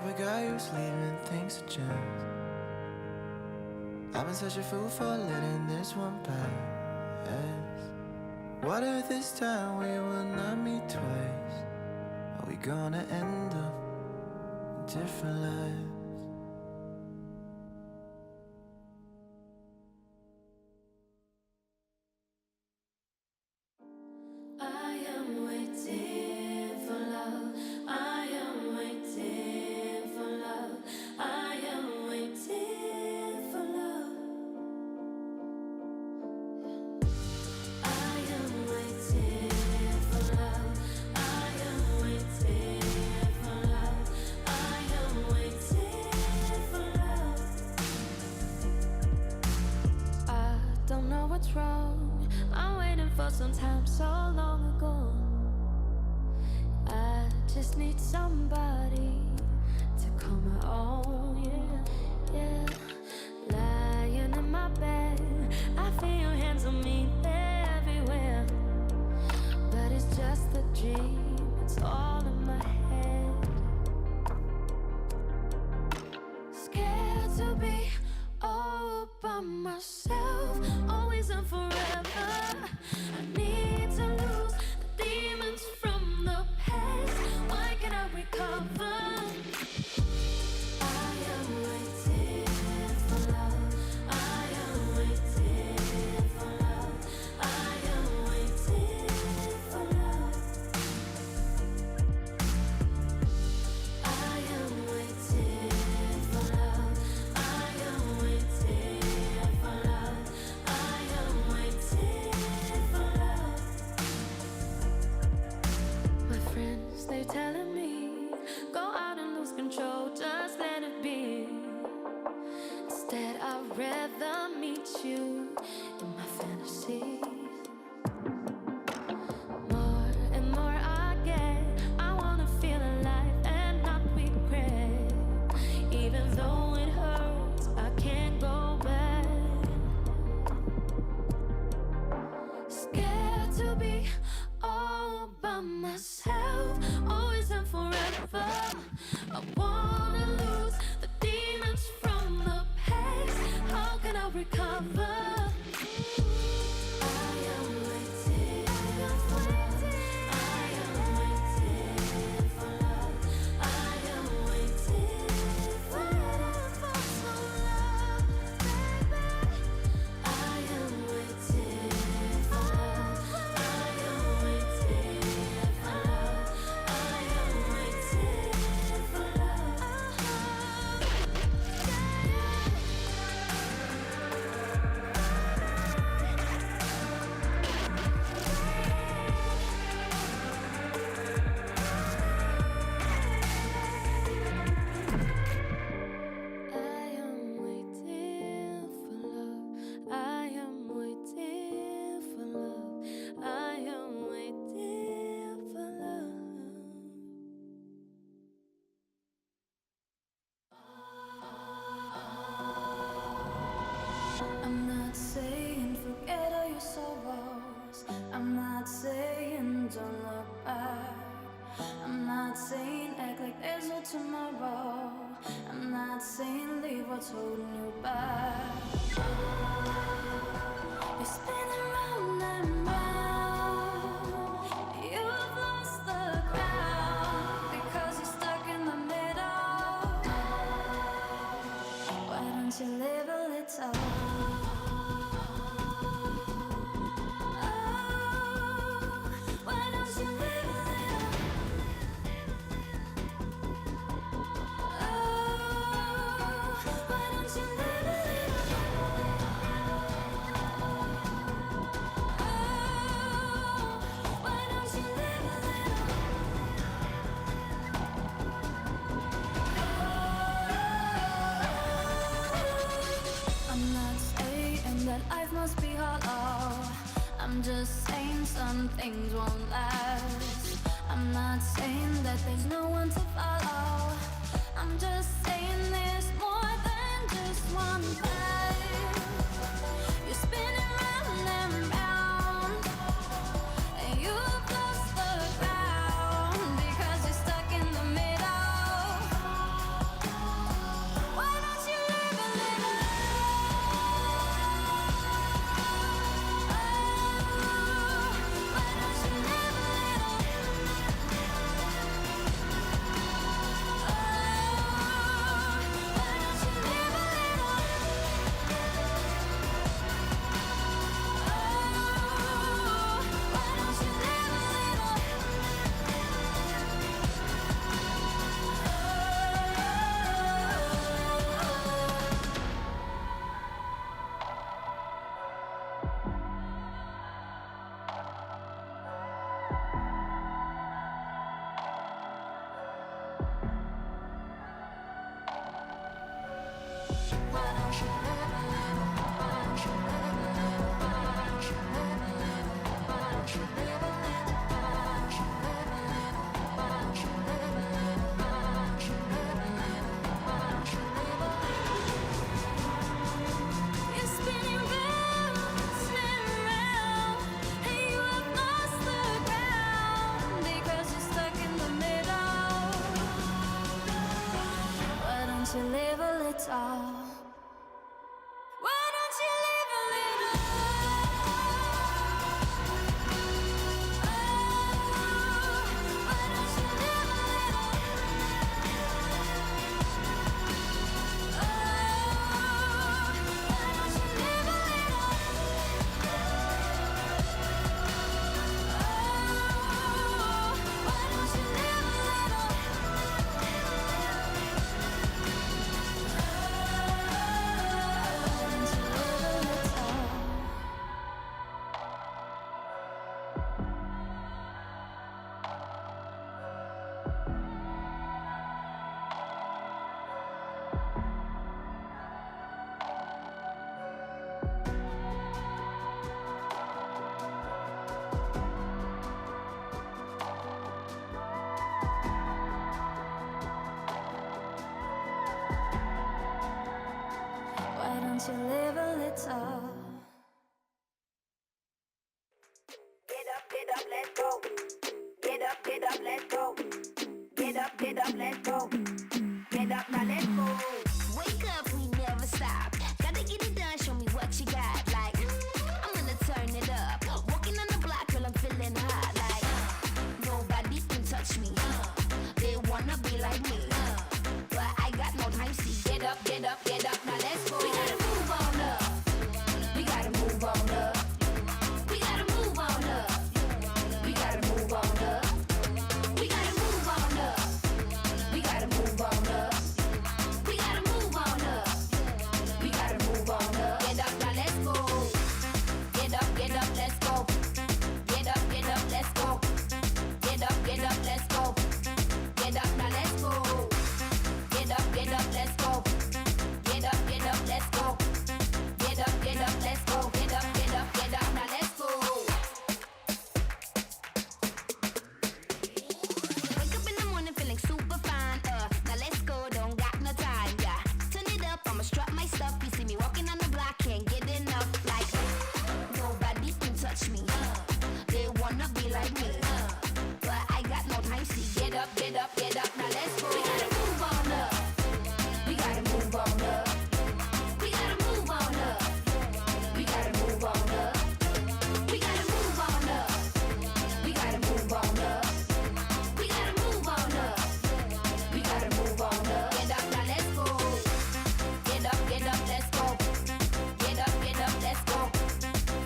a guy who's leaving things to chance. I've been such a fool for letting this one pass. What if this time we will not meet twice? Are we gonna end up in different lives? Some time so long ago, I just need somebody to call my own, yeah. Lying in my bed, I feel your hands on me, they're everywhere. But it's just a dream, it's all in my head. Scared to be all by myself, always and forever. I need to lose the demons from the past. Why can't I recover? I am waiting for love. I am waiting for love. I am waiting for love. I am waiting for love. I am waiting for love. I am waiting. They're telling me, go out and lose control, just let it be. Instead, I'd rather meet you in my fantasies. More and more I get, I wanna feel alive and not regret. Even though it hurts, I can't go back. Scared to be all by myself, always and forever. I wanna lose the demons from the past. How can I recover? I am waiting for love. I am waiting for love. I am waiting for so long, baby. I am waiting for love. I am waiting for love. I am waiting for love. I am waiting for love. I am waiting for love. I am waiting for love. I'm not saying forget all your sorrows. I'm not saying don't look back. I'm not saying act like there's no tomorrow. I'm not saying leave what's holding you back. You're spinning round and round. You've lost the ground because you're stuck in the middle. Why don't you live a little? Why don't you live a little? Why don't you live a little? Why don't you live a little? I'm not saying that life must be hollow. I'm just saying some things won't last. I'm not saying that there's no one to follow. I'm just saying there's more than just one path. You're spinning round and round, and you've lost the ground because you're stuck in the middle. Why don't you live a little? Why don't you live a little? Why don't you live a little? Why don't you live a little? Why don't you live a little? Why don't you live a little? Why don't you live a little? Why don't you live a little? You're spinning round, spinning round, and you have lost the ground because you're stuck in the middle. Why don't you live a little? Why don't you live a little? Why don't you live a little? Why don't you live a little? Why don't you live a little? Why don't you live a little? Get up, let's go. Get up, let's go. Get up, let's go. Get up, now let's go. Wake up, we never stop. Gotta get it done, show me what you got. Like, I'm gonna turn it up. Walking on the block, girl, I'm feeling hot. Like, nobody can touch me. They wanna be like me. But I got no time, see. Get up, now let's go. We gotta move on up. We gotta move on up. We gotta move on up. We gotta move on up. We gotta move on up. We gotta move on up. We gotta move on up. We gotta move on up. Get up, now let's go. Get up, let's go. Get up, let's go. Get up, let's go. Get up, now let's go. Get up, let's go. Get up, let's go. Get up, let's go. Get up, now let's go. Wake up in the morning feeling super fine. Now let's go, don't got no time. Yeah, turn it up, I'ma strut my stuff. You see me walking on the block, can't get enough. Like nobody can touch me. They wanna be like me, but I got no time. See, get up, now let's go. We gotta move on up. We gotta move on up. We gotta move on up. We gotta move on up. We gotta move on up. We gotta move on up. We gotta move on up. We gotta move on up. Get up, now let's go. Get up, let's go. Get up, let's go.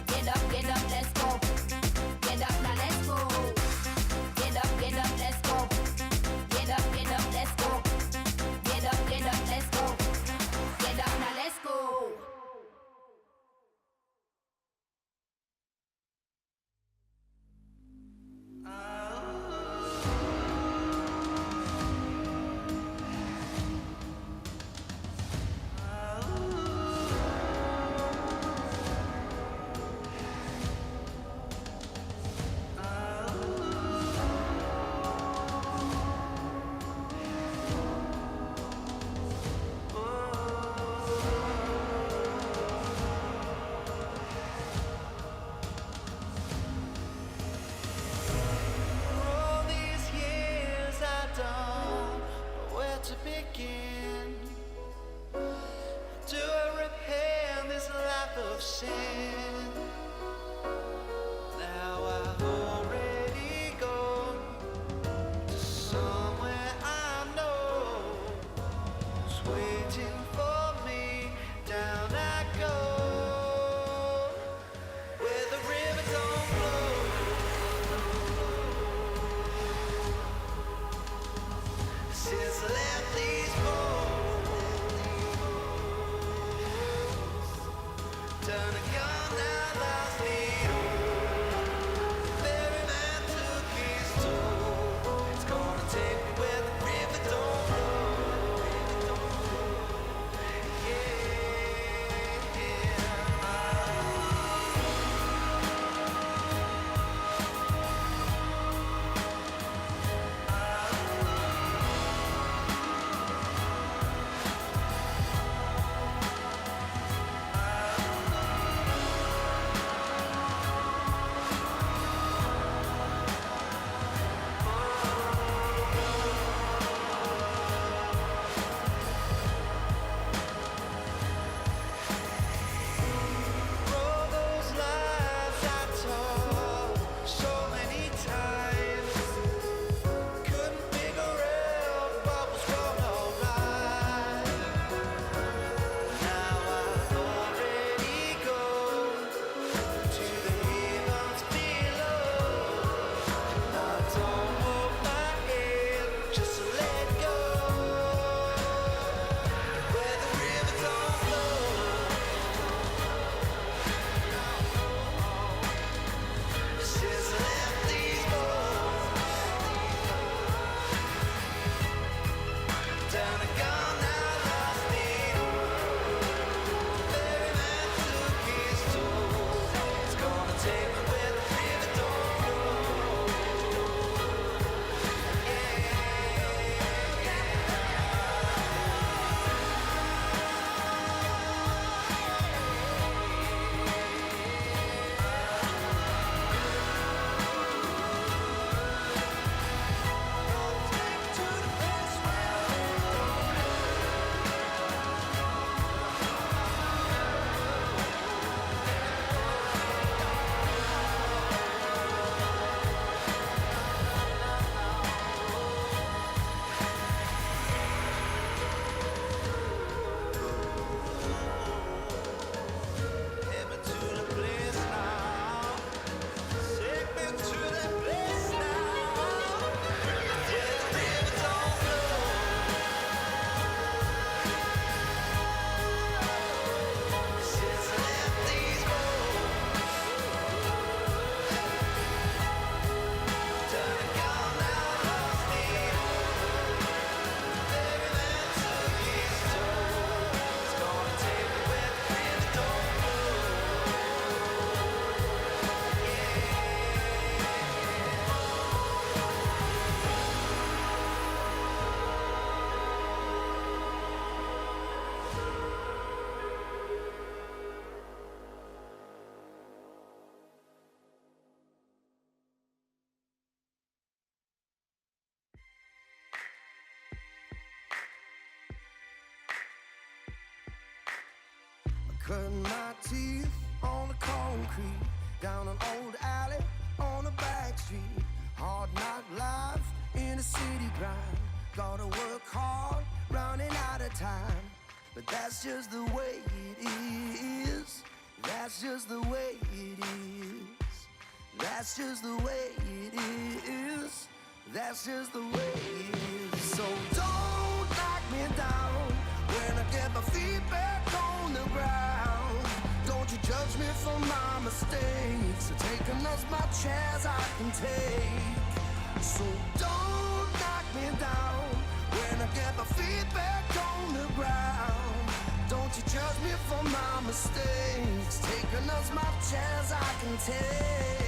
Get up, let's go. Get up, now let's go. Get up, let's go. Get up, let's go. Get up, let's go. Get up, now let's go. All these years I don't know where to begin. To repair this life of sin. Now I've already gone to somewhere I know is waiting for me. Down I go, where the river don't flow. Since I left these walls, turn a gun now lost me. Ferry man took his toll. It's gonna take me where the river don't flow. Cutting my teeth on the concrete, down an old alley on a back street. Hard knock life in a city grind. Gotta work hard, running out of time. But that's just the way it is. That's just the way it is. That's just the way it is. That's just the way it is. So don't knock me down when I get my feet back on the ground. Don't you judge me for my mistakes. So taking as much as I can take. So don't knock me down when I get my feet back on the ground. Don't you judge me for my mistakes. Taking as much as I can take.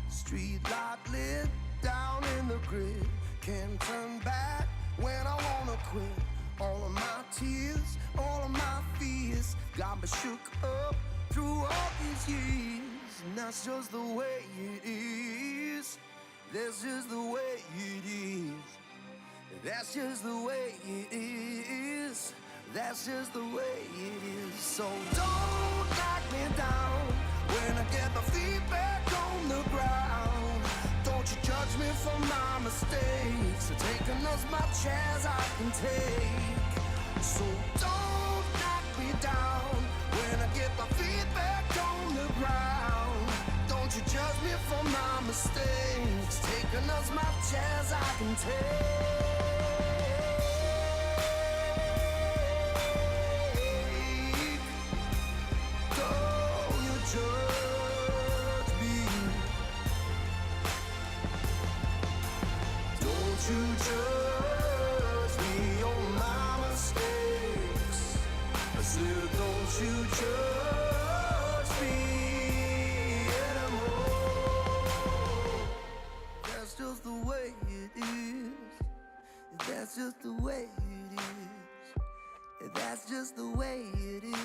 Street light lit down in the grid. Can't turn back when I wanna quit. All of my tears, all of my fears got me shook up through all these years. And that's just the way it is. That's just the way it is. That's just the way it is. That's just the way it is. So don't knock me down when I get my feet back on the ground. Don't you judge me for my mistakes. So taking as much as I can take. So don't knock me down when I get my feet back on the ground. Don't you judge me for my mistakes. Taking as much as I can take. Don't you judge me. Don't you judge me on my mistakes. I said, don't you judge me anymore. That's just the way it is. That's just the way it is. That's just the way it is.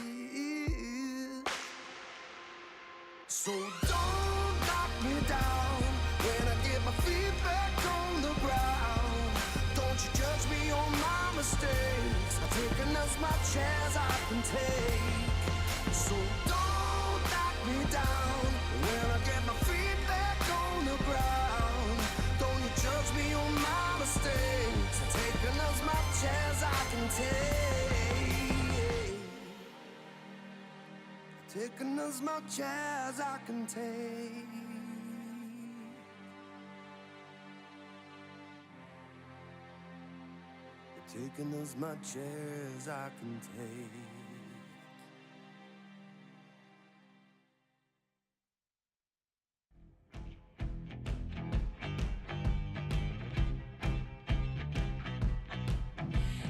So don't knock me down when I get my feet back on the ground. Don't you judge me on my mistakes. I've taken as much as I can take. So don't knock me down when I get my feet back on the ground. Don't you judge me on my mistakes. I've taken as much as I can take. Taking as much as I can take. Taking as much as I can take.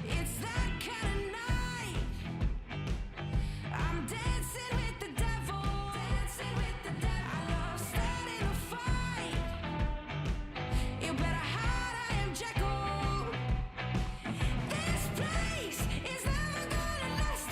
It's that kind of night. I'm dancing with the devil. Dancing with the devil. I love starting a fight. You better hide, I am Jekyll. This place is never gonna last.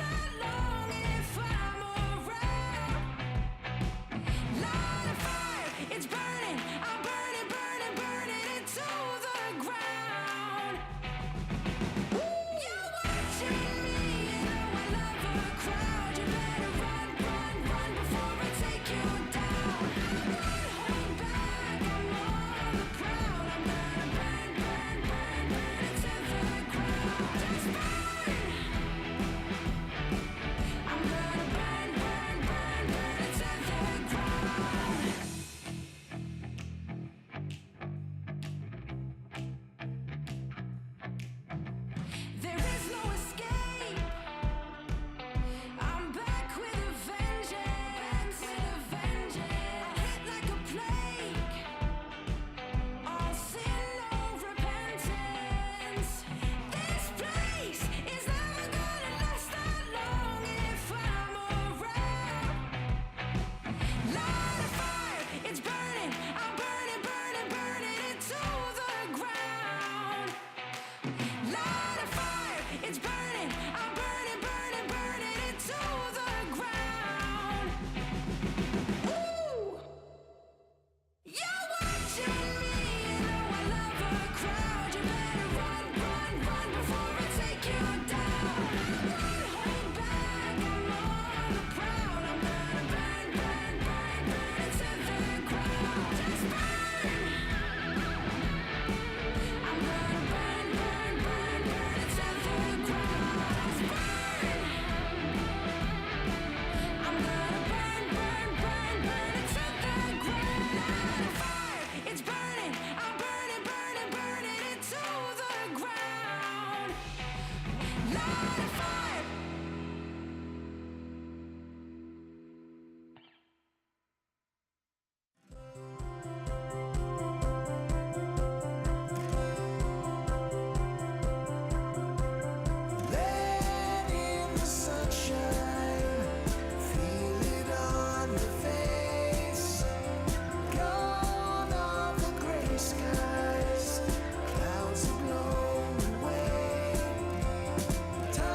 Light a fire. Let in the sunshine, feel it on your face. Gone are the gray skies, clouds are blown away. Time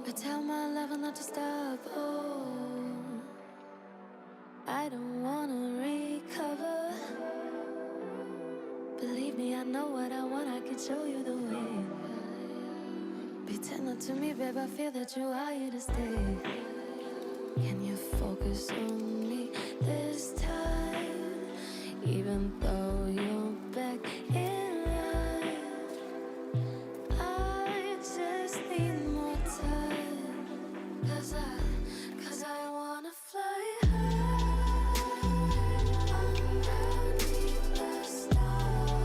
But tell my lover not to stop. Oh, I don't wanna recover. Believe me, I know what I want. I can show you the way. Be tender to me, babe. I feel that you are here to stay. Can you focus on me this time? Even though you're back in line, I just need more time. Cause I wanna fly high underneath the stars.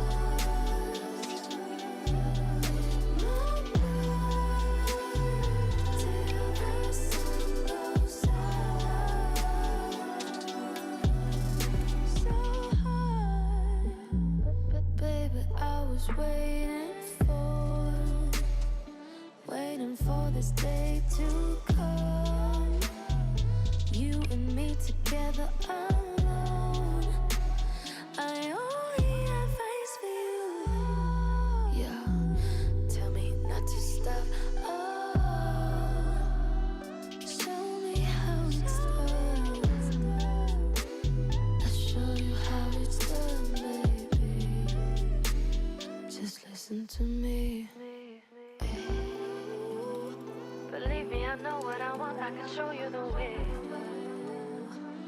Till the sun goes down. So high, but baby, I was waiting for this day to come. You and me together alone. I only advice for you. Yeah, tell me not to stop. Oh, show me how it's done. I'll show you how it's done, baby. Just listen to me. Believe me, I know what I want. I can show you the way.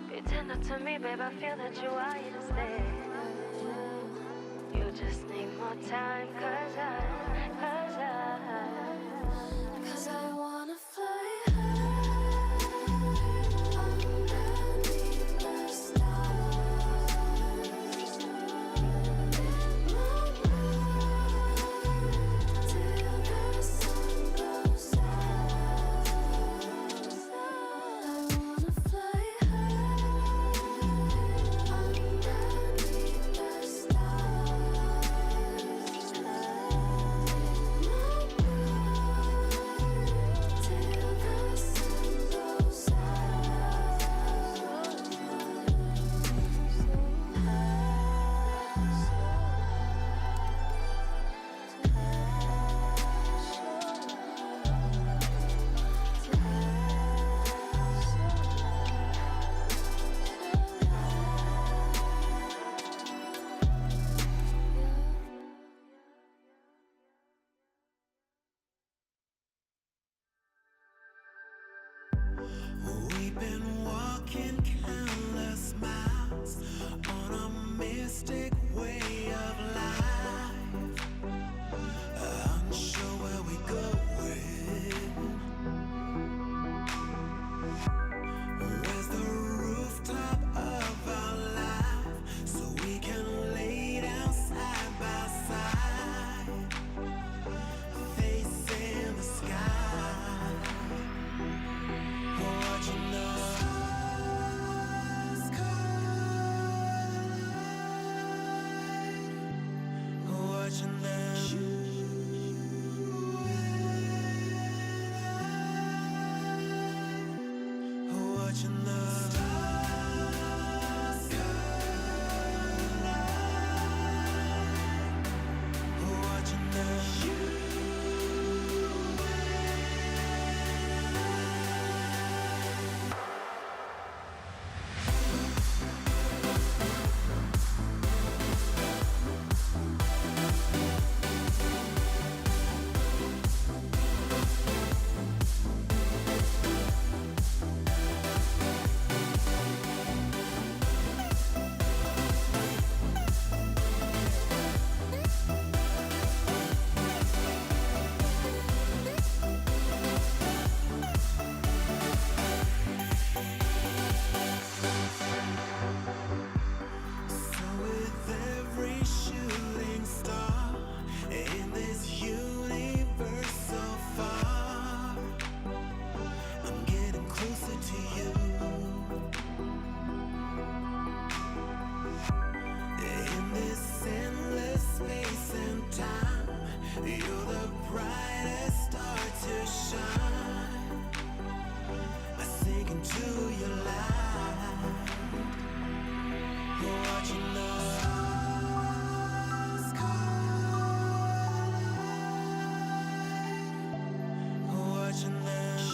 Be tender to me, babe. I feel that you are here to stay. You just need more time, cause I wanna fly high underneath the stars. Till the sun goes down. I wanna fly high underneath the stars. Till the sun goes We've been walking countless miles on a mystic way of life, unsure where we going. Where's the rooftop of our life so we can lay down side by side, facing the sky, watching the stars collide, watching them, watching the stars collide, watching them. So with every shooting star in this universe so far, I'm getting closer to you. In this endless space and time, you're the brightest star to shine. I sink into your light, watching the stars collide, watching them.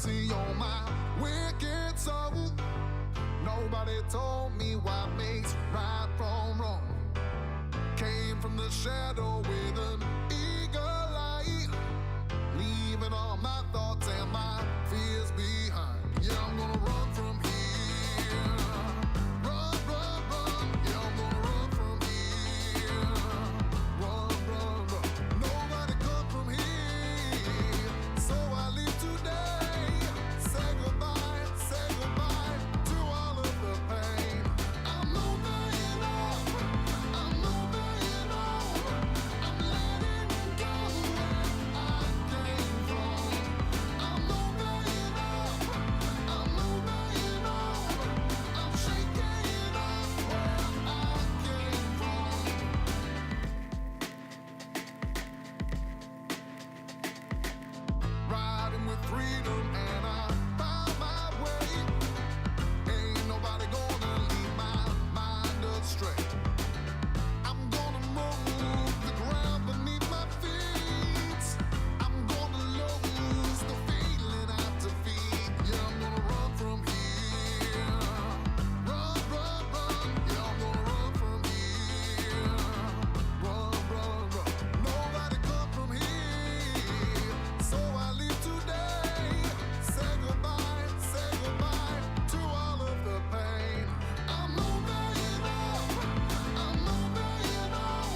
mercy on my wicked soul. Nobody told me what makes right from wrong. Came from the shadow with an eagle eye, leaving all my thoughts and my fears behind. Yeah, I'm gonna run from here. Run, run, run. Yeah, I'm gonna run from here. Run, run, run. Nobody come from here. So I leave today. Say goodbye to all of the pain. I'm moving on. I'm moving on. I'm letting go where I came from. I'm moving on. I'm moving on. I'm shaking off where I came from. Riding with freedom and I found my way. Ain't nobody gonna lead my mind astray. I'm gonna move the ground beneath my feet. I'm gonna lose the feeling I defeat. Yeah, I'm gonna run from here. Run, run, run. Yeah, I'm gonna run from here. Run, run, run. Nobody come from here. So I leave today. Say goodbye to all of the pain. I'm moving on. I'm moving on.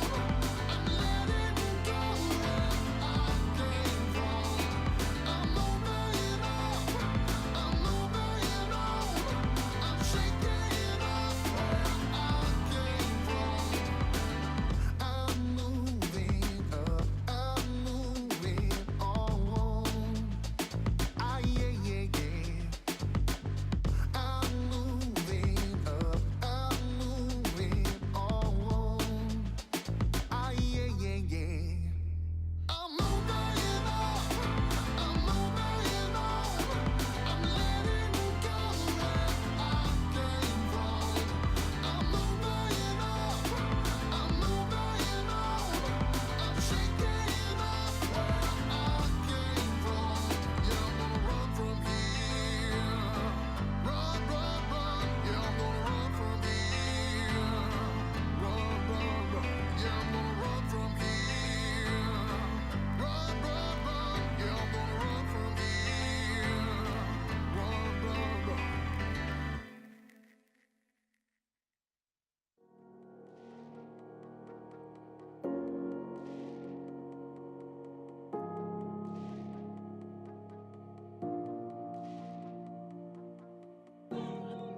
I'm letting go where I came from. I'm moving on. I'm moving on. I'm shaking off where I came from. I'm moving up. I'm moving on. Ah, yeah, yeah, yeah. I'm moving up. I'm moving on. Ah, yeah, yeah, yeah. I'm moving on. I'm moving on. I'm letting go where I came from. I'm moving on. I'm moving on. I'm shaking off where I came from. Yeah, I'm gonna run from here. Run, run, run. Yeah, I'm gonna run from here. Run, run, run. Yeah, I'm gonna run from here. Run, run, run. Yeah, I'm gonna run from here. Run, run, run.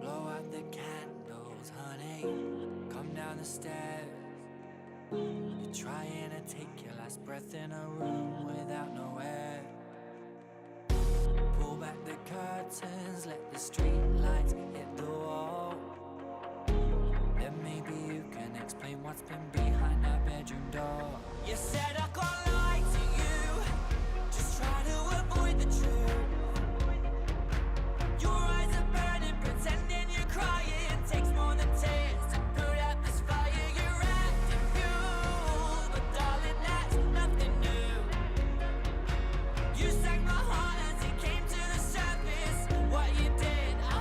Blow out the candles, honey. Come down the stairs. You're trying to take your last breath in a room without no air. Pull back the curtains, let the street lights hit the wall. Then maybe you can explain what's been behind that bedroom door. You said I can't lie to you, just try to avoid the truth. Your eyes are burning, pretending you're crying. Takes more than tears to put out this fire. You're acting fuel, but darling, that's nothing new. You sank my heart as it came to the surface. What you did, I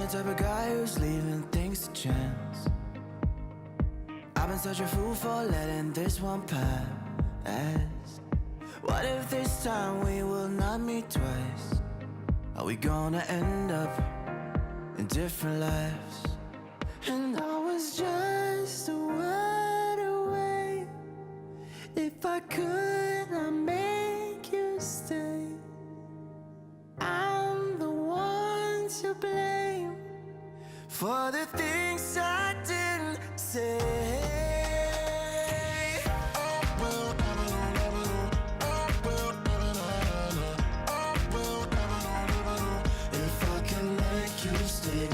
type of guy who's leaving things to chance. I've been such a fool for letting this one pass. What if this time we will not meet twice? Are we gonna end up in different lives? And I was just a word away. If I could, I'd make you stay. I'm the one to blame for the things I didn't say. If I can make you stay.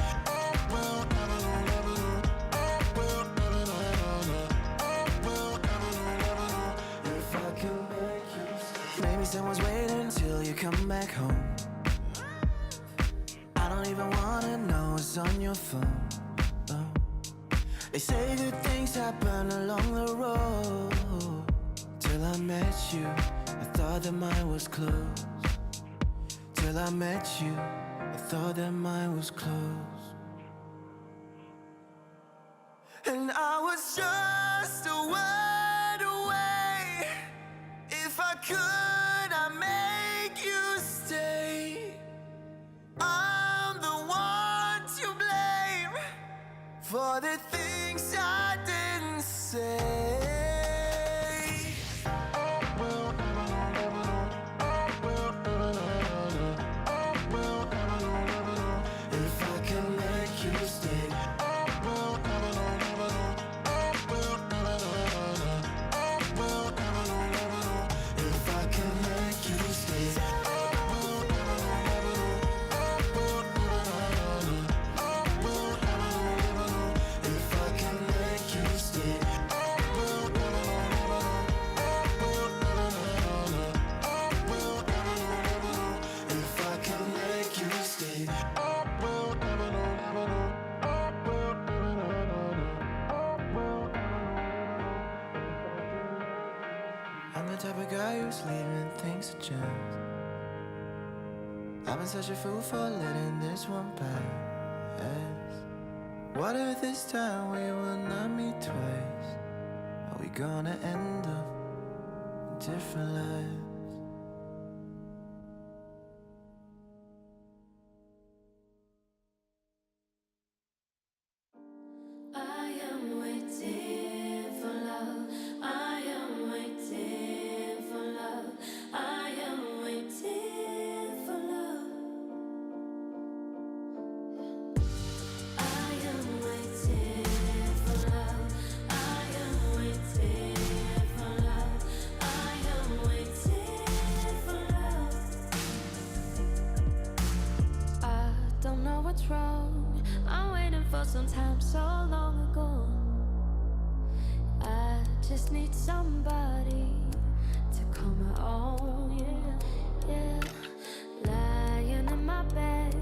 If I can make you stay. Maybe someone's waiting till you come back home. I don't even wanna know what's on your phone. Oh. They say good things happen along the road. Till I met you, I thought that mine was closed. Till I met you, I thought that mine was closed. And I was just a word away. If I could, I'd make you stay. I'm the one to blame for the things I didn't say. If I can make you stay. If I can make you stay. If I can make you stay. If I can make you stay. I'm the type of guy who's leaving things to chance. I've been such a fool for letting this one pass. What if this time we will not meet twice? Are we gonna end up in different lives? I am waiting for love. I am waiting for love. I am waiting for love. I am waiting for love. I am waiting for love. I am waiting for love. I don't know what's wrong. I'm waiting for some time so long ago. I just need somebody to call my own, yeah, yeah. Lying in my bed,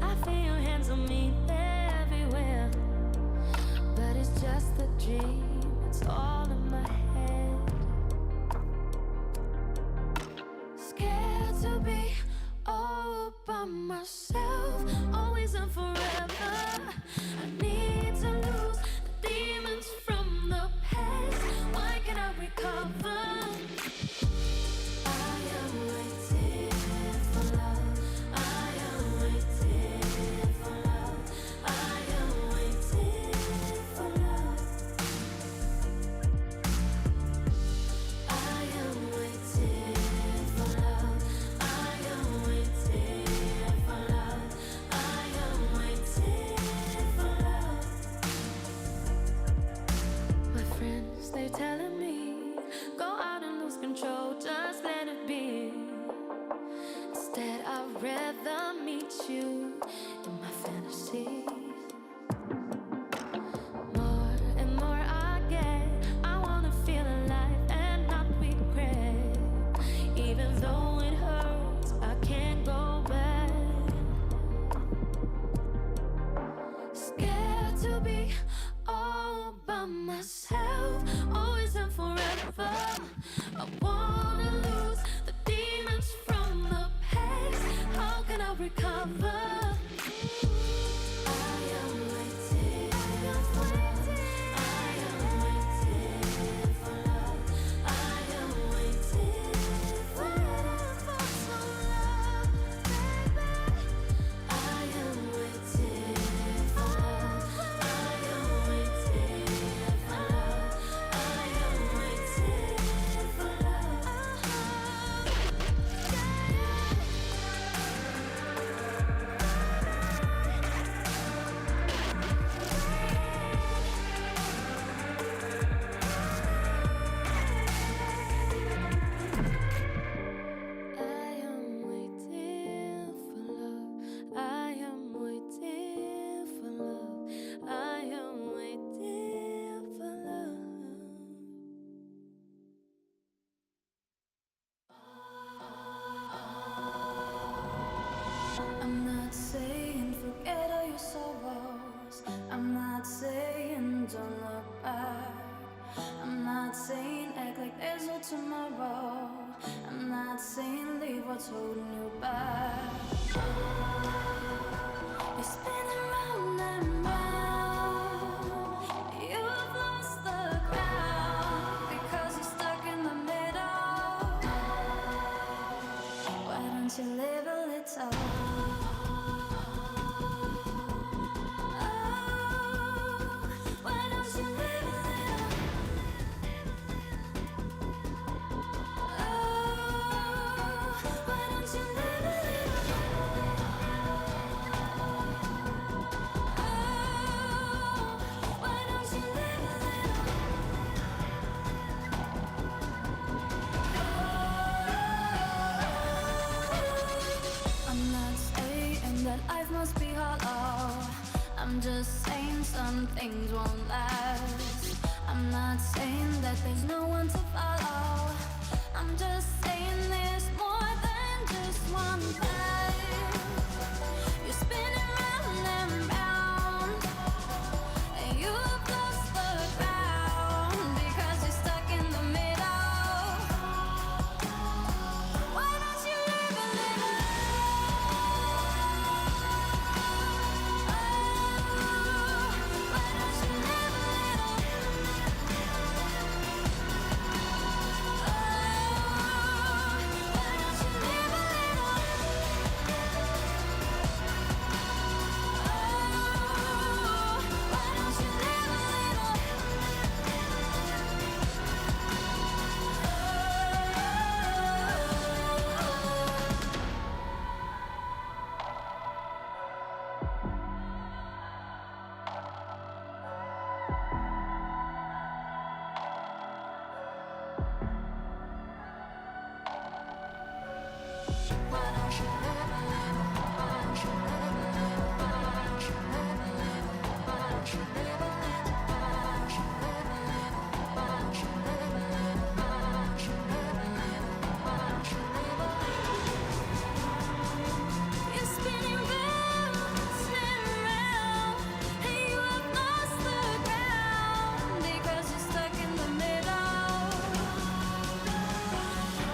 I feel your hands on me, they're everywhere. But it's just a dream, it's all in my head. Scared to be all by myself, always and forever. I need to lose the demons from the past. Why can't I recover? I am waiting for love. I am waiting for love. I am waiting for love. I am waiting for love. I am waiting for love. I am waiting for love. My friends, they telling me, go out and lose control, just let it be. Instead, I'd rather meet you in my fantasies. More and more I get, I wanna feel alive and not regret. Even though it hurts, I can't go back. Scared to be all by myself, always and forever. I wanna lose the demons from the past. How can I recover? I I'm not saying don't look back. I'm not saying act like there's no tomorrow. I'm not saying leave what's holding you back. You're spinning round and round. You've lost the ground because you're stuck in the middle. Why don't you live a little? Why don't you live a little? Why don't you live a little? Why don't you live a little? I'm not saying that life must be hollow. I'm just saying some things won't last. I'm not saying that there's no one to follow. I'm just saying there's more than just one path. You're spinning round and round, and you've lost the ground because you're stuck in the middle. Why don't you live a little? Why don't you live a little? Why don't you live a little? Why don't you live a You're spinning round and round, and you have lost the ground because you're stuck in the middle.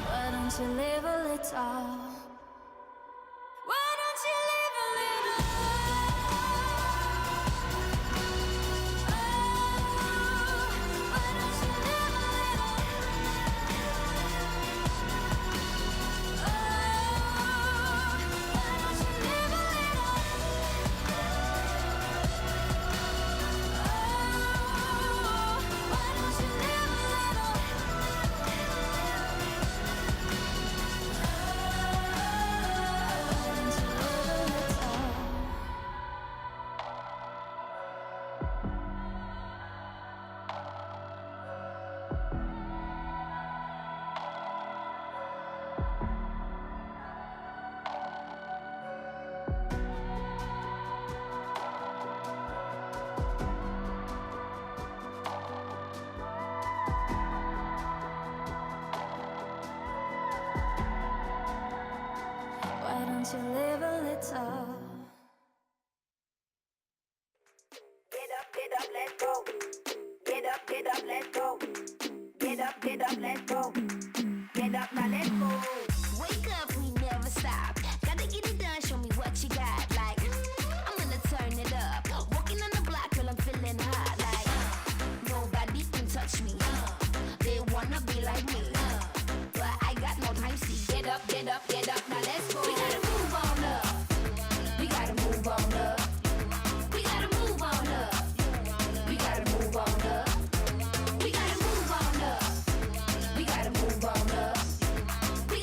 Why don't you live a little? Why don't you live a little? Why don't you live a little? Why don't you live a little? Why don't you live a little? Why don't you live a little? Get up, let's go. Get up, let's go. Get up, let's go. Get up, now let's go. Wake up, we never stop. Gotta get it done, show me what you got. Like, I'm gonna turn it up. Walking on the block, girl, I'm feeling hot. Like, nobody can touch me. They wanna be like me. But I got no time, see. Get up, now let's go. We gotta move on up. We gotta move on up. We gotta move on up. We gotta move on up. We gotta move on up. We gotta move on up. We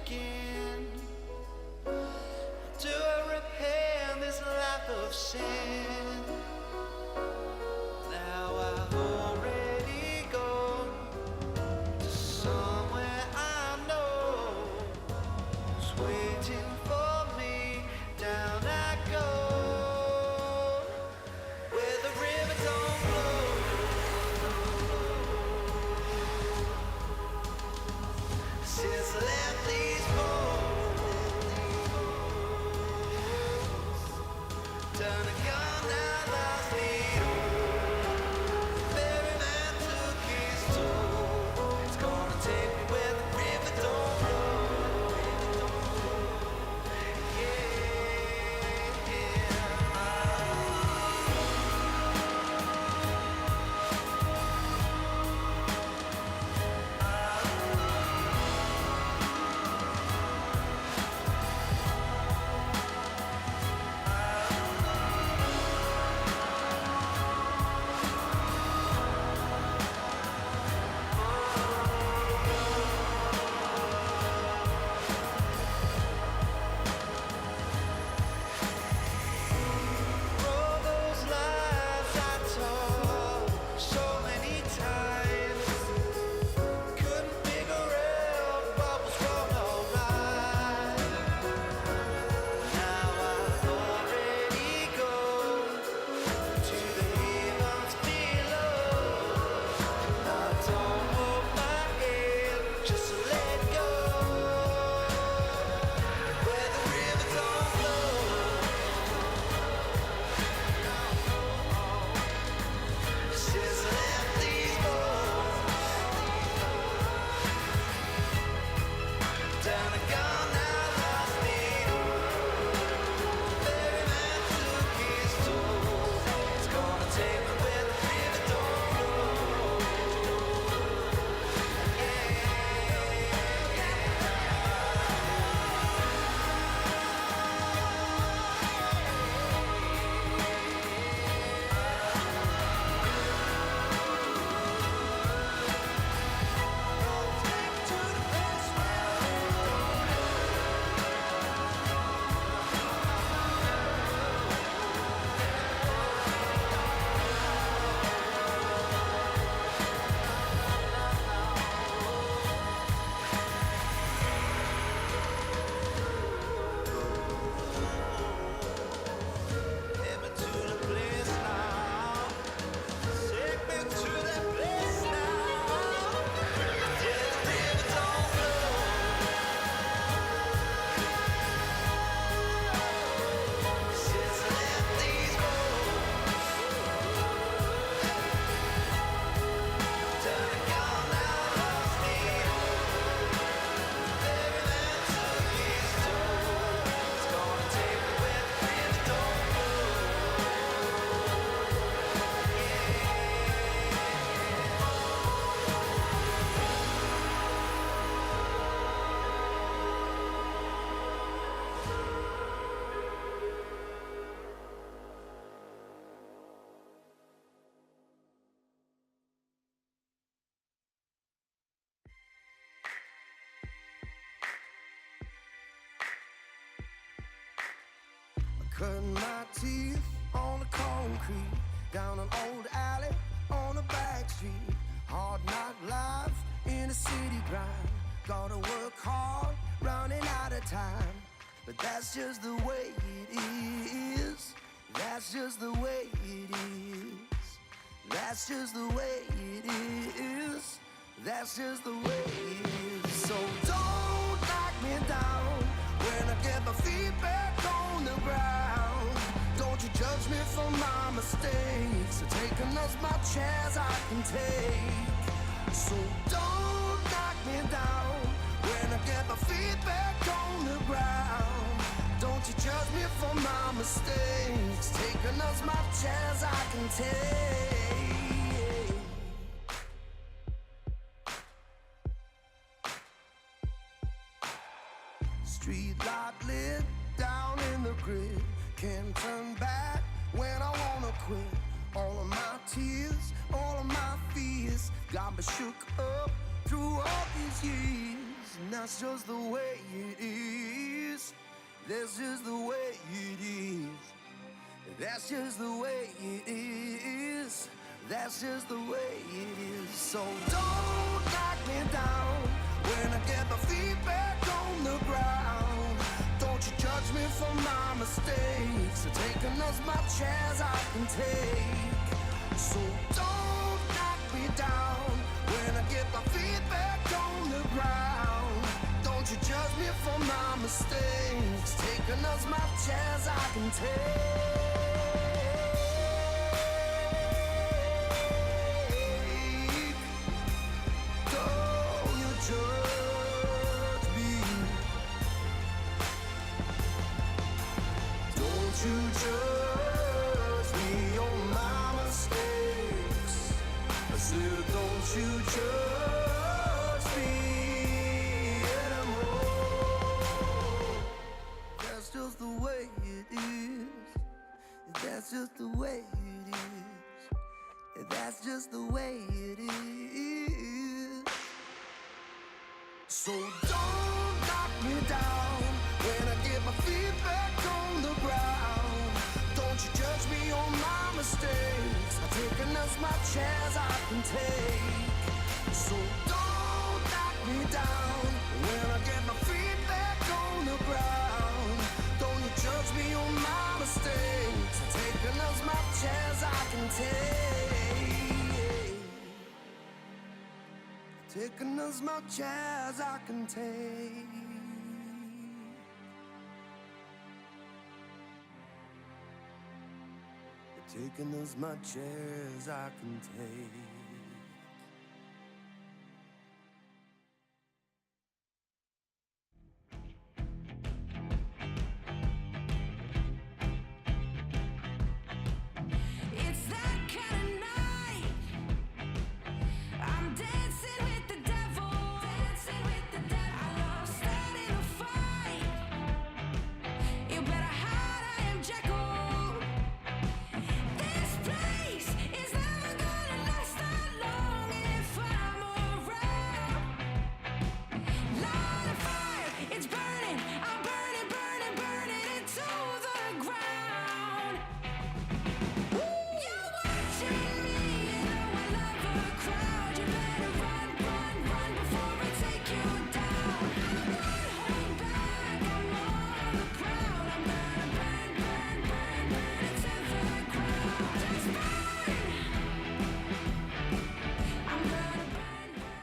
begin? Do I repair this life of sin? Now I've already gone to somewhere I know is waiting for me. Down I go, where the river don't flow. Since I left these bones, done a gun now lost me. Ferry man took his toll. It's gonna take me where the river don't flow. All those lies I told so many times, couldn't figure out what was wrong or right. Now I've already gone to the heavens below. I don't hold my head, just let go. Where the river don't flow. Since I left these bones, down a gone now lost me. Ferry man took his toll. It's gonna take me where the river don't flow. Take me to the place now. Take me to that place now. Where the river don't flow. Since I left these bones, done a gone now lost me. Ferry man took his toll. It's gonna take me where the river don't Cutting my teeth on the concrete, down an old alley on a back street. Hard knock life in a city grind. Gotta work hard, running out of time. But that's just the way it is. That's just the way it is. That's just the way it is. That's just the way it is. So don't knock me down when I get my feet back on the ground. Don't you judge me for my mistakes. So taking as much as I can take. So don't knock me down when I get my feet back on the ground. Don't you judge me for my mistakes. Taking as much as I can take. Street light lit down in the grid. Can't turn back when I wanna quit. All of my tears, all of my fears got me shook up through all these years. and that's just the way it is. That's just the way it is. That's just the way it is. That's just the way it is. So don't knock me down when I get my feet back on the ground. Don't you judge me for my mistakes. I'm taking as much as I can take. So don't knock me down when I get my feet back on the ground. Don't you judge me for my mistakes. Taking as much as I can take. Don't you judge me. Don't you judge me on my mistakes. I said, don't you judge me anymore. That's just the way it is. That's just the way it is. That's just the way it is. So don't knock me down when I get my feet back on the ground. Don't you judge me on my mistakes. I've taken as much as I can take. So don't knock me down when I get my feet back on the ground. Don't you judge me on my mistakes. I've taken as much as I can take. Taking as much as I can take. Taking as much as I can take. It's that kind of night. I'm dancing with the devil. Dancing with the devil. I love starting a fight. You better hide, I am Jekyll. This place is never gonna last that long if I'm around. Light a fire, it's burning. I'm burning, burning, burning it to the ground. You're watching me, you know I love a crowd. You better run, run, run before I take you down. I won't hold back, I'm on the prowl. I'm gonna burn, burn, burn, burn it to the ground. Just burn. I'm gonna burn, burn, burn.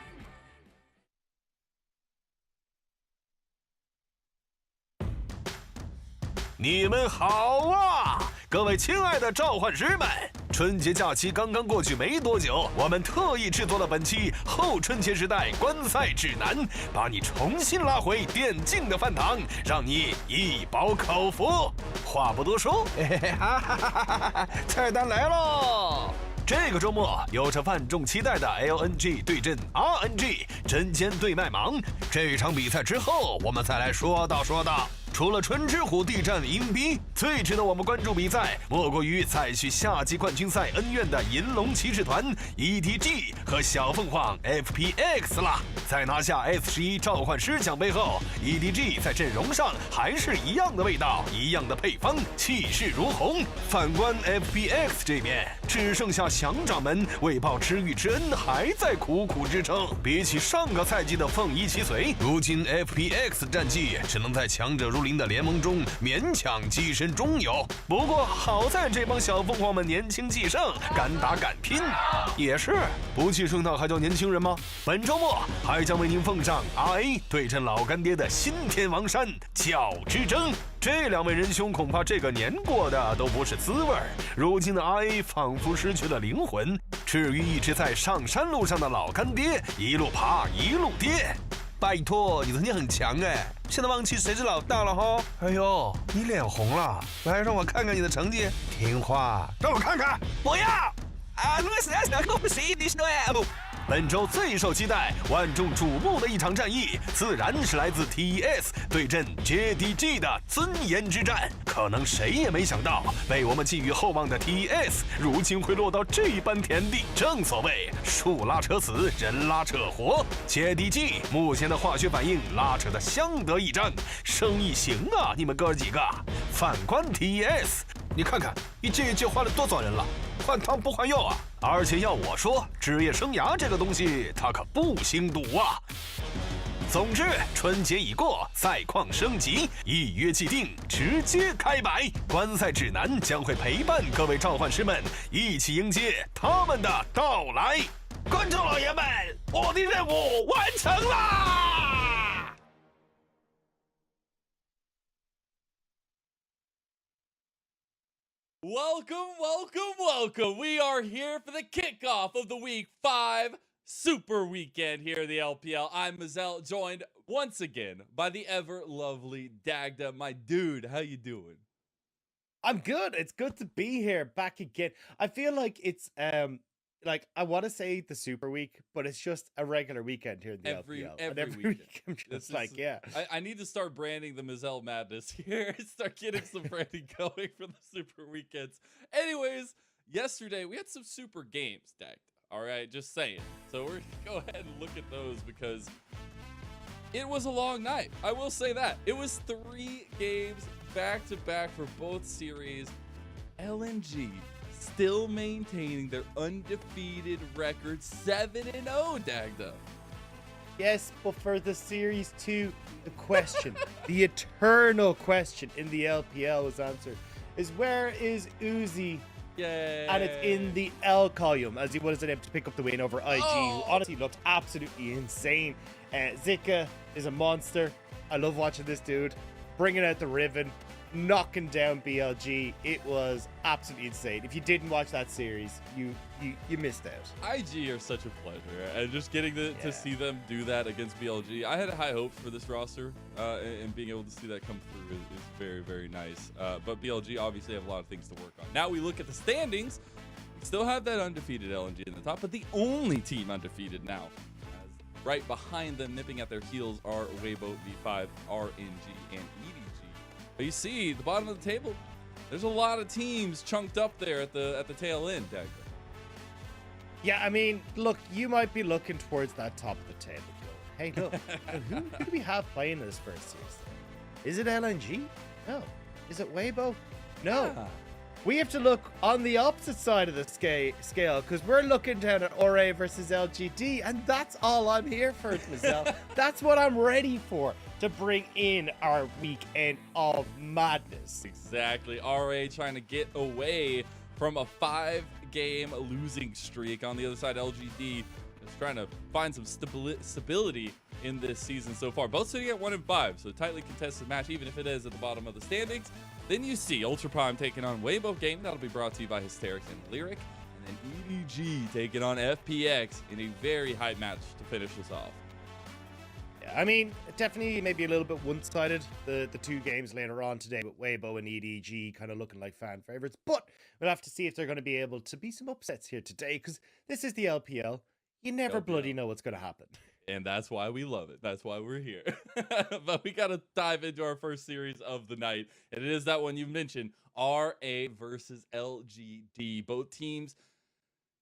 你们好啊，各位亲爱的召唤师们！春节假期刚刚过去没多久，我们特意制作了本期后春节时代观赛指南，把你重新拉回电竞的饭堂，让你一饱口福。话不多说，菜单来喽！这个周末有着万众期待的 LNG 对阵 RNG 针尖对麦芒。这场比赛之后，我们再来说道。除了春之虎地战银逼，最值得我们关注比赛，莫过于再续夏季冠军赛恩怨的银龙骑士团 EDG 和小凤凰 FPX 啦。在拿下 S11 召唤师奖杯后 ，EDG 在阵容上还是一样的味道，一样的配方，气势如虹。反观 FPX 这边，只剩下降掌门为报知遇之恩还在苦苦支撑。比起上个赛季的凤一骑随，如今 FPX 战绩只能在强者如林的联盟中勉强跻身中游。不过好在这帮小凤凰们年轻气盛，敢打敢拼。也是，不气盛那还叫年轻人吗？本周末还将为您奉上 RA 对阵老干爹的新天王山角之争。这两位仁兄恐怕这个年过的都不是滋味儿。如今的 RA 仿佛失去了灵魂，至于一直在上山路上的老干爹，一路爬一路跌。拜托，你曾经很强哎，现在忘记谁是老大了哈？哎呦，你脸红了，来让我看看你的成绩。听话，让我看看。不要。本周最受期待、万众瞩目的一场战役，自然是来自 TES 对阵 JDG 的尊严之战。可能谁也没想到，被我们寄予厚望的 TES 如今会落到这般田地。正所谓树拉扯死，人拉扯活。JDG 目前的化学反应拉扯得相得益彰，生意行啊，你们哥几个。反观 TES， 你看看，一届一届换了多少人了，换汤不换药啊！而且要我说，职业生涯这个东西，它可不兴赌啊。总之，春节已过，赛况升级，一约既定，直接开摆。观赛指南将会陪伴各位召唤师们一起迎接他们的到来。观众老爷们，我的任务完成啦！Welcome. We are here for the kickoff of the Week 5 Super Weekend here in the LPL. I'm Mazel, joined once again by the ever lovely Dagda. My dude, how you doing? I'm good. It's good to be here back again. I feel like it's like I want to say the Super Week, but it's just a regular weekend here in the LPL. Every week I'm just like, yeah. I need to start branding the Mazel Madness here. Start getting some branding going for the Super Weekends. Anyways, yesterday we had some super games, Dagda. All right, just saying. So we're gonna go ahead and look at those because it was a long night. I will say that. It was 3 games back to back for both series. LNG still maintaining their undefeated record 7-0, Dagda. Yes, but for the Series 2, the question, the eternal question in the LPL was answered is where is Uzi? Yay. And it's in the L column as he was able to pick up the win over IG, who honestly looked absolutely insane. Zika is a monster. I love watching this dude bringing out the Riven, knocking down BLG. It was absolutely insane. If you didn't watch that series, you missed out. IG are such a pleasure, and just getting to see them do that against BLG. I had high hopes for this roster, and being able to see that come through is very, very nice. But BLG obviously have a lot of things to work on. Now we look at the standings. We still have that undefeated LNG in the top, but the only team undefeated now. As right behind them, nipping at their heels, are Weibo, V5, RNG, and EDG. But you see, the bottom of the table, there's a lot of teams chunked up there at the tail end, Dagda. Yeah, I mean, look, you might be looking towards that top of the table. Hey, look, who do we have playing this first series? Is it LNG? No. Is it Weibo? No. Yeah. We have to look on the opposite side of the scale because we're looking down at Ore versus LGD, and that's all I'm here for, Mazel. That's what I'm ready for, to bring in our weekend of madness. Exactly. RA trying to get away from a 5-game losing streak. On the other side, LGD is trying to find some stability in this season so far. Both sitting at 1-5, so tightly contested match, even if it is at the bottom of the standings. Then you see Ultra Prime taking on Weibo game. That'll be brought to you by Hysterics and Lyric. And then EDG taking on FPX in a very hype match to finish this off. Yeah, I mean, definitely maybe a little bit one-sided, the 2 games later on today with Weibo and EDG kind of looking like fan favorites. But we'll have to see if they're going to be able to be some upsets here today, because this is the LPL. You never bloody know what's going to happen. And that's why we love it. That's why we're here. But we got to dive into our first series of the night. And it is that one you mentioned, RA versus LGD. Both teams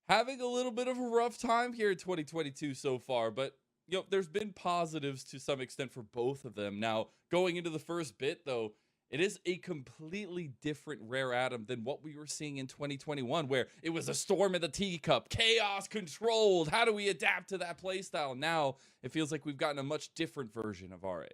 having a little bit of a rough time here in 2022 so far. But, you know, there's been positives to some extent for both of them. Now, going into the first bit, though, it is a completely different Rare Atom than what we were seeing in 2021, where it was a storm in the teacup, chaos controlled. How do we adapt to that playstyle? Now, it feels like we've gotten a much different version of RA.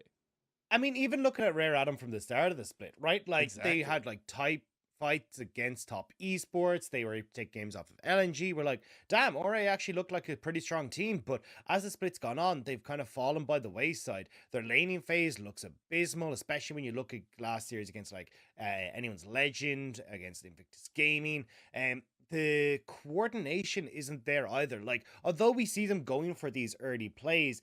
I mean, even looking at Rare Atom from the start of the split, right? Like, Exactly. they had, like, type fights against top esports. They were able to take games off of LNG. We're like, damn, RA actually looked like a pretty strong team. But as the split's gone on, they've kind of fallen by the wayside. Their laning phase looks abysmal, especially when you look at last series against like Anyone's Legend, against Invictus Gaming. The coordination isn't there either. Like, although we see them going for these early plays,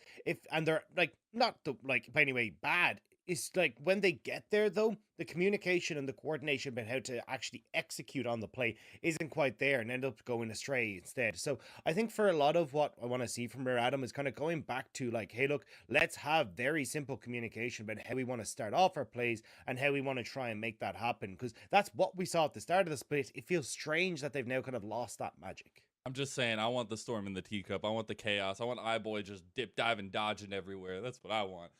and they're like not the, like by any way bad, is like when they get there, though, the communication and the coordination about how to actually execute on the play isn't quite there and end up going astray instead. So I think for a lot of what I want to see from Rare Adam is kind of going back to like, hey, look, let's have very simple communication about how we want to start off our plays and how we want to try and make that happen. Because that's what we saw at the start of the split. It feels strange that they've now kind of lost that magic. I'm just saying, I want the storm in the teacup. I want the chaos. I want iBoy just dip, diving, dodging everywhere. That's what I want.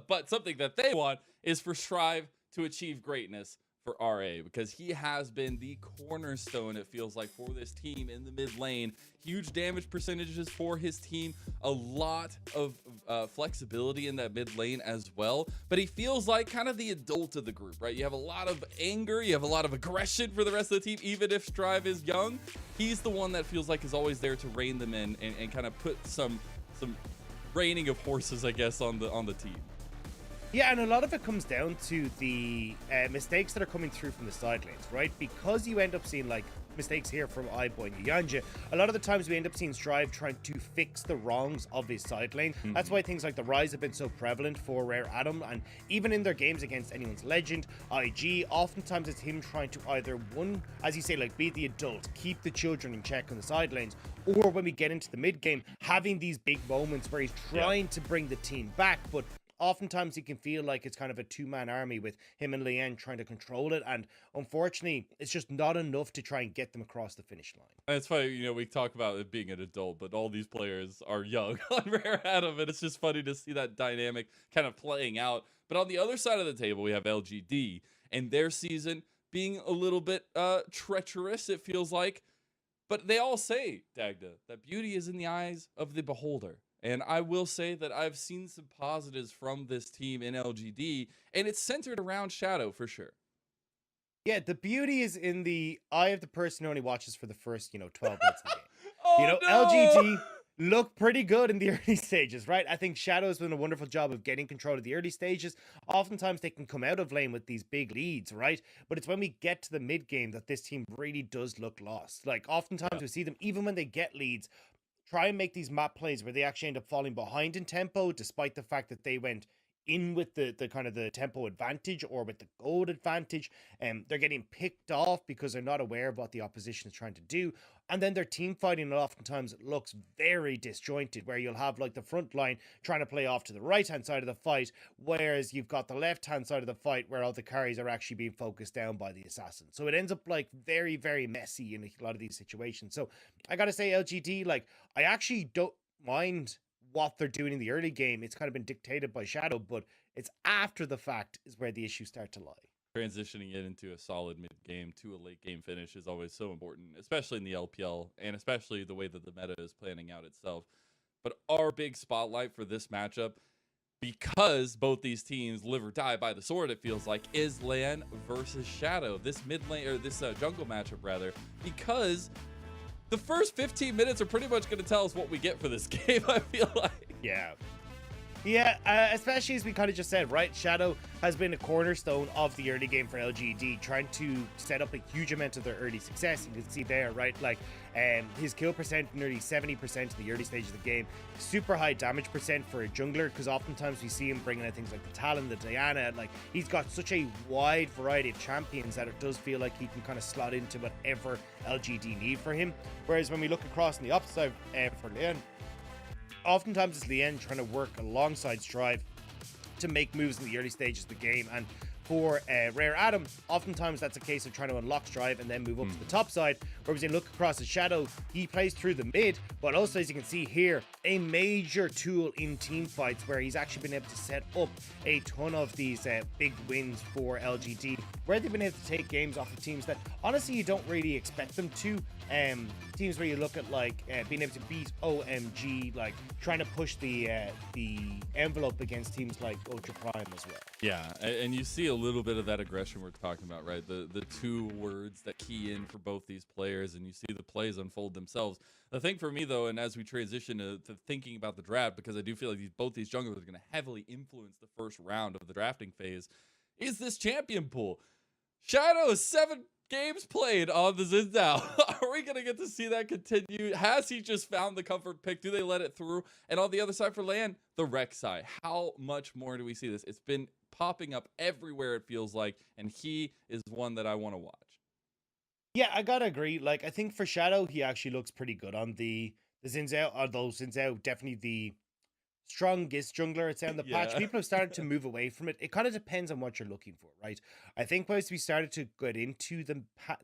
But something that they want is for Strive to achieve greatness for RA, because he has been the cornerstone, it feels like, for this team in the mid lane. Huge damage percentages for his team, a lot of flexibility in that mid lane as well. But he feels like kind of the adult of the group, right? You have a lot of anger, you have a lot of aggression for the rest of the team. Even if Strive is young, he's the one that feels like is always there to rein them in and kind of put some reining of horses, I guess, on the team. Yeah, and a lot of it comes down to the mistakes that are coming through from the side lanes, right? Because you end up seeing like mistakes here from iBoy and Yanja, a lot of the times we end up seeing Strive trying to fix the wrongs of his side lane. That's why things like the Rise have been so prevalent for Rare Adam, and even in their games against anyone's Legend, IG, oftentimes it's him trying to either, one, as you say, like be the adult, keep the children in check on the side lanes, or when we get into the mid game, having these big moments where he's trying to bring the team back, but oftentimes he can feel like it's kind of a two-man army with him and Lien trying to control it, and unfortunately it's just not enough to try and get them across the finish line. And it's funny, you know, we talk about it being an adult, but all these players are young on Rare Adam, and it's just funny to see that dynamic kind of playing out. But on the other side of the table, we have LGD and their season being a little bit treacherous, it feels like. But they all say, Dagda, that beauty is in the eyes of the beholder. And I will say that I've seen some positives from this team in LGD, and it's centered around Shadow for sure. Yeah, the beauty is in the eye of the person who only watches for the first, 12 minutes of the game. Oh, no! LGD look pretty good in the early stages, right? I think Shadow's done a wonderful job of getting control of the early stages. Oftentimes they can come out of lane with these big leads, right? But it's when we get to the mid game that this team really does look lost. Like, oftentimes we see them, even when they get leads, try and make these map plays where they actually end up falling behind in tempo, despite the fact that they went in with the kind of the tempo advantage or with the gold advantage. They're getting picked off because they're not aware of what the opposition is trying to do. And then their team fighting oftentimes looks very disjointed, where you'll have like the front line trying to play off to the right-hand side of the fight, whereas you've got the left-hand side of the fight where all the carries are actually being focused down by the assassin. So it ends up like very, very messy in a lot of these situations. So I gotta say, LGD, like, I actually don't mind what they're doing in the early game. It's kind of been dictated by Shadow, but it's after the fact is where the issues start to lie. Transitioning it into a solid mid game to a late game finish is always so important, especially in the LPL, and especially the way that the meta is planning out itself. But our big spotlight for this matchup, because both these teams live or die by the sword, it feels like, is Lan versus Shadow. This mid lane, or this jungle matchup rather, because the first 15 minutes are pretty much going to tell us what we get for this game, I feel like. Yeah, especially as we kind of just said, right? Shadow has been a cornerstone of the early game for LGD, trying to set up a huge amount of their early success. You can see there, right? Like, his kill percent nearly 70% in the early stage of the game. Super high damage percent for a jungler, because oftentimes we see him bringing out things like the Talon, the Diana. Like, he's got such a wide variety of champions that it does feel like he can kind of slot into whatever LGD need for him. Whereas when we look across on the upside for Leon, oftentimes it's Lien trying to work alongside Strive to make moves in the early stages of the game. And for Rare Adam, oftentimes that's a case of trying to unlock Strive and then move up to the top side. Whereas when you look across at Shadow, he plays through the mid, but also, as you can see here, a major tool in team fights where he's actually been able to set up a ton of these big wins for LGD, where they've been able to take games off of teams that honestly you don't really expect them to. Teams where you look at like being able to beat OMG, like trying to push the envelope against teams like Ultra Prime as well. Yeah, and you see a little bit of that aggression we're talking about, right? The two words that key in for both these players, and you see the plays unfold themselves. The thing for me, though, and as we transition to thinking about the draft, because I do feel like both these junglers are going to heavily influence the first round of the drafting phase, is this champion pool. Shadow is 7 games played on the Xin. Are we going to get to see that continue? Has he just found the comfort pick? Do they let it through? And on the other side for Lan, the Rek'Sai. How much more do we see this? It's been popping up everywhere, it feels like, and he is one that I want to watch. Yeah, I gotta agree. Like, I think for Shadow, he actually looks pretty good on the Xin Zhao, although Xin Zhao definitely the strongest jungler, it's on the patch. Yeah. People have started to move away from it. It kind of depends on what you're looking for, right? I think once we started to get into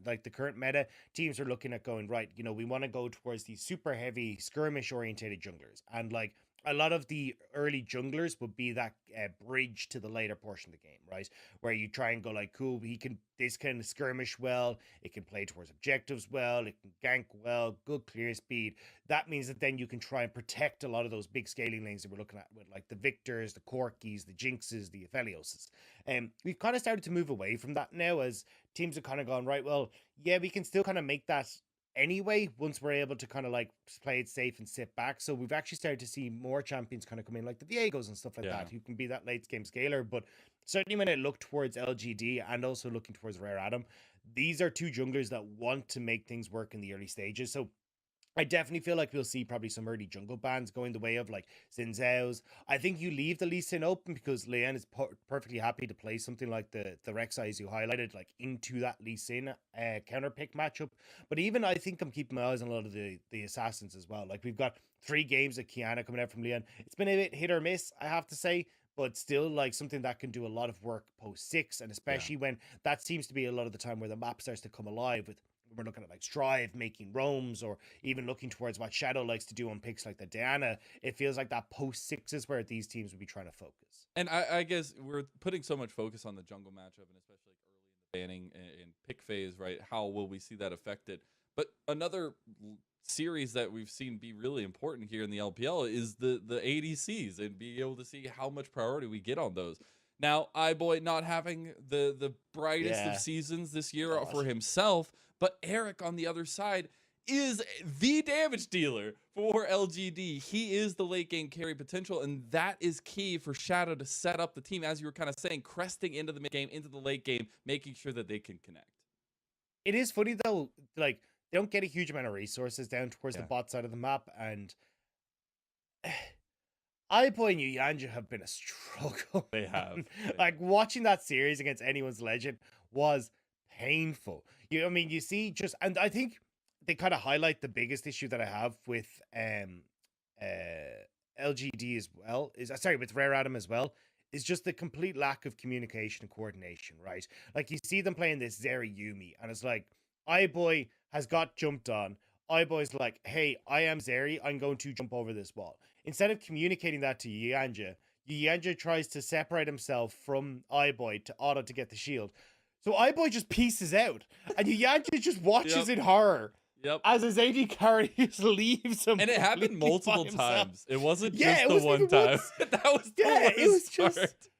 like the current meta, teams are looking at going, right, you know, we want to go towards these super heavy skirmish orientated junglers. And like a lot of the early junglers would be that bridge to the later portion of the game, right? Where you try and go like, cool, this can skirmish well, it can play towards objectives well, it can gank well, good clear speed. That means that then you can try and protect a lot of those big scaling lanes that we're looking at with like the Victors, the Corkis, the Jinxes, the Aphelioses. And we've kind of started to move away from that now as teams have kind of gone, right, well, yeah, we can still kind of make that anyway once we're able to kind of like play it safe and sit back. So we've actually started to see more champions kind of come in, like the Viegos and stuff like that, who can be that late game scaler. But certainly when I look towards LGD and also looking towards Rare Atom, these are two junglers that want to make things work in the early stages. So I definitely feel like we'll see probably some early jungle bans going the way of like Xin Zhao's. I think you leave the Lee Sin open because Lian is perfectly happy to play something like the Rek'Sai you highlighted, like into that Lee Sin counter pick matchup. But even I think I'm keeping my eyes on a lot of the assassins as well. Like we've got 3 games of Kiana coming out from Lian. It's been a bit hit or miss, I have to say, but still like something that can do a lot of work post 6, and especially when that seems to be a lot of the time where the map starts to come alive with. We're looking at like Strive making roams, or even looking towards what Shadow likes to do on picks like the Diana. It feels like that post 6 is where these teams would be trying to focus. And I guess we're putting so much focus on the jungle matchup, and especially like early in the banning and pick phase, right? How will we see that affected? But another series that we've seen be really important here in the LPL is the ADCs, and being able to see how much priority we get on those. Now, iBoy not having the brightest of seasons this year for himself, but Eric on the other side is the damage dealer for LGD. He is the late game carry potential, and that is key for Shadow to set up the team, as you were kind of saying, cresting into the mid game, into the late game, making sure that they can connect. It is funny though, like they don't get a huge amount of resources down towards the bot side of the map, and iBoy and Yanja have been a struggle. They have. Like watching that series against anyone's legend was painful. I mean, you see and I think they kind of highlight the biggest issue that I have with LGD as well, with Rare Atom as well, is just the complete lack of communication and coordination, right? Like you see them playing this Zeri Yumi, and it's like, iBoy has got jumped on. iBoy's like, hey, I am Zeri, I'm going to jump over this wall. Instead of communicating that to Yanja tries to separate himself from iBoy to auto to get the shield. So iBoy just pieces out, and Yanja just watches in horror. As his AD carry just leaves him. And it happened multiple times. It wasn't just it the one time. That was the worst it was part. just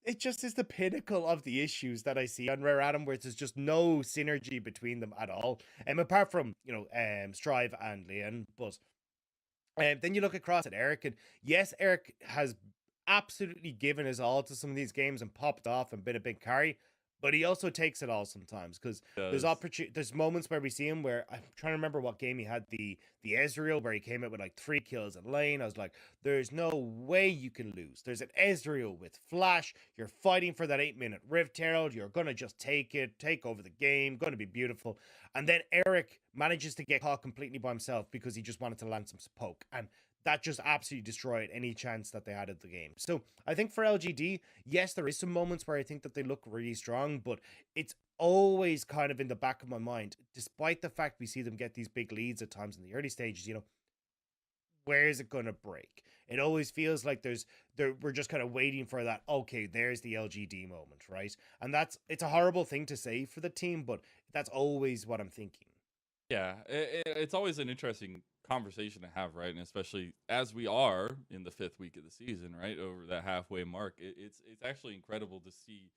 it just is the pinnacle of the issues that I see on Rare Atom, where there's just no synergy between them at all. Apart from, Strive and Lian, but then you look across at Eric, and yes, Eric has absolutely given his all to some of these games and popped off and been a big carry. But he also takes it all sometimes, because there's moments where we see him where I'm trying to remember what game he had the Ezreal where he came out with like 3 kills in lane. I was like, there's no way you can lose. There's an Ezreal with flash. You're fighting for that 8-minute Rift Herald. You're gonna just take over the game. Gonna be beautiful. And then Eric manages to get caught completely by himself because he just wanted to land some poke, and that just absolutely destroyed any chance that they had at the game. So I think for LGD, yes, there is some moments where I think that they look really strong, but it's always kind of in the back of my mind, despite the fact we see them get these big leads at times in the early stages, where is it going to break? It always feels like we're just kind of waiting for that, okay, there's the LGD moment, right? And it's a horrible thing to say for the team, but that's always what I'm thinking. Yeah, it's always an interesting conversation to have, right? And especially as we are in the 5th week of the season, right, over that halfway mark, it's actually incredible to see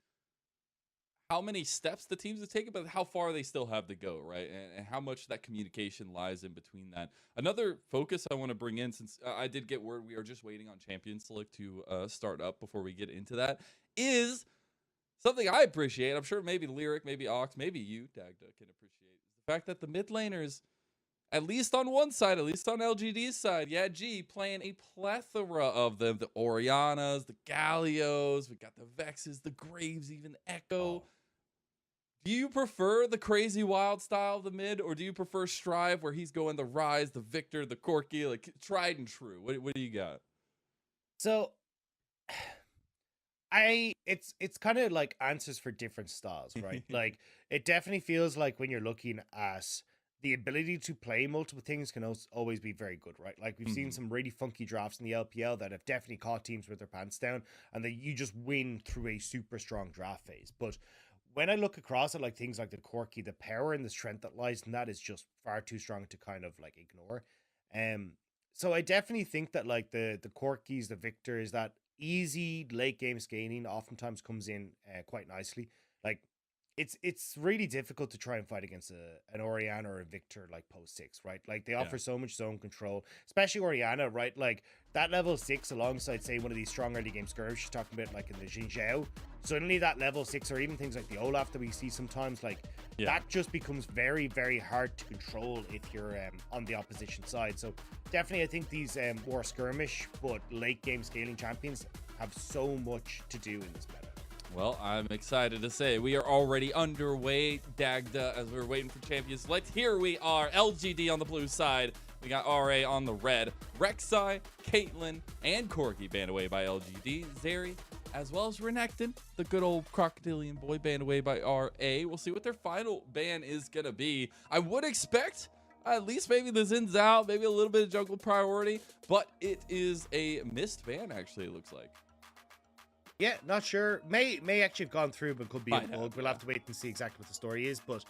how many steps the teams have taken, but how far they still have to go, right? And how much that communication lies in between that. Another focus I want to bring in, since I did get word we are just waiting on Champion Select to start up before we get into that, is something I appreciate. I'm sure maybe Lyric, maybe Ox, maybe you, Dagda, can appreciate, is the fact that the mid laners at least on one side, at least on LGD's side, yeah, G playing a plethora of them. The Orianas, the Gallios, we got the Vexes, the Graves, even the Echo. Do you prefer the crazy wild style of the mid, or do you prefer Strive where he's going the Rise, the Victor, the Corki, like tried and true? What do you got? So it's kind of like answers for different styles, right? Like it definitely feels like when you're looking at the ability to play multiple things can always be very good, right? Like we've seen some really funky drafts in the LPL that have definitely caught teams with their pants down, and that you just win through a super strong draft phase. But when I look across at like things like the Corki, the power and the strength that lies in that is just far too strong to kind of like ignore. So I definitely think that like the Corkis, the Victors, that easy late game scaling oftentimes comes in quite nicely. Like it's really difficult to try and fight against an Oriana or a Victor like post 6, right? Like they offer so much zone control, especially Oriana, right? Like that level 6 alongside say one of these strong early game skirmishes you're talking about like in the Jin Zhao. Suddenly that level 6 or even things like the Olaf that we see sometimes, like that just becomes very, very hard to control if you're on the opposition side. So definitely I think these more skirmish but late game scaling champions have so much to do in this meta. Well, I'm excited to say we are already underway, Dagda, as we're waiting for Champions Select. Here we are, LGD on the blue side. We got RA on the red. Rek'Sai, Caitlyn, and Corki banned away by LGD. Zeri, as well as Renekton, the good old Crocodilian boy, banned away by RA. We'll see what their final ban is going to be. I would expect at least maybe the Zin's out, maybe a little bit of jungle priority, but it is a missed ban, actually, it looks like. Yeah, not sure. May actually have gone through, but could be a Might bug. have, We'll have to wait and see exactly what the story is. But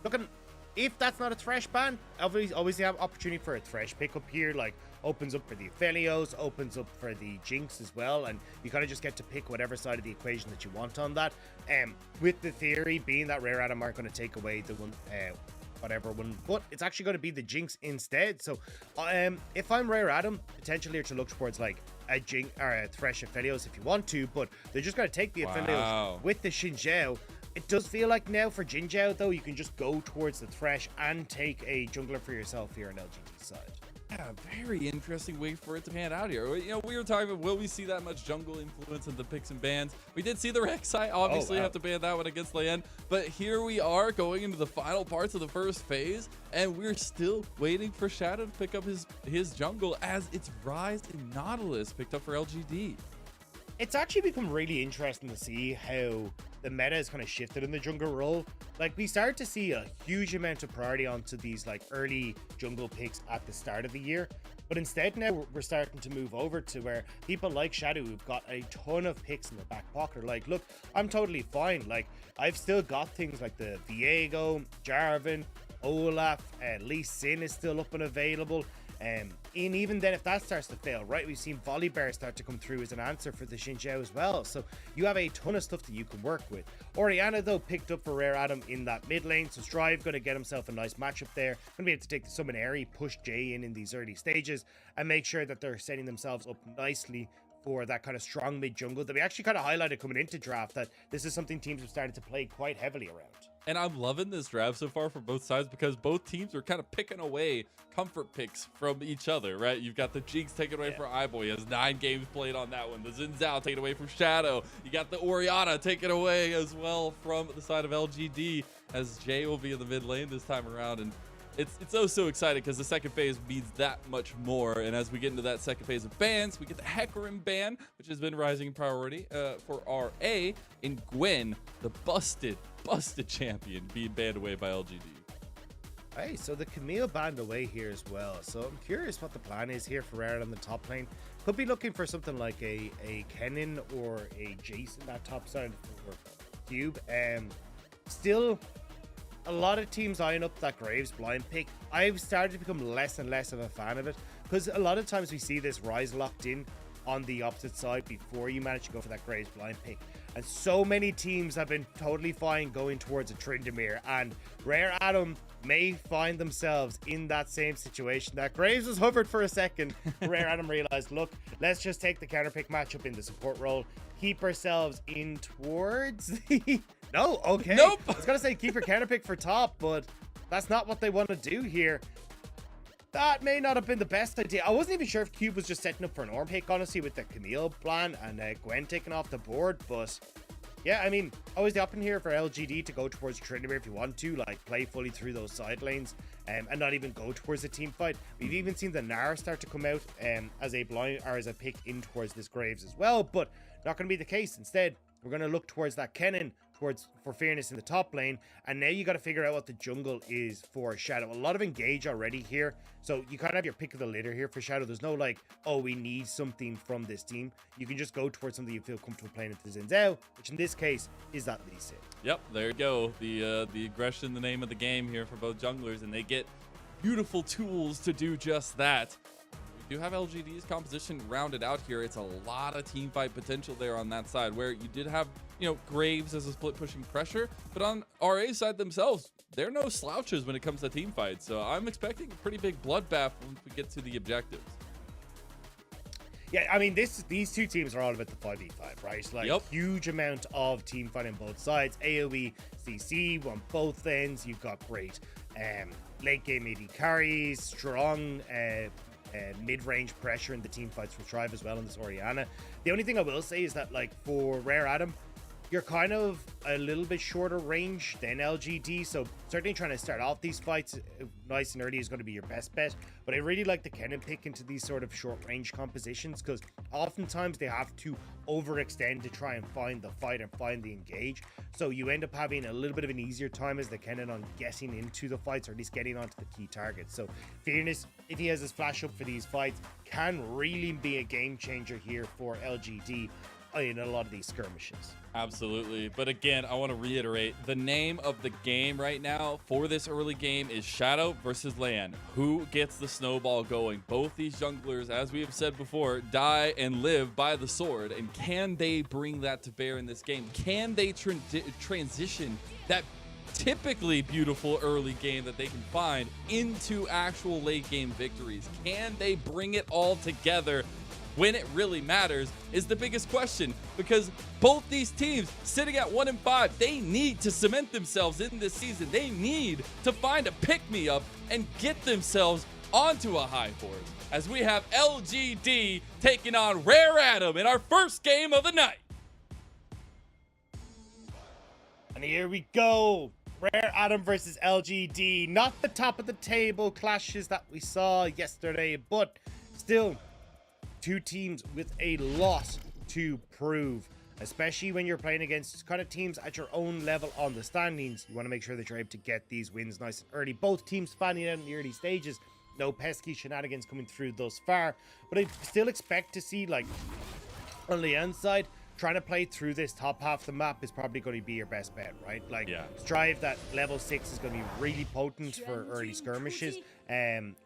looking, if that's not a Thresh ban, obviously have opportunity for a Thresh pickup here. Like opens up for the Aphelios, opens up for the Jinx as well, and you kind of just get to pick whatever side of the equation that you want on that. With the theory being that Rare Adam aren't going to take away the one. Whatever one, but it's actually going to be the Jinx instead. So if I'm Rare Adam, potentially to look towards like a Jinx or a Thresh Aphelios if you want to, but they're just going to take the Aphelios with the Xin Zhao. It does feel like now for Jin Zhao though, you can just go towards the Thresh and take a jungler for yourself here on LGD's side. Yeah, very interesting way for it to pan out here. You know, we were talking about, will we see that much jungle influence in the picks and bans? We did see the Rek'Sai obviously have to ban that one against Leyen, but here we are going into the final parts of the first phase, and we're still waiting for Shadow to pick up his jungle as it's Rise and Nautilus picked up for LGD. It's actually become really interesting to see how the meta has kind of shifted in the jungle role. Like we started to see a huge amount of priority onto these like early jungle picks at the start of the year, but instead now we're starting to move over to where people like Shadow who've got a ton of picks in their back pocket are like, look, I'm totally fine. Like I've still got things like the Viego, Jarvan, Olaf, Lee Sin is still up and available. And even then, if that starts to fail, right, we've seen Volibear start to come through as an answer for the Xin Zhao as well. So you have a ton of stuff that you can work with. Oriana, though, picked up for Rare Adam in that mid lane. So Strive going to get himself a nice matchup there. Going to be able to take the Summon Airy, push Jay in these early stages, and make sure that they're setting themselves up nicely for that kind of strong mid jungle that we actually kind of highlighted coming into draft, that this is something teams have started to play quite heavily around. And I'm loving this draft so far for both sides because both teams are kind of picking away comfort picks from each other, right? You've got the Jinx taken away for iBoy. He has 9 games played on that one. The Xin Zhao taken away from Shadow. You got the Oriana taken away as well from the side of LGD, as Jay will be in the mid lane this time around. And it's so exciting because the second phase means that much more. And as we get into that second phase of bans, we get the Hecarim ban, which has been rising in priority for RA, in Gwen, the busted champion, being banned away by LGD. Hey, so the Camille banned away here as well. So I'm curious what the plan is here for Rare on the top lane. Could be looking for something like a Kennen or a Jason that top side for Cube. Still, a lot of teams eyeing up that Graves blind pick. I've started to become less and less of a fan of it because a lot of times we see this Rise locked in on the opposite side before you manage to go for that Graves blind pick. And so many teams have been totally fine going towards a Tryndamere, and Rare Adam may find themselves in that same situation. That Graves was hovered for a second. Rare Adam realized, look, let's just take the counterpick matchup in the support role, keep ourselves in towards the... No, okay. Nope. I was going to say keep your counterpick for top, but that's not what they want to do here. That may not have been the best idea. I wasn't even sure if Cube was just setting up for an orb pick, honestly, with the Camille plan and Gwen taking off the board. But yeah, I mean, always the option here for LGD to go towards Tryndamere if you want to, like play fully through those side lanes and not even go towards a team fight. We've even seen the Nara start to come out as a blind or as a pick in towards this Graves as well, but not going to be the case. Instead, we're going to look towards that Kennen for Fearness in the top lane, and now you got to figure out what the jungle is for Shadow. A lot of engage already here, so you kind of have your pick of the litter here for Shadow. There's no like, oh, we need something from this team. You can just go towards something you feel comfortable playing into Xin Zhao, which in this case is that Lee Sin. Yep, there you go. The aggression, the name of the game here for both junglers, and they get beautiful tools to do just that. We do have LGD's composition rounded out here. It's a lot of team fight potential there on that side, where you did have, you know, Graves as a split pushing pressure, but on RA side themselves, they're no slouches when it comes to team fights. So I'm expecting a pretty big bloodbath once we get to the objectives. Yeah, I mean, these two teams are all about the 5v5, right? Like, huge amount of team fight on both sides. AoE, CC on both ends. You've got great late game AD carries, strong mid-range pressure in the team fights for Tribe as well in this Orianna. The only thing I will say is that, like, for Rare Adam, you're kind of a little bit shorter range than LGD, so certainly trying to start off these fights nice and early is going to be your best bet. But I really like the Kennen pick into these sort of short range compositions, because oftentimes they have to overextend to try and find the fight and find the engage. So you end up having a little bit of an easier time as the Kennen on getting into the fights, or at least getting onto the key targets. So Fearness, if he has his flash up for these fights, can really be a game changer here for LGD in a lot of these skirmishes. Absolutely. But again, I want to reiterate, the name of the game right now for this early game is Shadow versus Lian. Who gets the snowball going? Both these junglers, as we have said before, die and live by the sword. And can they bring that to bear in this game? Can they transition that typically beautiful early game that they can find into actual late game victories? Can they bring it all together when it really matters is the biggest question, because both these teams sitting at 1-5, they need to cement themselves in this season. They need to find a pick-me-up and get themselves onto a high horse, as we have LGD taking on Rare Adam in our first game of the night. And here we go. Rare Adam versus LGD. Not the top of the table clashes that we saw yesterday, but still two teams with a lot to prove, especially when you're playing against kind of teams at your own level on the standings. You want to make sure that you're able to get these wins nice and early. Both teams finding out in the early stages. No pesky shenanigans coming through thus far, but I still expect to see, like, on Lian's side, trying to play through this top half of the map is probably going to be your best bet, right? Like, Strive, that level 6 is going to be really potent for early skirmishes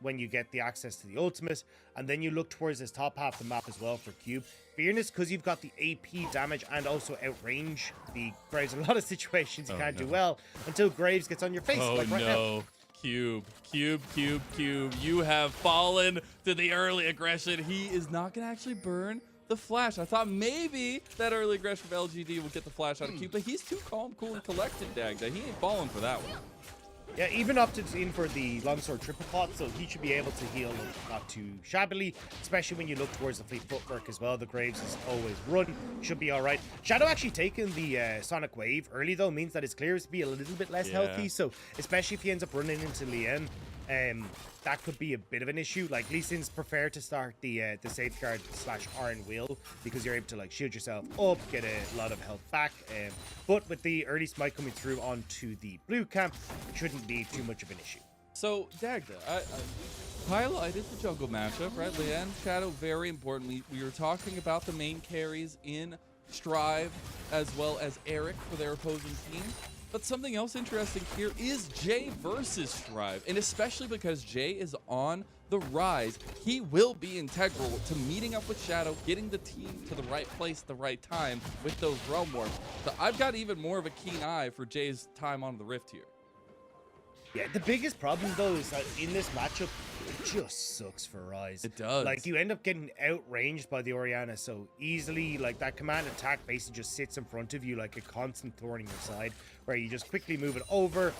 when you get the access to the ultimate. And then you look towards this top half of the map as well for Cube. Fearness, because you've got the AP damage and also outrange the Graves in a lot of situations you can't do well until Graves gets on your face. Oh, like right no. now. Cube. You have fallen to the early aggression. He is not going to actually burn the flash. I thought maybe that early aggression of LGD will get the flash out of Cube, but he's too calm, cool, and collected, Dagda. He ain't falling for that one. Yeah, even opted in for the longsword triple pot, so he should be able to heal not too shabbily, especially when you look towards the fleet footwork as well. The Graves is always run, should be all right. Shadow actually taking the Sonic Wave early, though, means that his clears to be a little bit less healthy, so especially if he ends up running into Lian, that could be a bit of an issue. Like, Lee Sin's prefer to start the safeguard / iron will, because you're able to, like, shield yourself up, get a lot of health back. But with the early smite coming through onto the blue camp, it shouldn't be too much of an issue. So, Dagda, I highlighted the jungle matchup, right? Lian, Shadow, very important. We were talking about the main carries in Strive as well as Eric for their opposing team. But something else interesting here is Jay versus Strive, and especially because Jay is on the rise, he will be integral to meeting up with Shadow, getting the team to the right place at the right time with those realm warps. So I've got even more of a keen eye for Jay's time on the Rift here. Yeah, the biggest problem, though, is that in this matchup, it just sucks for Rise. It does. Like, you end up getting outranged by the Orianna so easily. Like, that command attack basically just sits in front of you like a constant thorn in your side, where you just quickly move it over,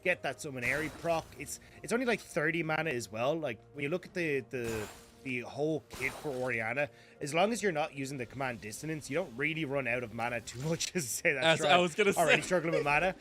get that summon Airy proc. It's only like 30 mana as well. Like when you look at the whole kit for Orianna, as long as you're not using the command dissonance, you don't really run out of mana too much. To say that's As I was gonna already say. struggling with mana.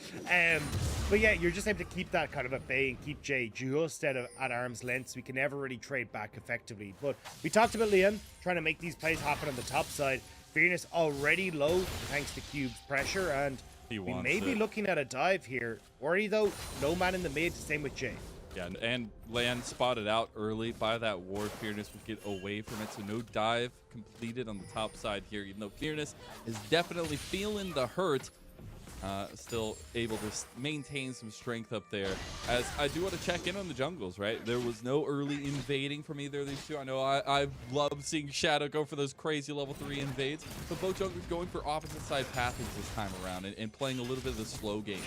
But yeah, you're just able to keep that kind of at bay and keep Jay just at arm's length, so we can never really trade back effectively. But we talked about Leon trying to make these plays happen on the top side. Fearness already low thanks to Cube's pressure, and He we wants may be it. looking at a dive here. Ori though, no man in the mid, same with Jay. Yeah, and land spotted out early by that ward. Fearness would get away from it, so no dive completed on the top side here, even though Fearness is definitely feeling the hurt. Still able to maintain some strength up there. As I do want to check in on the jungles, right? There was no early invading from either of these two. I know I love seeing Shadow go for those crazy level 3 invades, but both junglers going for opposite side pathings this time around and playing a little bit of the slow game.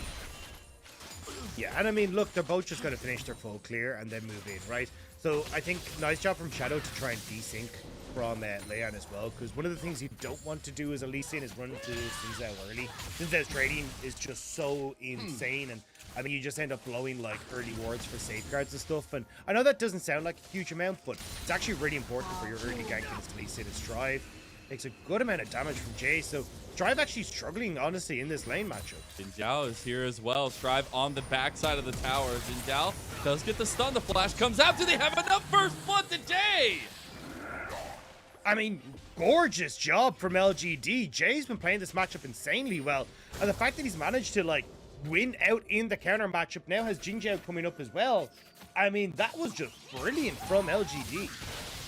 Yeah, and I mean, look, they're both just going to finish their full clear and then move in, right? So I think nice job from Shadow to try and desync from Leon as well, because one of the things you don't want to do as a Lee Sin is run into Xin Zhao early. Xin Zhao's trading is just so insane, and I mean, you just end up blowing like early wards for safeguards and stuff. And I know that doesn't sound like a huge amount, but it's actually really important for your early gank against Lee Sin. Strive makes a good amount of damage from Jay, so Strive actually struggling, honestly, in this lane matchup. Jin Zhao is here as well. Strive on the backside of the tower. Jin Zhao does get the stun. The flash comes out. Do they have enough first blood today? I mean, gorgeous job from LGD. Jay's been playing this matchup insanely well. And the fact that he's managed to, like, win out in the counter matchup, now has Jin Zhao coming up as well. I mean, that was just brilliant from LGD.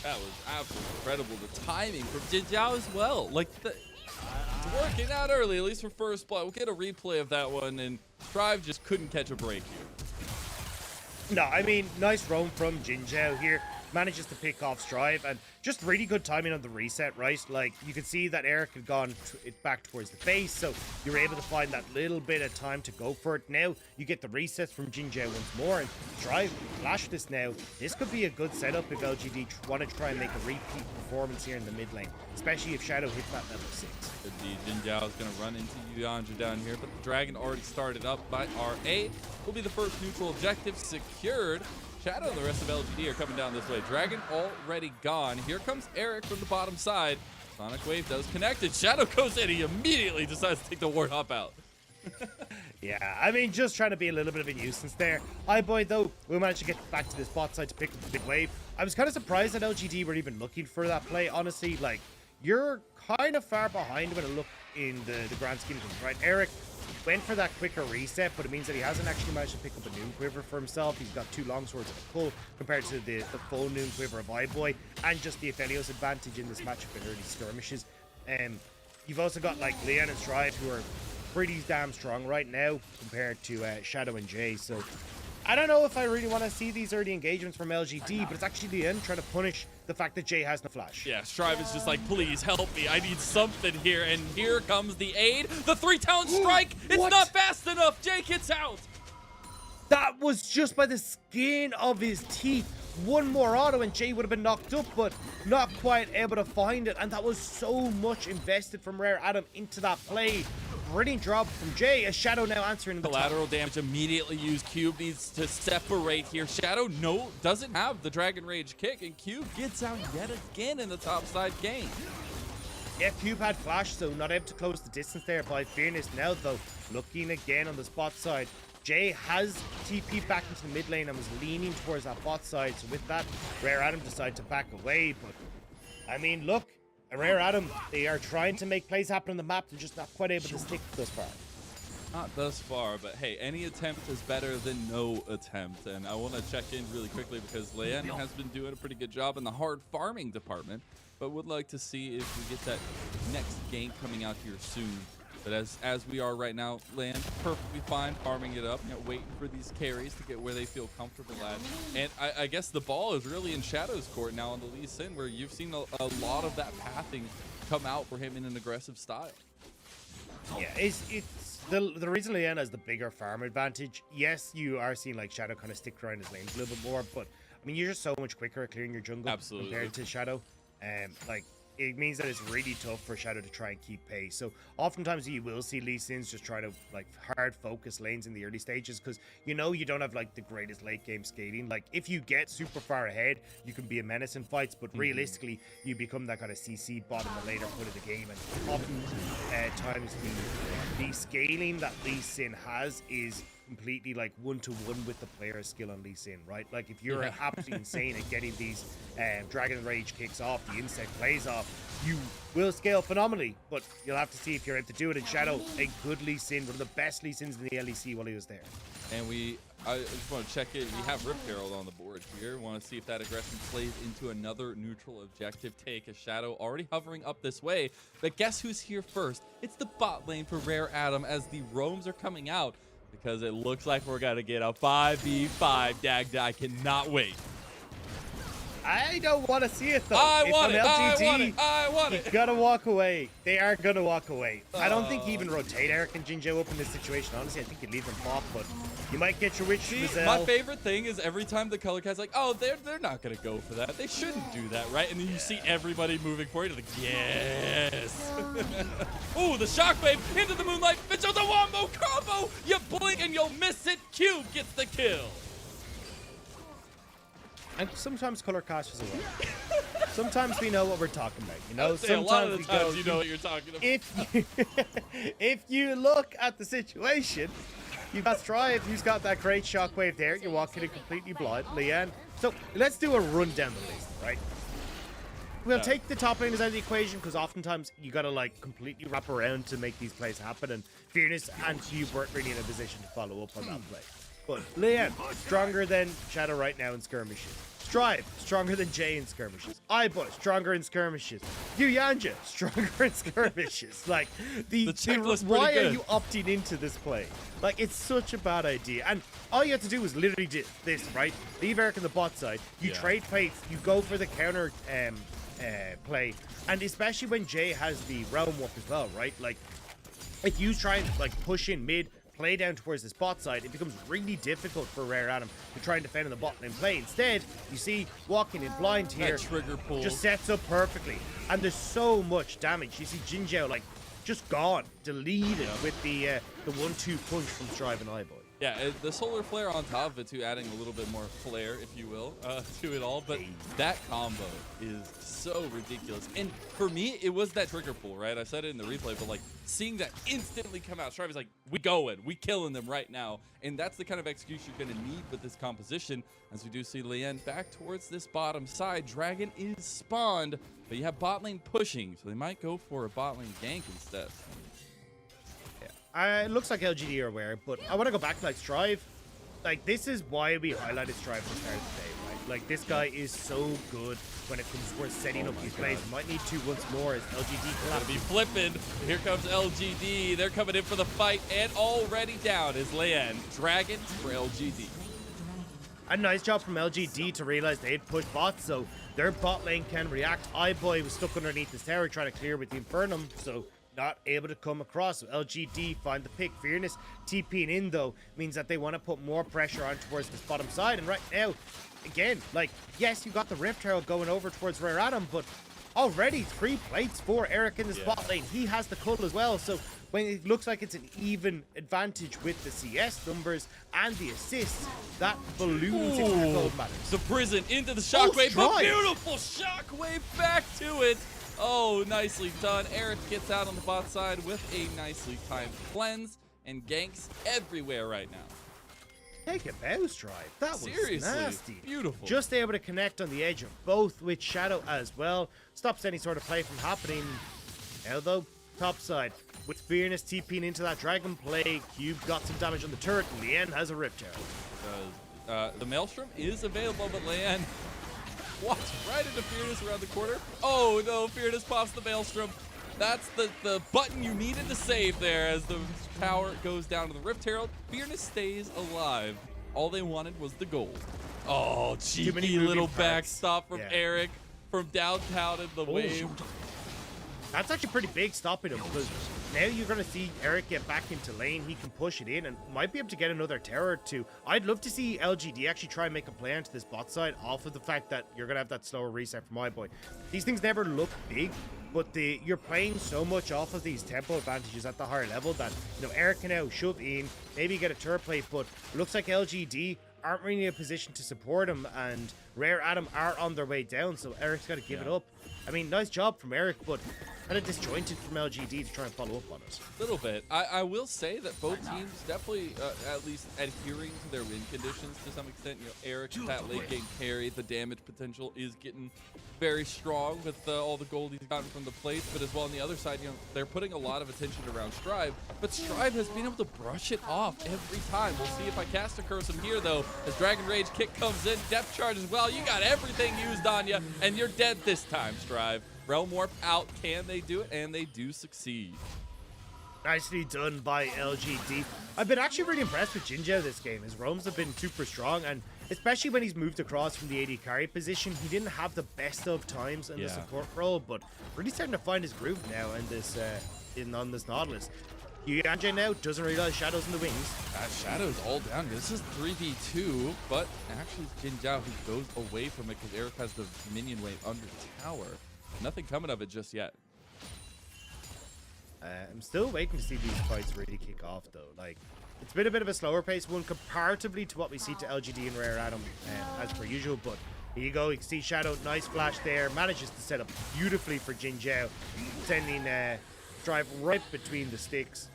That was absolutely incredible. The timing from Jin Zhao as well. Like, it's working out early, at least for first blood. We'll get a replay of that one, and Strive just couldn't catch a break here. No, I mean, nice roam from Jin Zhao here. Manages to pick off Strive, and just really good timing on the reset, right? Like, you could see that Eric had gone back towards the base, so you were able to find that little bit of time to go for it. Now, you get the resets from Jin Zhao once more, and Strive flash this now. This could be a good setup if LGD want to try and make a repeat performance here in the mid lane, especially if Shadow hits that level 6. Indeed, Jin Zhao is going to run into Yanja down here, but the Dragon already started up by RA. Will be the first neutral objective secured. Shadow and the rest of LGD are coming down this way. Dragon already gone. Here comes Eric from the bottom side. Sonic Wave does connect, and Shadow goes in. He immediately decides to take the Ward Hop out. Yeah, I mean, just trying to be a little bit of a nuisance there. Boy, though, we managed to get back to this bot side to pick up the big wave. I was kind of surprised that LGD were even looking for that play, honestly. Like, you're kind of far behind when I look in the grand scheme of things, right? Eric went for that quicker reset, but it means that he hasn't actually managed to pick up a Noon Quiver for himself. He's got 2 longswords and a pull compared to the full Noon Quiver of iBoy, and just the Aphelios advantage in this matchup in early skirmishes. You've also got like Leon and Strive, who are pretty damn strong right now compared to Shadow and Jay. So I don't know if I really want to see these early engagements from LGD, but it's actually the end trying to punish the fact that Jay has no flash. Yeah, Strive is just like, please help me. I need something here. And here comes the aid. The 3-talent strike. It's What? not fast enough. Jay gets out. That was just by the skin of his teeth. One more auto and Jay would have been knocked up, but not quite able to find it. And that was so much invested from Rare Adam into that play. Brilliant job from Jay, as Shadow now answering the top. Collateral damage immediately used. Cube needs to separate here. Shadow doesn't have the Dragon Rage kick, and Cube gets out yet again in the top side game. Yeah, Cube had flash, so not able to close the distance there by Fearness. Now, though, looking again on the spot side. Jay has TP back into the mid lane and was leaning towards that bot side. So with that, Rare Adam decided to back away. But, I mean, look, Rare Adam, they are trying to make plays happen on the map. They're just not quite able to stick thus far. Not thus far, but hey, any attempt is better than no attempt. And I want to check in really quickly because Leon has been doing a pretty good job in the hard farming department, but would like to see if we get that next gank coming out here soon. But as we are right now, Land perfectly fine farming it up, waiting for these carries to get where they feel comfortable at. And I guess the ball is really in Shadow's court now on the Lee Sin, where you've seen a lot of that pathing come out for him in an aggressive style. Yeah, it's the reason Leanna has the bigger farm advantage. Yes, you are seeing like Shadow kind of stick around his lanes a little bit more, but I mean, you're just so much quicker at clearing your jungle Absolutely. compared to Shadow. Like, it means that it's really tough for Shadow to try and keep pace. So oftentimes you will see Lee Sin's just try to like hard focus lanes in the early stages because you know you don't have like the greatest late game skating. Like if you get super far ahead, you can be a menace in fights, but realistically you become that kind of CC bottom or later point of the game. And often times the scaling that Lee Sin has is completely like one-to-one with the player's skill on Lee Sin, right? Like if you're absolutely insane at getting these Dragon Rage kicks off, the insect plays off, you will scale phenomenally, but you'll have to see if you're able to do it in Shadow. A good Lee Sin, one of the best Lee Sins in the LEC while he was there. And I just want to check it. We have Rip Herald on the board here. Want to see if that aggression plays into another neutral objective take. A Shadow already hovering up this way. But guess who's here first? It's the bot lane for Rare Adam as the roams are coming out. Because it looks like we're going to get a 5v5. Dagda, I cannot wait. I don't want to see it, though. I want it. You gotta walk away. They are gonna walk away. I don't think you even rotate Eric and Jinjo up in this situation. Honestly, I think you leave them off, but you might get your Witch Gazelle. My favorite thing is every time the color cat's like, oh, they're not gonna go for that. They shouldn't do that, right? And then you see everybody moving forward. You're like, yes. Ooh, the shockwave into the moonlight. It's a wombo combo. You blink and you'll miss it. Cube gets the kill. And sometimes color casters are right. Sometimes we know what we're talking about, you know? Sometimes a lot of the times you know what you're talking about. If you look at the situation, you've got Strive, who's got that great shockwave there. You're walking in completely blind, Leanne. So let's do a run down the list, right? We'll take the top laners out of the equation because oftentimes you gotta like completely wrap around to make these plays happen, and Fearness and you weren't really in a position to follow up on that play. But Leanne, stronger than Shadow right now in skirmishes. Strive, stronger than Jay in skirmishes. iBoy, stronger in skirmishes. Yanja, stronger in skirmishes. Like, why are you opting into this play? Like, it's such a bad idea. And all you have to do is literally do this, right? Leave Eric on the bot side. You trade plates. You go for the counter play. And especially when Jay has the realm walk as well, right? Like, if you try and like push in mid, play down towards this bot side, it becomes really difficult for Rare Adam to try and defend in the bot lane play. Instead, you see walking in blind here, that trigger pull just sets up perfectly, and there's so much damage. You see Jinjo like just gone, deleted with the 1-2 punch from Strive and iBoy. Yeah, the solar flare on top of it too, adding a little bit more flair, if you will, to it all. But that combo is so ridiculous. And for me, it was that trigger pull, right? I said it in the replay, but like seeing that instantly come out, Strive is like, we killing them right now. And that's the kind of execution you're gonna need with this composition. As we do see Leanne back towards this bottom side. Dragon is spawned, but you have bot lane pushing, so they might go for a bot lane gank instead. It looks like LGD are aware, but I want to go back to like Strive. Like, this is why we highlighted Strive at the start of the day, right? Like, this guy is so good when it comes towards setting up these plays. We might need to once more as LGD gonna be flipping. Here comes LGD. They're coming in for the fight, and already down is Leanne. Dragon for LGD. A nice job from LGD to realize they'd push bots, so their bot lane can react. iBoy was stuck underneath this tower trying to clear with the Infernum, so not able to come across. So LGD find the pick. Fearness TPing in, though, means that they want to put more pressure on towards this bottom side. And right now, again, like, yes, you got the Rift Herald going over towards Rare Adam, but already 3 plates for Eric in the spot lane. He has the cuddle as well, so when it looks like it's an even advantage with the CS numbers and the assists, that balloon 600 gold matters. The prison into the shockwave, but beautiful shockwave back to it. Oh, nicely done. Eric gets out on the bot side with a nicely timed cleanse, and ganks everywhere right now. Take a bow Strive. That was seriously nasty. Beautiful. Just able to connect on the edge of both with Shadow as well. Stops any sort of play from happening. Now though, top side. With Fearness TPing into that Dragon play, Cube got some damage on the turret, and Leanne has a Rift Herald. The Maelstrom is available, but Leanne walks right into Fearness around the corner. Oh no, Fearness pops the Maelstrom. That's the button you needed to save there as the power goes down to the Rift Herald. Fearness stays alive. All they wanted was the gold. Oh, cheeky little backstop from Eric from downtown in the wave. That's actually pretty big stopping him, because now you're going to see Eric get back into lane. He can push it in and might be able to get another terror or two. I'd love to see LGD actually try and make a play onto this bot side off of the fact that you're going to have that slower reset for my boy. These things never look big, but you're playing so much off of these tempo advantages at the higher level that, you know, Eric can now shove in, maybe get a turret play, but it looks like LGD aren't really in a position to support him, and Rare Adam are on their way down, so Eric's got to give it up. I mean, nice job from Eric, but kind of disjointed from LGD to try and follow up on it. A little bit. I will say that both teams definitely at least adhering to their win conditions to some extent. You know, Eric, that late game carry, the damage potential is getting very strong with all the gold he's gotten from the plates, but as well on the other side, you know, they're putting a lot of attention around Strive, but Strive has been able to brush it off every time. We'll see if I cast a curse from here though, as Dragon Rage kick comes in, depth charge as well. You got everything used on you, and you're dead this time, Strive. Realm Warp out. Can they do it? And they do succeed. Nicely done by LGD. I've been actually really impressed with Jinja this game. His roams have been super strong, and especially when he's moved across from the AD carry position, he didn't have the best of times in the support role, but really starting to find his groove now in this on this Nautilus. Yanja now doesn't realize Shadow's in the wings. Shadow's all down. This is 3v2, but actually it's Jin Zhao who goes away from it because Eric has the minion wave under the tower. Nothing coming of it just yet. I'm still waiting to see these fights really kick off though. Like, it's been a bit of a slower pace one comparatively to what we see to LGD and Rare Adam as per usual, but here you go. You can see Shadow, nice flash there, manages to set up beautifully for Jin Zhao, sending Drive right between the sticks,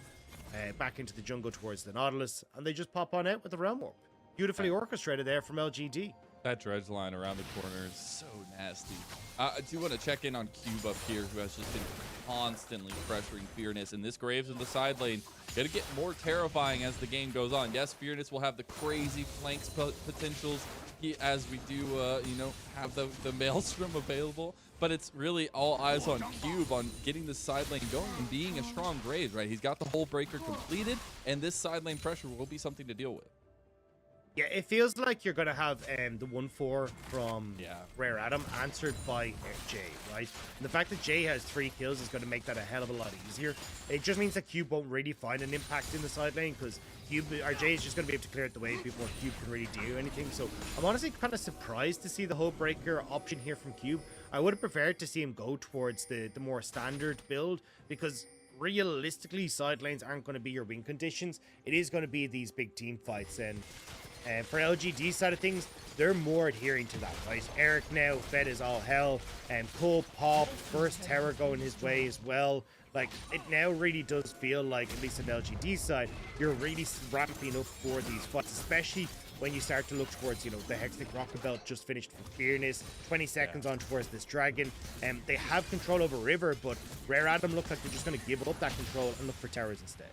back into the jungle towards the Nautilus, and they just pop on out with the Realm Warp. Beautifully orchestrated there from LGD. That dredge line around the corner is so nasty. I do want to check in on Cube up here, who has just been constantly pressuring Fearness. And this Graves in the side lane going to get more terrifying as the game goes on. Yes, Fearness will have the crazy flanks potentials as we do, you know, have the Maelstrom available. But it's really all eyes on Cube on getting the side lane going and being a strong Graves, right? He's got the whole breaker completed, and this side lane pressure will be something to deal with. Yeah, it feels like you're going to have the 1-4 from Rare Adam answered by Jay, right? And the fact that Jay has 3 kills is going to make that a hell of a lot easier. It just means that Cube won't really find an impact in the side lane because Jay is just going to be able to clear out the wave before Cube can really do anything. So I'm honestly kind of surprised to see the whole breaker option here from Cube. I would have preferred to see him go towards the more standard build because realistically, side lanes aren't going to be your win conditions. It is going to be these big team fights, and for LGD side of things, they're more adhering to that, right? Eric now fed is all hell, and pull pop, first terror going his way as well. Like, it now really does feel like, at least on the LGD side, you're really ramping up for these fights, especially when you start to look towards, you know, the Hextech Rocket Belt just finished for Fearness, 20 seconds on towards this Dragon. They have control over River, but Rare Adam look like they're just going to give up that control and look for towers instead.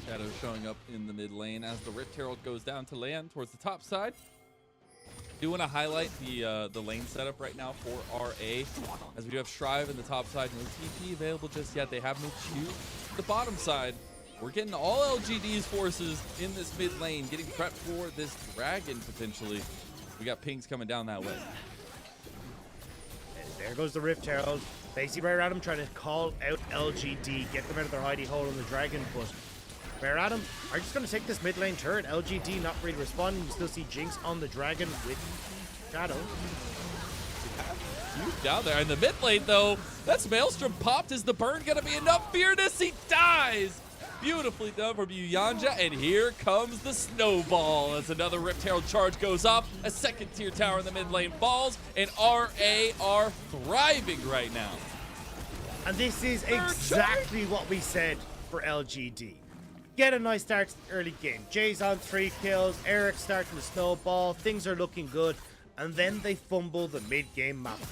Shadow showing up in the mid lane as the Rift Herald goes down to land towards the top side. I do want to highlight the lane setup right now for RA, as we do have Strive in the top side. No TP available just yet. They have no Q. The bottom side, we're getting all LGD's forces in this mid lane, getting prepped for this Dragon potentially. We got pings coming down that way. And there goes the Rift Herald. Basically, Rare Adam trying to call out LGD, get them out of their hidey hole on the Dragon, but Rare Adam are just going to take this mid lane turret. LGD not really responding. You still see Jinx on the Dragon with Shadow. Down there in the mid lane, though, that's Maelstrom popped. Is the burn going to be enough? Fearness, he dies. Beautifully done from Yanja, and here comes the snowball as another Rift Herald charge goes off. A second tier tower in the mid lane falls, and RA are thriving right now. And this is exactly what we said for LGD. Get a nice start to the early game. Jay's on 3 kills, Eric's starting to snowball, things are looking good, and then they fumble the mid-game map plays.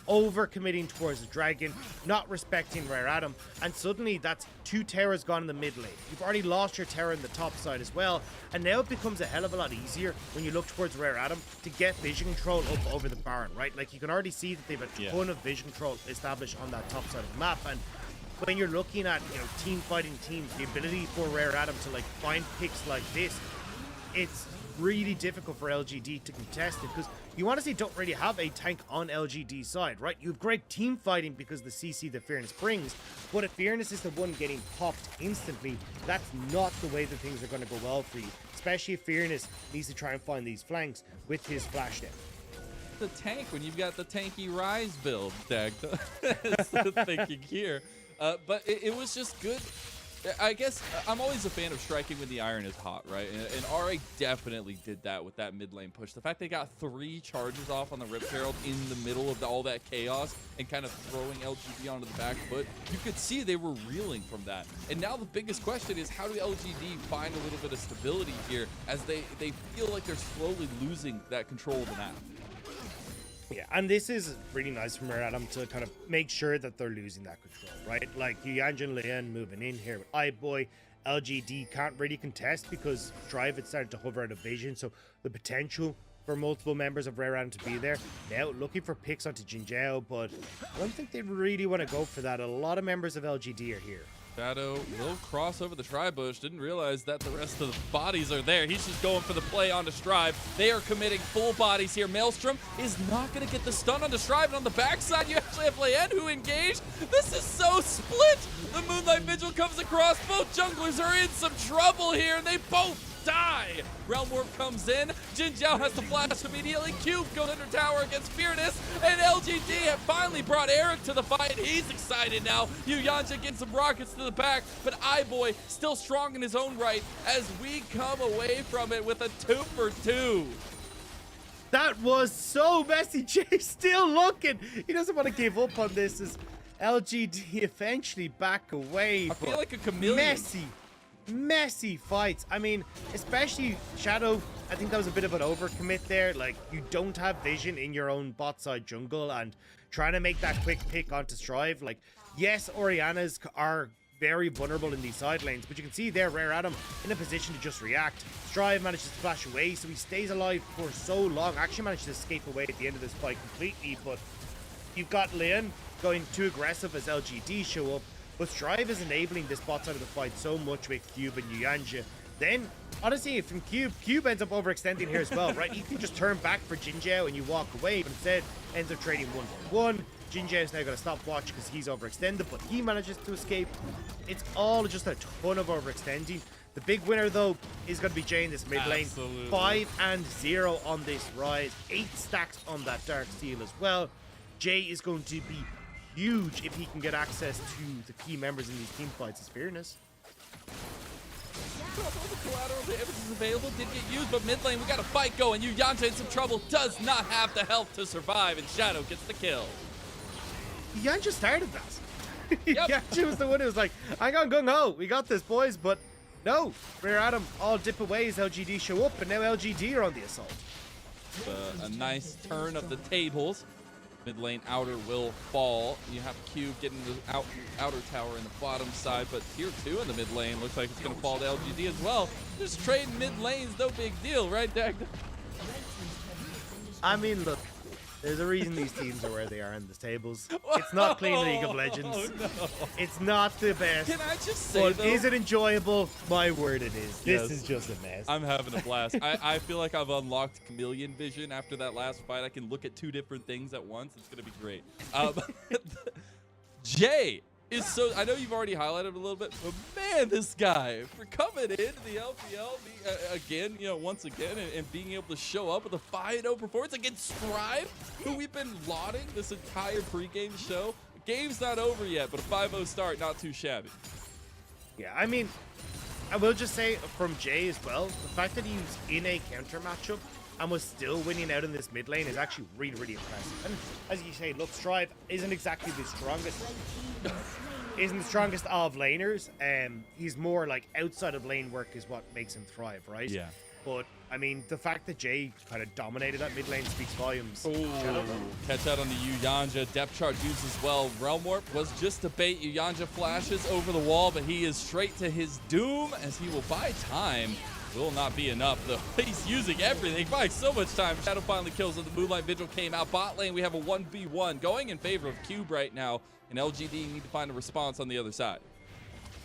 Over-committing towards the Dragon, not respecting Rare Adam, and suddenly that's 2 towers gone in the mid lane. You've already lost your tower in the top side as well, and now it becomes a hell of a lot easier when you look towards Rare Adam to get vision control up over the Baron, right? Like, you can already see that they've a ton of vision control established on that top side of the map, and when you're looking at, you know, team fighting teams, the ability for Rare Adam to like find picks like this, it's really difficult for LGD to contest it, because you honestly don't really have a tank on LGD side, right? You have great team fighting because the CC that Fearness brings, but if Fearness is the one getting popped instantly, that's not the way that things are going to go well for you, especially if Fearness needs to try and find these flanks with his flash down. The tank when you've got the tanky Rise build decked. That's the thinking here. But it was just good. I guess I'm always a fan of striking when the iron is hot, right? And RA definitely did that with that mid lane push. The fact they got 3 charges off on the Rift Herald in the middle of all that chaos and kind of throwing LGD onto the back foot, you could see they were reeling from that. And now the biggest question is, how do LGD find a little bit of stability here as they feel like they're slowly losing that control of the map? Yeah, and this is really nice from Adam to kind of make sure that they're losing that control, right? Like Yuyang and Lian moving in here with iBoy. LGD can't really contest because Drive had started to hover out of vision, so the potential for multiple members of Rare Adam to be there. Now looking for picks onto Jin Jiao, but I don't think they really want to go for that. A lot of members of LGD are here. Shadow will cross over the Tri-Bush. Didn't realize that the rest of the bodies are there. He's just going for the play onto Strive. They are committing full bodies here. Maelstrom is not going to get the stun onto Strive. And on the backside, you actually have Leyen who engaged. This is so split. The Moonlight Vigil comes across. Both junglers are in some trouble here, and they both die. Realm Warp comes in. Jin Jiao has to flash immediately. Cube goes under tower against Fearness. And LGD have finally brought Eric to the fight. He's excited now. Yuyanja gets some rockets to the back. But iBoy still strong in his own right as we come away from it with a 2-for-2. That was so messy. Jay's still looking. He doesn't want to give up on this as LGD eventually back away. I feel like a chameleon. Messy fights. I mean, especially Shadow, I think that was a bit of an overcommit there. Like, you don't have vision in your own bot side jungle, and trying to make that quick pick onto Strive. Like, yes, Oriannas are very vulnerable in these side lanes, but you can see there Rare Adam in a position to just react. Strive manages to flash away, so he stays alive for so long. Actually managed to escape away at the end of this fight completely, but you've got Leon going too aggressive as LGD show up. But Strive is enabling this bot side of the fight so much with Cube and Yuyanja. Then, honestly, from Cube ends up overextending here as well, right? You can just turn back for Jin Jiao and you walk away, but instead ends up trading 1-for-1. Jin Jiao is now going to stop watch because he's overextended, but he manages to escape. It's all just a ton of overextending. The big winner, though, is going to be Jay in this mid lane. Absolutely. 5-0 on this Rise. 8 stacks on that Dark Steel as well. Jay is going to be huge if he can get access to the key members in these team fights as Fearness. All the collateral damage is available, did get used, but mid lane we got a fight going. Yuyanja in some trouble, does not have the health to survive, and Shadow gets the kill. Yanja started that. Yep. Yanja was the one who was like, hang on, gung ho, we got this, boys, but no. Rare Adam all dip away as LGD show up, and now LGD are on the assault. A nice turn of the tables. Mid lane outer will fall. You have Cube getting the outer tower in the bottom side, but tier 2 in the mid lane looks like it's going to fall to LGD as well. Just trading mid lanes, no big deal, right, Dag? I mean, look, there's a reason these teams are where they are in the tables. It's not clean League of Legends. Oh, no. It's not the best. Can I just say, But though, is it enjoyable? My word, it is. This Yes. is just a mess. I'm having a blast. I feel like I've unlocked chameleon vision after that last fight. I can look at 2 different things at once. It's going to be great. Jay is so... I know you've already highlighted him a little bit, but man, this guy, for coming into the LPL again, once again, and being able to show up with a 5-0 performance against Strive, who we've been lauding this entire pregame show. Game's not over yet, but a 5-0 start, not too shabby. Yeah, I mean, I will just say from Jay as well, the fact that he was in a counter matchup and was still winning out in this mid lane is actually really, really impressive. And as you say, look, Strive isn't exactly the strongest. Isn't the strongest of laners. He's more like outside of lane work is what makes him thrive, right? Yeah. But I mean, the fact that Jay kind of dominated that mid lane speaks volumes. Ooh, catch out on the Yuyanja. Depth chart used as well. Realm Warp was just a bait. Yuyanja flashes over the wall, but he is straight to his doom as he will buy time. Will not be enough, though. He's using everything, buying so much time. Shadow finally kills him. The Moonlight Vigil came out. Bot lane, we have a 1v1 going in favor of Cube right now, and LGD need to find a response on the other side.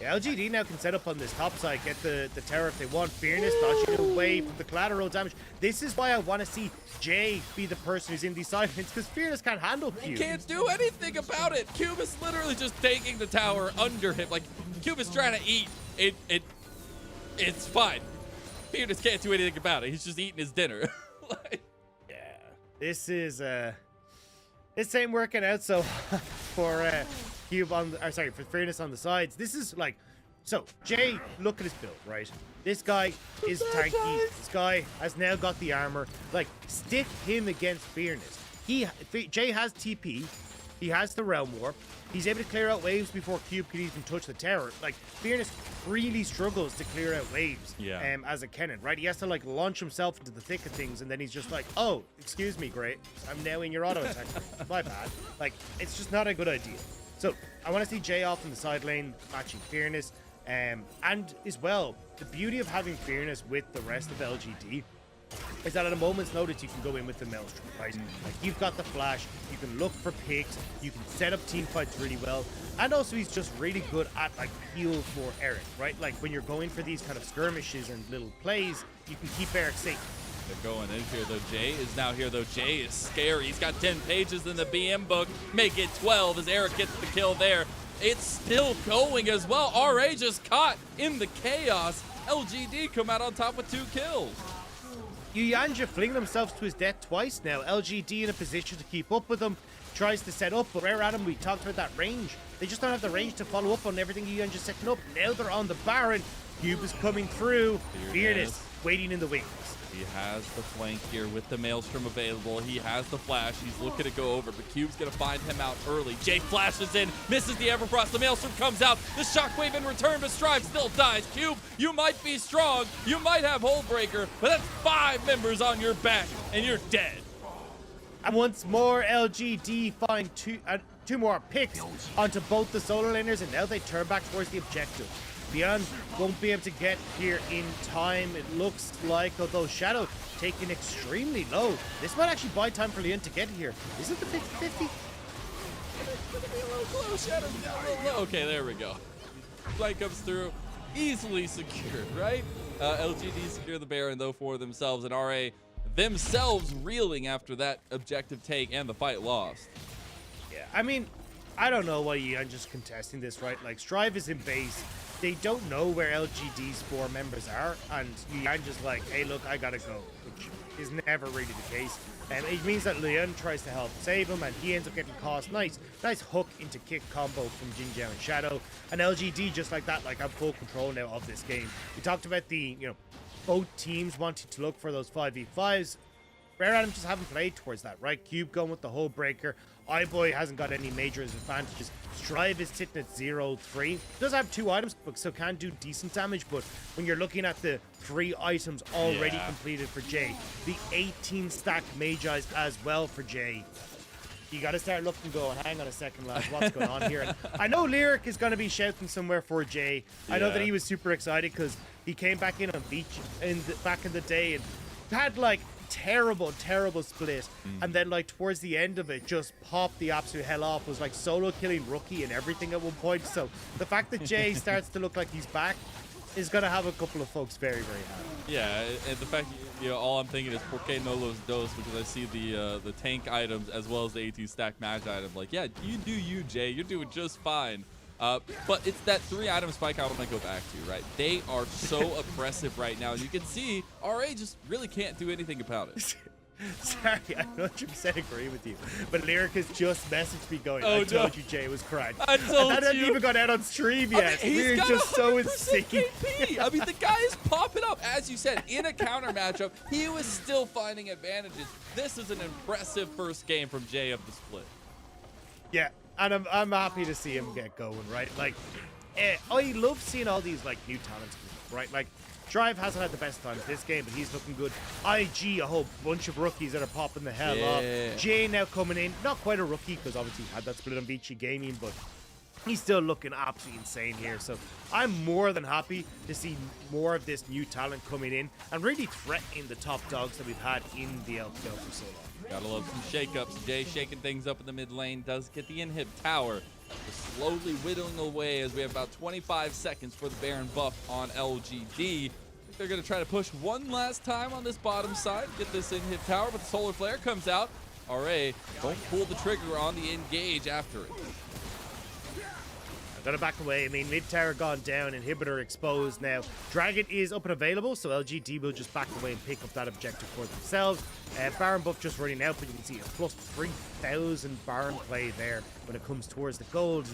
Yeah, LGD now can set up on this top side, get the tower if they want. Fearness dodging away from the collateral damage. This is why I want to see Jay be the person who's in these side lanes, because Fearness can't handle He Cube. can't do anything about it. Cube is literally just taking the tower under him. Like, Cube is trying to eat. It's fine. Fearness can't do anything about it. He's just eating his dinner. Like, Yeah, this is this ain't working out. So for Cube on, or sorry, for Fearness on the sides, this is like, so Jay, look at his build, right? This guy is tanky. This guy has now got the armor. Like, stick him against Fearness. Jay has TP. He has the Realm Warp. He's able to clear out waves before Cube can even touch the tower. Like, Fearness really struggles to clear out waves as a Kennen, right? He has to, like, launch himself into the thick of things, and then he's just like, oh, excuse me, great. I'm now in your auto attack. My bad. Like, it's just not a good idea. So, I want to see Jay off in the side lane, matching Fearness. And as well, the beauty of having Fearness with the rest of LGD is that at a moment's notice you can go in with the Maelstrom, right? Like, you've got the flash, you can look for picks, you can set up team fights really well, and also he's just really good at, like, heal for Eric, right? Like, when you're going for these kind of skirmishes and little plays, you can keep Eric safe. they're going in here, though. Jay is now here, though. Jay is scary. He's got 10 pages in the BM book. Make it 12 as Eric gets the kill there. It's still going as well. RA just caught in the chaos. LGD come out on top with 2 kills. Yuyanja flinging himself to his death twice now. LGD in a position to keep up with him. Tries to set up, but Rare Adam, we talked about that range. They just don't have the range to follow up on everything Yuyanja's setting up. Now they're on the Baron. Cube is coming through. Fearness waiting in the wings. He has the flank here with the Maelstrom available. He has the flash. He's looking to go over, but Cube's going to find him out early. Jay flashes in, misses the Everfrost. The Maelstrom comes out. The Shockwave in return, but Strive still dies. Cube, you might be strong. You might have Hullbreaker, but that's 5 members on your back, and you're dead. And once more, LGD find two more picks onto both the solo laners, and now they turn back towards the objective. Beyond won't be able to get here in time, it looks like, although Shadow taken extremely low. This might actually buy time for Leon to get here. Is it the 50-50? A little close, Shadow. A little low. Okay, there we go. Flank comes through, easily secured, right? LGD secure the Baron, though, for themselves, and RA themselves reeling after that objective take and the fight lost. Yeah, I mean, I don't know why Yeon just contesting this, right? Like, Strive is in base. They don't know where LGD's 4 members are, and Yeon just like, hey, look, I gotta go, which is never really the case. And it means that Leon tries to help save him, and he ends up getting caught. Nice hook into kick combo from Jinjiao and Shadow. And LGD just like that, like, I'm full control now of this game. We talked about the, both teams wanting to look for those 5v5s. Rare Adam just haven't played towards that, right? Cube going with the Hullbreaker. iBoy hasn't got any major advantages. Strive is sitting at 0-3. Does have 2 items, so can do decent damage, but when you're looking at the 3 items already completed for Jay, the 18 stack Magi's as well for Jay, you got to start looking going, hang on a second, lads, what's going on here? And I know Lyric is going to be shouting somewhere for Jay. I know that he was super excited because he came back in on Beach back in the day and had, like, terrible split, and then, like, towards the end of it just popped the absolute hell off. Was like solo killing Rookie and everything at one point. So the fact that Jay starts to look like he's back is gonna have a couple of folks very happy. Yeah, and the fact, all I'm thinking is Por qué no los dos, because I see the tank items as well as the 18 stack match item. Like, yeah, you do you, Jay, you're doing just fine. But it's that 3 item spike I want to go back to, right? They are so oppressive right now. You can see RA just really can't do anything about it. Sorry, I 100% agree with you. But Lyric has just messaged me going, I told you Jay was crying. I told and that you. hasn't even got out on stream yet. We're just so insane. KP. I mean, the guy is popping up. As you said, in a counter matchup, he was still finding advantages. This is an impressive first game from Jay of the split. Yeah. And I'm happy to see him get going, right? Like, I love seeing all these, like, new talents, right? Like, Drive hasn't had the best time this game, but he's looking good. IG, a whole bunch of rookies that are popping the hell off. Jay now coming in, not quite a rookie, because obviously he had that split on Beachy Gaming, but he's still looking absolutely insane here. So I'm more than happy to see more of this new talent coming in and really threatening the top dogs that we've had in the LPL for so long. Gotta love some shakeups. Jay shaking things up in the mid lane. Does get the inhib tower. Just slowly whittling away as we have about 25 seconds for the Baron buff on LGD. They're going to try to push one last time on this bottom side. Get this inhib tower, but the solar flare comes out. RA, don't pull the trigger on the engage after it. I've got to back away. I mean, mid tower gone down, inhibitor exposed now. Dragon is up and available, so LGD will just back away and pick up that objective for themselves. Baron buff just running out, but you can see a plus 3,000 Baron play there when it comes towards the gold.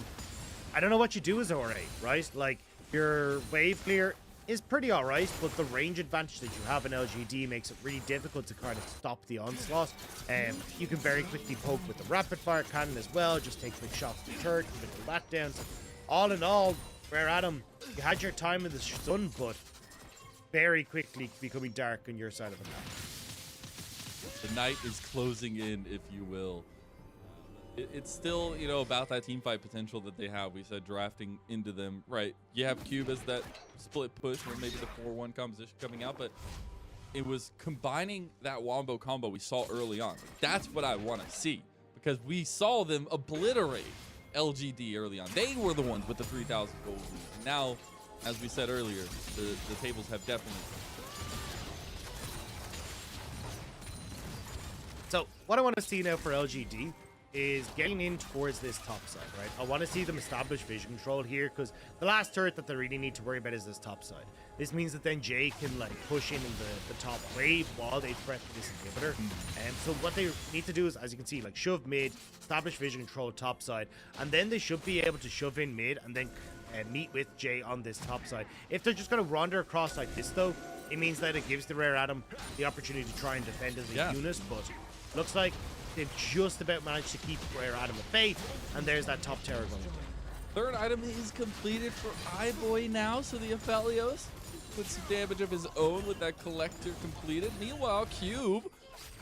I don't know what you do as RA, right? Like, your wave clear is pretty alright, but the range advantage that you have in LGD makes it really difficult to kind of stop the onslaught. You can very quickly poke with the rapid fire cannon as well, just take quick shots to the turret, whittle that down. So all in all, Rare Adam, you had your time in the sun, but very quickly becoming dark on your side of the map. The night is closing in, if you will. It's still, you know, about that team fight potential that they have. We said drafting into them, right? You have Cube as that split push or maybe the 4-1 composition coming out, but it was combining that Wombo combo we saw early on. That's what I want to see, because we saw them obliterate LGD early on. They were the ones with the 3,000 gold lead. And now, as we said earlier, the tables have definitely. So what I want to see now for LGD is getting in towards this top side, right? I want to see them establish vision control here, because the last turret that they really need to worry about is this top side. This means that then Jay can like push in the top wave while they threat this inhibitor. And so what they need to do is, as you can see, like shove mid, establish vision control top side, and then they should be able to shove in mid and then meet with Jay on this top side. If they're just going to wander across like this though, it means that it gives the Rare Adam the opportunity to try and defend as a unit, but looks like they've just about managed to keep Rare Adam at bay, and there's that top tower going down. Third item is completed for iBoy now, so the Aphelios put some damage of his own with that collector completed. Meanwhile, Cube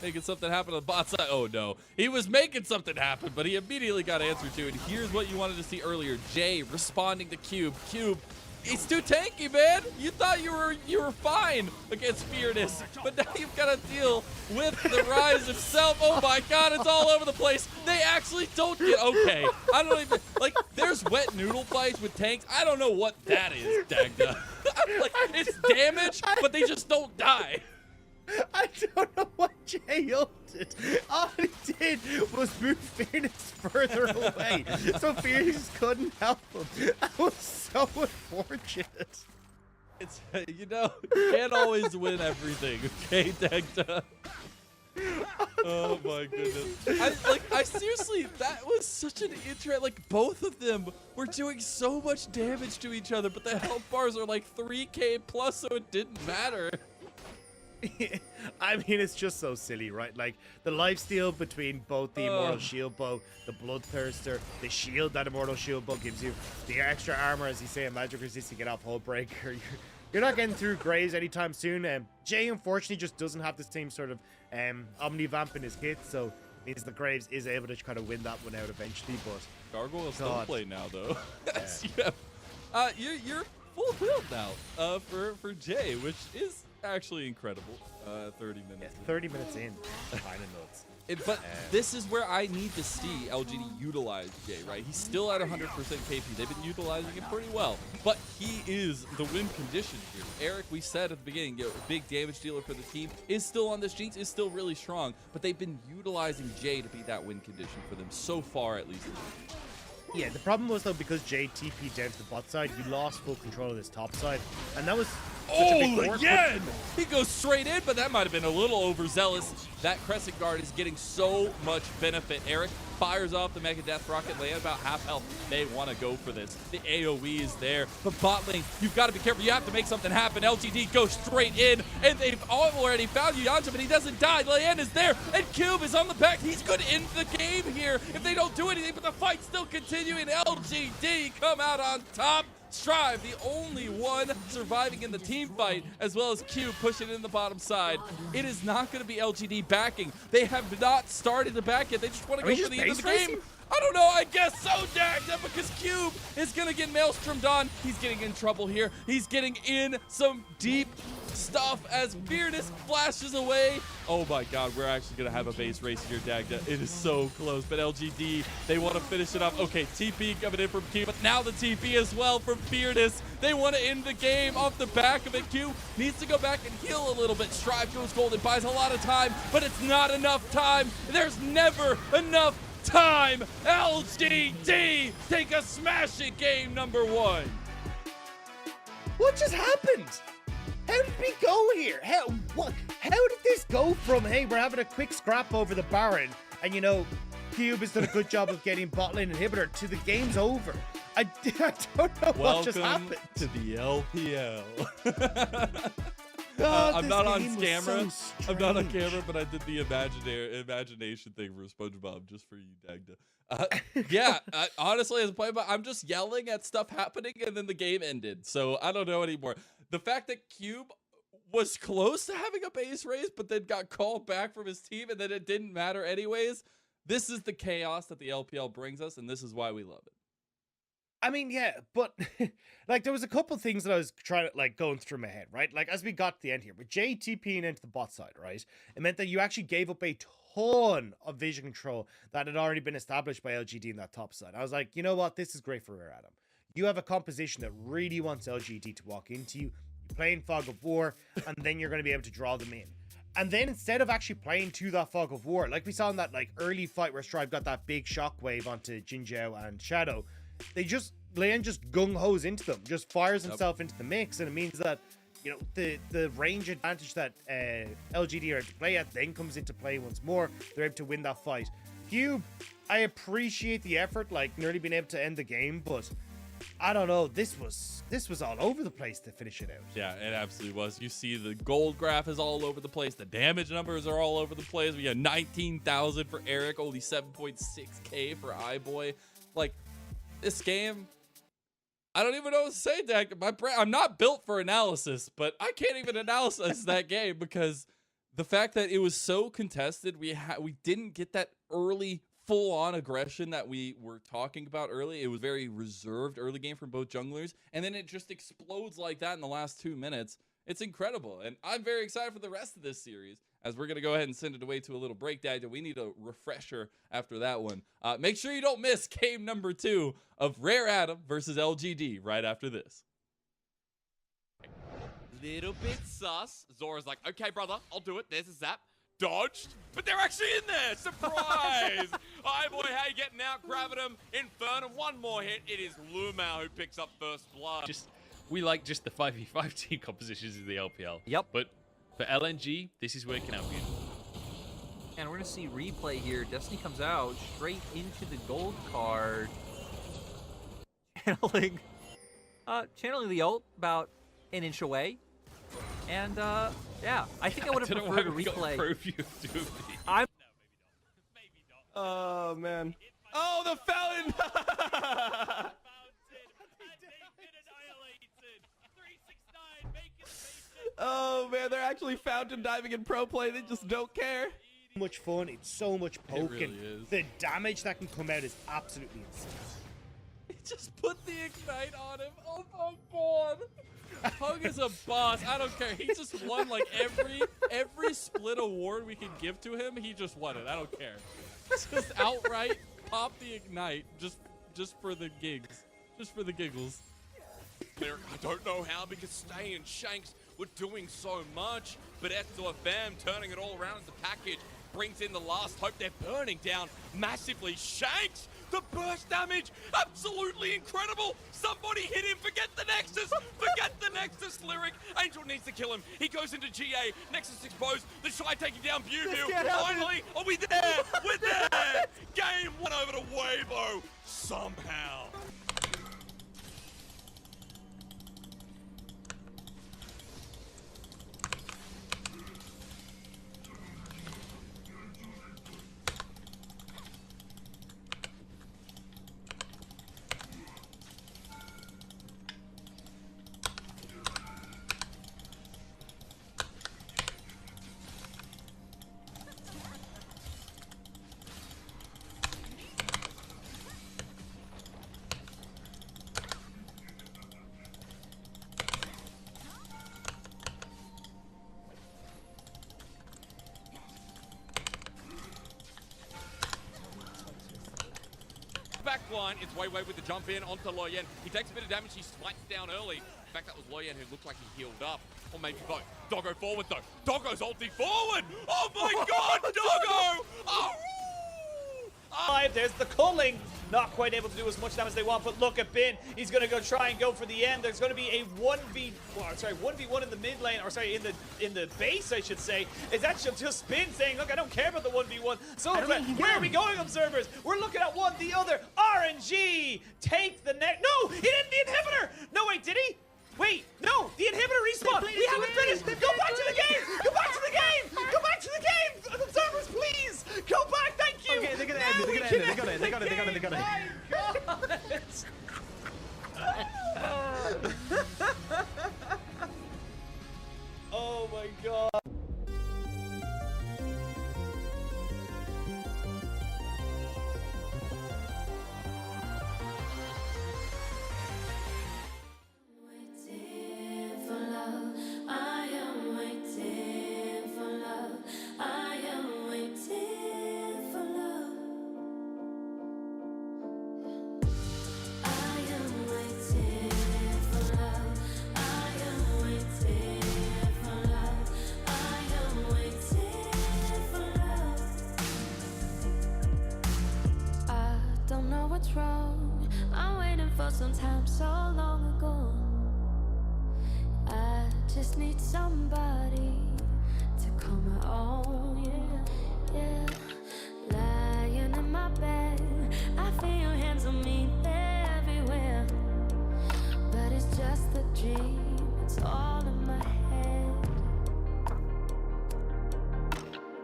making something happen on the bot side. Oh no, he was making something happen, but he immediately got answered to. And here's what you wanted to see earlier: Jay responding to Cube. Cube, he's too tanky, man. You thought you were fine against Fearness, but now you've got to deal with the rise himself. Oh my God, it's all over the place. They actually don't get okay. I don't even like. There's wet noodle fights with tanks. I don't know what that is, Dagda. Like, it's damage, but they just don't die. I don't know what Jay ulted. All he did was move Fearness further away, so Fearness couldn't help him. That was so unfortunate. It's, you know, you can't always win everything, okay, Dagda? Oh my goodness. I seriously, that was such an interest. Like, both of them were doing so much damage to each other, but the health bars are like 3k plus, so it didn't matter. I mean, it's just so silly, right? Like, the lifesteal between both the Immortal Shield Bow, the Bloodthirster, the shield that Immortal Shield Bow gives you, the extra armor, as you say, a magic resist to get off Hullbreaker. You're not getting through Graves anytime soon. Jay, unfortunately, just doesn't have the same sort of Omnivamp in his kit, so means the Graves is able to kind of win that one out eventually, but... Gargoyle still play now, though. Yeah. You're full build now for Jay, which is actually incredible. 30 minutes. Yeah, 30 minutes in. Kind of nuts. But this is where I need to see LGD utilize Jay, right? He's still at 100% KP. They've been utilizing him pretty well, but he is the win condition here. Eric, we said at the beginning, you know, big damage dealer for the team, is still on this Jinx, is still really strong, but they've been utilizing Jay to be that win condition for them so far, at least. Yeah, the problem was, though, because Jay TP'd down to the bot side, you lost full control of this top side, and that was such a big fork. Again! He goes straight in, but that might have been a little overzealous. That Crescent Guard is getting so much benefit. Eric fires off the Mega Death Rocket, laying about half health. They want to go for this. The AoE is there, but bot lane, you've got to be careful. You have to make something happen. LGD goes straight in, and they've already found Yanja, but he doesn't die. Leanne is there, and Cube is on the back. He's going to end the game here if they don't do anything, but the fight's still continuing. LGD come out on top. Strive, the only one surviving in the team fight, as well as Q pushing in the bottom side. It is not going to be LGD backing. They have not started the back yet. They just want to go for the end of the game. I don't know. I guess so, Dagda, because Cube is going to get maelstromed on. He's getting in trouble here. He's getting in some deep stuff as Fearness flashes away. Oh my god, we're actually going to have a base race here, Dagda. It is so close, but LGD, they want to finish it up. Okay, TP coming in from Q, but now the TP as well from Fearness. They want to end the game off the back of it. Q needs to go back and heal a little bit. Strive goes gold. It buys a lot of time, but it's not enough time. There's never enough time. LGD take a smashing game number 1. What just happened? How did we go here? How did this go from, hey, we're having a quick scrap over the Baron, and you know, Cube has done a good job of getting bot lane inhibitor, to the game's over? I don't know what just happened. Welcome to the LPL. God, I'm this not on game was camera. so I'm not on strange. camera, but I did the imagination thing for SpongeBob just for you, Dagda. Yeah, honestly, as a player, I'm just yelling at stuff happening, and then the game ended. So I don't know anymore. The fact that Cube was close to having a base race, but then got called back from his team, and then it didn't matter anyways. This is the chaos that the LPL brings us, and this is why we love it. I mean, yeah, but like there was a couple things that I was trying to like going through my head, right? Like as we got to the end here, with Jay TPing into the bot side, right? It meant that you actually gave up a ton of vision control that had already been established by LGD in that top side. I was like, you know what? This is great for Rare Adam. You have a composition that really wants LGD to walk into you. You're playing Fog of War, and then you're going to be able to draw them in. And then instead of actually playing to that Fog of War, like we saw in that like early fight where Strive got that big shockwave onto Jin Zhao and Shadow, Lane just gung-hos into them, just fires himself into the mix, and it means that, you know, the range advantage that LGD are able to play at then comes into play once more. They're able to win that fight. Cube, I appreciate the effort, like nearly being able to end the game, but I don't know, this was all over the place to finish it out. Yeah, it absolutely was. You see the gold graph is all over the place. The damage numbers are all over the place. We got 19,000 for Eric, only 7.6k for iBoy. Like, this game, I don't even know what to say, Dak. I'm not built for analysis, but I can't even analyze that game because the fact that it was so contested, we didn't get that early full-on aggression that we were talking about early. It was very reserved early game from both junglers, and then it just explodes like that in the last 2 minutes. It's incredible, and I'm very excited for the rest of this series, as we're going to go ahead and send it away to a little break, Dad. We need a refresher after that one. Make sure you don't miss game number 2 of Rare Adam versus LGD right after this. Little bit sus. Zora's like, okay, brother, I'll do it. There's a zap. Dodged, but they're actually in there. Surprise! iBoy, how you getting out? Grabbing him. Inferno, one more hit. It is Lumao who picks up first blood. We like just the 5v5 team compositions in the LPL. Yep. But for LNG, this is working out beautiful. And we're going to see replay here. Destiny comes out straight into the gold card. Channeling the ult about an inch away. And, yeah, I think I would have preferred a replay. I'm... Oh, man. Oh, the fountain! Oh, man, they're actually fountain diving in pro play. They just don't care. So much fun. It's so much poking. It really is. The damage that can come out is absolutely insane. He just put the ignite on him. Oh my god. Pug is a boss. I don't care. He just won like every split award we could give to him. He just won it. I don't care. Just outright pop the ignite just for the gigs. Just for the giggles. I don't know how, because Stay and Shanks were doing so much, but XOFM turning it all around as a package brings in the last hope. They're burning down massively. Shanks, the burst damage, absolutely incredible. Somebody hit him. Forget the Nexus. Forget the Nexus lyric. Angel needs to kill him. He goes into GA. Nexus exposed. The Shy taking down Beauville. Finally, are we there? We're there. Game 1 over to Weibo somehow. backline. It's Wei with the jump in onto Loyen. He takes a bit of damage. He swipes down early. In fact, that was Loyen who looked like he healed up. Or maybe both. Doggo forward, though. Doggo's ulti forward. Oh, my God, Doggo! Oh, There's the culling. Not quite able to do as much damage as they want, but look at Bin. He's going to go try and go for the end. There's going to be a 1v1 in the mid lane, or sorry, in the base, I should say. Is that just Bin saying, look, I don't care about the 1v1. So it's like, where are we going, observers? We're looking at one, the other. RNG take the neck. No, he didn't the inhibitor. No, wait, did he? Wait, no, the inhibitor respawn. We haven't finished. Go back to the game. Go back to the game. Go back to the game. Observers, please. Go back. Thank you. Okay, they're gonna end it. They got it. My God. Oh my God. Waiting for love. I am waiting for love. I am waiting for love. I am waiting for love. I am waiting for love. I am waiting for love. I don't know what's wrong. I'm waiting for some time so long ago. I just need somebody to call my own, yeah. Lying in my bed, I feel your hands on me, they're everywhere. But it's just a dream, it's all in my head.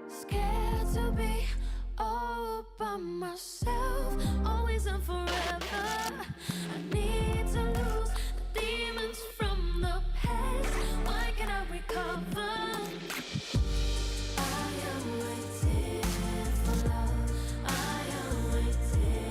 Scared to be all by myself, always and forever. I need to lose the demons from the past. Why can't I recover? I am waiting for love. I am waiting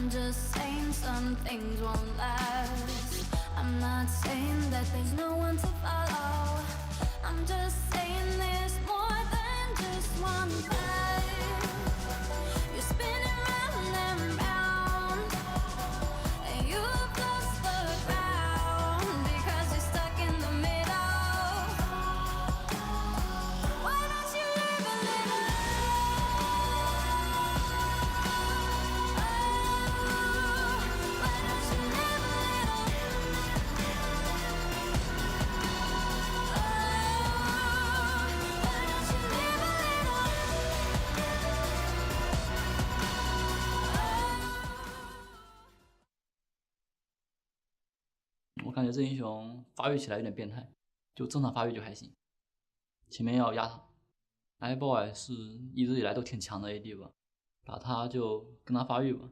I'm just saying some things won't last. I'm not saying that there's no one to follow. I'm just saying there's more than just one path. You're spinning round and round, and you've lost the ground because you're stuck in the middle. Why don't you live a little? Why don't you live a little? Why don't you live a little? 我感觉这英雄发育起来有点变态，就正常发育就还行，前面要压他。iBoy 是一直以来都挺强的 AD 吧，打他就跟他发育吧。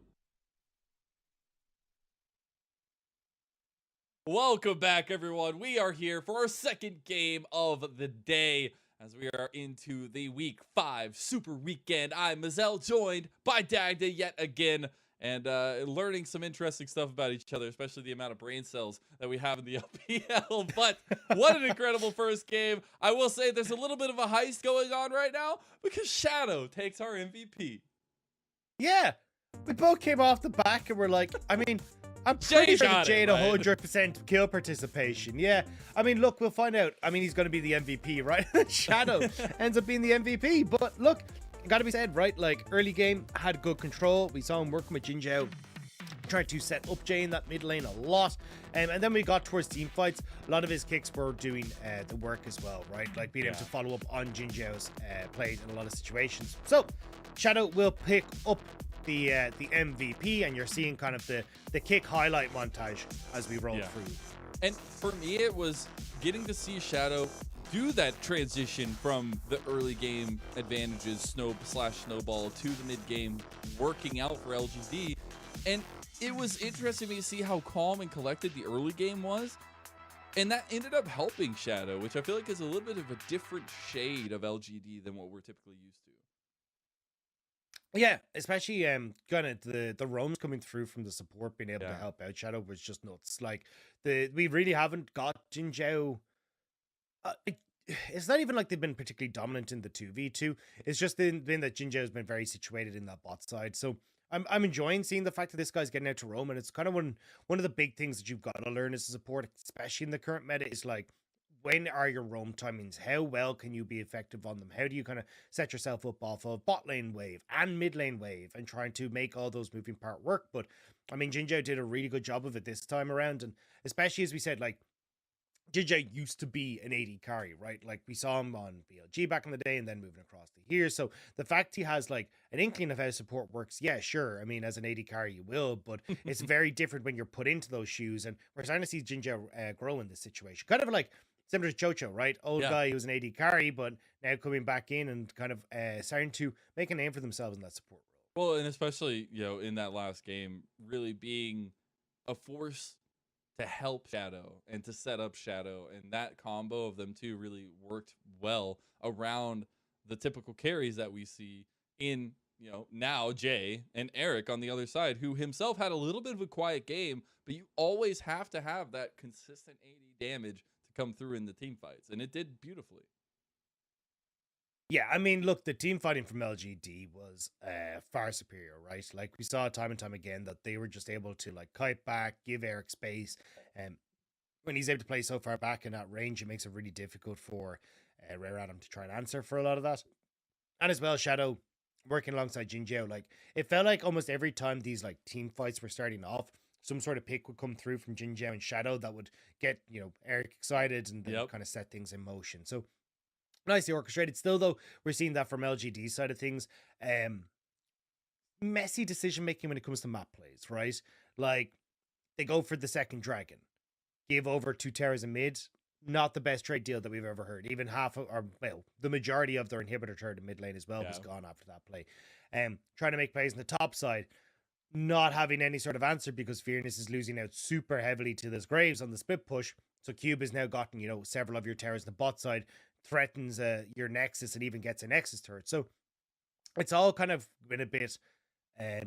Welcome back, everyone. We are here for our second game of the day as we are into the Week 5 Super Weekend. I'm Mazel, joined by Dagda yet again, and learning some interesting stuff about each other, especially the amount of brain cells that we have in the LPL. But what an incredible first game. I will say there's a little bit of a heist going on right now because Shadow takes our MVP. Yeah, we both came off the back and we're like, I mean, I'm pretty sure got Jade it, right? 100% kill participation. Yeah, I mean, look, we'll find out. I mean, he's going to be the MVP, right? Shadow ends up being the MVP. But look, it got to be said, right? Like, early game, had good control. We saw him working with Jin Zhao, trying to set up Jay in that mid lane a lot. And then we got towards team fights. A lot of his kicks were doing the work as well, right? Like being able to follow up on Jin Zhao's plays in a lot of situations. So Shadow will pick up the MVP, and you're seeing kind of the kick highlight montage as we roll through. And for me, it was getting to see Shadow do that transition from the early game advantages, snowball, to the mid game, working out for LGD. And it was interesting to see how calm and collected the early game was. And that ended up helping Shadow, which I feel like is a little bit of a different shade of LGD than what we're typically used to. Yeah, especially kind of the roams coming through from the support being able to help out Shadow was just nuts. Like we really haven't got Jin Zhao. It's not even like they've been particularly dominant in the 2v2. It's just been that Jin Zhao has been very situated in that bot side. So I'm enjoying seeing the fact that this guy's getting out to roam, and it's kind of one of the big things that you've got to learn as a support, especially in the current meta, is like, when are your roam timings? How well can you be effective on them? How do you kind of set yourself up off of bot lane wave and mid lane wave and trying to make all those moving part work? But I mean, Jin Zhao did a really good job of it this time around, and especially as we said, like, Jin Zhao used to be an AD carry, right? Like we saw him on BLG back in the day and then moving across to here. So the fact he has like an inkling of how support works, yeah, sure. I mean, as an AD carry, you will, but it's very different when you're put into those shoes. And we're starting to see Jin Zhao grow in this situation. Kind of like similar to Chocho, right? Old guy who was an AD carry, but now coming back in and kind of starting to make a name for themselves in that support role. Well, and especially, in that last game, really being a force to help Shadow and to set up Shadow, and that combo of them two really worked well around the typical carries that we see in, now Jay and Eric on the other side, who himself had a little bit of a quiet game, but you always have to have that consistent AD damage to come through in the team fights, and it did beautifully. Yeah, I mean, look, the team fighting from LGD was far superior, right? Like, we saw time and time again that they were just able to, like, kite back, give Eric space. And when he's able to play so far back in that range, it makes it really difficult for Rare Adam to try and answer for a lot of that. And as well, Shadow working alongside Jin Zhao, like, it felt like almost every time these, like, team fights were starting off, some sort of pick would come through from Jin Zhao and Shadow that would get, Eric excited and then kind of set things in motion. So, nicely orchestrated. Still, though, we're seeing that from LGD side of things. Messy decision making when it comes to map plays, right? Like, they go for the second dragon, give over 2 towers in mid. Not the best trade deal that we've ever heard. Even the majority of their inhibitor turret in mid lane as well was gone after that play. Trying to make plays on the top side, not having any sort of answer because Fearness is losing out super heavily to this Graves on the split push. So Cube has now gotten, several of your towers on the bot side, threatens your Nexus and even gets a Nexus turret. So it's all kind of been a bit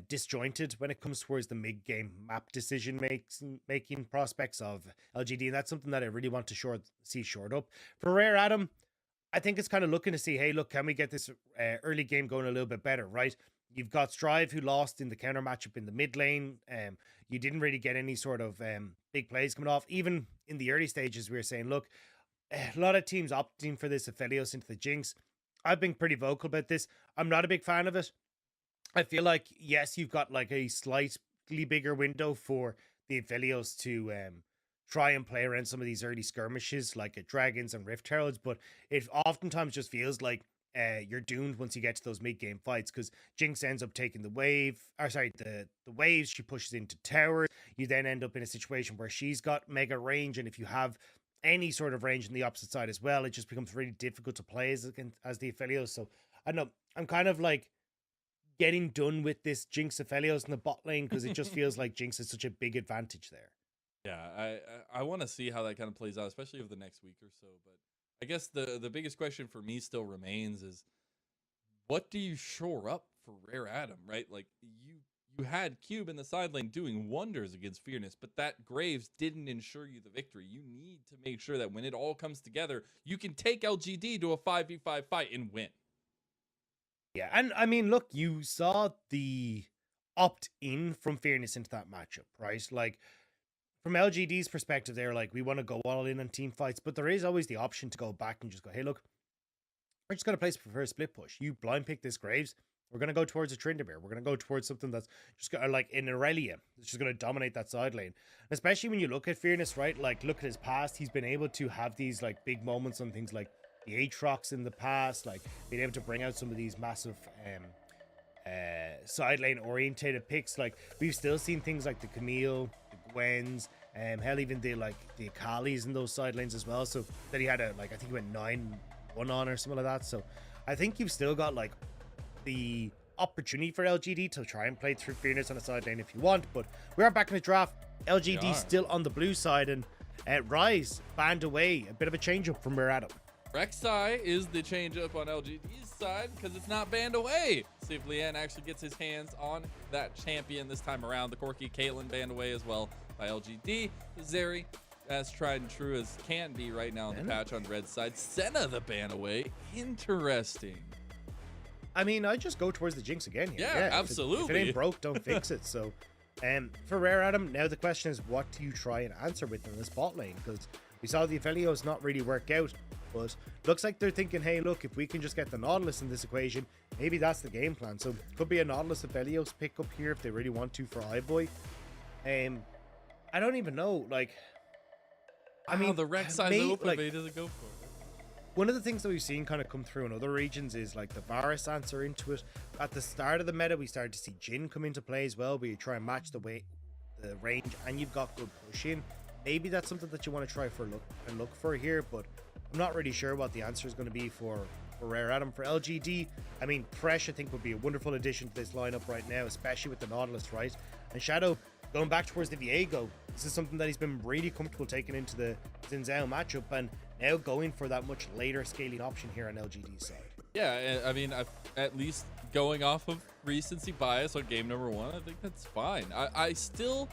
disjointed when it comes towards the mid-game map decision making prospects of LGD, and that's something that I really want to see shored up. For Rare Adam, I think it's kind of looking to see, hey, look, can we get this early game going a little bit better, right? You've got Strive, who lost in the counter matchup in the mid lane. You didn't really get any sort of big plays coming off. Even in the early stages, we were saying, look, a lot of teams opting for this Aphelios into the Jinx. I've been pretty vocal about this. I'm not a big fan of it. I feel like, yes, you've got like a slightly bigger window for the Aphelios to try and play around some of these early skirmishes like at Dragons and Rift Heralds, but it oftentimes just feels like you're doomed once you get to those mid-game fights, because Jinx ends up taking the waves, she pushes into towers. You then end up in a situation where she's got mega range, and if you have any sort of range on the opposite side as well, it just becomes really difficult to play as the Aphelios. So I don't know, I'm kind of like getting done with this Jinx Aphelios in the bot lane, because it just feels like Jinx is such a big advantage there. Yeah, I want to see how that kind of plays out, especially over the next week or so. But I guess the biggest question for me still remains is, what do you shore up for Rare Adam, right? Like, you had Cube in the side lane doing wonders against Fearness, but that Graves didn't ensure you the victory. You need to make sure that when it all comes together, you can take LGD to a 5v5 fight and win. Yeah, and I mean, look, you saw the opt-in from Fearness into that matchup, right? Like, from LGD's perspective, they're like, we want to go all in on team fights, but there is always the option to go back and just go, hey, look, we're just going to place for a split push. You blind pick this Graves. We're going to go towards a Tryndamere. We're going to go towards something that's just like an Irelia. It's just going to dominate that side lane. Especially when you look at Fearness, right? Like, look at his past. He's been able to have these like big moments on things like the Aatrox in the past, like being able to bring out some of these massive side lane orientated picks. Like, we've still seen things like the Camille, the Gwens, hell, even the Akalis in those side lanes as well. So that he had I think he went 9-1 on or something like that. So I think you've still got like the opportunity for LGD to try and play through Fearness on the side lane if you want. But we are back in the draft. LGD still on the blue side, and Rise banned away. A bit of a change up from Rare Adam. Rek'Sai is the change up on LGD's side because it's not banned away. See if Lian actually gets his hands on that champion this time around. The Corki Caitlyn banned away as well by LGD. Zeri, as tried and true as can be right now in the patch on red side. Senna the ban away. Interesting. I mean, I just go towards the Jinx again here. Yeah, absolutely. If it ain't broke, don't fix it. So, for Rare Adam, now the question is, what do you try and answer with in this bot lane? Because we saw the Aphelios not really work out, but looks like they're thinking, hey, look, if we can just get the Nautilus in this equation, maybe that's the game plan. So, could be a Nautilus Aphelios pick up here if they really want to for iBoy. I don't even know. Like, I mean, the Rek'Sai open, but he doesn't go for it. One of the things that we've seen kind of come through in other regions is like the Varus answer into it. At the start of the meta, we started to see Jhin come into play as well, where you try and match the range, and you've got good push in. Maybe that's something that you want to try look for here, but I'm not really sure what the answer is going to be for Rare Adam. For LGD, I mean, Thresh I think would be a wonderful addition to this lineup right now, especially with the Nautilus, right? And Shadow going back towards the Viego, this is something that he's been really comfortable taking into the Xin Zhao matchup, and now going for that much later scaling option here on LGD's side. Yeah, I mean, at least going off of recency bias on game number 1, I think that's fine. I still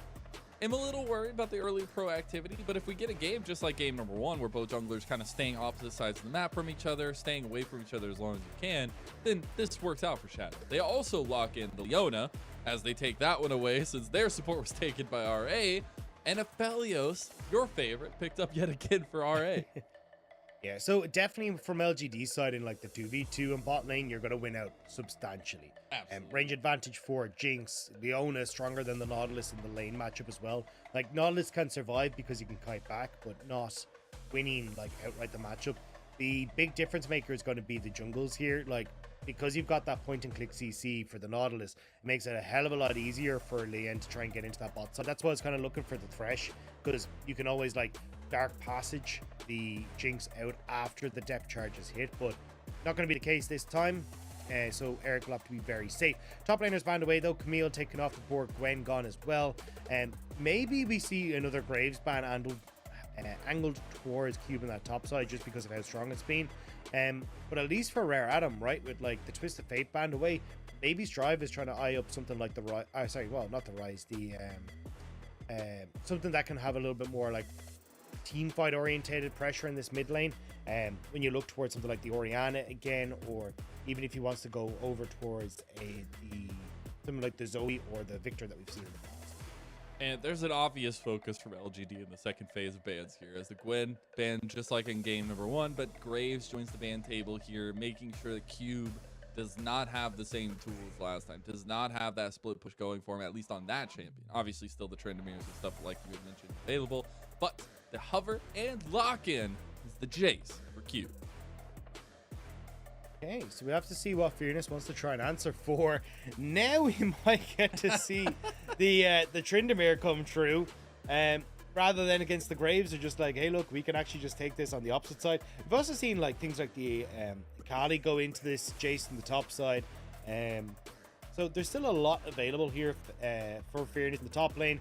am a little worried about the early proactivity, but if we get a game just like game number 1, where both junglers kind of staying opposite sides of the map from each other, staying away from each other as long as you can, then this works out for Shadow. They also lock in the Leona as they take that one away since their support was taken by RA, and Aphelios, your favorite, picked up yet again for RA. Yeah, so definitely from LGD's side in like the 2v2 and bot lane, you're going to win out substantially. Range advantage for Jinx. Leona stronger than the Nautilus in the lane matchup as well. Like, Nautilus can survive because you can kite back, but not winning like outright the matchup. The big difference maker is going to be the jungles here. Like, because you've got that point and click CC for the Nautilus, it makes it a hell of a lot easier for Lian to try and get into that bot. So that's why I was kind of looking for the Thresh, because you can always like Dark Passage the Jinx out after the depth charge is hit, but not going to be the case this time. So Eric will have to be very safe. Top laners banned away though. Camille taken off the board. Gwen gone as well. Maybe we see another Graves ban angled towards Cube on that top side just because of how strong it's been. But at least for Rare Adam, right, with like the Twist of Fate banned away, maybe Strive is trying to eye up something like the Rise. Sorry, well, not the Rise. The something that can have a little bit more like team fight orientated pressure in this mid lane. When you look towards something like the Orianna again, or even if he wants to go over towards something like the Zoe or the Victor that we've seen in the past. And there's an obvious focus from LGD in the second phase of bans here, as the Gwen banned just like in game number 1, but Graves joins the ban table here, making sure that Cube does not have the same tools last time, does not have that split push going for him, at least on that champion. Obviously still the Trendemirs and stuff like you had mentioned available, but the hover and lock-in is the Jace for Cube. Okay, so we have to see what Fearness wants to try and answer for. Now we might get to see the Tryndamere come true. Rather than against the Graves, they're just like, hey, look, we can actually just take this on the opposite side. We've also seen like things like the Kali go into this Jace on the top side. So there's still a lot available here for Fearness in the top lane.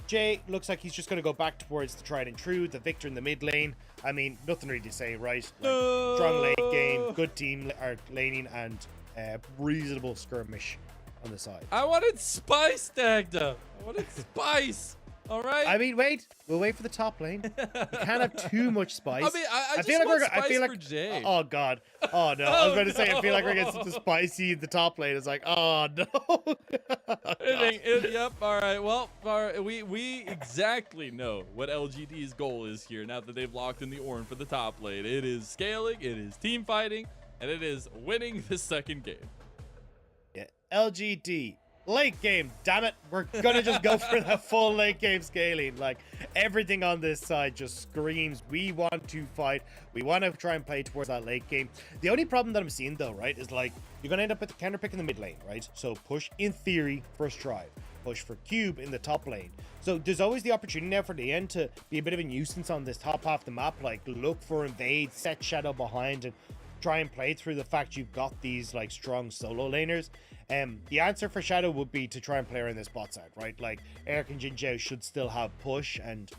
Jay looks like he's just going to go back towards the tried and true, the Victor in the mid lane. I mean, nothing really to say, right? Like, strong late game, good team laning, and reasonable skirmish on the side. I wanted Spice, Dagda. I wanted Spice. All right. I mean, we'll wait for the top lane. You can't have too much spice. I mean, I feel like for Jay. Oh god. Oh no. I was going to say I feel like we're getting something spicy in the top lane. It's like, oh no. Yep. All right. Well, we exactly know what LGD's goal is here. Now that they've locked in the Ornn for the top lane, it is scaling, it is team fighting, and it is winning the second game. Yeah. LGD. Late game, damn it. We're gonna just go for the full late game scaling. Like, everything on this side just screams, we want to fight. We want to try and play towards that late game. The only problem that I'm seeing though, right, is like, you're gonna end up with the counter pick in the mid lane, right? So push in theory for Strive, push for Cube in the top lane. So there's always the opportunity now for the end to be a bit of a nuisance on this top half of the map, like look for invade, set Shadow behind, and try and play through the fact you've got these like strong solo laners. The answer for Shadow would be to try and play around this bot side, right? Like, Eric and Jin Jiao should still have push, and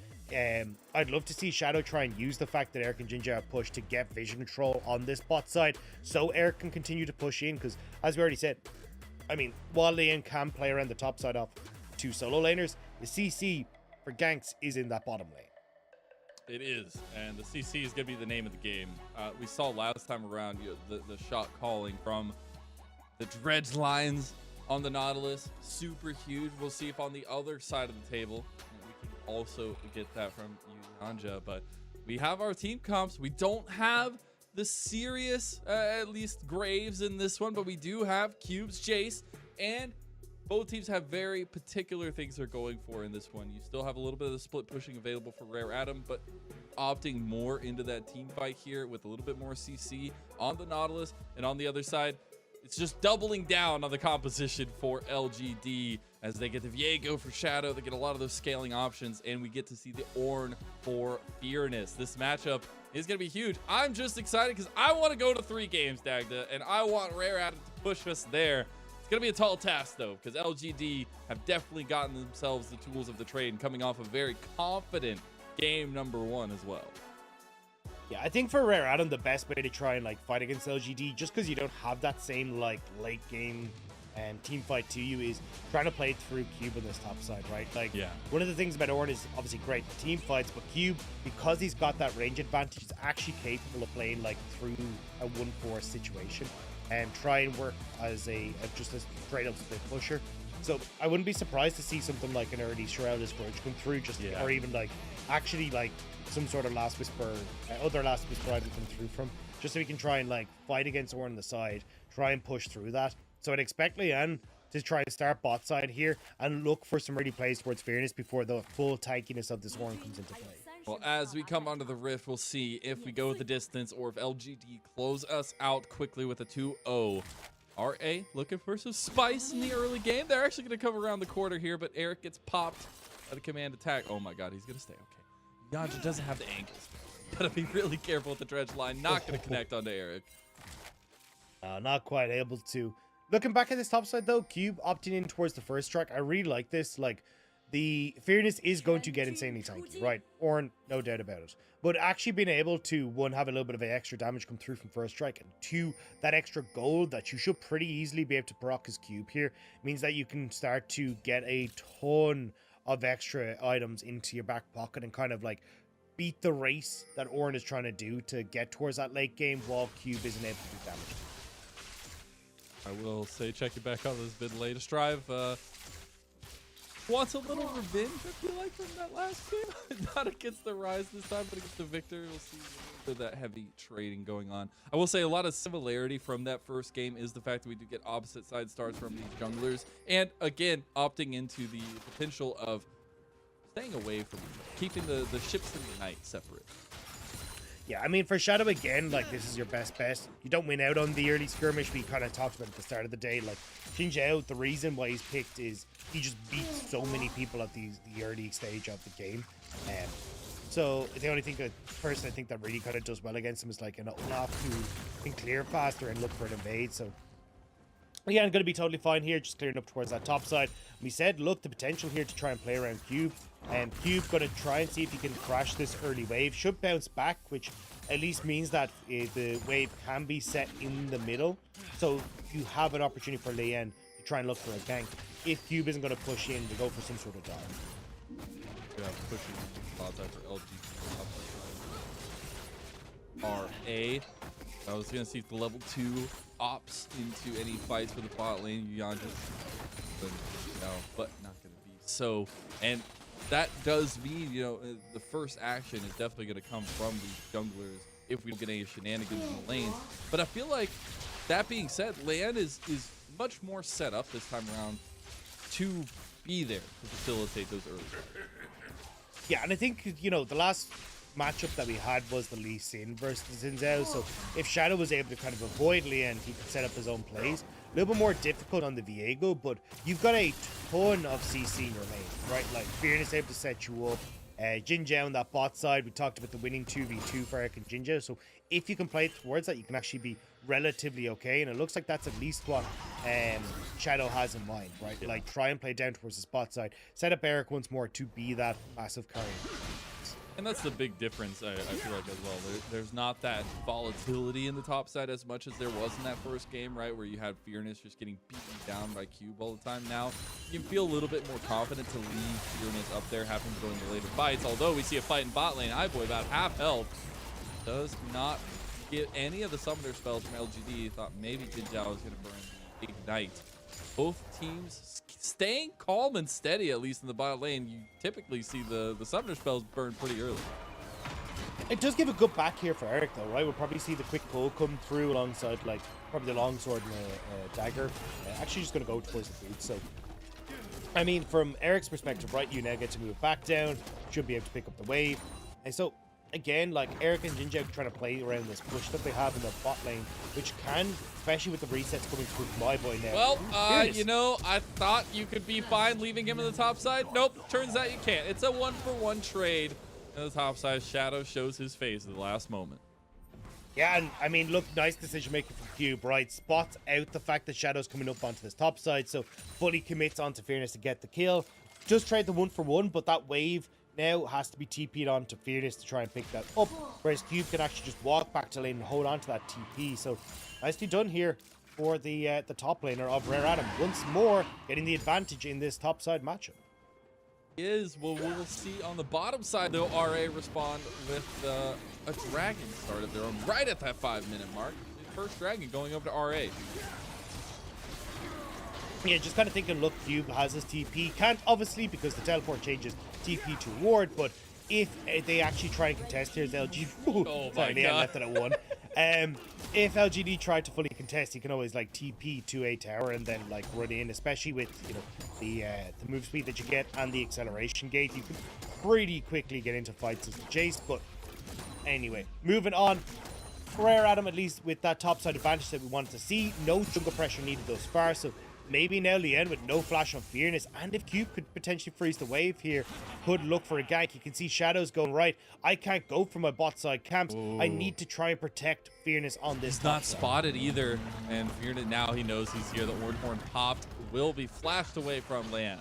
I'd love to see Shadow try and use the fact that Eric and Jin Jiao have push to get vision control on this bot side, so Eric can continue to push in, because as we already said, I mean, while Lian can play around the top side of two solo laners, the CC for ganks is in that bottom lane. It is, and the CC is going to be the name of the game. We saw last time around the shot calling from the dredge lines on the Nautilus, super huge. We'll see if on the other side of the table we can also get that from Yanja. But we have our team comps. We don't have the serious, at least Graves in this one, but we do have Cubes, Jace, and both teams have very particular things they're going for in this one. You still have a little bit of the split pushing available for Rare Adam, but opting more into that team fight here with a little bit more CC on the Nautilus, and on the other side, it's just doubling down on the composition for LGD as they get the Viego for Shadow. They get a lot of those scaling options, and we get to see the Ornn for Fearness. This matchup is going to be huge. I'm just excited because I want to go to 3 games, Dagda, and I want Rare Adam to push us there. It's going to be a tall task, though, because LGD have definitely gotten themselves the tools of the trade and coming off a very confident game number 1 as well. Yeah, I think for Rare Adam, the best way to try and like fight against LGD, just because you don't have that same like late game team fight to you, is trying to play through Cube on this top side, right? Like, yeah, one of the things about Ornn is obviously great team fights, but Cube, because he's got that range advantage, is actually capable of playing like through a 1-4 situation and try and work as just a straight up split pusher. So I wouldn't be surprised to see something like an early Shroudless Grudge come through, or even like actually like some sort of Last Whisper, other Last Whisper item come through from, just so we can try and like fight against Ornn on the side, try and push through that. So I'd expect Lian to try to start bot side here and look for some early plays towards Fearness before the full tankiness of this Ornn comes into play. Well, as we come onto the Rift, we'll see if we go the distance or if LGD close us out quickly with a 2-0. RA looking for some spice in the early game. They're actually going to come around the corner here, but Eric gets popped at a command attack. Oh my god, he's going to stay. Okay. Yanja doesn't have the ankles. Gotta be really careful with the dredge line. Not going to connect onto Eric. Not quite able to. Looking back at this top side though, Cube opting in towards the first strike. I really like this. Like, the Fearness is going to get insanely tanky, right? Ornn, no doubt about it. But actually being able to, one, have a little bit of extra damage come through from first strike, and two, that extra gold that you should pretty easily be able to proc his cube here, means that you can start to get a ton of extra items into your back pocket and kind of like beat the race that Ornn is trying to do to get towards that late game while cube isn't able to do damage. I will say, checking back on this bit latest drive, wants a little revenge, I feel like, from that last game. Not against the Rise this time, but against the Victor. We'll see that heavy trading going on. I will say a lot of similarity from that first game is the fact that we do get opposite side starts from these junglers. And again, opting into the potential of staying away from keeping the ships in the night separate. Yeah, I mean, for Shadow, again, like, this is your best bet. You don't win out on the early skirmish. We kind of talked about at the start of the day. Like, Jin Zhao, the reason why he's picked is he just beats so many people at the early stage of the game. So the only thing person I think that really kind of does well against him is like an Olaf who can clear faster and look for an invade. So yeah, I'm going to be totally fine here, just clearing up towards that top side. We said, look, the potential here to try and play around Cube. And Cube going to try and see if he can crash this early wave. Should bounce back, which at least means that the wave can be set in the middle. So you have an opportunity for Lian to try and look for a gank. If Cube isn't going to push in, to go for some sort of dive. Yeah, pushing spots out for LG. RA. I was going to see if the level 2 ops into any fights for the bot lane. Yuan just, no, but not going to be so. And that does mean, you know, the first action is definitely going to come from these junglers if we don't get any shenanigans in the lanes. But I feel like, that being said, Lian is much more set up this time around to be there to facilitate those early. Yeah, and I think, you know, the last matchup that we had was the Lee Sin versus Xin Zhao. So if Shadow was able to kind of avoid Lian, he could set up his own plays. A little bit more difficult on the Viego, but you've got a ton of CC in your lane, right? Like, Fearness able to set you up. Jin Zhao on that bot side, we talked about the winning 2v2 for Eric and Jin Zhao. So if you can play towards that, you can actually be relatively okay. And it looks like that's at least what Shadow has in mind, right? Yeah. Like, try and play down towards the spot side. Set up Eric once more to be that massive carry. And that's the big difference, I feel like, as well. There's not that volatility in the top side as much as there was in that first game, right? Where you had Fearness just getting beaten down by Cube all the time. Now, you can feel a little bit more confident to leave Fearness up there, having to go into later fights. Although we see a fight in bot lane, Iboy about half health. Does not get any of the summoner spells from LGD. Thought maybe Jin Zhao was going to burn the Ignite. Both teams staying calm and steady, at least in the bot lane. You typically see the summoner spells burn pretty early. It does give a good back here for Eric, though, right? We'll probably see the quick pull come through alongside, like, probably the longsword and a dagger. Actually, just going to go towards the boots. So, I mean, from Eric's perspective, right, you now get to move back down. Should be able to pick up the wave. And so, again, like, Eric and Jin Zhao trying to play around this push that they have in the bot lane, which can, especially with the resets coming through from Iboy now. Well, you know, I thought you could be fine leaving him on the top side. Nope, turns out you can't. It's a 1-for-1 trade. And the top side, Shadow shows his face at the last moment. Yeah, and I mean, look, nice decision making from Cube, right? Spots out the fact that Shadow's coming up onto this top side, so fully commits onto Fearness to get the kill. Just trade the 1-for-1, but that wave now has to be TP'd on to Fearness to try and pick that up, whereas Cube can actually just walk back to lane and hold on to that TP. So nicely done here for the top laner of Rare Adam. Once more, getting the advantage in this top side matchup. Is what we'll see on the bottom side, though. RA respond with a dragon start of their own right at that 5-minute mark. The first dragon going over to RA. Yeah, just kind of thinking, look, Cube has his TP. Can't, obviously, because the teleport changes TP to ward, but if they actually try and contest, here's LGD. Oh my Sorry, they left it at 1. If LGD tried to fully contest, he can always, like, TP to a tower and then, like, run in, especially with, you know, the move speed that you get and the acceleration gate. You can pretty quickly get into fights as the Jace, but anyway, moving on. Rare Adam, at least with that top side advantage that we wanted to see. No jungle pressure needed thus far, so maybe now Lian with no flash on Fearness, and if Cube could potentially freeze the wave here, could look for a gank. You can see Shadows going right. I can't go for my bot side camps. Ooh. I need to try and protect Fearness on this. He's not spotted either, and Fearness, now he knows he's here. The Ward Horn popped, will be flashed away from Lian.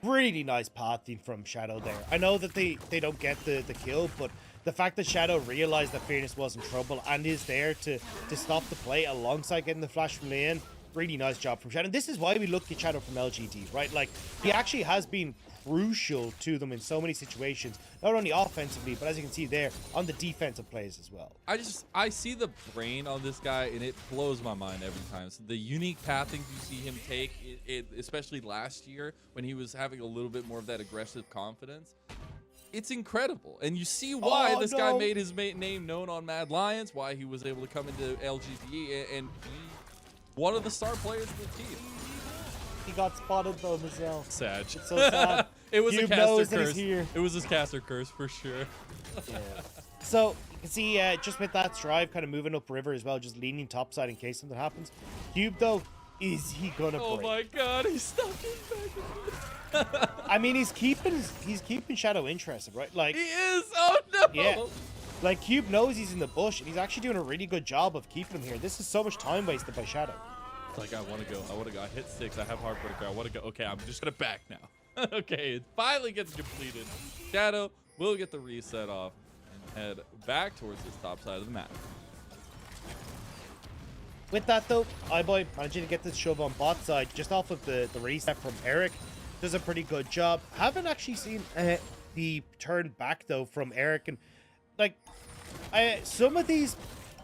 Really nice pathing from Shadow there. I know that they don't get the kill, but the fact that Shadow realized that Fearless was in trouble and is there to stop the play alongside getting the flash from Lane, really nice job from Shadow. And this is why we look at Shadow from LGD, right? Like, he actually has been crucial to them in so many situations, not only offensively, but as you can see there, on the defensive plays as well. I see the brain on this guy, and it blows my mind every time. So the unique pathings you see him take, especially last year when he was having a little bit more of that aggressive confidence, it's incredible. And you see why this guy made his name known on Mad Lions, why he was able to come into LGD and be one of the star players of the team. He got spotted though, Mizel. Sad. It's so sad. It was a knows caster that curse. he's here. It was his caster curse for sure. Yeah. So you can see just with that Strive kind of moving up river as well, just leaning topside in case something happens. Cube though, is he gonna Oh break? my god, he's stuck in back. I mean, he's keeping Shadow interested, right? Like he is. Oh no. Yeah. Like Cube knows he's in the bush, and he's actually doing a really good job of keeping him here. This is so much time wasted by Shadow. Like, I want to go. I hit 6. I have Heartbreaker. I want to go. Okay, I'm just going to back now. Okay, it finally gets completed. Shadow will get the reset off and head back towards this top side of the map. With that, though, iBoy managing to get this shove on bot side just off of the reset from Eric. Does a pretty good job. Haven't actually seen the turn back, though, from Eric. And, like, some of these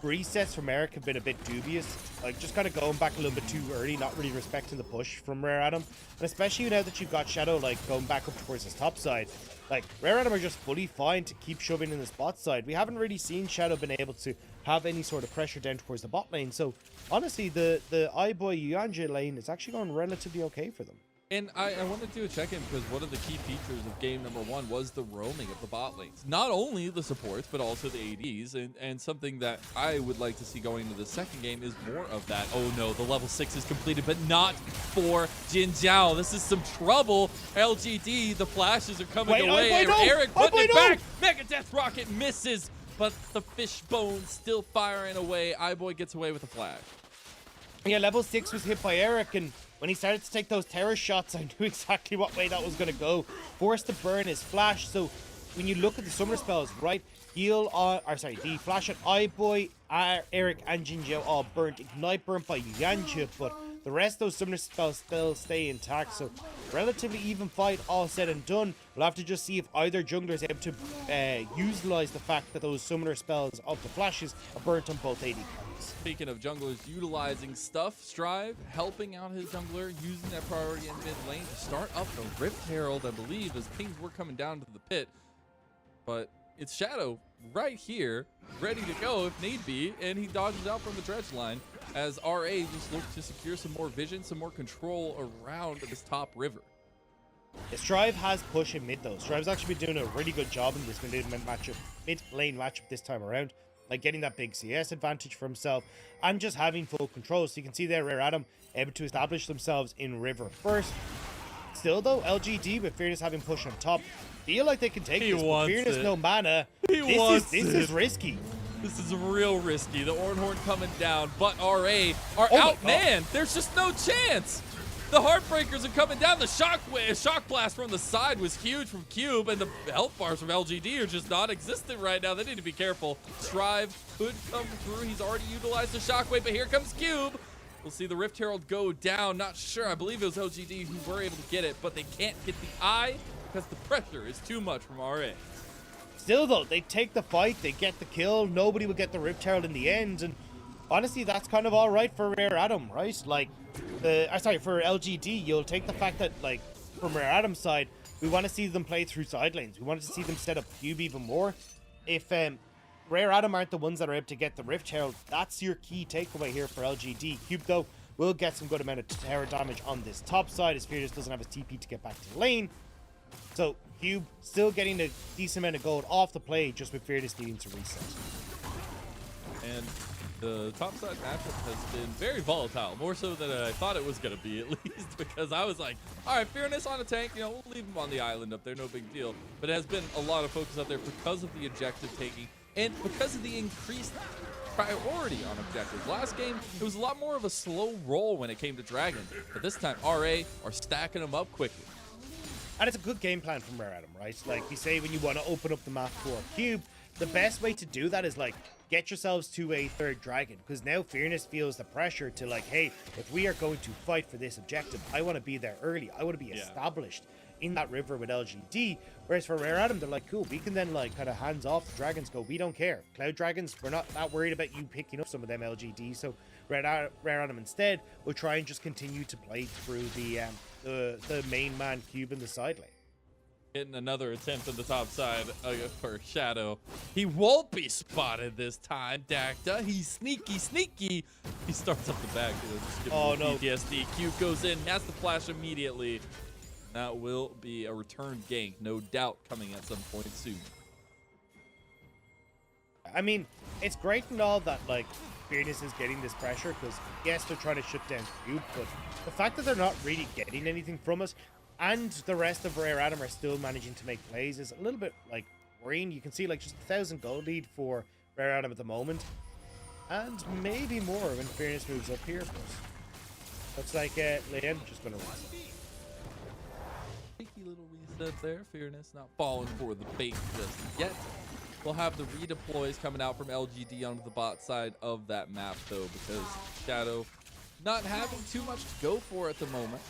resets from Eric have been a bit dubious, like just kind of going back a little bit too early, not really respecting the push from Rare Adam, and especially now that you've got Shadow like going back up towards his top side, like Rare Adam are just fully fine to keep shoving in the spot side. We haven't really seen Shadow been able to have any sort of pressure down towards the bot lane, so honestly the iBoy Yuanji lane is actually going relatively okay for them. And I wanted to do a check-in because one of the key features of game number 1 was the roaming of the bot lanes. Not only the supports, but also the ADs. And something that I would like to see going into the second game is more of that. Oh no, the level 6 is completed, but not for Jin Jiao. This is some trouble. LGD, the flashes are coming away. Eric putting it back. Mega Death Rocket misses, but the fishbone still firing away. iBoy gets away with a flash. Yeah, level 6 was hit by Eric, and when he started to take those terror shots, I knew exactly what way that was going to go. Forced to burn his flash. So when you look at the summoner spells, right, the flash on iBoy, Eric, and Jinjiao all burnt. Ignite burnt by Yuanji, but the rest of those summoner spells still stay intact. So relatively even fight, all said and done. We'll have to just see if either jungler is able to utilize the fact that those summoner spells of the flashes are burnt on both AD carries. Speaking of junglers utilizing stuff, Strive helping out his jungler, using that priority in mid lane to start up the Rift Herald, I believe, as pings were coming down to the pit. But it's Shadow right here, ready to go if need be, and he dodges out from the dredge line as RA just looks to secure some more vision, some more control around this top river. Strive has push in mid though. Strive's actually been doing a really good job in this mid lane matchup this time around. Like getting that big CS advantage for himself and just having full control. So you can see there Rare Adam able to establish themselves in river first. Still though, LGD with Fearless having push on top, feel like they can take this, but Fearless no mana. This is risky. This is real risky. The Ornhorn coming down, but RA are outmanned. There's just no chance. The Heartbreakers are coming down. The shock blast from the side was huge from Cube, and the health bars from LGD are just non-existent right now. They need to be careful. Strive could come through. He's already utilized the shockwave, but here comes Cube. We'll see the Rift Herald go down. Not sure. I believe it was LGD who were able to get it, but they can't get the eye because the pressure is too much from RA. Still though, they take the fight, they get the kill. Nobody will get the Rift Herald in the end, and honestly, that's kind of all right for Rare Adam, right? Like, for LGD, you'll take the fact that, like, from Rare Adam's side, we want to see them play through side lanes. We wanted to see them set up Cube even more. If Rare Adam aren't the ones that are able to get the Rift Herald, that's your key takeaway here for LGD. Cube, though, will get some good amount of terror damage on this top side, as Fearless doesn't have his TP to get back to the lane. So, Cube still getting a decent amount of gold off the play, just with Fearless needing to reset. And the topside matchup has been very volatile, more so than I thought it was going to be, at least, because I was like, all right, Fearless on a tank, you know, we'll leave him on the island up there, no big deal. But it has been a lot of focus out there because of the objective taking and because of the increased priority on objectives. Last game, it was a lot more of a slow roll when it came to Dragon, but this time, RA are stacking them up quickly. And it's a good game plan from Rare Adam, right? Like you say, when you want to open up the map for a cube, the best way to do that is like get yourselves to a third dragon, because now Fearness feels the pressure to like, hey, if we are going to fight for this objective, I want to be there early. I want to be established in that river with LGD. Whereas for Rare Adam, they're like, cool, we can then like kind of hands off the dragons, go, we don't care. Cloud Dragons, we're not that worried about you picking up some of them LGD. So Rare Adam instead will try and just continue to play through the main man cube in the side lane. Getting another attempt on the top side for Shadow. He won't be spotted this time, Dacta. He's sneaky. He starts up the back. Just give him the PTSD. Q goes in, has the flash immediately. That will be a return gank, no doubt, coming at some point soon. I mean, it's great and all that, like, Fearness is getting this pressure, because, yes, they're trying to shut down Cube, but the fact that they're not really getting anything from us, and the rest of Rare Adam are still managing to make plays, is a little bit, like, worrying. You can see, like, just 1,000 gold lead for Rare Adam at the moment, and maybe more when Fearness moves up here, but looks like Leon just going to reset. Cheeky little reset there. Fearness not falling for the bait just yet. We'll have the redeploys coming out from LGD onto the bot side of that map, though, because Shadow not having too much to go for at the moment.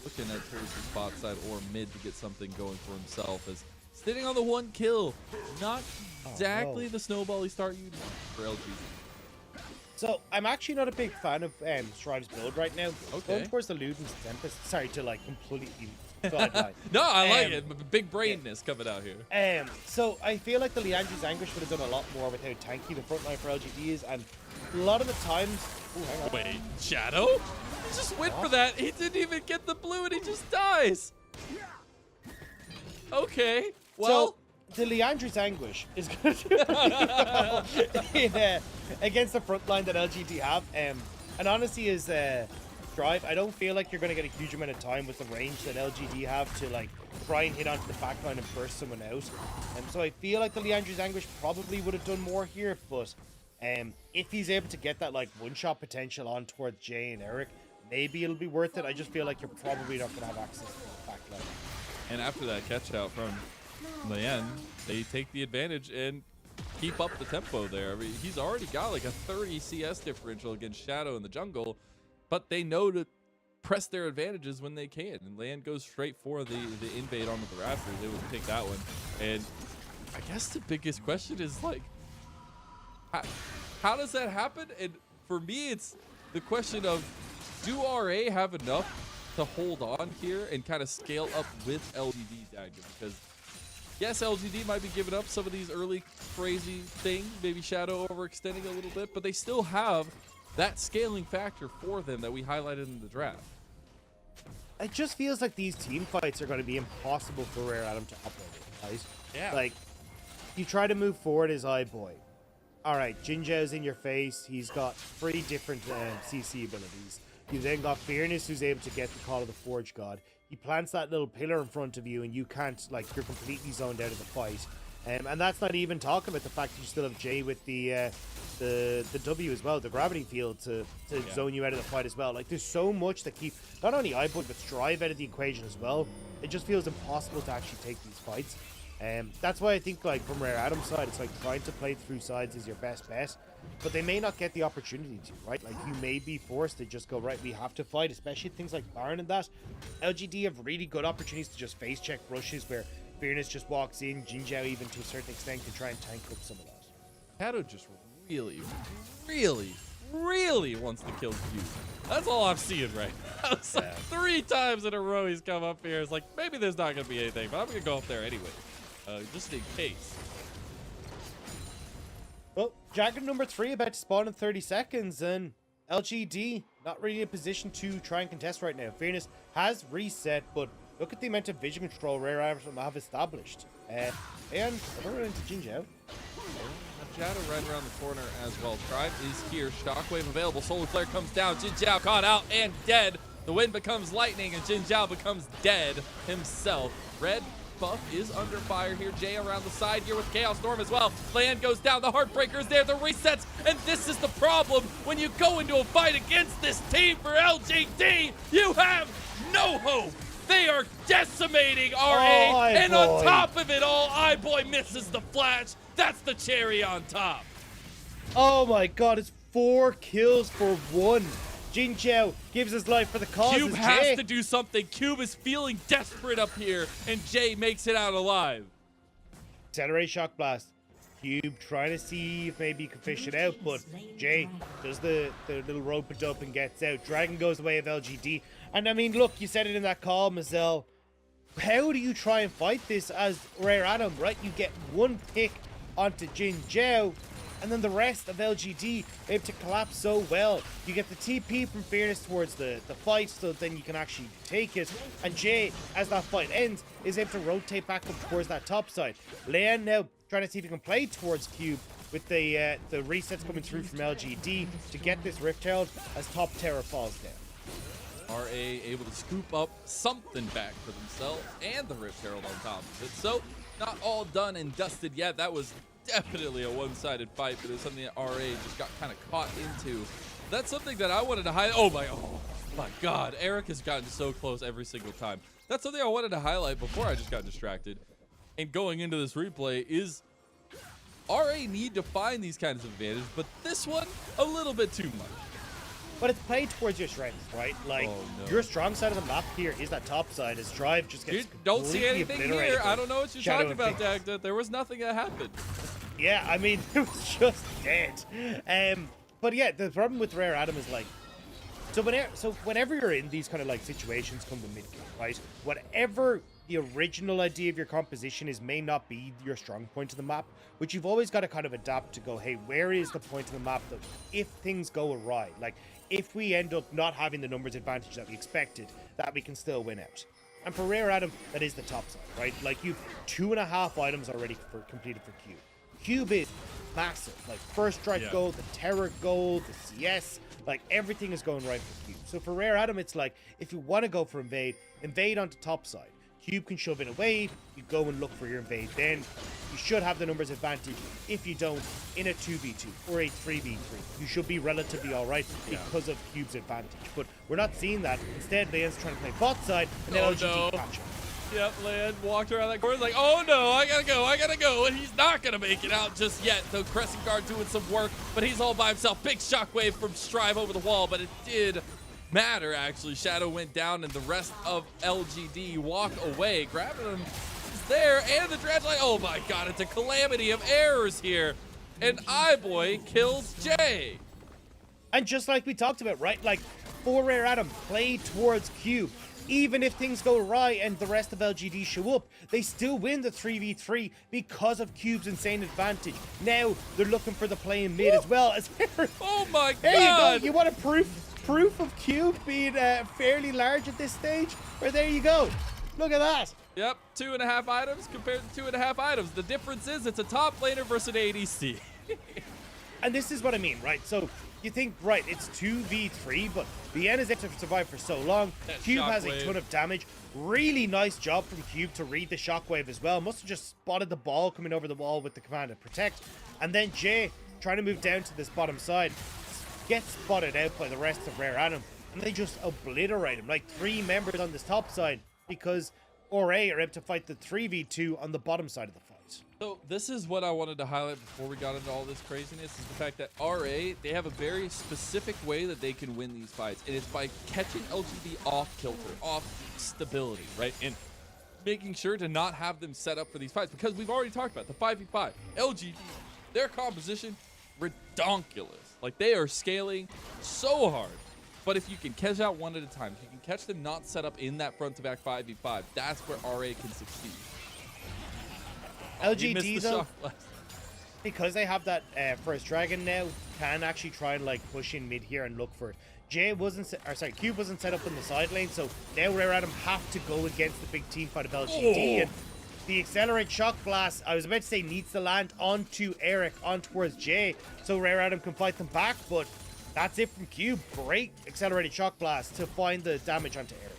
Looking at Terrace's bot side or mid to get something going for himself, as sitting on the 1 kill. Not exactly the snowbally start you need for LGD. So, I'm actually not a big fan of Strive's build right now. Okay. Going towards the Luden's Tempest. Sorry to, like, completely sideline. No, I like it. Big brainness coming out here. So, I feel like the Liandry's Anguish would have done a lot more with how tanky the front line for LGD is, and a lot of the times... Ooh, hang on. Wait, Shadow? He just went for that. He didn't even get the blue, and he just dies. Okay, well... So, the Liandry's Anguish is going to do pretty well against the front line that LGD have. And honestly, is Drive, I don't feel like you're going to get a huge amount of time with the range that LGD have to like try and hit onto the back line and burst someone out. So I feel like the Liandry's Anguish probably would have done more here, but if he's able to get that like one-shot potential on towards Jay and Eric, maybe it'll be worth it. I just feel like you're probably not going to have access to the back line. And after that catch out from Leon, they take the advantage and keep up the tempo there. I mean, he's already got like a 30 CS differential against Shadow in the jungle, but they know to press their advantages when they can. And Leon goes straight for the invade onto the rafters. They would take that one. And I guess the biggest question is like, how does that happen? And for me, it's the question of, do RA have enough to hold on here and kind of scale up with LGD Dagger? Because yes, LGD might be giving up some of these early crazy things, maybe Shadow overextending a little bit, but they still have that scaling factor for them that we highlighted in the draft. It just feels like these team fights are going to be impossible for Rare Adam to operate, right? Yeah. Like, you try to move forward as iBoy. All right, Jin Zhao's in your face. He's got 3 different CC abilities. You've then got Fearness, who's able to get the Call of the Forge God. He plants that little pillar in front of you, and you can't, like, you're completely zoned out of the fight. And that's not even talking about the fact that you still have Jay with the W as well, the gravity field to zone you out of the fight as well. Like, there's so much that keep not only iBoy but Strive out of the equation as well. It just feels impossible to actually take these fights. That's why I think, like, from Rare Adam's side, it's like trying to play through sides is your best bet, but they may not get the opportunity to, right? Like, you may be forced to just go, right, we have to fight, especially things like Baron and that. LGD have really good opportunities to just face check rushes where Fearness just walks in, Jin Zhao even to a certain extent can try and tank up some of that. Shadow just really wants to kill Q. That's all I'm seeing right now. It's like 3 times in a row he's come up here. It's like, maybe there's not going to be anything, but I'm going to go up there anyway. Just in case. Well, Dragon number 3 about to spawn in 30 seconds, and LGD not really in a position to try and contest right now. Fearness has reset, but look at the amount of vision control Rare Adam have established. And we're into Jin Zhao. Shadow right around the corner as well. Tribe is here. Shockwave available. Solar Flare comes down. Jin Zhao caught out and dead. The wind becomes lightning, and Jin Zhao becomes dead himself. Red buff is under fire here. Jay around the side here with Chaos Storm as well. Land goes down. The Heartbreaker is there. The resets. And this is the problem when you go into a fight against this team for LGD. You have no hope. They are decimating RA, Oh, and iBoy. on top of it all, iBoy misses the flash. That's the cherry on top. Oh my god, it's 4 kills for 1. Jin Zhao gives his life for the cause. Cube has to do something. Cube is feeling desperate up here, and Jay makes it out alive. Accelerate Shock Blast. Cube trying to see if maybe he can fish it out, but Jay does the little rope it up and gets out. Dragon goes the way of LGD. And I mean, look, you said it in that call, Mazel. How do you try and fight this as Rare Adam, right? You get 1 pick onto Jin Zhao, and then the rest of LGD able to collapse so well. You get the TP from Fearless towards the fight, so then you can actually take it. And Jay, as that fight ends, is able to rotate back up towards that top side. Leon now trying to see if he can play towards Cube with the resets coming through from LGD to get this Rift Herald as top tower falls down. RA able to scoop up something back for themselves and the Rift Herald on top of it. So, not all done and dusted yet. That was definitely a one-sided fight, but it was something that RA just got kind of caught into. That's something that I wanted to highlight. Oh my god, Eric has gotten so close every single time. That's something I wanted to highlight before I just got distracted. And going into this replay is RA need to find these kinds of advantages, but this one, a little bit too much. But it's played towards your strengths, right? Like, your strong side of the map here is that top side, as Drive just gets Don't see completely anything obliterated here. by I don't know what you're Shadow talking and about, Phoenix. Dak. There was nothing that happened. Yeah, I mean, it was just dead. But yeah, the problem with Rare Adam is like, so whenever you're in these kind of like situations come to mid game, right? Whatever the original idea of your composition is may not be your strong point of the map, which you've always got to kind of adapt to go, hey, where is the point of the map that if things go awry, like if we end up not having the numbers advantage that we expected, that we can still win out. And for Rare Adam, that is the top side, right? Like you've 2.5 items already completed for Cube. Cube is massive, like first strike gold, the Terror gold, the CS, like everything is going right for Cube. So for Rare Adam, it's like if you want to go for invade onto top side. Cube can shove in a wave, you go and look for your invade then. You should have the numbers advantage. If you don't, in a 2v2 or a 3v3, you should be relatively alright because of Cube's advantage. But we're not seeing that. Instead, Leon's trying to play bot side, and then LGD catch him. Yep, Leon walked around that corner like, oh no, I gotta go, and he's not gonna make it out just yet. So Crescent Guard doing some work, but he's all by himself. Big shockwave from Strive over the wall, but it did matter actually. Shadow went down, and the rest of LGD walk away. Grabbing him is there, and the Dredge like, oh my god, it's a calamity of errors here. And iBoy kills Jay. And just like we talked about, right? Like, for Rare Adam, play towards Cube. Even if things go awry and the rest of LGD show up, they still win the 3v3 because of Cube's insane advantage. Now, they're looking for the play in mid as well. As oh my god! There you go. You want a proof of Cube being fairly large at this stage? Well, there you go. Look at that. Yep, 2.5 items compared to 2.5 items. The difference is it's a top laner versus an ADC. And this is what I mean, right? So you think, right, it's 2v3, but Vienna has survived for so long. That Cube has a shockwave. ton of damage. Really nice job from Cube to read the shockwave as well. Must have just spotted the ball coming over the wall with the command to protect. And then Jay, trying to move down to this bottom side, gets spotted out by the rest of Rare Adam. And they just obliterate him. Like 3 members on this top side because RA are able to fight the 3v2 on the bottom side of the fight. So this is what I wanted to highlight before we got into all this craziness, is the fact that RA, they have a very specific way that they can win these fights, and it's by catching LGD off kilter, off stability, right? And making sure to not have them set up for these fights, because we've already talked about the 5v5. LGD, their composition, redonkulous. Like, they are scaling so hard. But if you can catch out one at a time, if you can catch them not set up in that front to back 5v5, that's where RA can succeed. LGD though, because they have that first dragon now, can actually try and like push in mid here and look for it. Cube wasn't set up in the side lane, so now Rare Adam have to go against the big team fight of LGD. And the Accelerate Shock Blast, I was about to say, needs to land onto Eric, on towards Jay, so Rare Adam can fight them back, but that's it from Cube. Great Accelerated Shock Blast to find the damage onto Eric.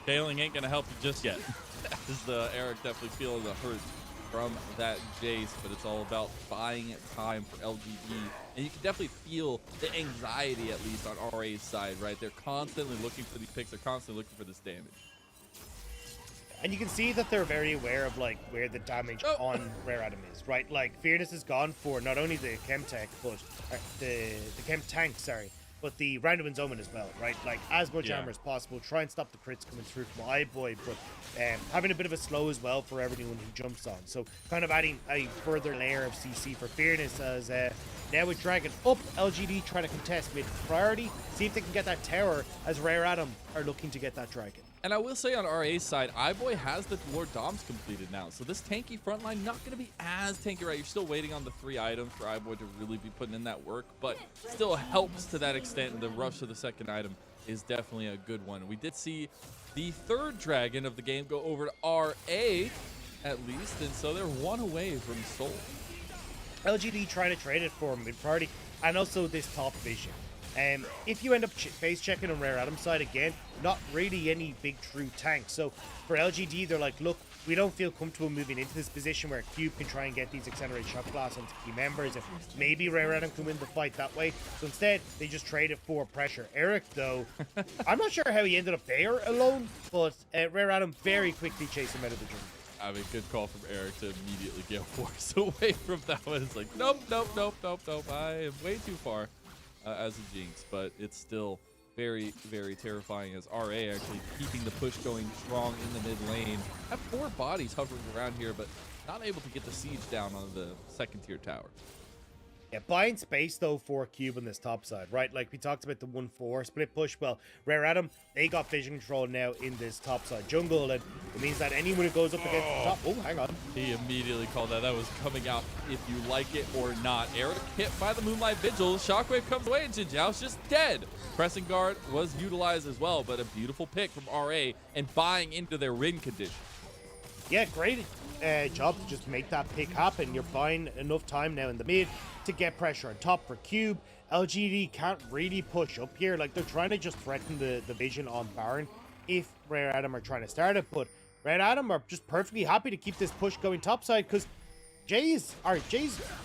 Tailing ain't gonna help you just yet. This is the Eric definitely feeling the hurt from that Jace, but it's all about buying time for LGD. And you can definitely feel the anxiety, at least on RA's side, right? They're constantly looking for these picks. They're constantly looking for this damage. And you can see that they're very aware of like where the damage on Rare Atom is, right? Like Fearless has gone for not only the Chemtech, but the Chem Tank, sorry, but the Randuin's Omen as well, right? Like as much armor as possible, try and stop the crits coming through from iBoy, but having a bit of a slow as well for everyone who jumps on. So kind of adding a further layer of CC for Fearless as now with Dragon up, LGD trying to contest mid priority, see if they can get that tower as Rare Atom are looking to get that Dragon. And I will say on RA's side, iBoy has the Lord Doms completed now. So this tanky front line not going to be as tanky, right? You're still waiting on the 3 items for iBoy to really be putting in that work, but still helps to that extent. And the rush to the second item is definitely a good one. We did see the 3rd dragon of the game go over to RA at least, and so they're 1 away from Soul. LGD trying to trade it for mid priority and also this top vision. If you end up base checking on Rare Atom's side again, not really any big true tank. So for LGD, they're like, look, we don't feel comfortable moving into this position where Cube can try and get these accelerated shot blasts onto key members, and maybe Rare Atom can win the fight that way. So instead, they just trade it for pressure. Eric, though, I'm not sure how he ended up there alone, but Rare Atom very quickly chased him out of the jungle. I mean, good call from Eric to immediately get forced away from that one. It's like, nope, nope, nope, nope, nope. I am way too far. As a Jinx, but it's still very, very terrifying as RA actually keeping the push going strong in the mid lane. Have 4 bodies hovering around here, but not able to get the siege down on the 2nd tier tower. Yeah, buying space though for Cube on this top side, right? Like we talked about the 1-4 split push. Well, Rare Atom, they got vision control now in this top side jungle, and it means that anyone who goes up against the top, oh, hang on. He immediately called that. That was coming out if you like it or not. Eric hit by the Moonlight Vigil. Shockwave comes away and Jin Jiao's just dead. Pressing guard was utilized as well, but a beautiful pick from RA and buying into their win condition. Yeah, great job to just make that pick happen. You're buying enough time now in the mid to get pressure on top for Cube. LGD can't really push up here. Like, they're trying to just threaten the vision on Baron if Rare Atom are trying to start it. But Rare Atom are just perfectly happy to keep this push going topside because Jay's in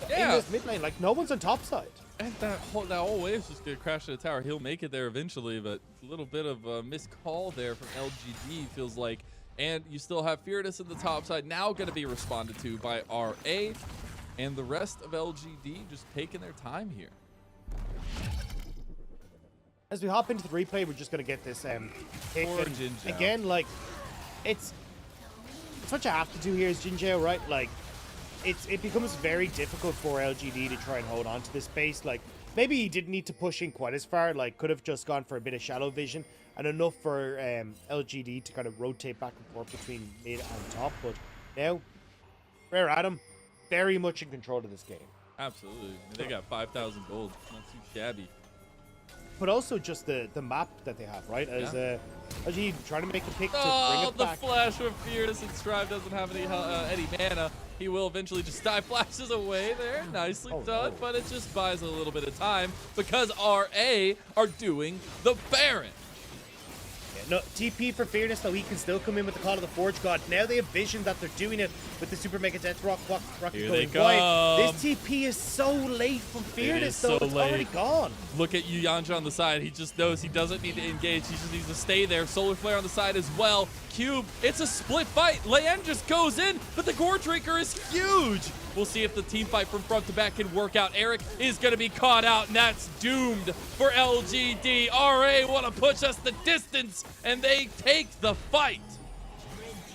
this mid lane. Like, no one's on topside. And that whole wave's just going to crash to the tower. He'll make it there eventually, but a little bit of a missed call there from LGD, feels like. And you still have Fearless in the top side, now going to be responded to by RA. And the rest of LGD just taking their time here. As we hop into the replay, we're just going to get this pick. Again, like, it's what you have to do here is Jin Jiao, right? Like, it becomes very difficult for LGD to try and hold on to this space. Like, maybe he didn't need to push in quite as far. Like, could have just gone for a bit of shallow vision and enough for LGD to kind of rotate back and forth between mid and top. But now, Rare Atom, very much in control of this game. Absolutely. I mean, they got 5,000 gold. Not too shabby. But also just the map that they have, right? As LGD trying to make a pick to bring it back. The flash with Fearless, and Strive doesn't have any mana. He will eventually just dive flashes away there. Nicely done, but it just buys a little bit of time because RA are doing the Baron. No, TP for Fearless, though he can still come in with the Call of the Forge God. Now they have vision that they're doing it with the Super Mega Death Rocket going wide. This TP is so late from Fearless, though. It's already gone. Look at Yuyanja on the side. He just knows he doesn't need to engage. He just needs to stay there. Solar Flare on the side as well. Cube, it's a split fight. Leyen just goes in, but the Gore Drinker is huge. We'll see if the team fight from front to back can work out. Eric is going to be caught out, and that's doomed for LGD. RA want to push us the distance, and they take the fight.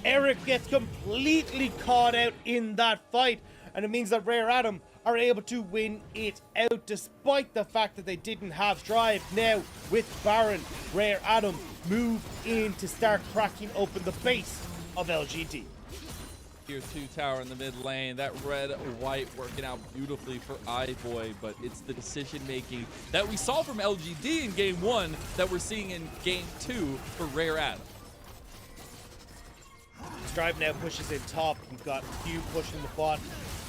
Eric gets completely caught out in that fight, and it means that Rare Atom are able to win it out despite the fact that they didn't have drive. Now, with Baron, Rare Atom move in to start cracking open the base of LGD. Tier 2 tower in the mid lane. That red-white working out beautifully for iBoy, but it's the decision-making that we saw from LGD in Game 1 that we're seeing in Game 2 for Rare Atom. Strive now pushes in top. We've got Q pushing the bot.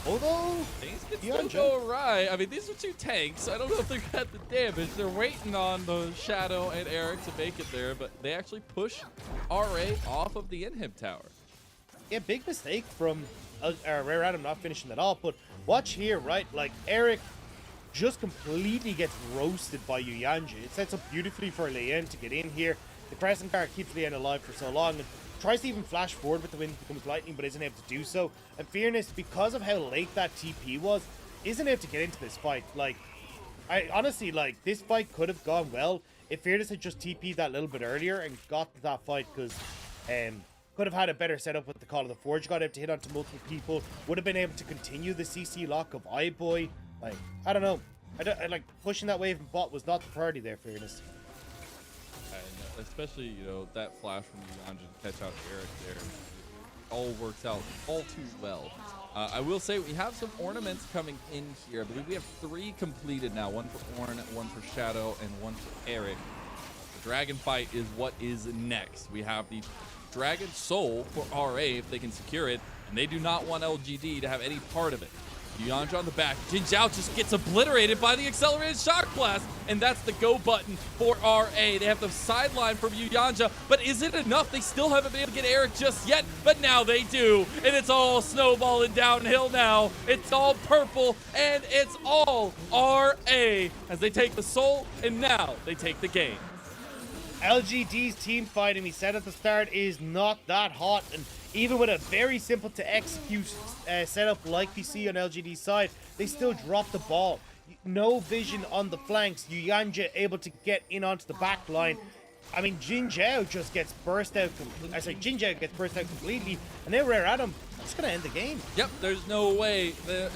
Although things can still go awry. I mean, these are 2 tanks. I don't know if they got the damage. They're waiting on the Shadow and Eric to make it there, but they actually push RA off of the Inhib tower. Yeah, big mistake from Rare Atom not finishing that off. But watch here, right? Like, Eric just completely gets roasted by Yuyanja. It sets up beautifully for Leyen to get in here. The Crescent Guard keeps Leyen alive for so long. And tries to even flash forward with the wind becomes lightning, but isn't able to do so. And Fearness, because of how late that TP was, isn't able to get into this fight. Like, I honestly, like, this fight could have gone well if Fearness had just TP'd that little bit earlier and got to that fight, because could have had a better setup with the Call of the Forge, got able to hit onto multiple people, would have been able to continue the CC lock of iBoy. Like, I don't know. I like, pushing that wave and bot was not the priority there, Fearness. And especially, you know, that flash from Yanja to catch out Eric there. It all works out all too well. I will say we have some ornaments coming in here. I believe we have 3 completed now. 1 for Ornn, 1 for Shadow, and 1 for Eric. The Dragon fight is what is next. We have the Dragon Soul for RA if they can secure it, and they do not want LGD to have any part of it. Yanja on the back. Jin Zhao just gets obliterated by the accelerated shock blast, and that's the go button for RA. They have the sideline from Yanja, but is it enough? They still haven't been able to get Eric just yet, but now they do, and it's all snowballing downhill now. It's all purple, and it's all RA as they take the soul, and now they take the game. LGD's team fighting, we said at the start, is not that hot, and even with a very simple to execute setup like we see on LGD's side, they still drop the ball. No vision on the flanks. Yanja able to get in onto the back line. I mean, Jin Zhao just gets burst out. Jin Zhao gets burst out completely, and then Rare Adam. That's gonna end the game. Yep, there's no way the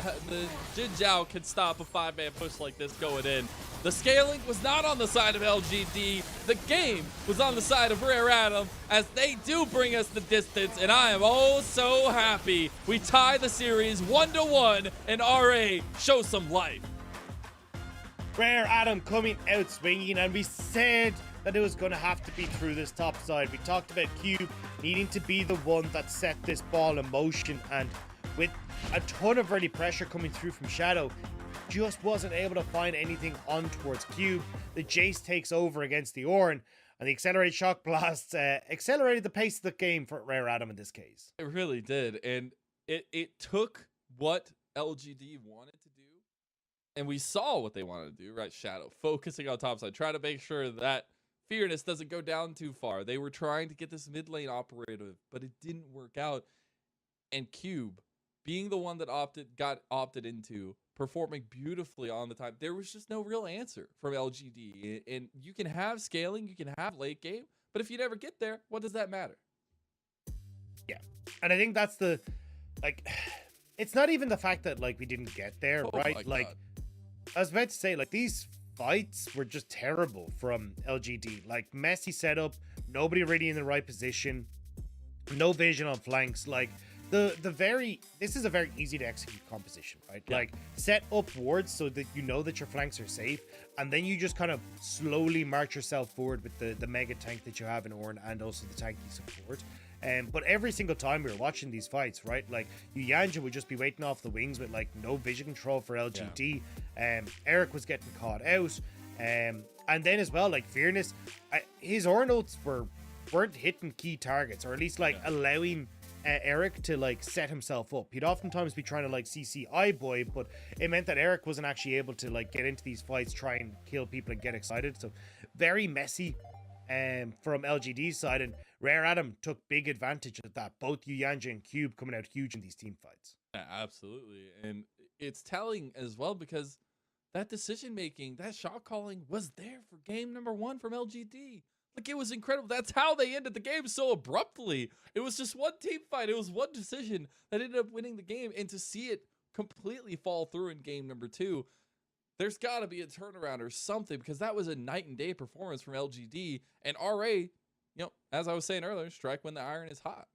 Jin Zhao can stop a 5-man push like this going in. The scaling was not on the side of LGD. The game was on the side of Rare Adam as they do bring us the distance, and I am oh so happy. We tie the series 1-1, and RA shows some life. Rare Adam coming out swinging, and we said that it was going to have to be through this top side. We talked about Cube needing to be the one that set this ball in motion, and with a ton of early pressure coming through from Shadow, just wasn't able to find anything on towards Cube. The Jace takes over against the Ornn, and the accelerated shock blasts accelerated the pace of the game for Rare Adam in this case. It really did, and it took what LGD wanted to do, and we saw what they wanted to do, right? Shadow focusing on topside, trying to make sure that Fearness doesn't go down too far. They were trying to get this mid lane operative, but it didn't work out. And Cube, being the one that got opted into, performing beautifully on the time, there was just no real answer from LGD. And you can have scaling, you can have late game, but if you never get there, what does that matter? Yeah, and I think that's the, like, it's not even the fact that, like, we didn't get there, right? Like, God. I was about to say, like, these fights were just terrible from LGD. Like, messy setup, nobody really in the right position, no vision on flanks. Like, this is a very easy to execute composition, right? Yeah. Like, set up wards so that you know that your flanks are safe, and then you just kind of slowly march yourself forward with the mega tank that you have in Ornn and also the tanky support. But every single time we were watching these fights, right, like, Yanja would just be waiting off the wings with, like, no vision control for LGD. Yeah. Eric was getting caught out. And then as well, like, Fearness, his Ornn ults weren't hitting key targets, or at least, like, allowing Eric to, like, set himself up. He'd oftentimes be trying to, like, CC iBoy, but it meant that Eric wasn't actually able to, like, get into these fights, try and kill people and get excited. So very messy from LGD's side, and Rare Adam took big advantage of that. Both Yanja and Cube coming out huge in these team fights. Yeah, absolutely. And it's telling as well because that decision making, that shot calling was there for game number 1 from LGD. Like, it was incredible. That's how they ended the game so abruptly. It was just one team fight. It was one decision that ended up winning the game, and to see it completely fall through in game number 2, there's got to be a turnaround or something, because that was a night and day performance from LGD. And RA, you know, as I was saying earlier, strike when the iron is hot.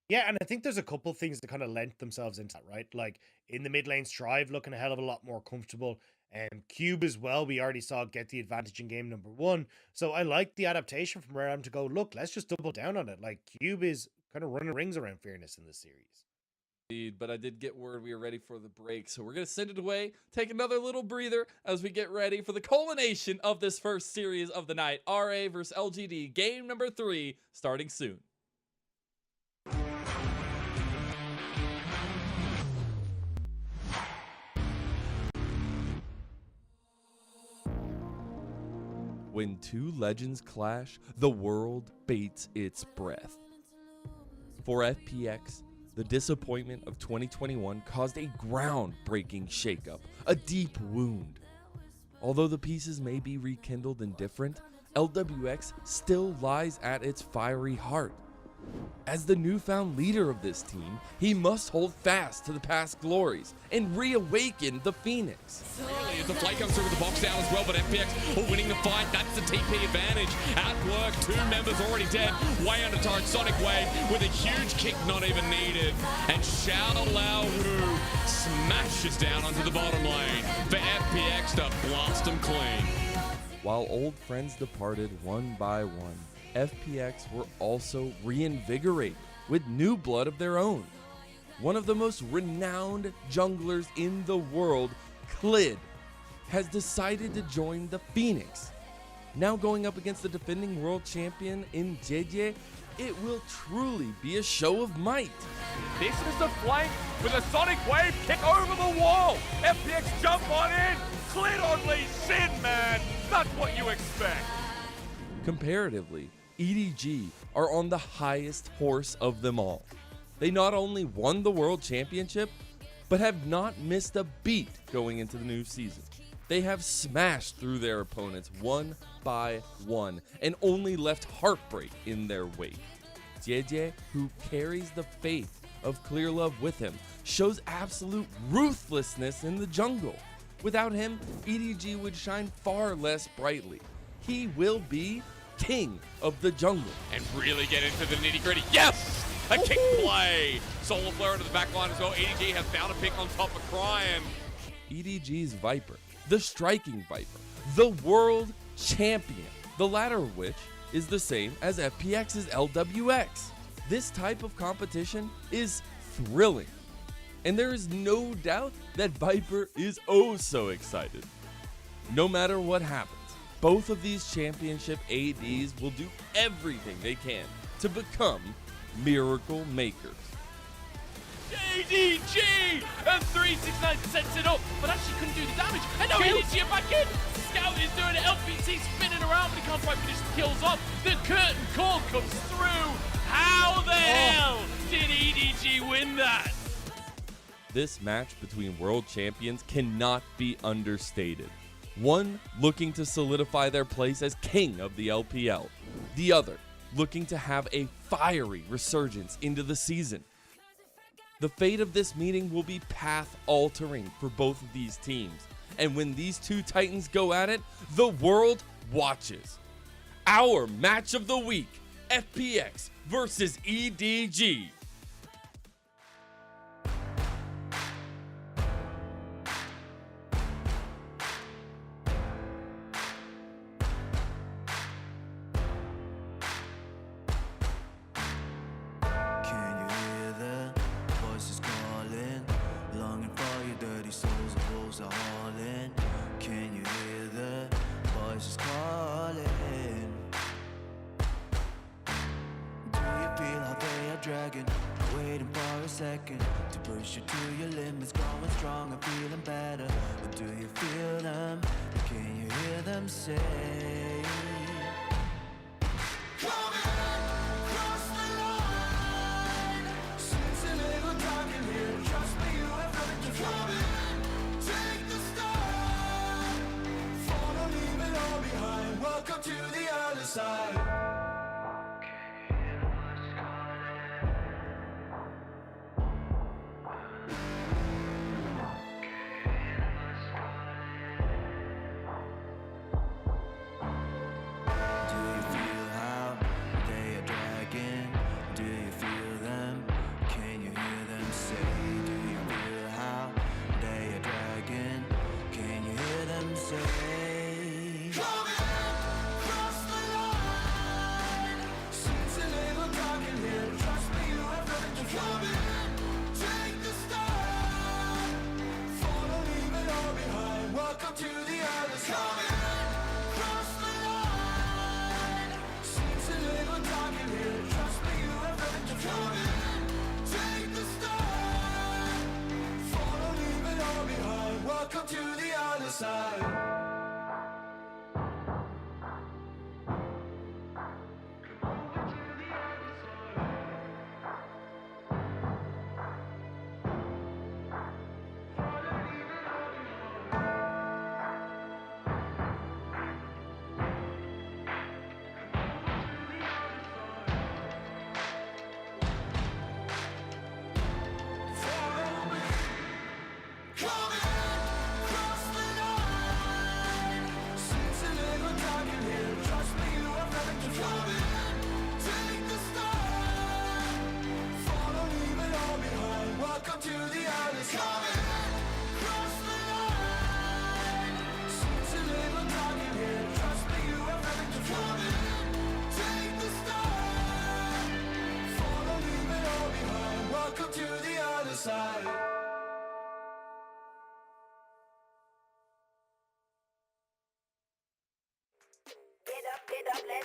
Yeah, and I think there's a couple things that kind of lent themselves into that, right? Like, in the mid lane, Strive looking a hell of a lot more comfortable. And Cube as well, we already saw get the advantage in game number 1. So I like the adaptation from Rare Adam to go, look, let's just double down on it. Like, Cube is kind of running rings around Fearness in this series. But I did get word we are ready for the break, so we're going to send it away, take another little breather as we get ready for the culmination of this first series of the night. RA versus LGD, game number 3, starting soon. When two legends clash, the world bates its breath. For FPX, the disappointment of 2021 caused a groundbreaking shakeup, a deep wound. Although the pieces may be rekindled and different, LWX still lies at its fiery heart. As the newfound leader of this team, he must hold fast to the past glories and reawaken the Phoenix. Really, as the play comes through with the box down as well, but FPX are winning the fight. That's the TP advantage. Outwork, 2 members already dead. Way under turret, Sonic Wave with a huge kick not even needed. And Xiao Lao Wu smashes down onto the bottom lane for FPX to blast them clean. While old friends departed one by one, FPX were also reinvigorated with new blood of their own. One of the most renowned junglers in the world, Clid, has decided to join the Phoenix. Now going up against the defending world champion in JJ, it will truly be a show of might. This is the flank with a Sonic Wave kick over the wall. FPX jump on in. Clid on Lee Sin, man. That's what you expect. Comparatively, EDG are on the highest horse of them all. They not only won the World Championship, but have not missed a beat going into the new season. They have smashed through their opponents one by one and only left heartbreak in their wake. JJ, who carries the faith of Clear Love with him, shows absolute ruthlessness in the jungle. Without him, EDG would shine far less brightly. He will be king of the jungle. And really get into the nitty-gritty. Yes! A kick play! Solar Flare into the back line as well. EDG has found a pick on top of Cryan. EDG's Viper, the striking Viper, the world champion, the latter of which is the same as FPX's LWX. This type of competition is thrilling, and there is no doubt that Viper is oh so excited. No matter what happens, both of these championship ADs will do everything they can to become miracle makers. EDG! And 369 sets it up, but actually couldn't do the damage. And now EDG are back in. Scout is doing it. LPT spinning around, but he can't quite finish the kills off. The curtain call comes through. How the hell did EDG win that? This match between world champions cannot be understated. One looking to solidify their place as king of the LPL. The other looking to have a fiery resurgence into the season. The fate of this meeting will be path-altering for both of these teams. And when these two titans go at it, the world watches. Our match of the week, FPX versus EDG. Dragon, waiting for a second to push you to your limits, growing stronger, feeling better. But do you feel them? Can you hear them say? Welcome to the other side.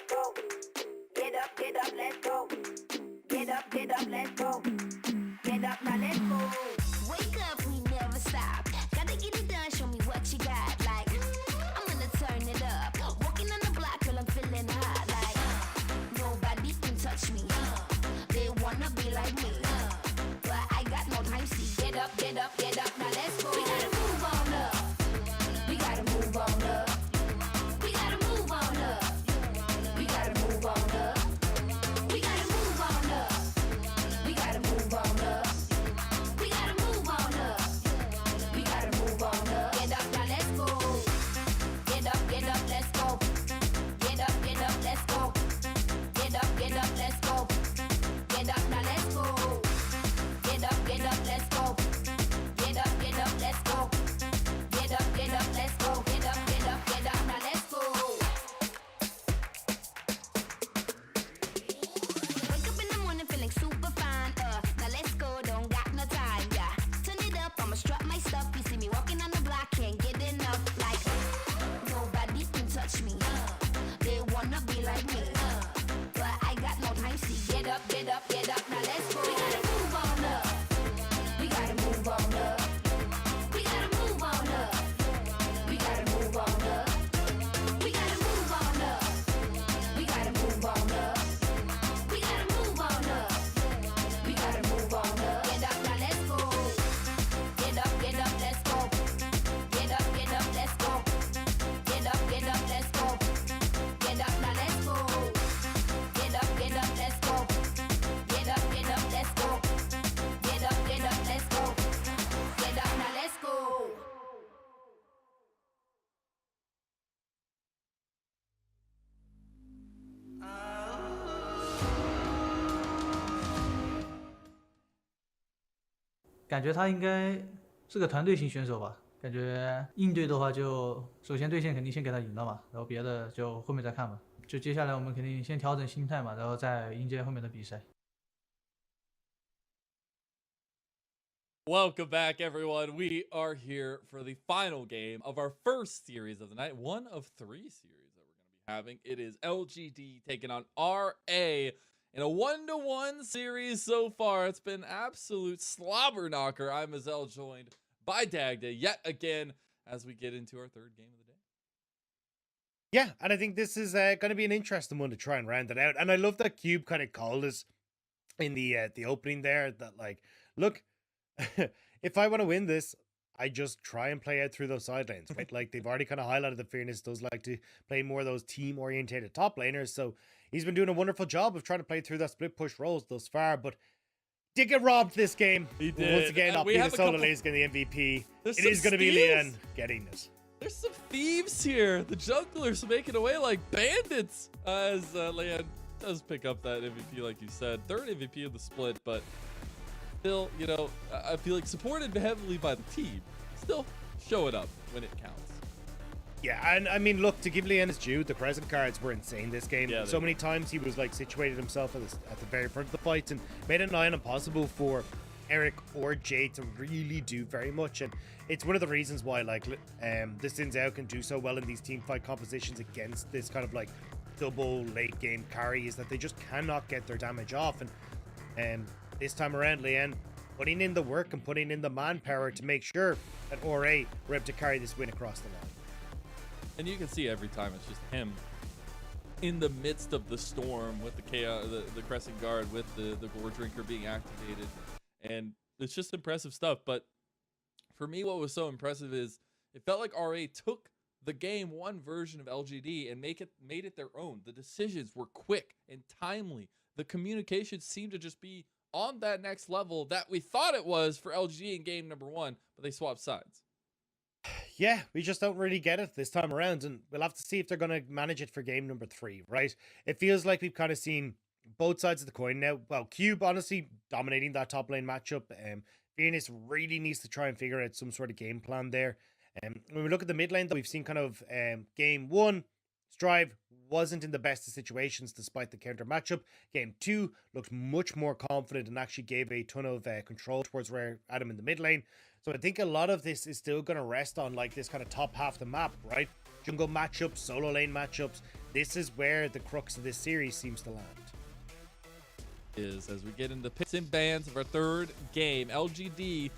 go. Get up, let's go. Get up, let's go. Get up, now let's go. Wake up, we never stop. Gotta get it done, show me what you got. Like, I'm gonna turn it up. Walking on the block, girl, I'm feeling hot. Like, nobody can touch me. They wanna be like me. But I got no time, see. Get up, now let's go. We gotta move on up. We gotta move on up. We gotta move on up. We gotta move on up. We gotta move on up. We gotta move on up. We gotta move on up. We gotta move on up. Get up, now let's go. Get up, let's go. Get up, let's go. Get up, let's go. Get up, now let's go. Get up, let's go. Get up, let's go. Get up, let's go. Get up, now let's go. Wake up in the morning feeling super fine. Now let's go, don't got no time. Yeah, turn it up, I'ma strut my stuff. You see me walking on the block, can't get enough. Like nobody can touch me. They wanna be like me, but I got no time. See, get up, now let's go. We gotta move on up. We gotta move on up. We gotta move on up. We gotta move on up. We gotta move on up. We gotta move on up. We gotta move on up. We gotta move on up. Get up, now let's go. Get up, let's go. Get up, let's go. Get up, let's go. Get up, now let's go. Get up, let's go. Get up, let's go. Get up, let's go. Get up, now let's go.感觉他应该是个团队型选手吧。感觉应对的话，就首先对线肯定先给他赢了嘛，然后别的就后面再看吧。就接下来我们肯定先调整心态嘛，然后再迎接后面的比赛。Welcome back, everyone. We are here for the final game of our first series of the night, one of 3 series that we're going to be having. It is LGD taking on RA in a 1-to-1 series so far. It's been absolute slobber knocker. I'm Azel, joined by Dagda yet again as we get into our 3rd game of the day. Yeah, and I think this is going to be an interesting one to try and round it out. And I love that Cube kind of called us in the opening there that, like, look, if I want to win this, I just try and play out through those side lanes, right? Like, they've already kind of highlighted that Fearness does like to play more of those team-orientated top laners, so he's been doing a wonderful job of trying to play through that split push roles thus far, but did get robbed this game. He did. Once again, not being solo lanes getting the MVP. It is going to be Lian getting this. There's some thieves here. The junglers making away like bandits as Lian does pick up that MVP, like you said. 3rd MVP of the split, but still, you know, I feel like supported heavily by the team. Still show it up when it counts. Yeah, and I mean, look, to give Lian his due, the present cards were insane this game. Yeah, so many times he was like situated himself at the very front of the fight and made it nigh on impossible for Eric or Jay to really do very much. And it's one of the reasons why like the Xin Zhao can do so well in these team fight compositions against this kind of like double late game carry, is that they just cannot get their damage off. And this time around, Lian putting in the work and putting in the manpower to make sure that RA were able to carry this win across the line. And you can see every time it's just him in the midst of the storm with the chaos, the Crescent Guard, with the Gore Drinker being activated. And it's just impressive stuff. But for me, what was so impressive is it felt like RA took the game 1 version of LGD and made it their own. The decisions were quick and timely. The communication seemed to just be on that next level that we thought it was for LGD in game number 1, but they swapped sides. Yeah, we just don't really get it this time around, and we'll have to see if they're going to manage it for game number 3, right? It feels like we've kind of seen both sides of the coin now. Well, Cube honestly dominating that top lane matchup. Fearness really needs to try and figure out some sort of game plan there. When we look at the mid lane, though, we've seen kind of game 1, Strive wasn't in the best of situations despite the counter matchup. Game 2 looked much more confident and actually gave a ton of control towards Rare Adam in the mid lane. So I think a lot of this is still going to rest on like this kind of top half of the map, right? Jungle matchups, solo lane matchups, this is where the crux of this series seems to land. Is as we get into picks and bans of our third game. LGD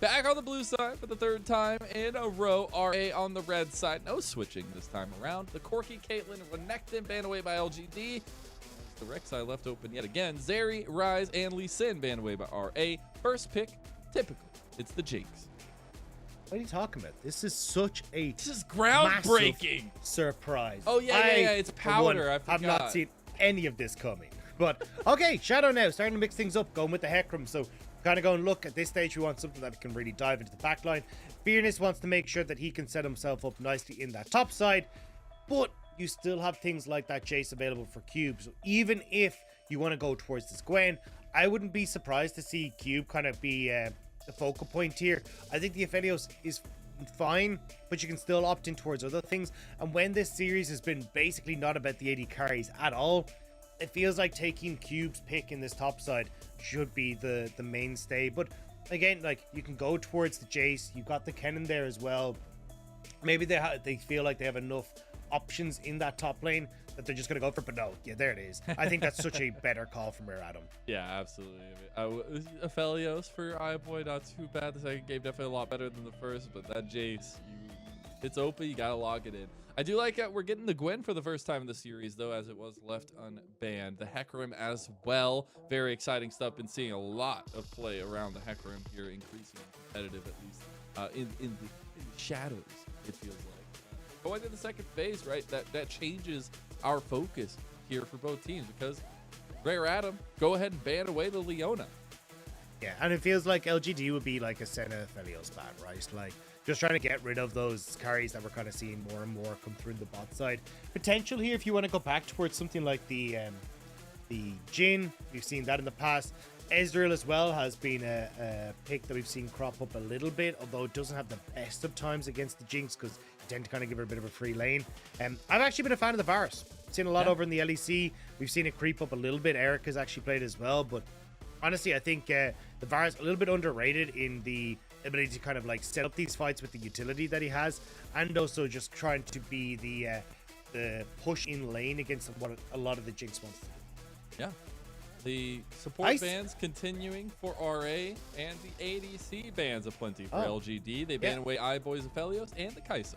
back on the blue side for the third time in a row. RA on the red side. No switching this time around. The Corki, Caitlyn, and Renekton banned away by LGD. The Rex side left open yet again. Zeri, Ryze, and Lee Sin banned away by RA. First pick, typical. It's the Jinx. What are you talking about? This is such a This is groundbreaking surprise. Oh yeah, it's for one, powder. I have forgot. not seen any of this coming. But okay, Shadow now starting to mix things up, going with the Hecarim. So kind of going, look, at this stage we want something that can really dive into the backline. Fearness wants to make sure that he can set himself up nicely in that top side, but you still have things like that Jace available for Cube. So even if you want to go towards this Gwen, I wouldn't be surprised to see Cube kind of be the focal point here. I think the Aphelios is fine, but you can still opt in towards other things. And when this series has been basically not about the AD carries at all, it feels like taking Cube's pick in this top side should be the mainstay. But again, like, you can go towards the Jace. You've got the Kennen there as well. Maybe they feel like they have enough options in that top lane that they're just going to go for. But no, yeah, there it is. I think that's such a better call from where Adam. Yeah, absolutely. Aphelios for iBoy, not too bad. The second game definitely a lot better than the first, but that Jace, it's open. You got to log it in. I do like we're getting the Gwen for the first time in the series, though, as it was left unbanned. The Hecarim as well. Very exciting stuff. Been seeing a lot of play around the Hecarim here, increasing competitive, at least in the shadows, it feels like. Going to the second phase, right? That changes our focus here for both teams, because Rare Adam, go ahead and ban away the Leona. Yeah, and it feels like LGD would be like a Senna Aphelios ban, right? Like, just trying to get rid of those carries that we're kind of seeing more and more come through the bot side. Potential here if you want to go back towards something like the Jhin. We've seen that in the past. Ezreal as well has been a pick that we've seen crop up a little bit, although it doesn't have the best of times against the Jinx because you tend to kind of give her a bit of a free lane. I've actually been a fan of the Varus. Seen a lot over in the LEC. We've seen it creep up a little bit. Eric has actually played as well, but honestly, I think the Varus a little bit underrated in the ability to kind of like set up these fights with the utility that he has, and also just trying to be the push in lane against what a lot of the Jinx wants to do. Yeah. The support bans continuing for RA, and the ADC bans aplenty for LGD. They ban away iBoys, Aphelios, and the Kai'Sa.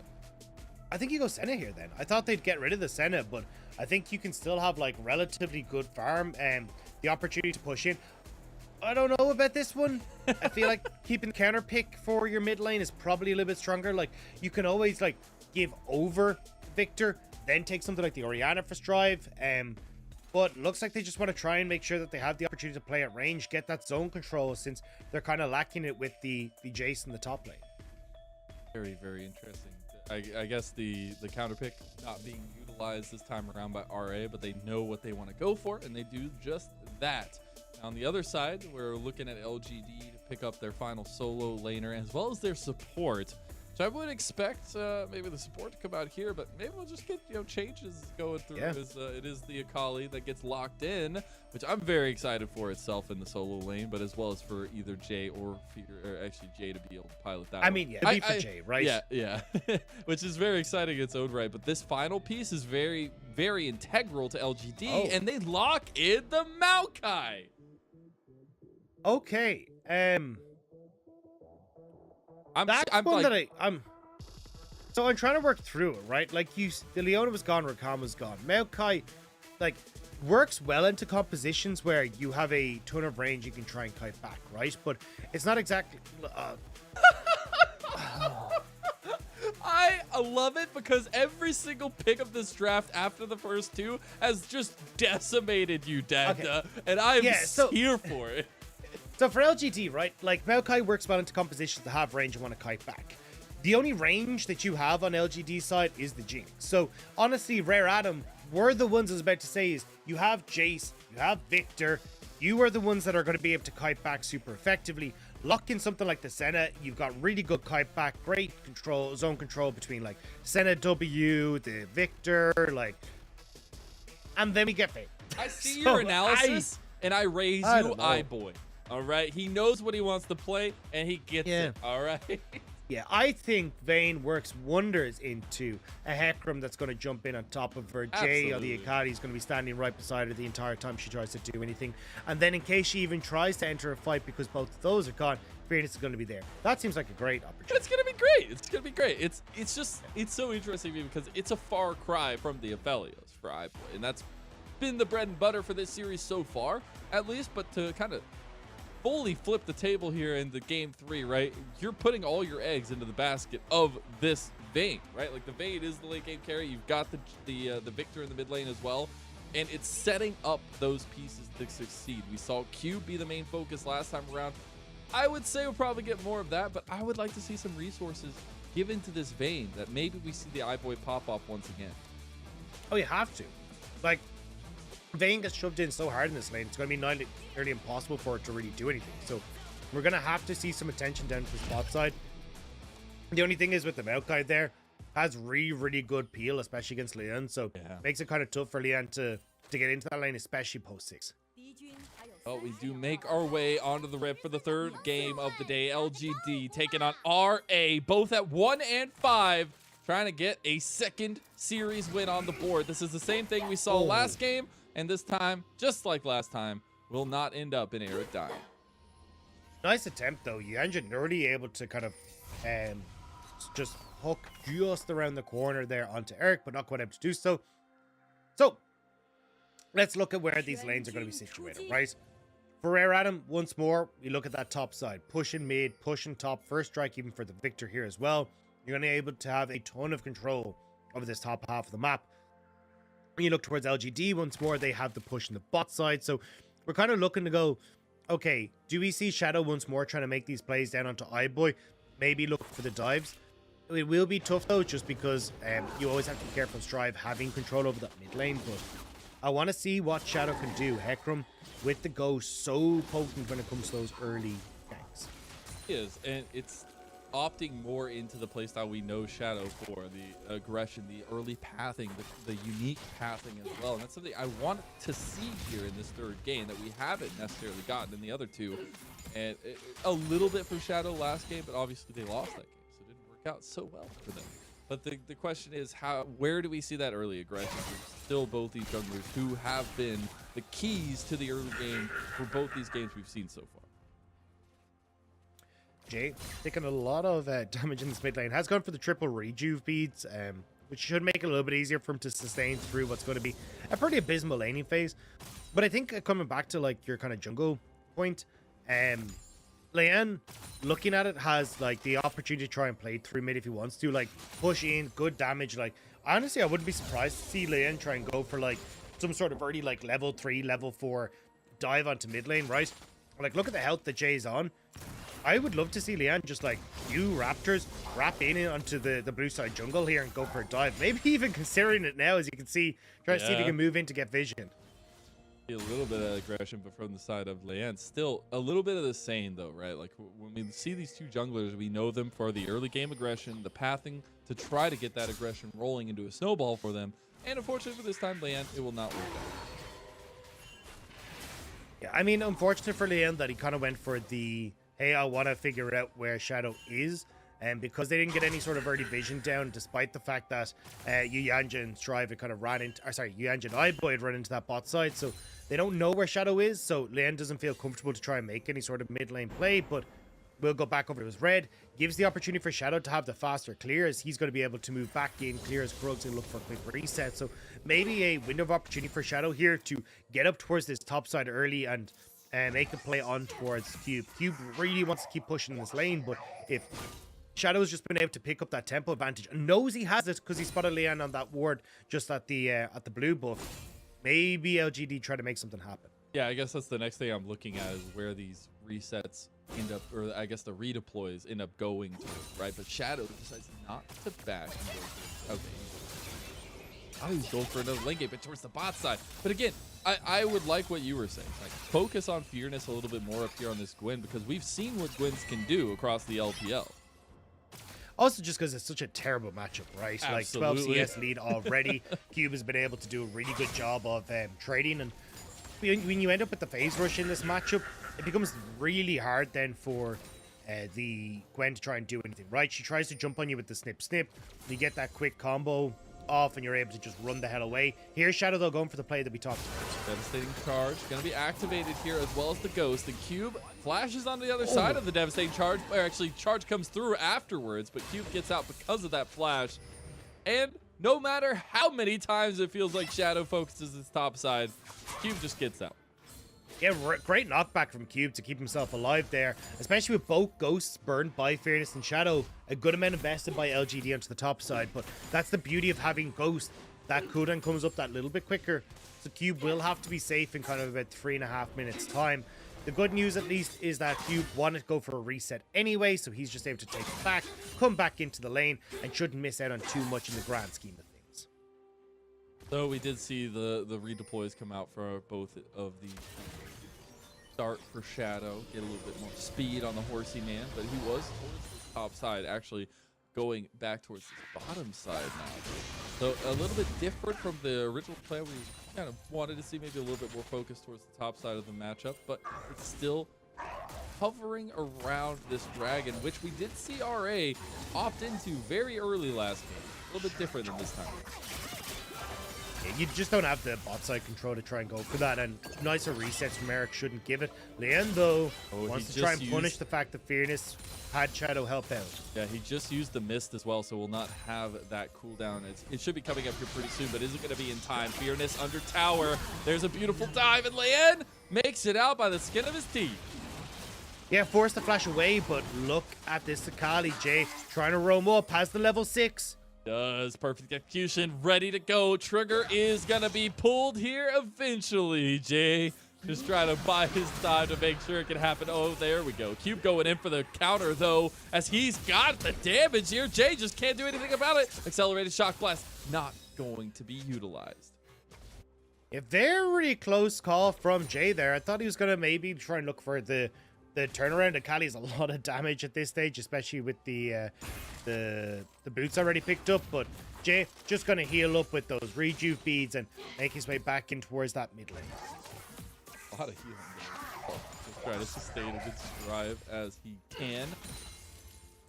I think you go Senna here then. I thought they'd get rid of the Senna, but I think you can still have like relatively good farm and the opportunity to push in. I don't know about this one. I feel like keeping the counter pick for your mid lane is probably a little bit stronger. Like, you can always like give over Victor, then take something like the Orianna for Strive. But looks like they just want to try and make sure that they have the opportunity to play at range, get that zone control, since they're kind of lacking it with the Jace in the top lane. Very, very interesting. I guess the counter pick not being utilized this time around by RA, but they know what they want to go for, and they do just that. On the other side, we're looking at LGD to pick up their final solo laner as well as their support. So I would expect maybe the support to come out here, but maybe we'll just get changes going through. As, it is the Akali that gets locked in, which I'm very excited for itself in the solo lane, but as well as for either Jay or actually Jay to be able to pilot that. I mean, yeah, be for Jay, right? Yeah, which is very exciting in its own right. But this final piece is very, very integral to LGD, and they lock in the Maokai. Okay. So I'm trying to work through it, right? Like, the Leona was gone, Rakan was gone. Maokai, like, works well into compositions where you have a ton of range you can try and kite back, right? But it's not exactly. I love it because every single pick of this draft after the first two has just decimated you, Dagda, and I am here for it. So for LGD, right, like, Maokai works well into compositions to have range and want to kite back. The only range that you have on LGD side is the Jinx. So honestly, Rare Adam, we're the ones I was about to say is you have Jace, you have Victor, you are the ones that are going to be able to kite back super effectively. Lock in something like the Senna, you've got really good kite back, great control, zone control between like Senna W, the Victor, like, and then we get Fate. I see your analysis, and I raise you iBoy. All right, he knows what he wants to play, and he gets it. All right. Yeah, I think Vayne works wonders into a Hecarim that's going to jump in on top of her. Jay or the Absolutely. Akali is going to be standing right beside her the entire time she tries to do anything. And then in case she even tries to enter a fight because both of those are gone, Fearless is going to be there. That seems like a great opportunity. It's gonna be great. It's gonna be great. It's so interesting to me because it's a far cry from the Aphelios for iBoy, and that's been the bread and butter for this series so far, at least. But to kind of fully flip the table here in the game 3, right? You're putting all your eggs into the basket of this Vayne, right? Like the Vayne is the late game carry. You've got the Victor in the mid lane as well, and it's setting up those pieces to succeed. We saw Q be the main focus last time around. I would say we'll probably get more of that, but I would like to see some resources given to this Vayne that maybe we see the iBoy pop off once again. Oh, you have to. Like, Vayne gets shoved in so hard in this lane, it's going to be nearly impossible for it to really do anything. So we're going to have to see some attention down to the spot side. The only thing is with the Maokai there, has really good peel, especially against Leon. So makes it kind of tough for Leon to get into that lane, especially post 6. Well, we do make our way onto the rip for the third game of the day. LGD taking on RA, both at 1 and 5, trying to get a second series win on the board. This is the same thing we saw last game, and this time, just like last time, will not end up in Eric dying. Nice attempt, though. Yangin nearly able to kind of just hook just around the corner there onto Eric, but not quite able to do so. So, let's look at where these lanes are going to be situated, right? For Rare Adam, once more, you look at that top side. Pushing mid, pushing top, first strike even for the Victor here as well. You're going to be able to have a ton of control over this top half of the map. When you look towards LGD, once more, they have the push in the bot side. So we're kind of looking to go, okay, do we see Shadow once more trying to make these plays down onto iBoy? Maybe look for the dives. It will be tough, though, just because you always have to be careful of Strive having control over that mid lane. But I want to see what Shadow can do. Hecarim with the Ghost, so potent when it comes to those early ganks. It is, and it's opting more into the playstyle we know Shadow for, the aggression, the early pathing, the unique pathing as well. And that's something I want to see here in this third game that we haven't necessarily gotten in the other two. And a little bit from Shadow last game, but obviously they lost that game, so it didn't work out so well for them. But the question is, where do we see that early aggression? There's still both these junglers who have been the keys to the early game for both these games we've seen so far. Jay taking a lot of damage in this mid lane. Has gone for the triple rejuve beads, which should make it a little bit easier for him to sustain through what's going to be a pretty abysmal laning phase. But I think coming back to like your kind of jungle point, Leon, looking at it, has like the opportunity to try and play through mid if he wants to, like push in, good damage. Like honestly, I wouldn't be surprised to see Leon try and go for like some sort of early like level 3, level 4 dive onto mid lane, right? Like look at the health that Jay's on. I would love to see Leon just like you Raptors wrap in onto the blue side jungle here and go for a dive. Maybe even considering it now, as you can see, trying to see if he can move in to get vision. A little bit of aggression, but from the side of Leanne, still a little bit of the same though, right? Like when we see these two junglers, we know them for the early game aggression, the pathing to try to get that aggression rolling into a snowball for them. And unfortunately for this time, Leanne, it will not work out. Yeah, I mean, unfortunate for Leanne that he kind of went for the, hey, I want to figure out where Shadow is. And because they didn't get any sort of early vision down, despite the fact that Yuyanja and Strive had kind of ran into, Yuyanja and iBoy had run into that bot side, so they don't know where Shadow is, so Leanne doesn't feel comfortable to try and make any sort of mid lane play, but we'll go back over to his red. Gives the opportunity for Shadow to have the faster clear, as he's going to be able to move back in, clear his Krugs and look for a quick reset. So maybe a window of opportunity for Shadow here to get up towards this top side early and make a play on towards Cube. Cube really wants to keep pushing in this lane, but if Shadow's just been able to pick up that tempo advantage and knows he has it because he spotted Leanne on that ward just at the blue buff, maybe LGD try to make something happen. Yeah, I guess that's the next thing I'm looking at is where these resets end up, or I guess the redeploys end up going to, right? But Shadow decides not to bash and go for it. Okay. Oh, he's going for another lane game, but towards the bot side. But again, I would like what you were saying. Like, focus on Fearness a little bit more up here on this Gwen, because we've seen what Gwens can do across the LPL. Also, just because it's such a terrible matchup, right? Absolutely. Like 12 CS lead already. Cube has been able to do a really good job of trading, and when you end up with the phase rush in this matchup, it becomes really hard then for the Gwen to try and do anything, right? She tries to jump on you with the snip snip. You get that quick combo off and you're able to just run the hell away. Here's Shadow though going for the play that we talked about. Devastating charge going to be activated here, as well as the Ghost. The Cube flashes on the other side of the Devastating charge, or actually charge comes through afterwards, but Cube gets out because of that flash. And no matter how many times it feels like Shadow focuses his top side, Cube just gets out. Yeah, great knockback from Cube to keep himself alive there, especially with both Ghosts burned by Fearless and Shadow. A good amount invested by LGD onto the top side, but that's the beauty of having Ghost. That cooldown comes up that little bit quicker, so Cube will have to be safe in kind of about 3.5 minutes time. The good news at least is that Cube wanted to go for a reset anyway, so he's just able to take it back, come back into the lane, and shouldn't miss out on too much in the grand scheme of things. So we did see the redeploys come out for both of the start for Shadow, get a little bit more speed on the horsey man, but he was towards the top side, actually going back towards the bottom side now. So a little bit different from the original plan. We kind of wanted to see maybe a little bit more focus towards the top side of the matchup, but it's still hovering around this dragon, which we did see RA opt into very early last game. A little bit different than this time. You just don't have the bot side control to try and go for that, and nicer resets from Eric shouldn't give it. Lian, though, wants to try and punish the fact that Fearless had Shadow help out. Yeah, he just used the mist as well, so will not have that cooldown. It should be coming up here pretty soon, but isn't going to be in time. Fearless under tower. There's a beautiful dive, and Lian makes it out by the skin of his teeth. Yeah, forced to flash away, but look at this Akali. Jay trying to roam up, has the level 6. Does perfect execution, ready to go. Trigger is gonna be pulled here eventually. Jay just trying to buy his time to make sure it can happen. Oh, there we go. Cube going in for the counter though, as he's got the damage here. Jay just can't do anything about it. Accelerated shock blast not going to be utilized. A very close call from Jay there. I thought he was gonna maybe try and look for the turnaround. Akali has a lot of damage at this stage, especially with the boots already picked up, but Jay just gonna heal up with those rejuve beads and make his way back in towards that mid lane. A lot of healing there. Just try to sustain a good drive as he can.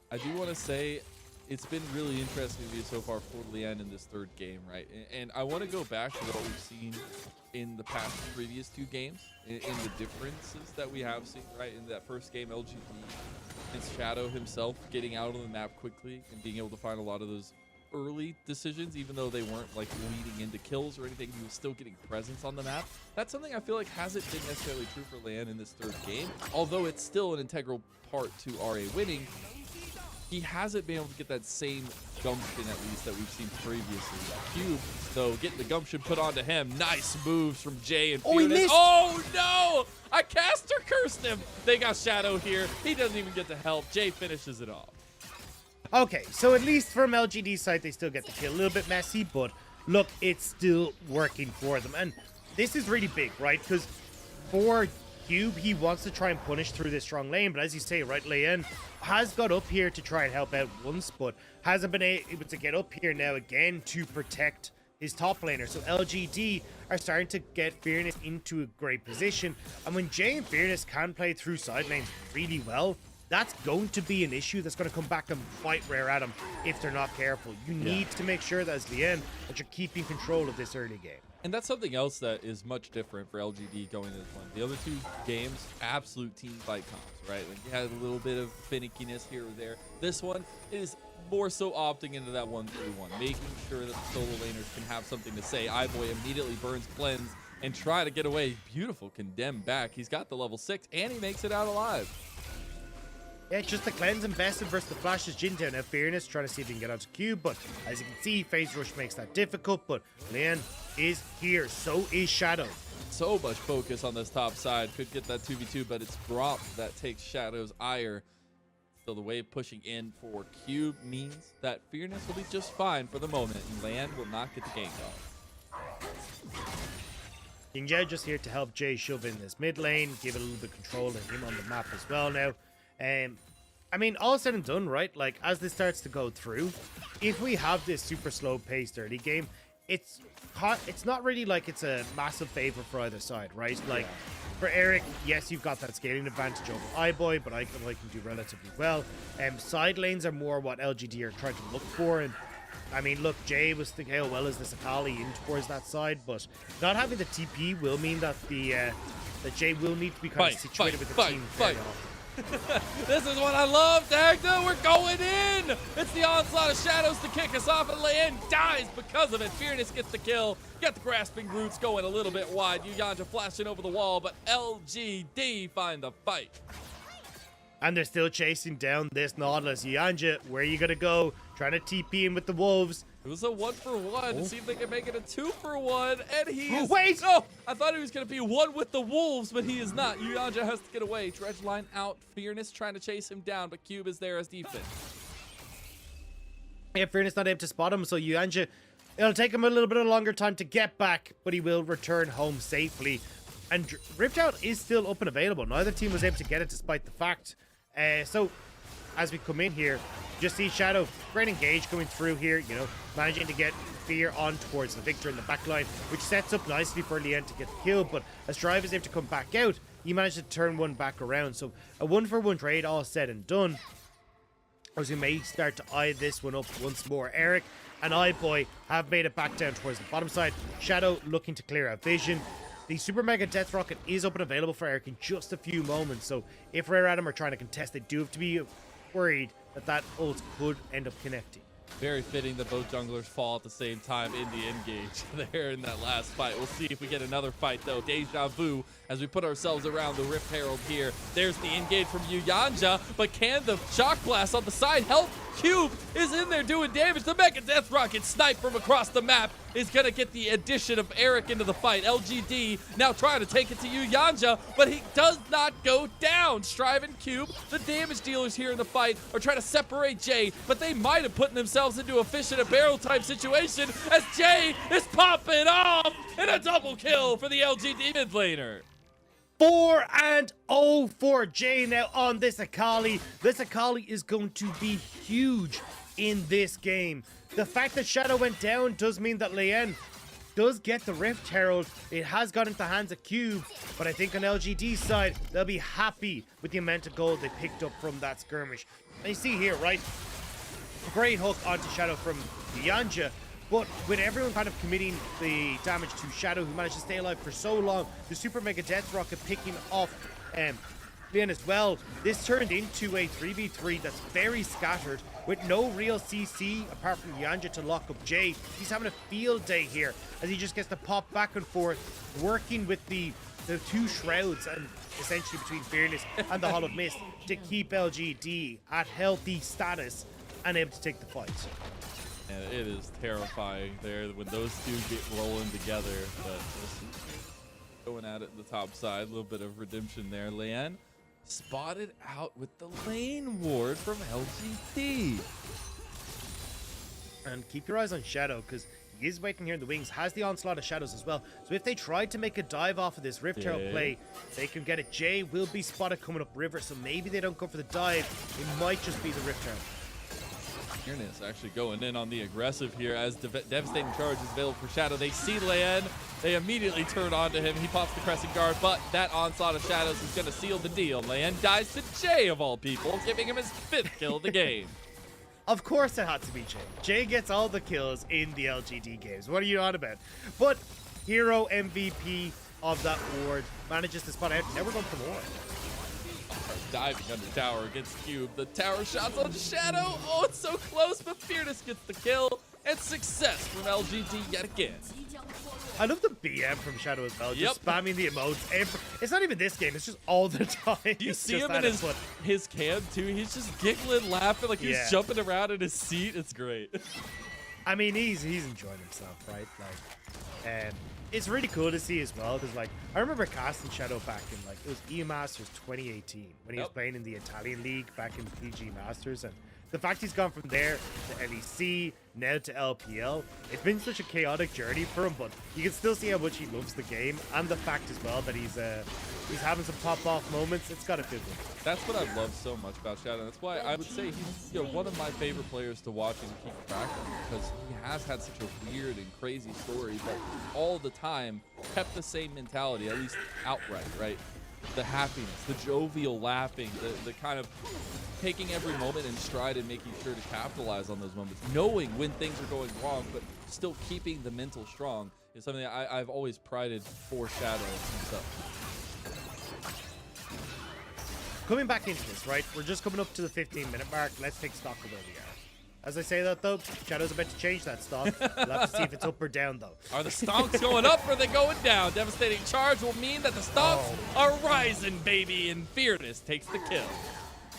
I do want to say it's been really interesting to me so far for Lian in this third game, right? And I want to go back to what we've seen in the past previous 2 games, in the differences that we have seen, right? In that first game, LGD and Shadow himself getting out on the map quickly and being able to find a lot of those early decisions, even though they weren't like leading into kills or anything, he was still getting presence on the map. That's something I feel like hasn't been necessarily true for Lian in this third game, although it's still an integral part to RA winning. He hasn't been able to get that same gumption, at least, that we've seen previously. Cube, though, getting the gumption put onto him. Nice moves from Jay and Fearless. He missed. Oh, no! A caster cursed him. They got Shadow here. He doesn't even get to help. Jay finishes it off. Okay, so at least from LGD's side, they still get the kill. A little bit messy, but look, it's still working for them. And this is really big, right? Because for Cube, he wants to try and punish through this strong lane, but as you say, right, Lian has got up here to try and help out once, but hasn't been able to get up here now again to protect his top laner. So LGD are starting to get Fearless into a great position, and when Jay and Fearless can play through side lanes really well, that's going to be an issue that's going to come back and bite Rare at them if they're not careful. You need to make sure that as Lian that you're keeping control of this early game. And that's something else that is much different for LGD going into this one. The other 2 games, absolute team fight comps, right? Like you had a little bit of finickiness here or there. This one is more so opting into that 1-3-1, making sure that the solo laners can have something to say. iBoy immediately burns Cleanse and try to get away. Beautiful Condemn back. He's got the level 6 and he makes it out alive. Yeah, just the cleanse invested versus the flashes Jinta. Now Fearless trying to see if he can get onto Cube, but as you can see, Phase Rush makes that difficult, but Lian is here, so is Shadow. So much focus on this top side. Could get that 2v2, but it's Gromp that takes Shadow's ire. So the wave pushing in for Cube means that Fearless will be just fine for the moment, and Lian will not get the gank off. King Jay just here to help Jay shove in this mid lane, give it a little bit of control and him on the map as well now. I mean, all said and done, right? Like, as this starts to go through, if we have this super slow-paced early game, it's not really like it's a massive favor for either side, right? Like, For Eric, yes, you've got that scaling advantage over iBoy, but iBoy can do relatively well. Side lanes are more what LGD are trying to look for, and I mean, look, Jay was thinking how well is this Akali in towards that side, but not having the TP will mean that that Jay will need to be kind of situated with the team very often. This is what I love, Dagda. We're going in. It's the onslaught of shadows to kick us off, and Leyen dies because of it. Fearness gets the kill. Got the grasping roots going a little bit wide. Yuyanja flashing over the wall, but LGD find the fight. And they're still chasing down this Nautilus. Yuyanja, where are you going to go? Trying to TP in with the Wolves. It was a 1-for-1. See if they can make it a 2-for-1. And he is... Wait! No! I thought he was going to be one with the Wolves, but he is not. Yuyanja has to get away. Dredge line out. Fearness trying to chase him down, but Cube is there as defense. Yeah, Fearness not able to spot him, so Yuyanja, it'll take him a little bit of longer time to get back, but he will return home safely. And Rift Out is still up and available. Neither team was able to get it despite the fact. So, as we come in here, just see Shadow, great engage coming through here, you know, managing to get Fear on towards the Victor in the backline, which sets up nicely for Lien to get the kill, but as Drive is able to come back out, he managed to turn one back around. So, a 1-for-1 trade all said and done. As we may start to eye this one up once more. Eric and iBoy have made it back down towards the bottom side. Shadow looking to clear out vision. The Super Mega Death Rocket is up and available for Eric in just a few moments, so if Rare Adam are trying to contest, they do have to be worried that ult could end up connecting. Very fitting that both junglers fall at the same time in the engage there in that last fight. We'll see if we get another fight, though. Deja vu as we put ourselves around the Rift Herald here. There's the engage from Yuyanja, but can the Shock Blast on the side help? Cube is in there doing damage. The Mega Death Rocket snipe from across the map is going to get the addition of Eric into the fight. LGD now trying to take it to Yuyanja, but he does not go down. Strive and Cube, the damage dealers here in the fight, are trying to separate Jay, but they might have put themselves into a fish in a barrel type situation as Jay is popping off and a double kill for the LGD mid laner. 4-0 for Jay now on this Akali. This Akali is going to be huge in this game. The fact that Shadow went down does mean that Lien does get the Rift Herald. It has got into the hands of Cube, but I think on LGD's side, they'll be happy with the amount of gold they picked up from that skirmish. And you see here, right? Great hook onto Shadow from Yuyanja. But with everyone kind of committing the damage to Shadow, who managed to stay alive for so long, the Super Mega Death Rocket picking off Lien as well, this turned into a 3v3 that's very scattered, with no real CC apart from Yuyanja to lock up Jay. He's having a field day here, as he just gets to pop back and forth, working with the two shrouds, and essentially between Fearless and the Hall of Mist, to keep LGD at healthy status and able to take the fight. And it is terrifying there when those two get rolling together. But going at it the top side, a little bit of redemption there. Lien spotted out with the lane ward from LGD. And keep your eyes on Shadow, because he is waiting here in the wings, has the onslaught of shadows as well. So if they try to make a dive off of this Rift Herald play, they can get it. Jay will be spotted coming up river, so maybe they don't go for the dive. It might just be the Rift Herald. Fearness actually going in on the aggressive here as Devastating Charge is available for Shadow. They see Lien. They immediately turn onto him. He pops the Crescent Guard, but that onslaught of shadows is going to seal the deal. Lien dies to Jay, of all people, giving him his 5th kill of the game. Of course it had to be Jay. Jay gets all the kills in the LGD games. What are you on about? But hero MVP of that ward manages to spot out. Now we're going for more. Diving under tower against Cube. The tower shots on Shadow. Oh, it's so close, but Fearless gets the kill. And success from LGD yet again. I love the BM from Shadow as well. Just spamming the emotes. It's not even this game. It's just all the time. You see him in his cam too. He's just giggling, laughing like he's jumping around in his seat. It's great. I mean, he's enjoying himself, right? Like, it's really cool to see as well, because like I remember casting Shadow back in like it was EU Masters 2018 when he was playing in the Italian league back in PG Masters, and the fact he's gone from there to LEC, now to LPL, it's been such a chaotic journey for him, but you can still see how much he loves the game, and the fact as well that he's having some pop-off moments. It's gotta feel good. That's what I love so much about Shadow. That's why I would say he's one of my favorite players to watch and keep track of, because he has had such a weird and crazy story, but all the time kept the same mentality, at least outright, right? The happiness, the jovial laughing, the kind of taking every moment in stride and making sure to capitalize on those moments, knowing when things are going wrong, but still keeping the mental strong is something that I've always prided for Shadow himself. Coming back into this, right? We're just coming up to the 15-minute mark. Let's take stock of where we are. As I say that, though, Shadow's about to change that stock. We'll have to see if it's up or down, though. Are the stonks going up or are they going down? Devastating charge will mean that the stonks are rising, baby, and Fearless takes the kill.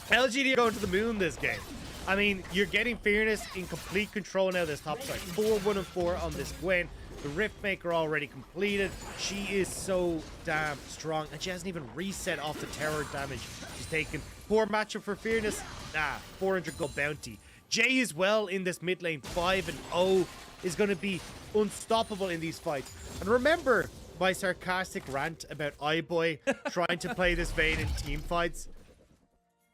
LGD are going to the moon this game. I mean, you're getting Fearless in complete control now this top side. 4-1-4 on this Gwen. The Riftmaker already completed. She is so damn strong, and she hasn't even reset off the terror damage she's taken. Poor matchup for Fearless. Nah, 400 gold bounty. Jay as well in this mid lane, 5-0, is going to be unstoppable in these fights. And remember my sarcastic rant about iBoy trying to play this Vayne in team fights?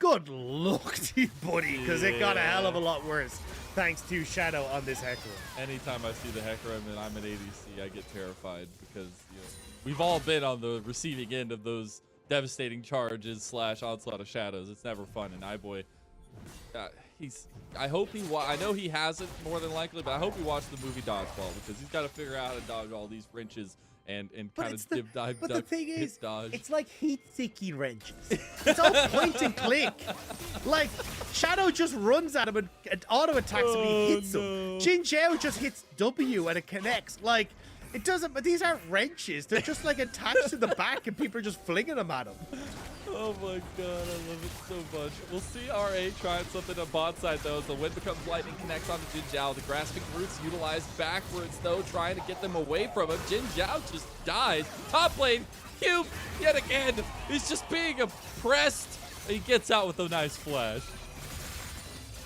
Good luck to you, buddy, because it got a hell of a lot worse thanks to Shadow on this Hecarim. Anytime I see the Hecarim and I'm an ADC, I get terrified because we've all been on the receiving end of those devastating charges / onslaught of shadows. It's never fun. And iBoy, I know he hasn't more than likely, but I hope he watched the movie Dodgeball, because he's got to figure out how to dodge all these wrenches and kind of dive, but the thing is, dodge. it's like heat-seeking wrenches. It's all point and click. Like, Shadow just runs at him and auto-attacks him and he hits him. Jin Zhao just hits W and it connects. Like, it doesn't, but these aren't wrenches. They're just like attached to the back and people are just flinging them at him. Oh my god, I love it so much. We'll see RA trying something on bot side though, as the wind becomes lightning, connects onto Jin Zhao. The grasping roots utilized backwards though, trying to get them away from him. Jin Zhao just dies. Top lane, Cube, yet again, he's just being oppressed. He gets out with a nice flash.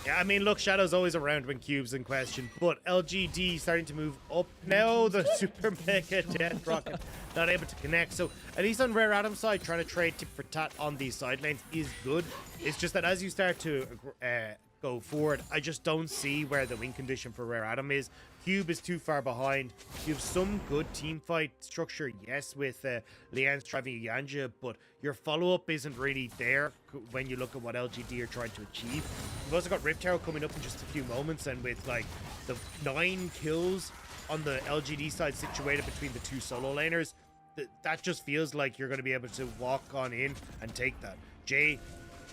Yeah, I mean, look, Shadow's always around when Cube's in question, but LGD starting to move up now. The Super Mega Death Rocket not able to connect. So at least on Rare Adam's side, trying to trade tit for tat on these side lanes is good. It's just that as you start to go forward, I just don't see where the win condition for Rare Adam is. Cube is too far behind. You have some good team fight structure, yes, with Lian's driving Yanja, but your follow-up isn't really there when you look at what LGD are trying to achieve. We've also got Rift Tower coming up in just a few moments, and with like the 9 kills on the LGD side situated between the two solo laners, that just feels like you're going to be able to walk on in and take that. Jay,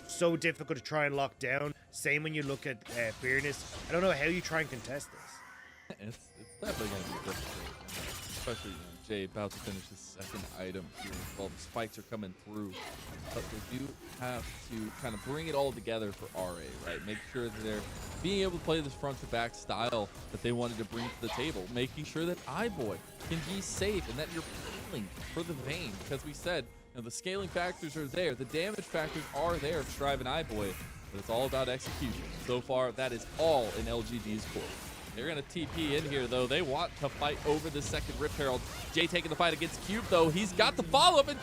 so difficult to try and lock down. Same when you look at Fearless. I don't know how you try and contest this. It's definitely going to be difficult, especially Jay about to finish his second item here while the spikes are coming through. But they do have to kind of bring it all together for RA, right? Make sure that they're being able to play this front-to-back style that they wanted to bring to the table, making sure that iBoy can be safe and that you're pulling for the Vayne, because we said the scaling factors are there, the damage factors are there of Strive and iBoy, but it's all about execution. So far, that is all in LGD's court. They're going to TP in here, though. They want to fight over the second Rift Herald. Jay taking the fight against Cube, though. He's got the follow-up, and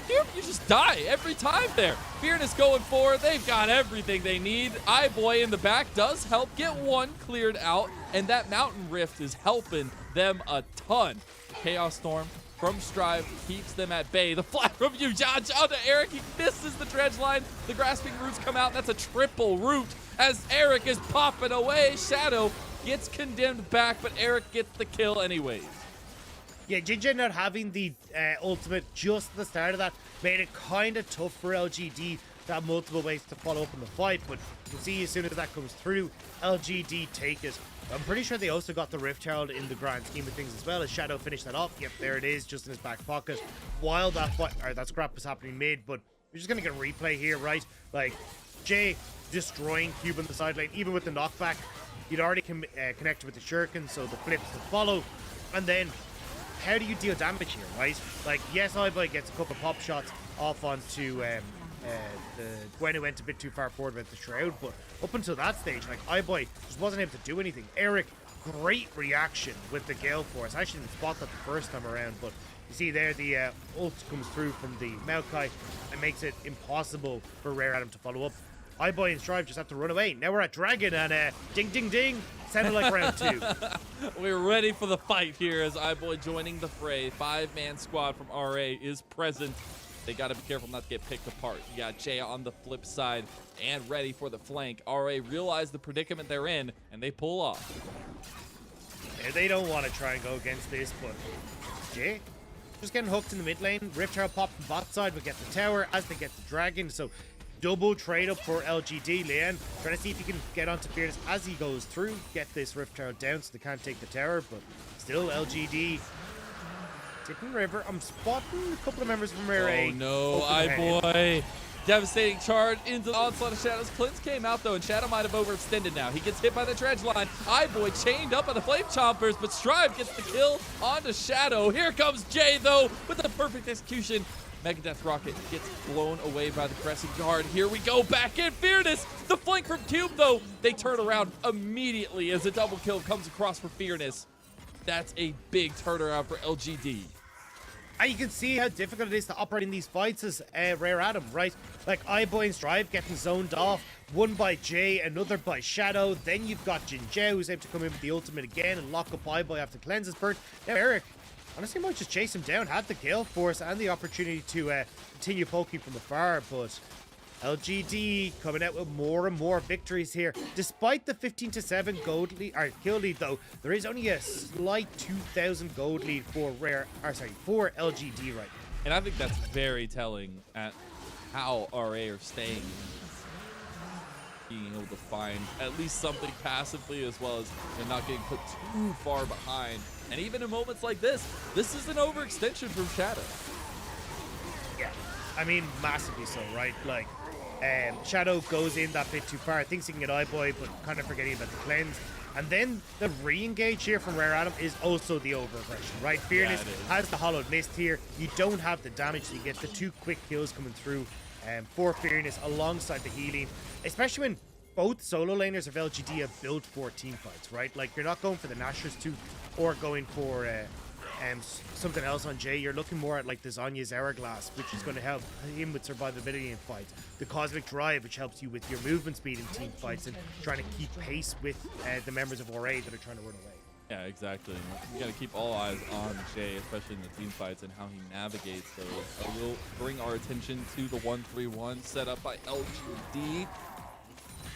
Cube, you just die every time there. Fearless going forward. They've got everything they need. iBoy in the back does help get one cleared out, and that Mountain Rift is helping them a ton. Chaos Storm from Strive keeps them at bay. The flash from Yuja onto Eric. He misses the dredge line. The grasping roots come out. That's a triple root as Eric is popping away. Shadow gets condemned back, but Eric gets the kill anyways. Yeah, Jinja not having the ultimate just at the start of that made it kind of tough for LGD to have multiple ways to follow up in the fight, but you can see as soon as that comes through, LGD take it. I'm pretty sure they also got the Rift Herald in the grand scheme of things as well, as Shadow finished that off. Yep, there it is, just in his back pocket. While that fight, or that scrap was happening mid, but we're just going to get a replay here, right? Like, Jay destroying Cube on the side lane, even with the knockback. You'd already connected with the Shuriken, so the flips to follow. And then, how do you deal damage here, right? Like, yes, iBoy gets a couple pop shots off onto Gwen went a bit too far forward with the Shroud, but up until that stage, like, iBoy just wasn't able to do anything. Eric, great reaction with the Gale Force. I actually didn't spot that the first time around, but you see there the ult comes through from the Maokai and makes it impossible for Rare Adam to follow up. iBoy and Strive just have to run away. Now we're at Dragon and ding ding ding. Sounded like round 2. We're ready for the fight here as iBoy joining the fray. 5-man squad from RA is present. They got to be careful not to get picked apart. You got Jay on the flip side and ready for the flank. RA realize the predicament they're in and they pull off. Yeah, they don't want to try and go against this, but Jay just getting hooked in the mid lane. Rift Herald pop from bot side will get the tower as they get the Dragon. So double trade up for LGD. Leon trying to see if he can get onto Fearless as he goes through, get this Rift Herald down so they can't take the tower, but still LGD taking River. I'm spotting a couple of members from Rare A. Oh no, iBoy. Devastating charge into the onslaught of Shadows. Clintz came out though, and Shadow might have overextended now. He gets hit by the dredge line. iBoy chained up by the Flame Chompers, but Strive gets the kill onto Shadow. Here comes Jay though with the perfect execution. Megadeth Rocket gets blown away by the Crescent Guard. Here we go, back in Fearness. The flank from Cube though, they turn around immediately as a double kill comes across for Fearness. That's a big turnaround for LGD. And you can see how difficult it is to operate in these fights as Rare Adam, right? Like iBoy and Strive getting zoned off, one by Jay, another by Shadow. Then you've got Jin Jiao who's able to come in with the ultimate again and lock up iBoy after Cleanse is burnt. Now Eric, honestly, might just chase him down, had the Gale Force and the opportunity to continue poking from afar, but LGD coming out with more and more victories here. Despite the 15-7 gold lead, or kill lead though, there is only a slight 2,000 gold lead for for LGD right now. And I think that's very telling at how RA are staying, being able to find at least something passively as well as they're not getting put too far behind. And even in moments like this is an overextension from Shadow. Yeah, I mean, massively so, right? Like, Shadow goes in that bit too far, thinks he can get iBoy, but kind of forgetting about the cleanse. And then the re-engage here from Rare Adam is also the over-aggression, right? Fearless has the Hollowed Mist here. You don't have the damage, so you get the 2 quick kills coming through for Fearless alongside the healing, especially when both solo laners of LGD have built for team fights, right? Like, you're not going for the Nashor's Tooth or going for something else on Jay. You're looking more at like the Zhonya's Hourglass, which is going to help him with survivability in fights. The Cosmic Drive, which helps you with your movement speed in team fights and trying to keep pace with the members of RA that are trying to run away. Yeah, exactly. You got to keep all eyes on Jay, especially in the team fights and how he navigates those. So we'll bring our attention to the 1-3-1 set up by LGD.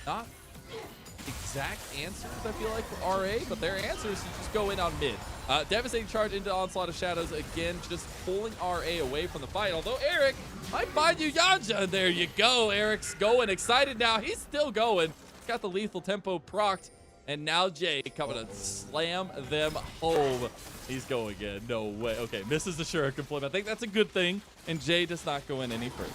Not exact answers, I feel like, for RA, but their answers to just go in on mid. Devastating charge into Onslaught of Shadows again, just pulling RA away from the fight. Although Eric might find you Yanja. There you go. Eric's going, excited now. He's still going. He's got the lethal tempo procced. And now Jay coming to slam them home. He's going again. No way. Okay, misses the Shuriken flip. I think that's a good thing. And Jay does not go in any further.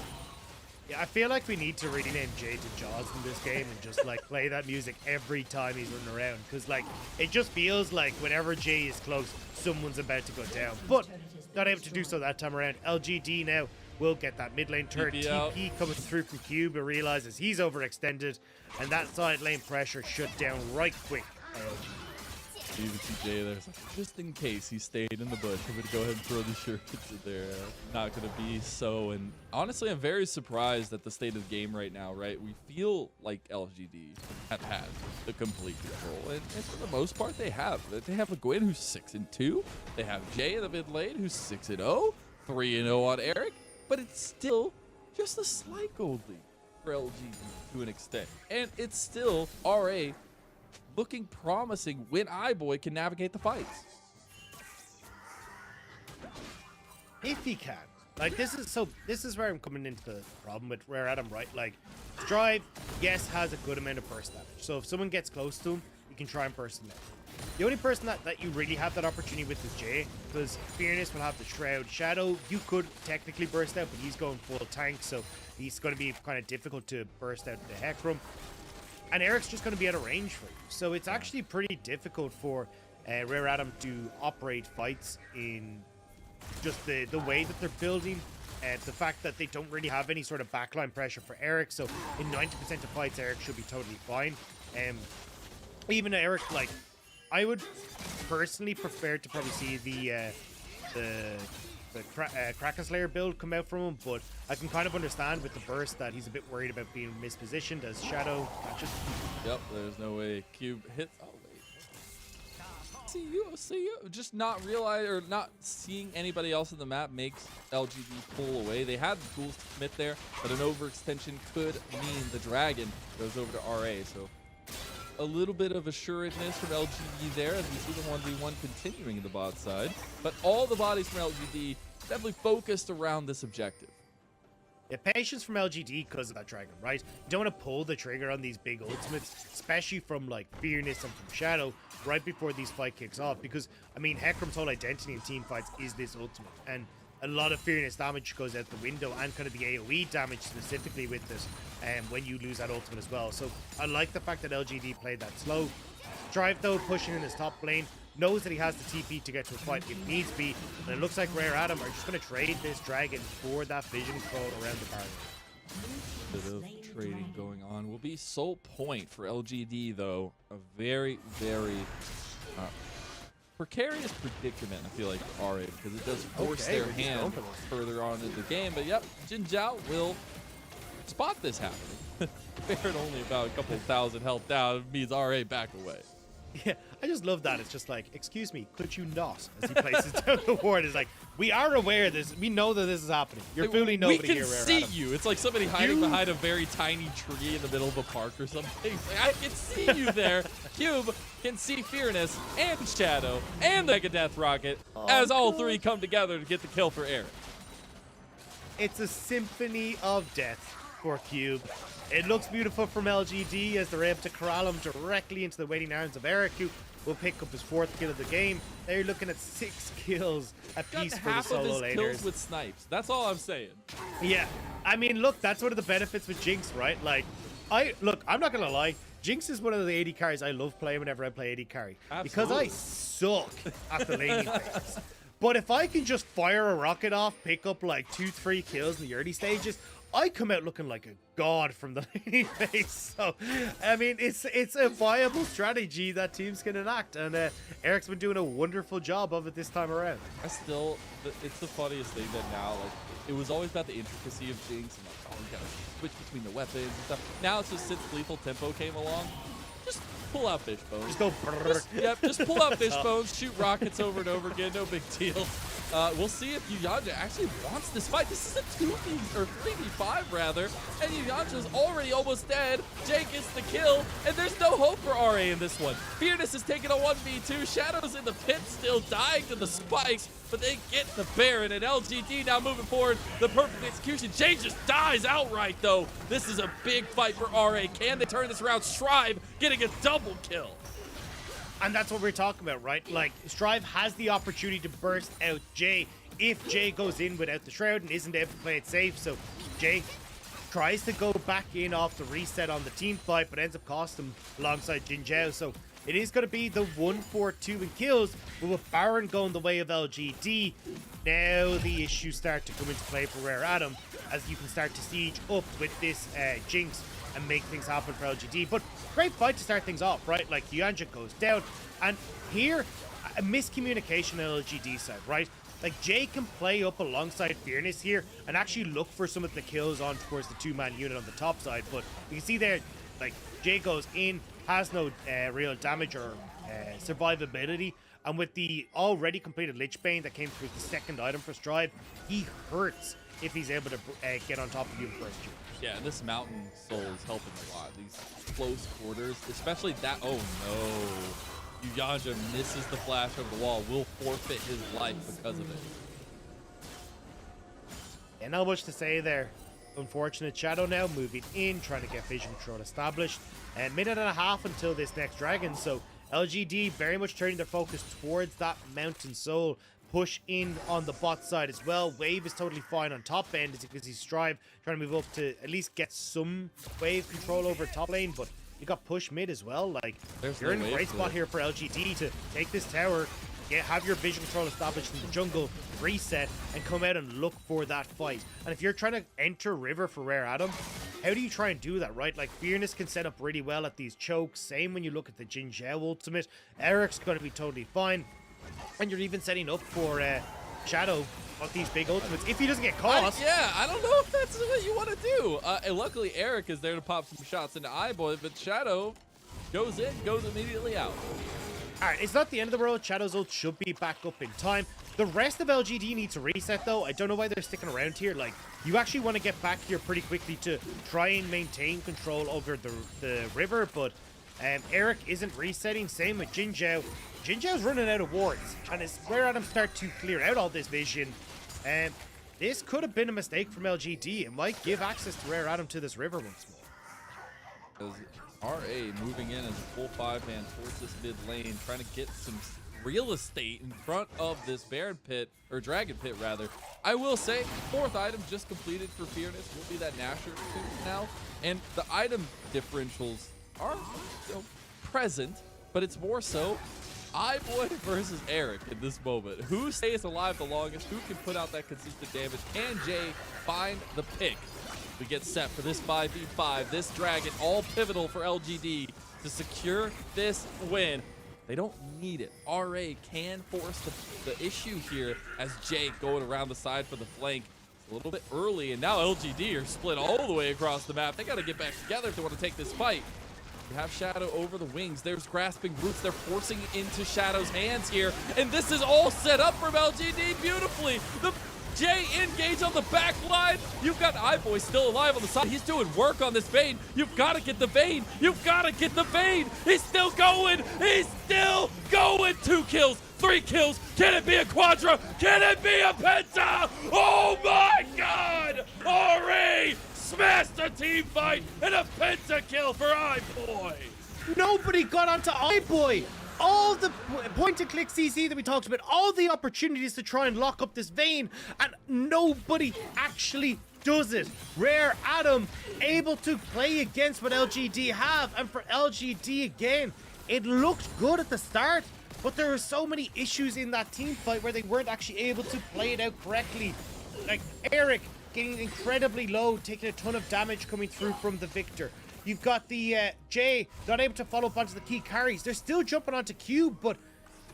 Yeah, I feel like we need to rename Jay to Jaws in this game and just like play that music every time he's running around, because like it just feels like whenever Jay is close, someone's about to go down. But not able to do so that time around. LGD now will get that mid lane turret. TP coming through from Cube, and realizes he's overextended, and that side lane pressure shut down right quick by LGD. Even see Jay there, like, just in case he stayed in the bush, I'm going to go ahead and throw the shurikens in there. Not going to be so. And honestly, I'm very surprised at the state of the game right now, right? We feel like LGD have had the complete control. And for the most part, they have. They have a Gwen who's 6-2. They have Jay in the mid lane who's 6-0. 3-0 on Eric. But it's still just a slight gold lead for LGD to an extent. And it's still RA looking promising when iBoy can navigate the fights. If he can. Like, this is where I'm coming into the problem with Rare Adam, right? Like, Strive, yes, has a good amount of burst damage. So if someone gets close to him, you can try and burst him out. The only person that you really have that opportunity with is Jay, because Fearness will have the Shroud. Shadow, you could technically burst out, but he's going full tank, so he's going to be kind of difficult to burst out the heck from. And Eric's just going to be out of range for you. So it's actually pretty difficult for Rare Adam to operate fights in just the way that they're building the fact that they don't really have any sort of backline pressure for Eric, so in 90% of fights, Eric should be totally fine. Even Eric, like, I would personally prefer to probably see the Kraken Slayer build come out from him, but I can kind of understand with the burst that he's a bit worried about being mispositioned as Shadow catches. Yep, there's no way Cube hits. Oh, wait. See you. Just not realize or not seeing anybody else in the map makes LGD pull away. They had the tools to commit there, but an overextension could mean the Dragon goes over to RA. So a little bit of assuredness from LGD there as we see the 1v1 continuing in the bot side. But all the bodies from LGD definitely focused around this objective. Yeah, patience from LGD because of that Dragon, right? You don't want to pull the trigger on these big ultimates, especially from like Fearness and from Shadow right before these fight kicks off, because I mean Hecarim's whole identity in team fights is this ultimate, and a lot of Fearness damage goes out the window, and kind of the AoE damage specifically with this when you lose that ultimate as well. So I like the fact that LGD played that slow. Strive though, pushing in his top lane, knows that he has the TP to get to a fight if needs be, and it looks like Rare Adam are just going to trade this Dragon for that vision control around the barrier. Bit of trading going on. Will be Soul Point for LGD though. A very, very precarious predicament, I feel like, for RA, because it does force their hand further on in the game. But yep, Jin Zhao will spot this happening. Baron only about a couple thousand health down means RA back away. Yeah, I just love that. It's just like, excuse me, could you not? As he places down the ward, it's like, we are aware of this. We know that this is happening. You're fooling nobody here, Rare We can Adam. see you. It's like somebody hiding behind a very tiny tree in the middle of a park or something. It's like, I can see you there. Cube can see Fearness and Shadow and the Megadeth Rocket as all three come together to get the kill for Eric. It's a symphony of death for Cube. It looks beautiful from LGD as they're able to corral him directly into the waiting arms of Eric, who will pick up his 4th kill of the game. They're looking at 6 kills apiece for the half solo of his laners. kills with snipes. That's all I'm saying. Yeah, I mean, look, that's one of the benefits with Jinx, right? Like, I'm not gonna lie. Jinx is one of the AD carries I love playing whenever I play AD carry. Because I suck at the laning phase. But if I can just fire a rocket off, pick up like 2-3 kills in the early stages, I come out looking like a god from the laning phase. So, I mean, it's a viable strategy that teams can enact, and Eric's been doing a wonderful job of it this time around. It's the funniest thing that now, like, it was always about the intricacy of Jinx and like, oh, you gotta switch between the weapons and stuff. Now it's just since Lethal Tempo came along, just pull out Fishbones. Just go Yep, just pull out Fishbones, shoot rockets over and over again, no big deal. We'll see if Yuyanja actually wants this fight. This is a 2v or 3v5 rather, and Yuyanja's already almost dead. Jay gets the kill, and there's no hope for RA in this one. Fearness is taking a 1v2. Shadow's in the pit, still dying to the spikes, but they get the Baron, and LGD now moving forward. The perfect execution. Jay just dies outright though. This is a big fight for RA. Can they turn this around? Strive getting a double kill. And that's what we're talking about, right? Like, Strive has the opportunity to burst out Jay if Jay goes in without the Shroud and isn't able to play it safe. So Jay tries to go back in off the reset on the team fight, but ends up costing him alongside Jin Zhao. So it is going to be the 1-4-2 in kills, but with Baron going the way of LGD, now the issues start to come into play for Rare Adam, as you can start to siege up with this Jinx and make things happen for LGD. But great fight to start things off, right? Like, Yuyanja goes down, and here, a miscommunication on LGD side, right? Like, Jay can play up alongside Fearness here and actually look for some of the kills on towards the 2-man unit on the top side, but you can see there, like, Jay goes in, has no real damage or survivability, and with the already completed Lich Bane that came through the second item for Strive, he hurts if he's able to get on top of you first. Yeah, this Mountain Soul is helping a lot. These close quarters, especially that. Oh no. Yuyanja misses the flash over the wall, will forfeit his life because of it. Yeah, not much to say there. Unfortunate. Shadow now moving in, trying to get vision control established. And minute and a half until this next dragon, so LGD very much turning their focus towards that Mountain Soul. Push in on the bot side as well. Wave is totally fine on top end as you can see Strive trying to move up to at least get some wave control over top lane, but you got push mid as well. Like, you're in a great spot here for LGD to take this tower, have your vision control established in the jungle, reset, and come out and look for that fight. And if you're trying to enter river for Rare Adam, how do you try and do that, right? Like, Fearness can set up really well at these chokes. Same when you look at the Jin Zhao ultimate. Eric's going to be totally fine. And you're even setting up for Shadow of these big ultimates if he doesn't get caught. Yeah, I don't know if that's what you want to do. And luckily, Eric is there to pop some shots into iBoy, but Shadow goes in, goes immediately out. Alright, it's not the end of the world. Shadow's ult should be back up in time. The rest of LGD needs to reset, though. I don't know why they're sticking around here. Like, you actually want to get back here pretty quickly to try and maintain control over the river, but Eric isn't resetting. Same with Jin Zhao. Jin Zhao's running out of wards, and as Rare Adam start to clear out all this vision, this could have been a mistake from LGD. It might give access to Rare Adam to this river once more. RA moving in as a full 5-man towards this mid lane, trying to get some real estate in front of this Baron pit, or Dragon pit rather. I will say, 4th item just completed for Fearness will be that Nasher now, and the item differentials are present, but it's more so iBoy versus Eric in this moment. Who stays alive the longest? Who can put out that consistent damage? Can Jay find the pick? We get set for this 5v5, this Dragon, all pivotal for LGD to secure this win. They don't need it. RA can force the issue here as Jay going around the side for the flank. It's a little bit early, and now LGD are split all the way across the map. They got to get back together if they want to take this fight. You have Shadow over the wings. There's Grasping Roots. They're forcing it into Shadow's hands here, and this is all set up from LGD beautifully. The Jay engage on the back line. You've got iBoy still alive on the side. He's doing work on this Vayne. You've got to get the Vayne. You've got to get the Vayne. He's still going. He's still going. 2 kills, 3 kills. Can it be a quadra? Can it be a penta? Oh my God! RA smashed a team fight and a pentakill for iBoy. Nobody got onto iBoy. All the point-and-click CC that we talked about, all the opportunities to try and lock up this Vayne, and nobody actually does it. Rare Adam able to play against what LGD have, and for LGD again, it looked good at the start, but there were so many issues in that team fight where they weren't actually able to play it out correctly. Like Eric getting incredibly low, taking a ton of damage coming through from the Victor. You've got the Jay not able to follow up onto the key carries. They're still jumping onto Cube, but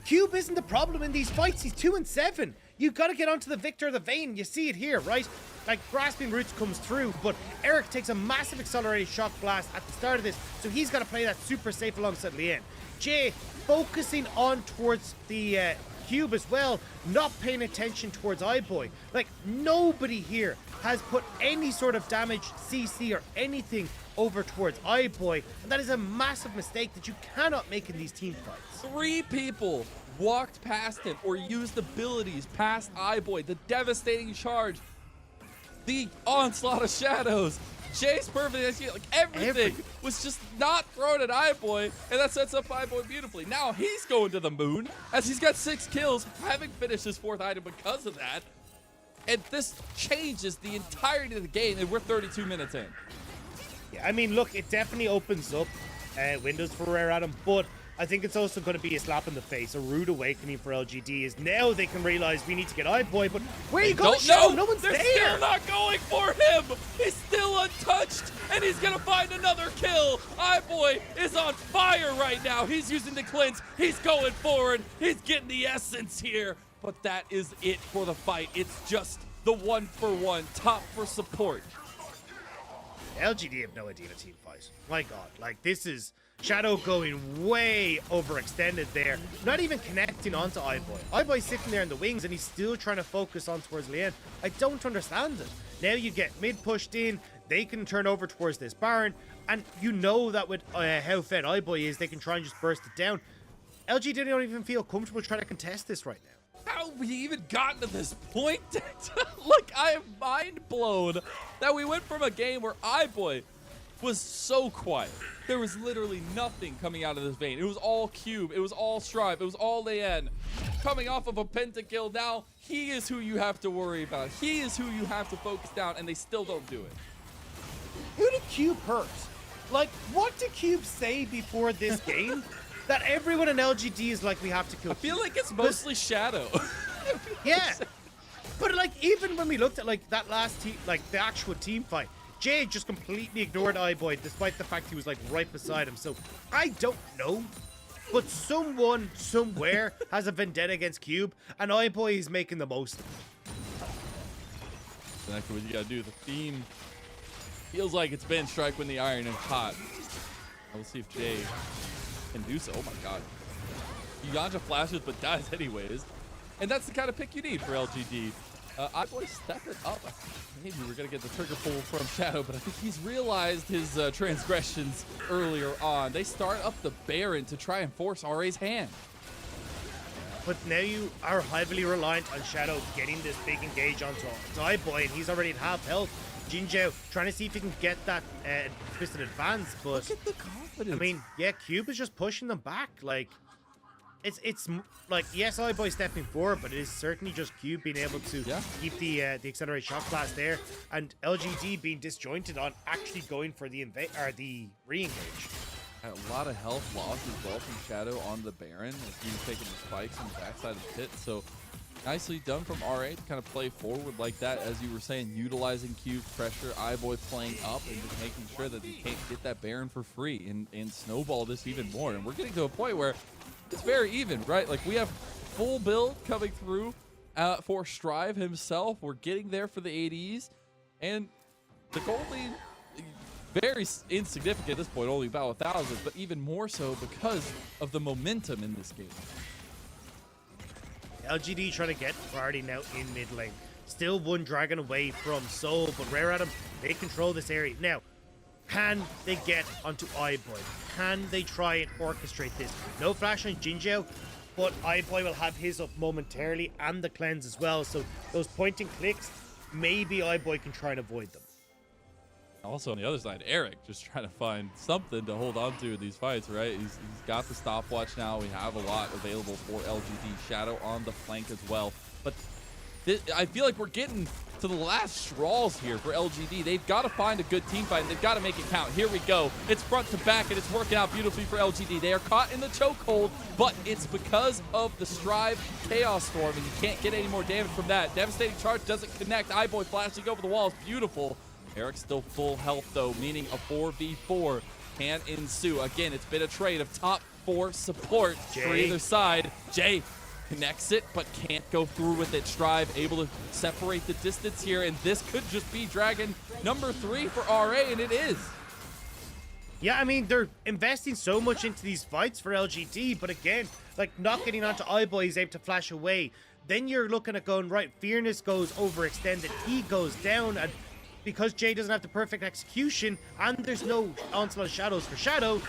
Cube isn't the problem in these fights. He's 2-7. You've got to get onto the Victor or the Vayne. You see it here, right? Like, Grasping Roots comes through, but Eric takes a massive accelerated shock blast at the start of this, so he's got to play that super safe alongside Lien. Jay focusing on towards the Cube as well, not paying attention towards iBoy. Like, nobody here has put any sort of damage, CC, or anything over towards iBoy, and that is a massive mistake that you cannot make in these team fights. 3 people walked past him or used abilities past iBoy. The devastating charge, the onslaught of shadows, Jay's perfect, like everything was just not thrown at iBoy, and that sets up iBoy beautifully. Now he's going to the moon as he's got 6 kills, having finished his 4th item because of that. And this changes the entirety of the game, and we're 32 minutes in. Yeah, I mean, look, it definitely opens up windows for Rare Adam, but I think it's also going to be a slap in the face, a rude awakening for LGD, is now they can realize we need to get iBoy, but where are you going? No one's there. They're still not going for him. He's still untouched, and he's going to find another kill. iBoy is on fire right now. He's using the cleanse. He's going forward. He's getting the essence here, but that is it for the fight. It's just the 1-for-1 top for support. LGD have no idea the team fight. My God, like, this is Shadow going way overextended there, not even connecting onto iBoy. iBoy's sitting there in the wings and he's still trying to focus on towards Lien. I don't understand it. Now you get mid pushed in, they can turn over towards this Baron, and you know that with how fed iBoy is, they can try and just burst it down. LGD don't even feel comfortable trying to contest this right now. How have we even gotten to this point? Look, I am mind blown that we went from a game where iBoy was so quiet. There was literally nothing coming out of this Vayne. It was all Cube. It was all Strive. It was all Lien. Coming off of a pentakill, now he is who you have to worry about. He is who you have to focus down, and they still don't do it. Who did Cube hurt? Like, what did Cube say before this game that everyone in LGD is like, we have to kill. I feel like it's mostly Shadow. Yeah. But like, even when we looked at like that last team, like the actual team fight, Jay just completely ignored iBoy despite the fact he was like right beside him. So I don't know, but someone somewhere has a vendetta against Cube, and iBoy is making the most of it. Exactly what you gotta do. The theme feels like it's been strike when the iron is hot. We'll see if Jay can do so. Oh my god. Yanja flashes but dies anyways. And that's the kind of pick you need for LGD. iBoy stepping up. Maybe we're going to get the trigger pull from Shadow, but I think he's realized his transgressions earlier on. They start up the Baron to try and force RA's hand. But now you are heavily reliant on Shadow getting this big engage onto iBoy, and he's already at half health. Jinzhou trying to see if he can get that twisted advance, but look at the confidence. I mean, yeah, Cube is just pushing them back. Like, it's like, yes, iBoy stepping forward, but it is certainly just Cube being able to keep the accelerated shot blast there, and LGD being disjointed on actually going for the re-engage. A lot of health loss as well from Shadow on the Baron as he's taking the spikes on the backside of the pit. So nicely done from RA to kind of play forward like that, as you were saying, utilizing Cube's pressure, iBoy playing up and just making sure that he can't get that Baron for free and snowball this even more. And we're getting to a point where it's very even, right? Like, we have full build coming through for Strive himself. We're getting there for the ADs, and the gold lead, very insignificant at this point, only about 1,000, but even more so because of the momentum in this game. LGD trying to get priority now in mid lane. Still one dragon away from Soul, but Rare Atom, they control this area. Now, can they get onto iBoy? Can they try and orchestrate this? No flash on Jinzhou, but iBoy will have his up momentarily and the cleanse as well. So those point and clicks, maybe iBoy can try and avoid them. Also on the other side, Eric just trying to find something to hold on to in these fights, right? He's got the stopwatch now. We have a lot available for LGD. Shadow on the flank as well. But I feel like we're getting to the last straws here for LGD. They've got to find a good team fight, and they've got to make it count. Here we go. It's front to back, and it's working out beautifully for LGD. They are caught in the chokehold, but it's because of the Strive Chaos Storm, and you can't get any more damage from that. Devastating Charge doesn't connect. iBoy flashing over the walls. Beautiful. Eric's still full health, though, meaning a 4v4 can ensue. Again, it's been a trade of top 4 support for either side. Jay connects it, but can't go through with it. Strive able to separate the distance here, and this could just be Dragon number 3 for RA, and it is. Yeah, I mean, they're investing so much into these fights for LGD, but again, like, not getting onto iBoy, he's able to flash away. Then you're looking at going, right, Fearness goes overextended, he goes down, and because Jay doesn't have the perfect execution, and there's no Onslaught of Shadows for Shadow,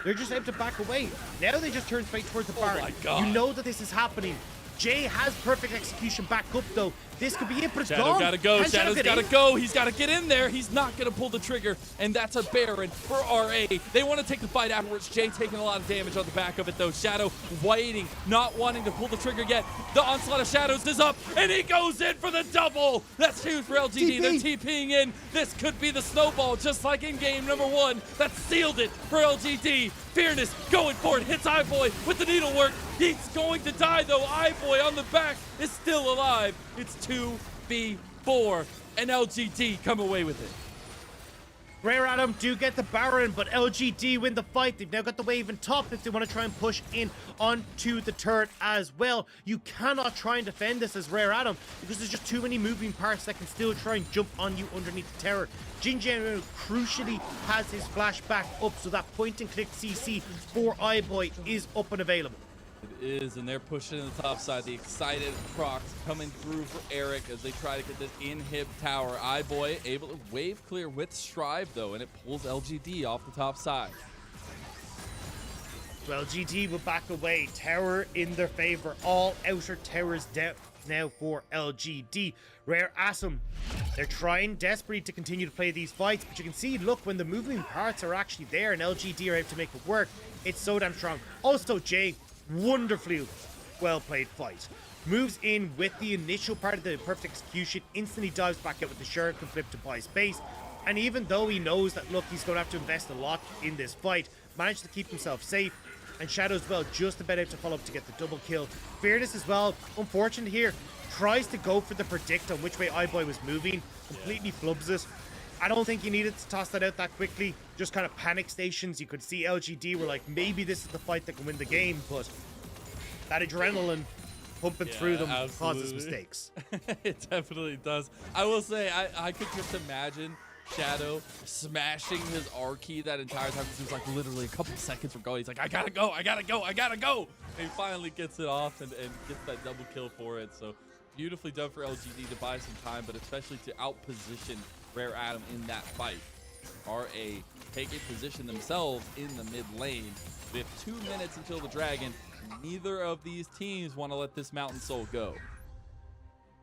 they're just able to back away. Now they just turn straight towards the Baron. my God. You know that this is happening. Jay has perfect execution back up, though. This could be it, but it's Shadow gone. gotta go. Can Shadow's get gotta in? go. He's gotta get in there. He's not gonna pull the trigger, and that's a Baron for RA. They want to take the fight afterwards. Jay taking a lot of damage on the back of it, though. Shadow waiting, not wanting to pull the trigger yet. The Onslaught of Shadows is up, and he goes in for the double. That's huge for LGD. They're TPing in. This could be the snowball, just like in game number 1. That sealed it for LGD. Fearness going for it. Hits iBoy with the needlework. He's going to die, though. iBoy on the back is still alive. It's 2v4, and LGD come away with it. Rare Atom do get the Baron, but LGD win the fight. They've now got the wave in top if they want to try and push in onto the turret as well. You cannot try and defend this as Rare Atom because there's just too many moving parts that can still try and jump on you underneath the tower. Jinzhou crucially has his flash back up, so that point and click CC for iBoy is up and available. It is, and they're pushing in the top side. The excited Crocs coming through for Eric as they try to get this inhib tower. iBoy able to wave clear with Strive, though, and it pulls LGD off the top side. Well, LGD will back away. Tower in their favor. All outer towers down now for LGD. Rare Atom, they're trying desperately to continue to play these fights, but you can see, look, when the moving parts are actually there and LGD are able to make it work, it's so damn strong. Also, Jay, wonderfully well played fight. Moves in with the initial part of the perfect execution, instantly dives back out with the Shuriken flip to buy space, and even though he knows that, look, he's going to have to invest a lot in this fight, managed to keep himself safe. And Shadow as well, just about out to follow up to get the double kill. Fearless as well, unfortunate here, tries to go for the predict on which way iBoy was moving, completely flubs it. I don't think you needed to toss that out that quickly. Just kind of panic stations. You could see LGD were like, maybe this is the fight that can win the game, but that adrenaline pumping through them causes mistakes. It definitely does. I will say, I could just imagine Shadow smashing his R key that entire time because he was like literally a couple seconds from going. He's like, I gotta go, I gotta go, I gotta go. And he finally gets it off and gets that double kill for it. So beautifully done for LGD to buy some time, but especially to outposition Rare Atom in that fight. RA take a position themselves in the mid lane. We have 2 minutes until the Dragon. Neither of these teams want to let this Mountain Soul go.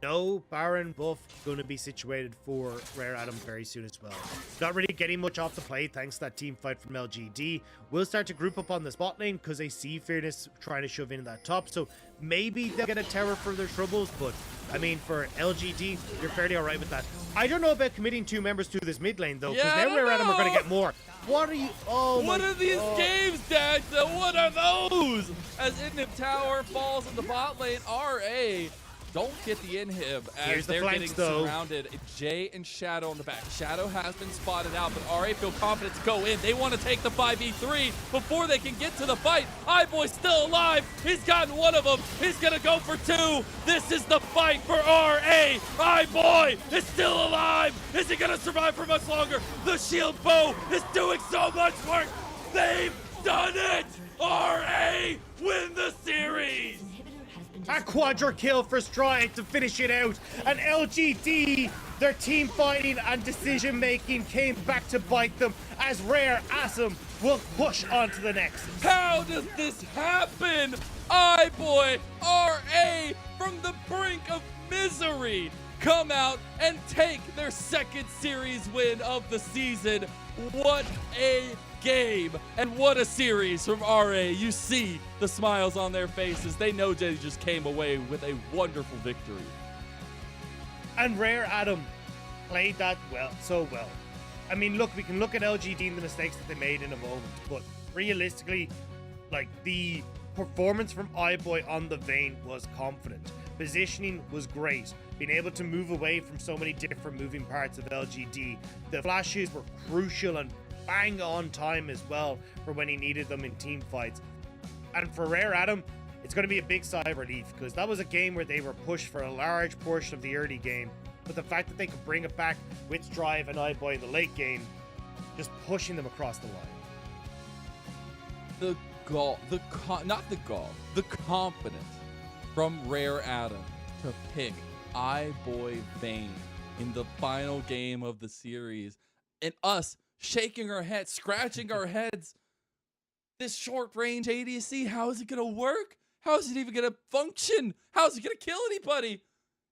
No Baron buff going to be situated for Rare Atom very soon as well. Not really getting much off the plate thanks to that team fight from LGD. We'll start to group up on the spot lane because they see Fearless trying to shove in that top. So maybe they'll get a tower for their troubles. But I mean, for LGD, you're fairly all right with that. I don't know about committing 2 members to this mid lane though, because now Rare Atom are going to get more. What are you? Oh my! What are these games, Dad? What are those? As Inhib Tower falls in the bot lane, RA don't get the inhib as they're getting surrounded. Jay and Shadow on the back. Shadow has been spotted out, but RA feel confident to go in. They want to take the 5v3 before they can get to the fight. iBoy's still alive. He's gotten one of them. He's going to go for 2. This is the fight for RA. iBoy is still alive. Is he going to survive for much longer? The shield bow is doing so much work. They've done it. RA win the series. A quadra kill for Stride to finish it out. And LGD, their team fighting and decision making came back to bite them as Rare Atom will push on to the Nexus. How does this happen? iBoy, RA from the brink of misery come out and take their 2nd series win of the season. What a game and what a series from RA. You see the smiles on their faces. They know they just came away with a wonderful victory. And Rare Atom played that so well. I mean, look, we can look at LGD and the mistakes that they made in a moment, but realistically, like, the performance from iBoy on the Vayne was confident. Positioning was great. Being able to move away from so many different moving parts of LGD. The flashes were crucial and bang on time as well for when he needed them in team fights. And for Rare Atom, it's going to be a big sigh of relief because that was a game where they were pushed for a large portion of the early game. But the fact that they could bring it back with Drive and iBoy in the late game, just pushing them across the line. The confidence from Rare Atom to pick iBoy Vayne in the final game of the series, and us shaking our heads, scratching our heads. This short range ADC, how is it gonna work? How is it even gonna function? How is it gonna kill anybody?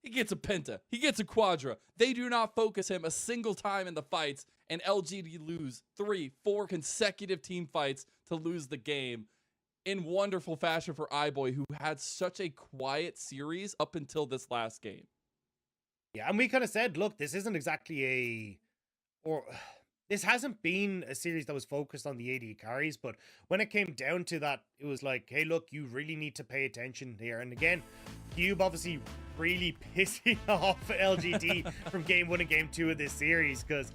He gets a penta, he gets a quadra. They do not focus him a single time in the fights, and LGD lose 3-4 consecutive team fights to lose the game in wonderful fashion for iBoy, who had such a quiet series up until this last game. Yeah, and we kind of said, look, this isn't exactly this hasn't been a series that was focused on the AD carries, but when it came down to that, it was like, hey, look, you really need to pay attention here. And again, Cube obviously really pissing off LGD from game 1 and game 2 of this series, because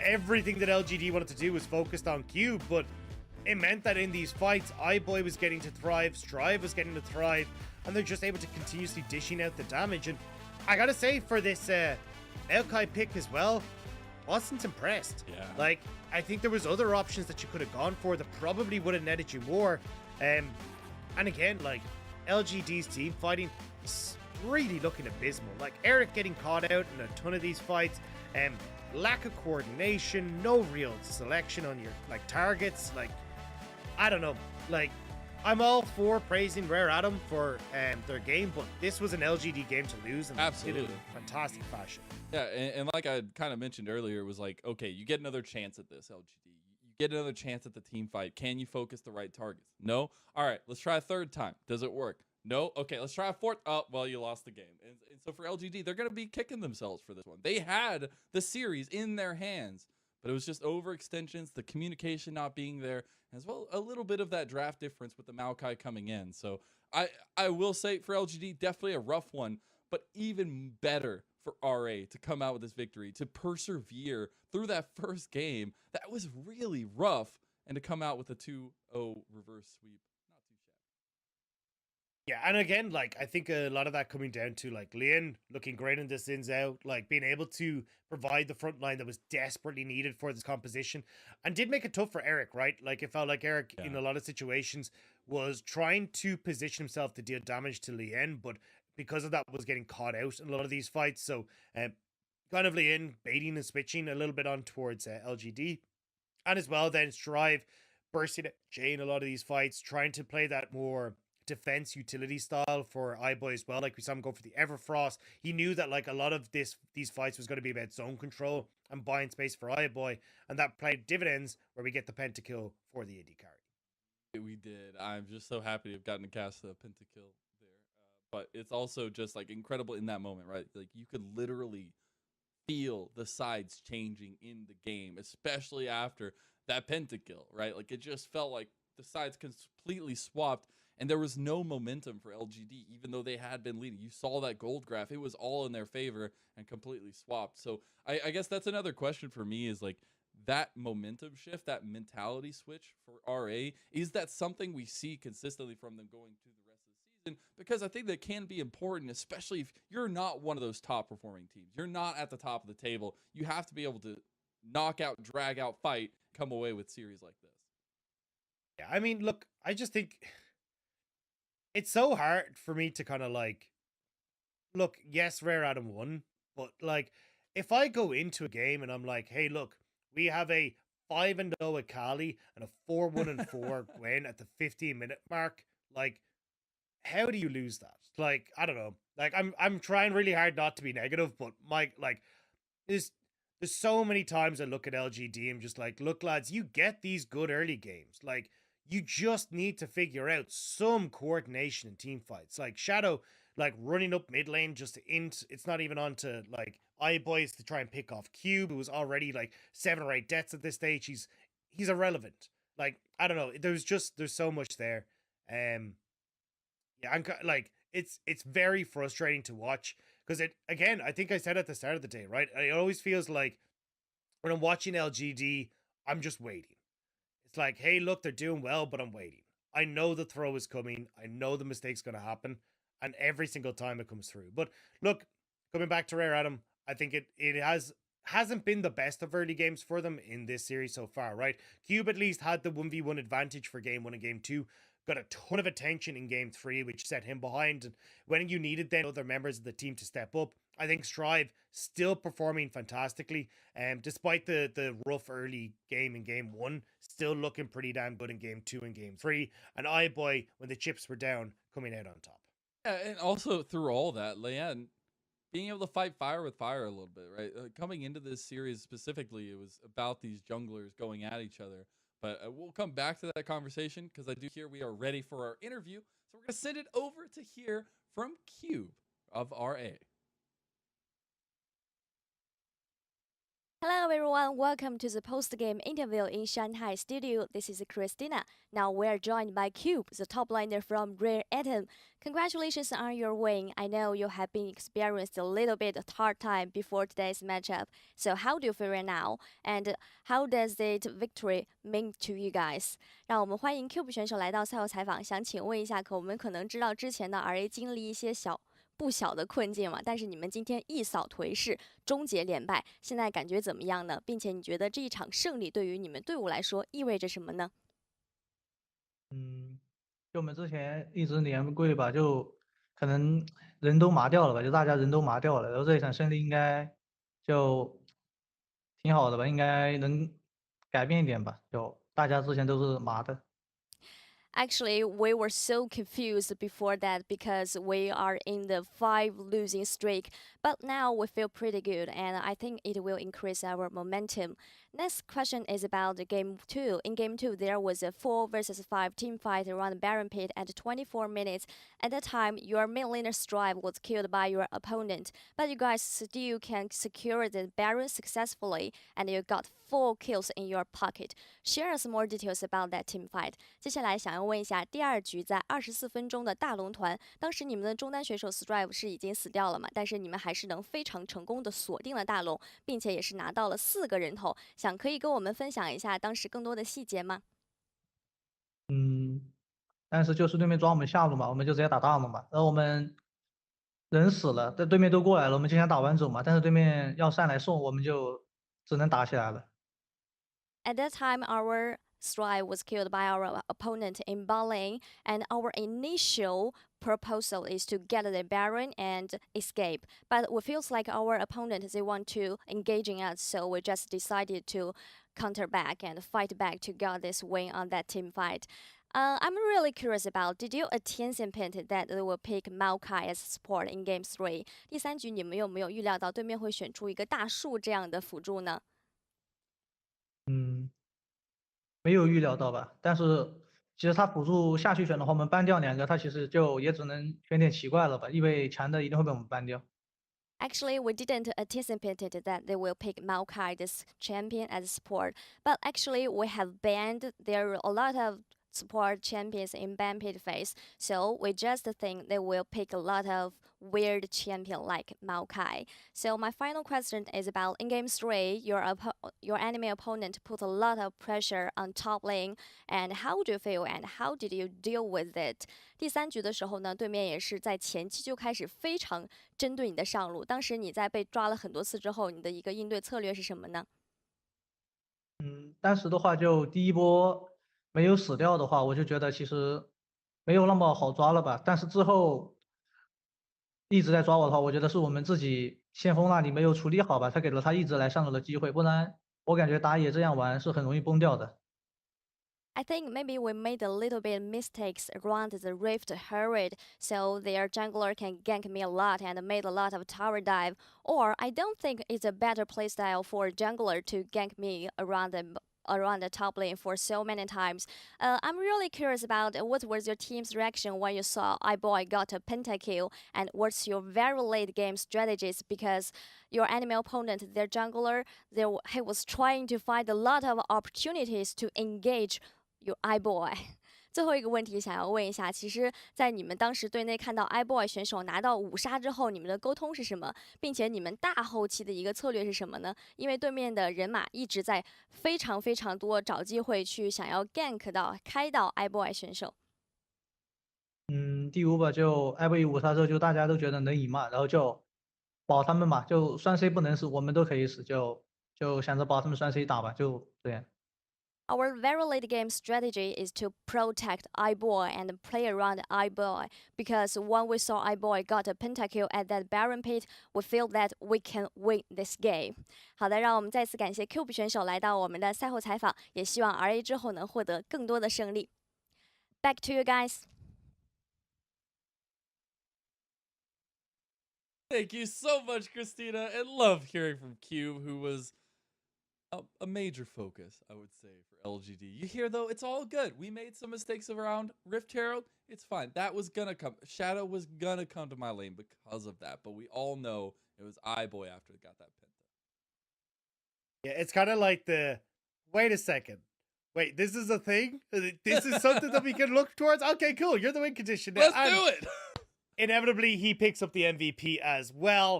everything that LGD wanted to do was focused on Cube, but it meant that in these fights, iBoy was getting to thrive, Strive was getting to thrive, and they're just able to continuously dishing out the damage. And I gotta say, for this Maokai pick as well, wasn't impressed. Yeah. Like, I think there was other options that you could have gone for that probably would have netted you more. And again, like, LGD's team fighting is really looking abysmal. Like, Eric getting caught out in a ton of these fights, lack of coordination, no real selection on your, like, targets. Like, I don't know. Like, I'm all for praising Rare Atom for their game, but this was an LGD game to lose, and they did it in fantastic fashion. Yeah, and like I kind of mentioned earlier, it was like, okay, you get another chance at this, LGD. You get another chance at the team fight. Can you focus the right targets? No? All right, let's try a 3rd time. Does it work? No? Okay, let's try a 4th. Oh, well, you lost the game. And so for LGD, they're going to be kicking themselves for this one. They had the series in their hands, But it was just overextensions, the communication not being there, as well a little bit of that draft difference with the Maokai coming in. So I will say for LGD, definitely a rough one, but even better for RA to come out with this victory, to persevere through that first game. That was really rough, and to come out with a 2-0 reverse sweep. Yeah, and again, like I think a lot of that coming down to like Lian looking great in this ins out, like being able to provide the front line that was desperately needed for this composition, and did make it tough for Eric, right? Like it felt like Eric in a lot of situations was trying to position himself to deal damage to Lian, but because of that was getting caught out in a lot of these fights. So kind of Lian baiting and switching a little bit on towards LGD, and as well then Strive bursting at Jay in a lot of these fights, trying to play that more defense utility style for iBoy as well. Like we saw him go for the Everfrost. He knew that like a lot of these fights was going to be about zone control and buying space for iBoy, and that played dividends where we get the pentakill for the AD carry. We did. I'm just so happy to have gotten to cast the pentakill there. But it's also just like incredible in that moment, right? Like you could literally feel the sides changing in the game, especially after that pentakill, right? Like it just felt like the sides completely swapped. And there was no momentum for LGD, even though they had been leading. You saw that gold graph. It was all in their favor and completely swapped. So I guess that's another question for me is like that momentum shift, that mentality switch for RA. Is that something we see consistently from them going through the rest of the season? Because I think that can be important, especially if you're not one of those top performing teams. You're not at the top of the table. You have to be able to knock out, drag out, fight, come away with series like this. Yeah, I mean, look, I just think it's so hard for me to kind of like, look, yes, Rare Adam won, but like, if I go into a game and I'm like, hey, look, we have a 5-0 Akali and a 4-1-4 Gwen at the 15-minute mark, like, how do you lose that? Like, I don't know. Like, I'm trying really hard not to be negative, but like, there's so many times I look at LGD and just like, look, lads, you get these good early games, like. You just need to figure out some coordination in team fights. Like Shadow, like running up mid lane just to int. It's not even on to like iBoys to try and pick off Cube, who was already like 7 or 8 deaths at this stage. He's irrelevant. Like, I don't know. There's so much there. Yeah, I'm like, it's very frustrating to watch because again, I think I said at the start of the day, right? It always feels like when I'm watching LGD, I'm just waiting. It's like, hey, look, they're doing well, but I'm waiting. I know the throw is coming. I know the mistake's going to happen. And every single time it comes through. But look, coming back to Rare Adam, I think it hasn't been the best of early games for them in this series so far, right? Cube at least had the 1v1 advantage for game 1 and game 2. Got a ton of attention in game 3, which set him behind. And when you needed then other members of the team to step up, I think Strive still performing fantastically. Despite the rough early game in game 1, still looking pretty damn good in game 2 and game 3. And iBoy, when the chips were down, coming out on top. Yeah, and also through all that, Lian being able to fight fire with fire a little bit, right? Coming into this series specifically, it was about these junglers going at each other. But we'll come back to that conversation because I do hear we are ready for our interview. So we're going to send it over to hear from Cube of RA. Hello everyone, welcome to the post-game interview in Shanghai studio. This is Christina. Now we're joined by Cube, the top laner from Rare Atom. Congratulations on your win. I know you have been experienced a little bit of hard time before today's matchup. So how do you feel right now? And how does that victory mean to you guys? 让我们欢迎 Cube 选手来到赛后采访。想请问一下，我们可能知道之前的 RA 经历一些不小的困境嘛，但是你们今天一扫颓势，终结连败，现在感觉怎么样呢？并且你觉得这一场胜利对于你们队伍来说意味着什么呢？就我们之前一直连跪吧，就可能人都麻掉了吧，就大家人都麻掉了，然后这一场胜利应该就挺好的吧，应该能改变一点吧，就大家之前都是麻的。Actually, we were so confused before that because we are in the 5 losing streak. But now we feel pretty good, and I think it will increase our momentum. Next question is about the game 2. In game 2, there was a 4 versus 5 team fight around the Baron pit at 24 minutes. At that time, your mid laner Strive was killed by your opponent, but you guys still can secure the Baron successfully, and you got 4 kills in your pocket. Share us more details about that team fight. 接下来想要问一下，第二局在24分钟的大龙团，当时你们的中单选手 Strive 是已经死掉了嘛？但是你们还是能非常成功的锁定了大龙，并且也是拿到了4个人头。想可以跟我们分享一下当时更多的细节吗？但是就是对面抓我们下路嘛，我们就直接打大龙嘛。然后我们人死了，但对面都过来了，我们就想打完走嘛。但是对面要上来送，我们就只能打起来了。At that time, our Strive was killed by our opponent in bot lane, and our initial proposal is to get the Baron and escape. But it feels like our opponent, they want to engaging us, so we just decided to counter back and fight back to get this win on that team fight. I'm really curious about, did you anticipate that they will pick Maokai as support in Game 3? 第3局你们有没有预料到对面会选出一个大树这样的辅助呢？没有预料到吧？但是其实他辅助下去选的话，我们ban掉2个，他其实就也只能选点奇怪了吧，因为强的一定会被我们ban掉。Actually, we didn't anticipate that they will pick Maokai, this champion, as support. But actually, we have banned. There are a lot of support champions in ban pit phase, so we just think they will pick a lot of weird champion like Maokai. So my final question is about in game 3, your enemy opponent put a lot of pressure on top lane, and how do you feel and how did you deal with it? 第3局的时候呢，对面也是在前期就开始非常针对你的上路。当时你在被抓了很多次之后，你的一个应对策略是什么呢？当时的话就第一波没有死掉的话，我就觉得其实没有那么好抓了吧。但是之后一直在抓我的话，我觉得是我们自己先锋那里没有处理好吧，才给了他一直来上路的机会，不然我感觉打野这样玩是很容易崩掉的。I think maybe we made a little bit mistakes around the Rift Herald, so their jungler can gank me a lot and made a lot of tower dive. Or I don't think it's a better playstyle for jungler to gank me around the top lane for so many times. I'm really curious about what was your team's reaction when you saw iBoy got a pentakill, and what's your very late game strategies because your enemy opponent, their jungler, he was trying to find a lot of opportunities to engage your iBoy. 最后一个问题想要问一下，其实，在你们当时队内看到 iBoy 选手拿到5杀之后，你们的沟通是什么？并且你们大后期的一个策略是什么呢？因为对面的人马一直在非常非常多找机会去想要 gank 到开到 iBoy 选手。第5把就 iBoy 5杀之后，就大家都觉得能赢嘛，然后就保他们嘛，就双 C 不能死，我们都可以死，就想着保他们双 C 打吧，就这样。Our very late game strategy is to protect iBoy and play around iBoy because when we saw iBoy got a pentakill at that Baron pit, we feel that we can win this game. 好的，让我们再次感谢 Cube 选手来到我们的赛后采访，也希望 RA 之后能获得更多的胜利。Back to you guys. Thank you so much, Christina, and love hearing from Cube, who was a major focus, I would say, for LGD. You hear, though, it's all good. We made some mistakes around Rift Herald. It's fine. That was gonna come. Shadow was gonna come to my lane because of that, but we all know it was iBoy after it got that penta. Yeah, it's kind of like wait a second. Wait, this is a thing? This is something that we can look towards? Okay, cool. You're the win condition. Let's do it! Inevitably, he picks up the MVP as well.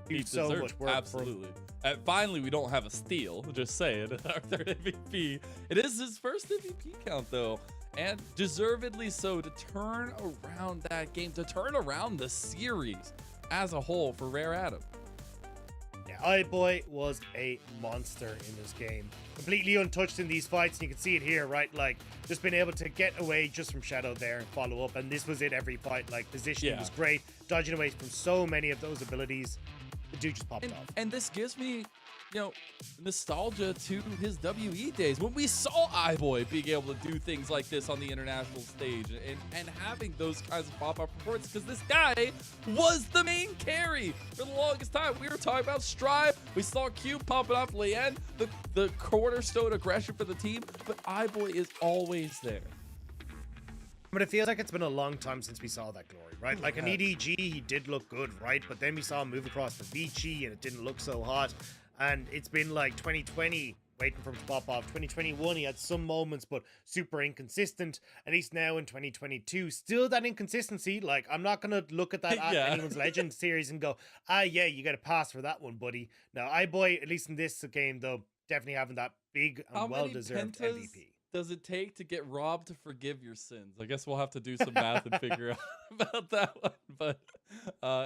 He so deserved much work. Absolutely. And finally, we don't have a steal. Just saying, our third MVP. It is his first MVP count, though, and deservedly so, to turn around that game, to turn around the series as a whole for Rare Adam. Yeah, iBoy was a monster in this game. Completely untouched in these fights, and you can see it here, right? Like, just being able to get away just from Shadow there and follow up, and this was it every fight. Like, positioning was great, dodging away from so many of those abilities. The dude just popped off. And this gives me nostalgia to his WE days when we saw iBoy being able to do things like this on the international stage and having those kinds of pop-up reports, because this guy was the main carry for the longest time. We were talking about Strive. We saw Cube popping off Lian, the cornerstone aggression for the team, but iBoy is always there. But it feels like it's been a long time since we saw that glory, right? Like an EDG, he did look good, right? But then we saw him move across the Vici and it didn't look so hot. And it's been like 2020 waiting for him to pop off. 2021, he had some moments, but super inconsistent. And he's now in 2022. Still that inconsistency. Like, I'm not going to look at that Anyone's Legend series and go, yeah, you got a pass for that one, buddy. Now, iBoy, at least in this game, though, definitely having that big and well-deserved MVP. Does it take to get Rob to forgive your sins? I guess we'll have to do some math and figure out about that one. But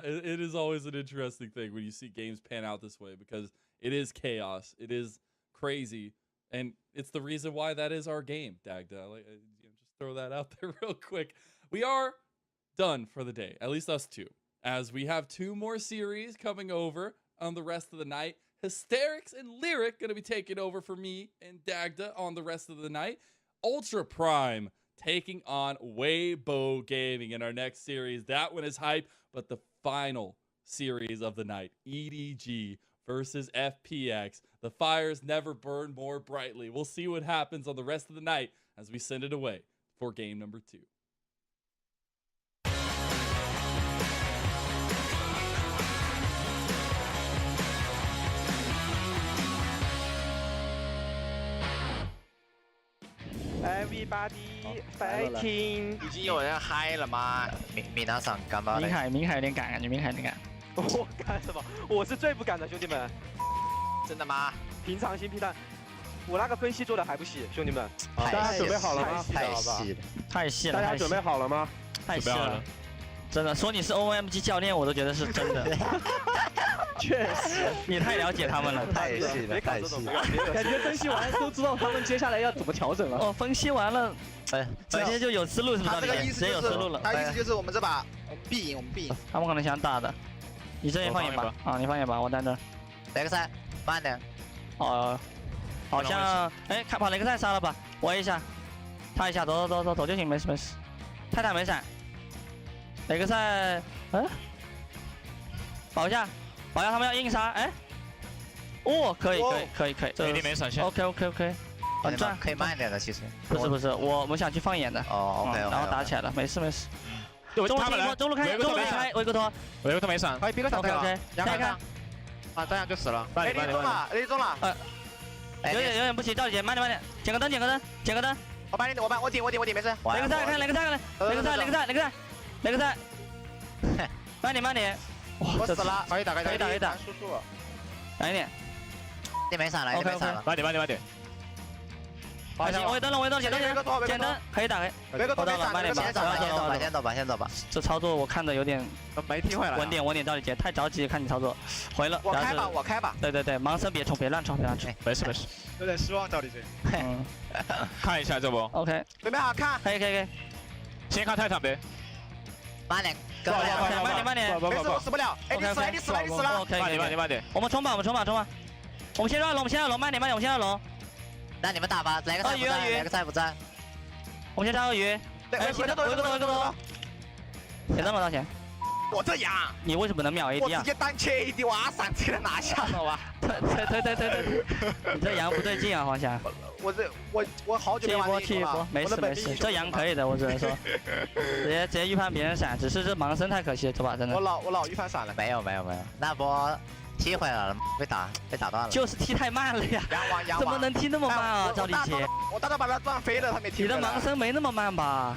it is always an interesting thing when you see games pan out this way, because it is chaos. It is crazy. And it's the reason why that is our game, Dagda. Like, just throw that out there real quick. We are done for the day, at least us two, as we have 2 more series coming over on the rest of the night. Hysterics and Lyric going to be taking over for me and Dagda on the rest of the night. Ultra Prime taking on Weibo Gaming in our next series. That one is hype, but the final series of the night, EDG versus FPX. The fires never burn more brightly. We'll see what happens on the rest of the night as we send it away for game number 2. Everybody fighting！ 已经有人嗨了吗？米娜桑干巴明海有点赶，感觉明海有点赶。我干什么？我是最不敢的，兄弟们。真的吗？平常心平淡。我那个分析做的还不细，兄弟们。大家准备好了吗？太细了，太细了。大家准备好了吗？太细了。真的，说你是 OMG 教练，我都觉得是真的。确实，你太了解他们了，太细了，太细了。感觉分析完都知道他们接下来要怎么调整了。哦，分析完了，直接就有思路，是不是？他这个意思就是，他意思就是我们这把必赢，我们必赢。他们可能想打的，你这边放眼吧，啊，你放眼吧，我在这。雷克赛，慢点。哦，好像，哎，看把雷克赛杀了吧，我一下，他一下，走就行，没事。泰坦没闪。雷克赛，保一下，他们要硬杀，哎，哦，可以，这一定没闪现。OK，转可以慢点的，其实。不是，我想去放眼的。哦 ，OK， 然后打起来了，没事。中路开，维克托没闪，可以逼个闪 OK， 再看，啊，这样就死了。雷中了，有点不行，赵姐慢点，捡个灯，我帮你，我顶，没事。雷克赛，慢点，我死了，可以打，输出，来一点，你没闪了，慢点。还行，我也灯了，捡灯，可以打，我到了，慢点吧，先走吧。这操作我看的有点没听会了，稳点，赵丽姐太着急，看你操作，回了。我开吧。对，盲僧别乱冲，没事。有点失望，赵丽姐。看一下这波。OK， 准备好看。可以。先看泰坦呗。慢点，没事，我死不了。哎，你死了。慢点。我们冲吧。我们先绕龙，慢点，我们先绕龙。那你们打吧，雷克赛不在。我们先杀鳄鱼。哎，维克多。别这么多钱。我这羊。你为什么能秒 AD 啊？我直接单切 AD， 哇塞，直接拿下了哇！对。你这羊不对劲啊，黄翔。我好久没玩踢一波，没事。这羊可以的，我只能说。直接预判别人闪，只是这盲僧太可惜了，走吧，真的。我老预判闪了。没有，那波。踢回来了，被打断了。就是踢太慢了呀！怎么能踢那么慢啊，赵丽姐？我大招把他撞飞了，他没踢。你的盲僧没那么慢吧？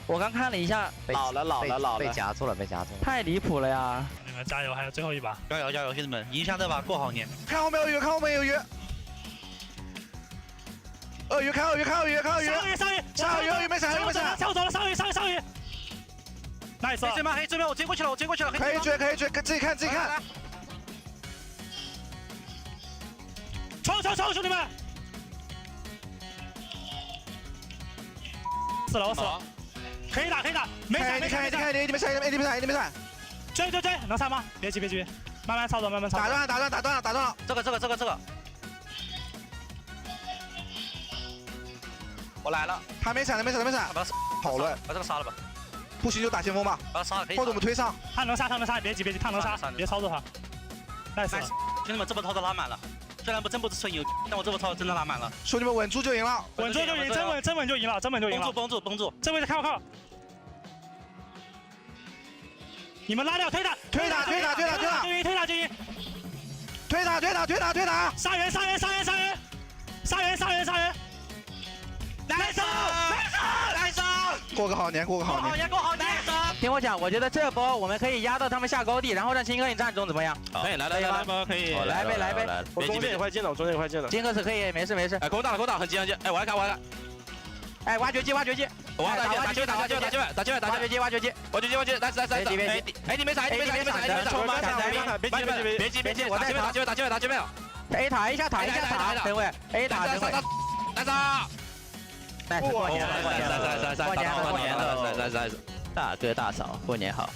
我刚看了一下，老了，被夹住了。太离谱了呀！你们加油，还有最后一把！加油，兄弟们，赢下这把过好年。看后面有鱼！鳄鱼！看鳄鱼！上鱼！没闪！跳走了，上鱼！ nice！ 可以追吗？我追过去了，可以追，自己看。冲，兄弟们！死了，我死了。可以打，没闪。你看，你没闪。追，能杀吗？别急，慢慢操作。打断了。这个。我来了。他没闪，他没闪，他没闪。把他好乱，把这个杀了吧。不行就打先锋吧。把他杀了可以。或者我们推上。他能杀，他能杀，别急，他能杀，别操作他。nice，兄弟们，这波操作拉满了。虽然真不是纯牛，但我这波操作真的拉满了。兄弟们，稳住就赢了。稳住就赢，真稳就赢了，真稳就赢了。绷住。这位置看我靠。你们拉掉，推他，推他，就赢，推他，杀人，来手，过个好年。听我讲，我觉得这波我们可以压到他们下高地，然后让金哥你站中，怎么样？可以，来吧，可以。来呗。我中间也快进了，金哥是可以，没事。哎，攻打，很急。哎，我来看。哎，挖掘机。打机会，挖掘机，来。哎，你没闪，别急，我带打机会。A 塔，等会 A 塔，来过年了，大哥大嫂，过年好。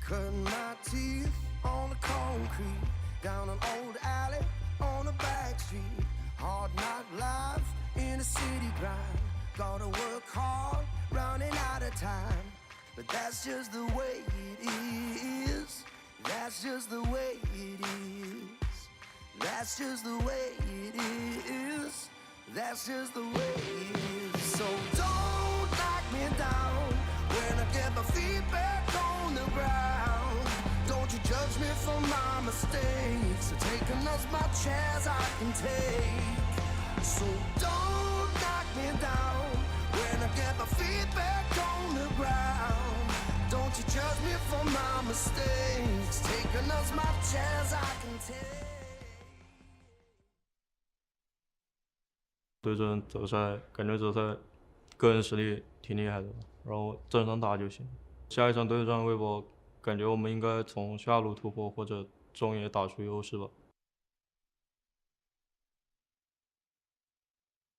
Cutting my teeth on the concrete, down an old alley on a back street. Hard knock life in a city grind. Gotta work hard, running out of time. But that's just the way it is. That's just the way it is. That's just the way it is. That's just the way it is. So don't knock me down when I get my feet back on the ground. Don't you judge me for my mistakes. So taking as much as I can take. So don't knock me down me for my mistakes. Taking as much as I can take. 对阵泽赛，感觉泽赛个人实力挺厉害的，然后正常打就行。下一场对战微博，感觉我们应该从下路突破或者中野打出优势吧。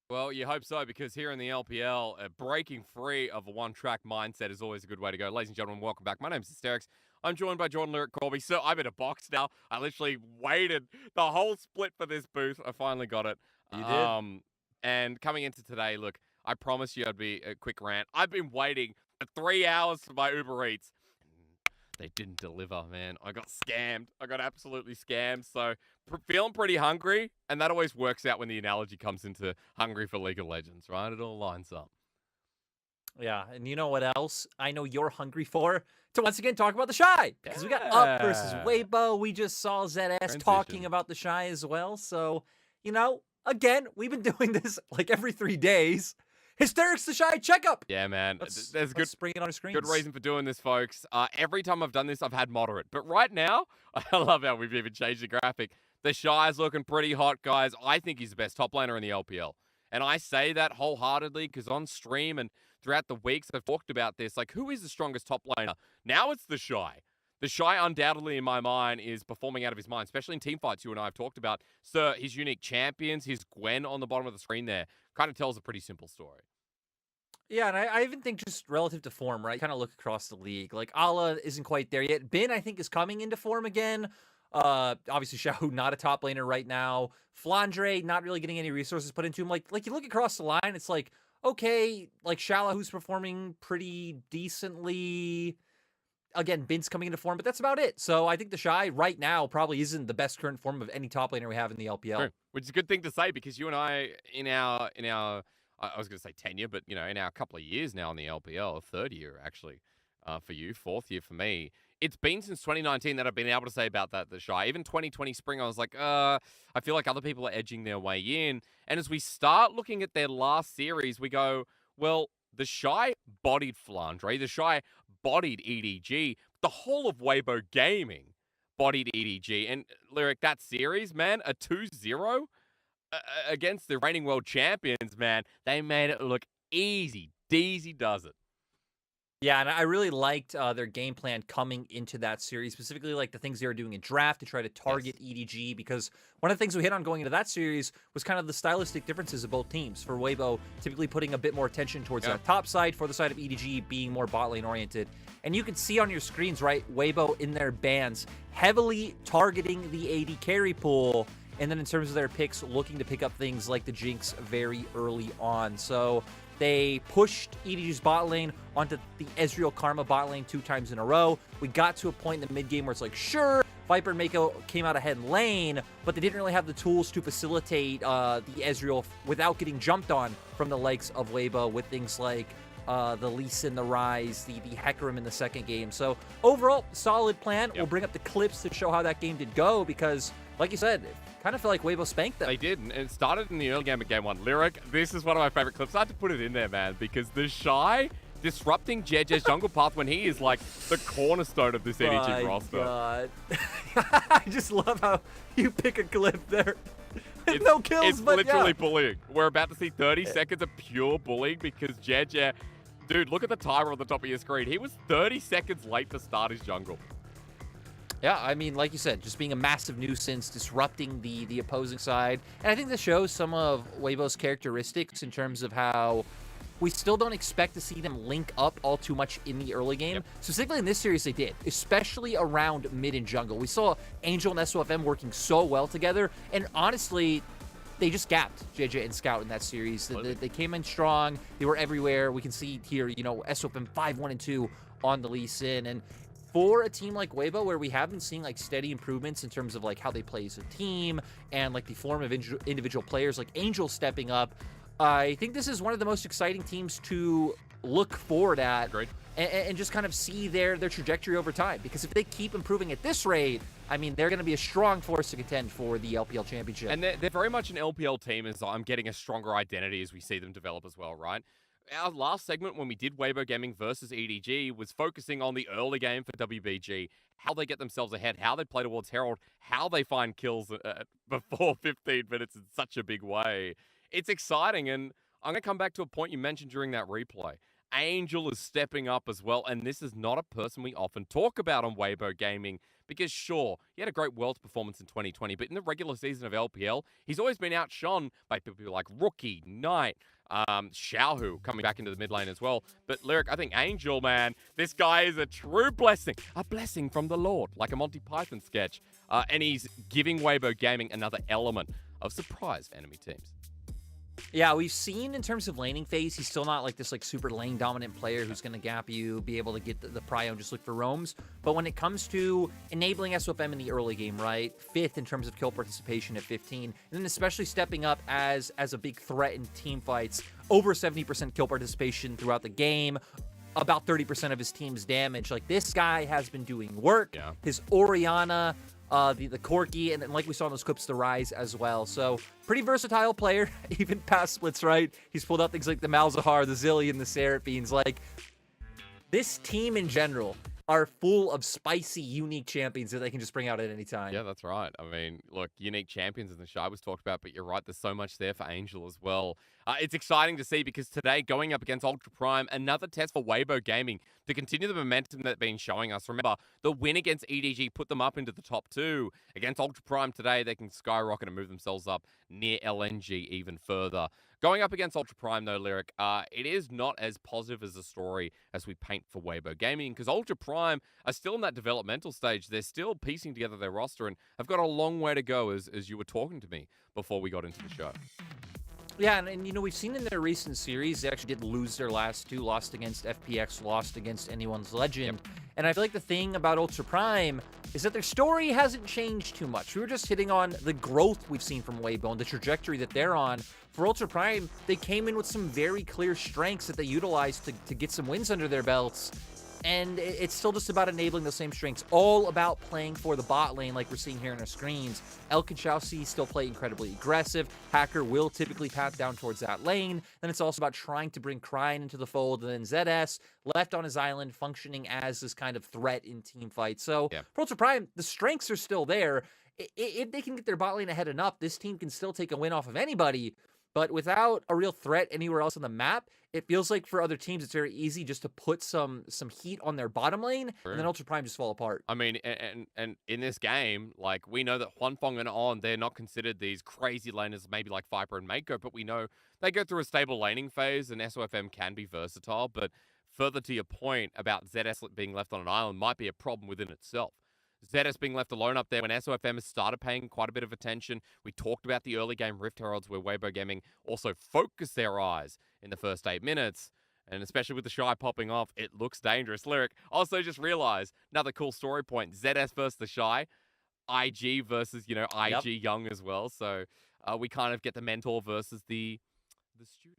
Well, you hope so, because here in the LPL, breaking free of a one-track mindset is always a good way to go. Ladies and gentlemen, welcome back. My name's Hysterics. I'm joined by Jordan Lyric Corby. So I'm in a box now. I literally waited the whole split for this booth. I finally got it. You did? And coming into today, look, I promise you I'd be a quick rant. I've been waiting for 3 hours for my Uber Eats. They didn't deliver, man. I got scammed. I got absolutely scammed. So feeling pretty hungry, and that always works out when the analogy comes into hungry for League of Legends, right? It all lines up. Yeah, and you know what else I know you're hungry for? To once again talk about the Shy. Because we got Up versus Weibo. We just saw ZS talking about the Shy as well. So, you know, again, we've been doing this like every 3 days. Hysterics the Shy checkup. Yeah, man. There's let's bring it on our screens. Good reason for doing this, folks. Every time I've done this, I've had moderate. But right now, I love how we've even changed the graphic. The Shy's looking pretty hot, guys. I think he's the best top laner in the LPL. And I say that wholeheartedly because on stream and throughout the weeks I've talked about this. Like, who is the strongest top laner? Now it's the Shy. The Shy, undoubtedly, in my mind, is performing out of his mind, especially in team fights you and I have talked about. Sir, his unique champions, his Gwen on the bottom of the screen there, kind of tells a pretty simple story. Yeah, and I even think just relative to form, right? Kind of look across the league. Like, Ala isn't quite there yet. Bin, I think, is coming into form again. Obviously, Xiao, not a top laner right now. Flandre, not really getting any resources put into him. Like you look across the line, it's like, okay, like Shala, who's performing pretty decently. Again, Bin's coming into form, but that's about it. So I think the Shy right now probably isn't the best current form of any top laner we have in the LPL. True. Which is a good thing to say because you and I, in our I was going to say tenure, but, you know, in our couple of years now in the LPL, 3rd year, actually, for you, 4th year for me, it's been since 2019 that I've been able to say about that, the Shy. Even 2020 spring, I was like, I feel like other people are edging their way in. And as we start looking at their last series, we go, well, the Shy bodied Flandre, the Shy bodied EDG, the whole of Weibo Gaming bodied EDG. And, Lyric, that series, man, a 2-0 against the reigning world champions, man, they made it look easy. Deezy does it. Yeah, and I really liked their game plan coming into that series, specifically like the things they were doing in draft to try to target EDG, because one of the things we hit on going into that series was kind of the stylistic differences of both teams. For Weibo, typically putting a bit more attention towards that top side, for the side of EDG being more bot lane oriented. And you can see on your screens, right, Weibo in their bans heavily targeting the AD carry pool. And then in terms of their picks, looking to pick up things like the Jinx very early on. So they pushed EDG's bot lane onto the Ezreal Karma bot lane 2 times in a row. We got to a point in the mid game where it's like, sure, Viper and Mako came out ahead lane, but they didn't really have the tools to facilitate the Ezreal without getting jumped on from the likes of Weibo with things like the Lee Sin, the Rise, the Hecarim in the second game. So overall, solid plan. We'll bring up the clips to show how that game did go because, like you said, kind of feel like Weibo spanked them. They did, and it started in the early game of Game 1. Lyric, this is one of my favorite clips. I had to put it in there, man, because the Shy disrupting JJ's jungle path when he is like the cornerstone of this EDG roster. God. I just love how you pick a clip there. No kills, it's but literally bullying. We're about to see 30 seconds of pure bullying because JJ, dude, look at the timer on the top of your screen. He was 30 seconds late to start his jungle. Yeah, I mean, like you said, just being a massive nuisance, disrupting the opposing side. And I think this shows some of Weibo's characteristics in terms of how we still don't expect to see them link up all too much in the early game. Specifically in this series, they did, especially around mid and jungle. We saw Angel and SOFM working so well together, and honestly, they just gapped JJ and Scout in that series. They came in strong. They were everywhere. We can see here, you know, SOFM 5-1-2 on the Lee Sin, and for a team like Weibo, where we have been seeing like steady improvements in terms of like how they play as a team and like the form of individual players, like Angel stepping up, I think this is one of the most exciting teams to look forward at and just kind of see their trajectory over time. Because if they keep improving at this rate, I mean, they're going to be a strong force to contend for the LPL championship. And they're very much an LPL team as I'm getting a stronger identity as we see them develop as well, right? our last segment when we did Weibo Gaming versus EDG was focusing on the early game for WBG, how they get themselves ahead, how they play towards Herald, how they find kills before 15 minutes in such a big way. It's exciting, and I'm going to come back to a point you mentioned during that replay. Angel is stepping up as well, and this is not a person we often talk about on Weibo Gaming because, sure, he had a great Worlds performance in 2020, but in the regular season of LPL, he's always been outshone by people like Rookie, Knight, Xiaohu coming back into the mid lane as well. But Lyric, I think Angel, man, this guy is a true blessing. A blessing from the Lord, like a Monty Python sketch. And he's giving Weibo Gaming another element of surprise for enemy teams. Yeah, we've seen in terms of laning phase, he's still not like this like super lane dominant player who's going to gap you, be able to get the prio and just look for roams. But when it comes to enabling SOFM in the early game, right? 5th in terms of kill participation at 15, and then especially stepping up as a big threat in team fights, over 70% kill participation throughout the game, about 30% of his team's damage. Like, this guy has been doing work. Yeah. His Orianna, the Corki, and then like we saw in those clips, the Rise as well. So pretty versatile player, even past splits, right? He's pulled out things like the Malzahar, the Zillion, the Seraphines. Like, this team in general are full of spicy, unique champions that they can just bring out at any time. Yeah, that's right. I mean, look, unique champions in the Shy was talked about, but you're right, there's so much there for Angel as well. It's exciting to see because today, going up against Ultra Prime, another test for Weibo Gaming to continue the momentum they've been showing us. Remember, the win against EDG put them up into the top 2. Against Ultra Prime today, they can skyrocket and move themselves up near LNG even further. Going up against Ultra Prime, though, Lyric, it is not as positive as a story as we paint for Weibo Gaming because Ultra Prime are still in that developmental stage. They're still piecing together their roster and have got a long way to go, as you were talking to me before we got into the show. Yeah, and you know, we've seen in their recent series, they actually did lose their last 2, lost against FPX, lost against Anyone's Legend. Yep. And I feel like the thing about Ultra Prime is that their story hasn't changed too much. We were just hitting on the growth we've seen from Weibo and the trajectory that they're on. For Ultra Prime, they came in with some very clear strengths that they utilized to get some wins under their belts. And it's still just about enabling those same strengths, all about playing for the bot lane like we're seeing here on our screens. Elk and Xiaoxi still play incredibly aggressive. Hacker will typically path down towards that lane. Then it's also about trying to bring Cryin into the fold. And then ZS, left on his island, functioning as this kind of threat in team fights. So for Ultra Prime, the strengths are still there. If they can get their bot lane ahead enough, this team can still take a win off of anybody. But without a real threat anywhere else on the map, it feels like for other teams, it's very easy just to put some heat on their bottom lane, and then Ultra Prime just fall apart. I mean, and in this game, like, we know that Huanfeng and On, they're not considered these crazy laners, maybe like Viper and Mako, but we know they go through a stable laning phase, and SOFM can be versatile. But further to your point about ZS being left on an island might be a problem within itself. ZS being left alone up there when SOFM has started paying quite a bit of attention. We talked about the early game Rift Heralds where Weibo Gaming also focused their eyes in the first 8 minutes. And especially with the Shy popping off, it looks dangerous. Lyric, also just realized, another cool story point, ZS versus the Shy, IG versus, IG Young as well. So we kind of get the mentor versus the student.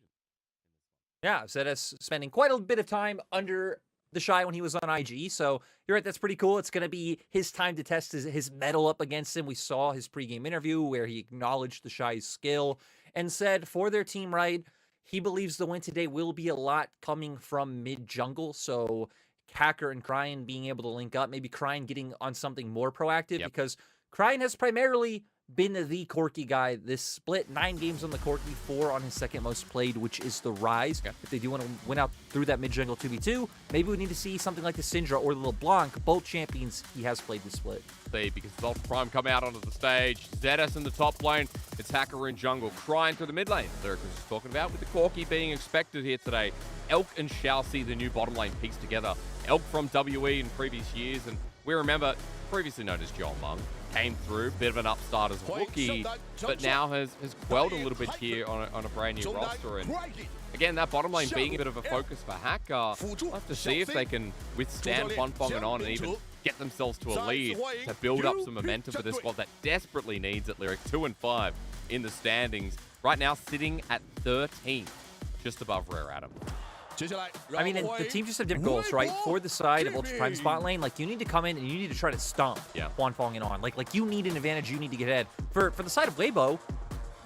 Yeah, ZS spending quite a bit of time under the Shy when he was on IG, so you're right, that's pretty cool. It's going to be his time to test his mettle up against him. We saw his pregame interview where he acknowledged the Shy's skill and said for their team, right, he believes the win today will be a lot coming from mid-jungle, so Hacker and Cryin being able to link up, maybe Cryin getting on something more proactive, because Cryin has primarily been the Corki guy this split. 9 games on the Corki, 4 on his second most played, which is the Rise. If they do want to win out through that mid-jungle 2v2, maybe we need to see something like the Syndra or the LeBlanc, both champions he has played this split. Because Ultra Prime come out onto the stage, ZS in the top lane, it's Hacker in jungle, Cryin through the mid lane. Lyric was just talking about with the Corki being expected here today. Elk and Xiaoxi, the new bottom lane, pieced together. Elk from WE in previous years, and we remember, previously known as John Mung, came through, bit of an upstart as a rookie, but now has quelled a little bit here on a brand new roster. And again, that bottom lane being a bit of a focus for Hacker. We'll have to see if they can withstand Huanfeng and On and even get themselves to a lead to build up some momentum for this squad that desperately needs it, Lyric. 2 and 5 in the standings. Right now sitting at 13, just above Rare Adam. I mean, the team just have different goals, right? For the side of Ultra Prime spot lane, like, you need to come in and you need to try to stomp Huanfeng and On. Like you need an advantage, you need to get ahead. For the side of Weibo,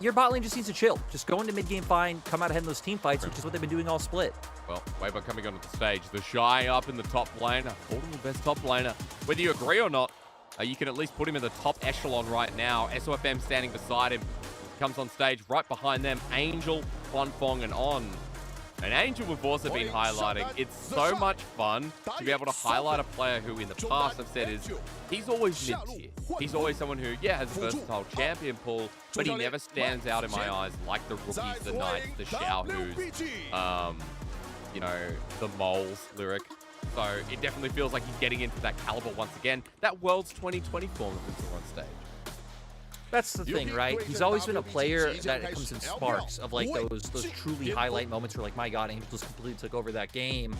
your bot lane just needs to chill. Just go into mid-game fine, come out ahead in those team fights, which is what they've been doing all split. Well, Weibo coming onto the stage. The Shy up in the top lane. I called him the best top laner. Whether you agree or not, you can at least put him in the top echelon right now. SOFM standing beside him. Comes on stage right behind them. Angel, Fong, and On. And Angel we've also been highlighting. It's so much fun to be able to highlight a player who in the past I've said is, he's always mid-tier. He's always someone who, yeah, has a versatile champion pool, but he never stands out in my eyes like the rookies, the Knights, the Xiaohus, you know, the Moles, Lyric. So it definitely feels like he's getting into that caliber once again. That World's 2020 form of him on stage. That's the thing, right? He's always been a player that comes in sparks of like those truly highlight moments where like, my God, Angel just completely took over that game.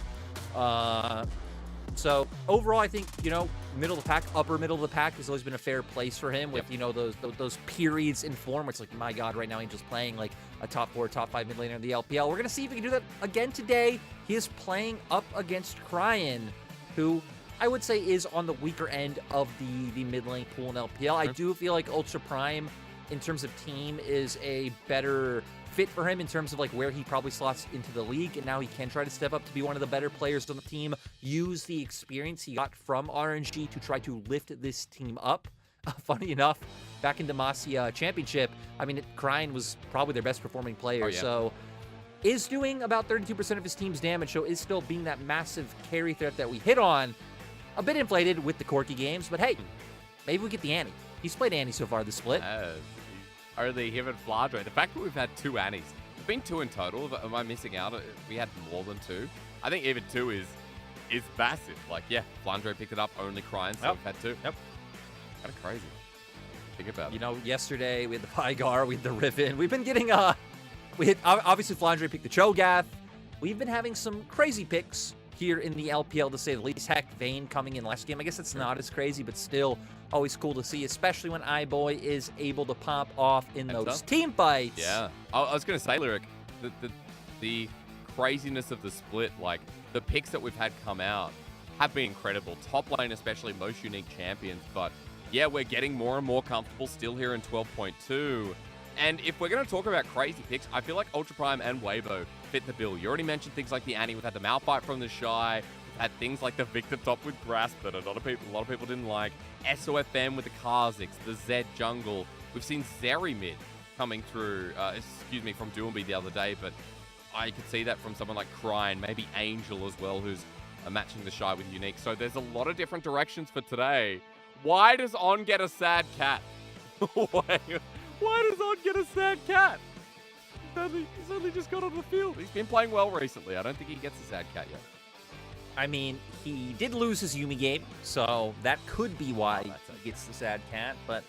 So overall, I think, you know, middle of the pack, upper middle of the pack has always been a fair place for him with, you know, those periods in form where it's like, my God, right now Angel's playing like a top 4, top 5 mid laner in the LPL. We're going to see if he can do that again today. He is playing up against Cryan, who I would say is on the weaker end of the mid lane pool in LPL. I do feel like Ultra Prime, in terms of team, is a better fit for him in terms of like where he probably slots into the league, and now he can try to step up to be one of the better players on the team, use the experience he got from RNG to try to lift this team up. Funny enough, back in Demacia Championship, I mean, Cryan was probably their best performing player, so is doing about 32% of his team's damage, so is still being that massive carry threat that we hit on. A bit inflated with the Corki games, but hey, maybe we get the Annie. He's played Annie so far this split. Only him and Flandre. The fact that we've had 2 Annies. There's been 2 in total. Am I missing out? We had more than 2. I think even 2 is massive. Like, yeah, Flandre picked it up, only Cryan, so we've had 2. Yep. Kind of crazy. Think about it. You know, yesterday we had the Pygar, we had the Riven. We've been getting, we had, obviously Flandre picked the Cho'Gath. We've been having some crazy picks here in the LPL, to say the least. Heck, Vayne coming in last game. I guess it's not as crazy, but still always cool to see, especially when iBoy is able to pop off in those team fights. Yeah. I was going to say, Lyric, the craziness of the split, like the picks that we've had come out have been incredible. Top lane, especially, most unique champions. But yeah, we're getting more and more comfortable still here in 12.2. And if we're going to talk about crazy picks, I feel like Ultra Prime and Weibo fit the bill. You already mentioned things like the Annie. We've had the Malphite from the Shy. We've had things like the Victor top with Grasp that a lot of people didn't like. SOFM with the Kha'Zix, the Zed jungle. We've seen Zeri mid coming through, from Doomby the other day, but I could see that from someone like Cryan, maybe Angel as well, who's matching the Shy with Unique. So there's a lot of different directions for today. Why does On get a sad cat? Why does On get a sad cat? He's only just got on the field. He's been playing well recently. I don't think he gets a sad cat yet. I mean, he did lose his Yuumi game, so that could be why he gets the sad cat. But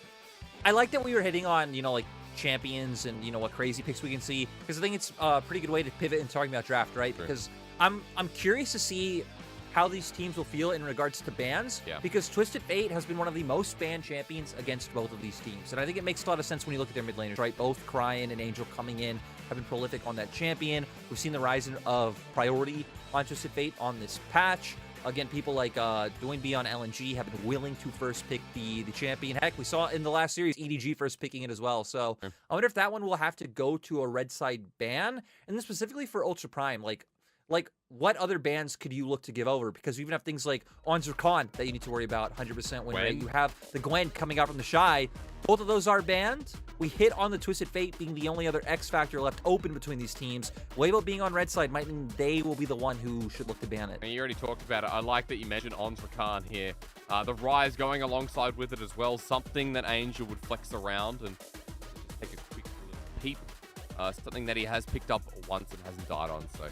I like that we were hitting on, you know, like champions and, you know, what crazy picks we can see, because I think it's a pretty good way to pivot and talking about draft, right? Sure. Because I'm curious to see how these teams will feel in regards to bans, because Twisted Fate has been one of the most banned champions against both of these teams. And I think it makes a lot of sense when you look at their mid laners, right? Both Cryan and Angel coming in have been prolific on that champion. We've seen the rise of priority on Twisted Fate on this patch. Again, people like Doinby on LNG have been willing to first pick the champion. Heck, we saw in the last series EDG first picking it as well. So I wonder if that one will have to go to a red side ban. And then specifically for Ultra Prime, like what other bans could you look to give over? Because you even have things like Onzer Khan that you need to worry about 100% win rate. You have the Gwen coming out from the Shy. Both of those are banned. We hit on the Twisted Fate being the only other X factor left open between these teams. Weibo being on red side might mean they will be the one who should look to ban it. You already talked about it. I like that you mentioned Onzer Khan here. The Rise going alongside with it as well. Something that Angel would flex around and take a quick peep. Something that he has picked up once and hasn't died on. So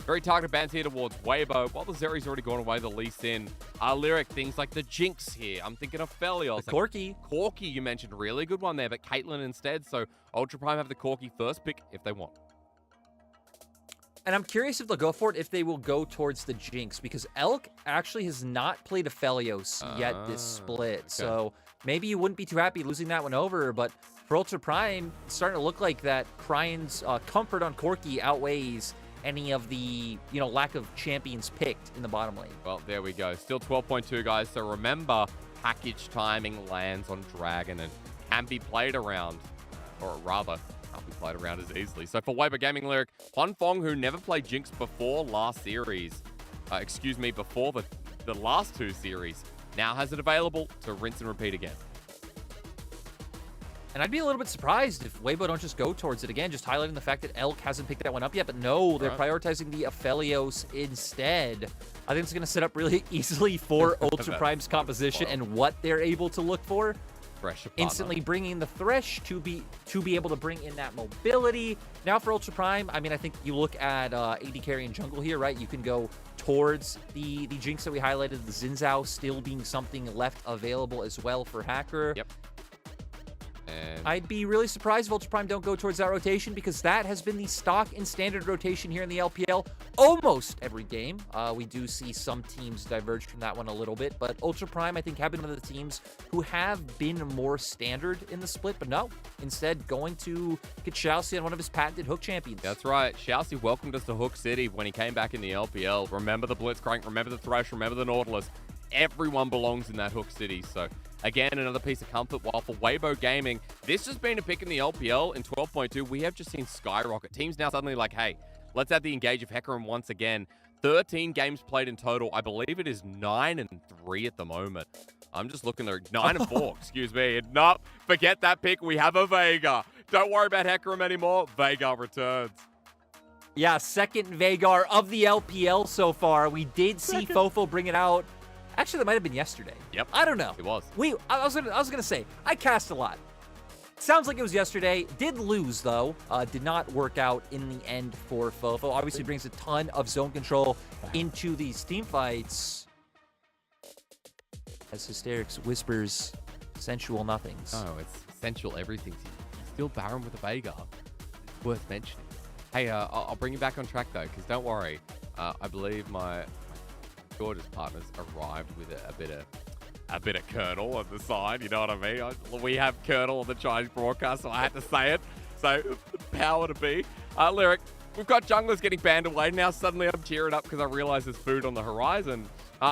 very targeted bans here towards Weibo. While the Zeri's already gone away, the Lee Sin. Lyric, things like the Jinx here. I'm thinking of Felios. The Corki. Corki, you mentioned. Really good one there, but Caitlyn instead. So Ultra Prime have the Corki first pick if they want. And I'm curious if they'll go for it, if they will go towards the Jinx, because Elk actually has not played a Felios yet this split. Okay. So maybe you wouldn't be too happy losing that one over, but for Ultra Prime, it's starting to look like that Cryan's comfort on Corki outweighs any of the, you know, lack of champions picked in the bottom lane. Well, there we go. Still 12.2, guys. So remember, package timing lands on Dragon and can be played around, or rather, can't be played around as easily. So for Weibo Gaming Lyric, Huan Fong, who never played Jinx before last series, before the last 2 series, now has it available to rinse and repeat again. And I'd be a little bit surprised if Weibo don't just go towards it again, just highlighting the fact that Elk hasn't picked that one up yet. But no, they're prioritizing the Aphelios instead. I think it's going to set up really easily for Ultra Prime's composition and what they're able to look for. Thresh Instantly bringing the Thresh to be able to bring in that mobility. Now for Ultra Prime, I mean, I think you look at AD carry and jungle here, right? You can go towards the Jinx that we highlighted, the Xin Zhao still being something left available as well for Hacker. Yep. And I'd be really surprised if Ultra Prime don't go towards that rotation, because that has been the stock and standard rotation here in the LPL almost every game. We do see some teams diverge from that one a little bit, but Ultra Prime, I think, have been one of the teams who have been more standard in the split, but no. Instead, going to get Xiaoxi on one of his patented Hook champions. That's right. Xiaoxi welcomed us to Hook City when he came back in the LPL. Remember the Blitzcrank, remember the Thresh, remember the Nautilus. Everyone belongs in that Hook City, so again, another piece of comfort. While for Weibo Gaming, this has been a pick in the LPL in 12.2. We have just seen skyrocket. Teams now suddenly like, hey, let's add the engage of Hecarim once again. 13 games played in total. I believe it is 9-3 at the moment. I'm just looking there. 9-4, excuse me. And no, forget that pick. We have a Veigar. Don't worry about Hecarim anymore. Veigar returns. Yeah, second Veigar of the LPL so far. We did see Fofo bring it out. Actually, that might have been yesterday. Yep. I don't know. It was. I was gonna say, I cast a lot. Sounds like it was yesterday. Did lose, though. Did not work out in the end for Fofo. Obviously brings a ton of zone control into these team fights. As Hysterics whispers sensual nothings. Oh, it's sensual everything. Still Baron with a Veigar. Worth mentioning. Hey, I'll bring you back on track, though, because don't worry. I believe my George's partners arrived with a bit of Colonel on the side, you know what I mean? We have Colonel on the Chinese broadcast, so I had to say it. So, power to be. Lyric, we've got junglers getting banned away. Now suddenly I'm cheering up because I realize there's food on the horizon.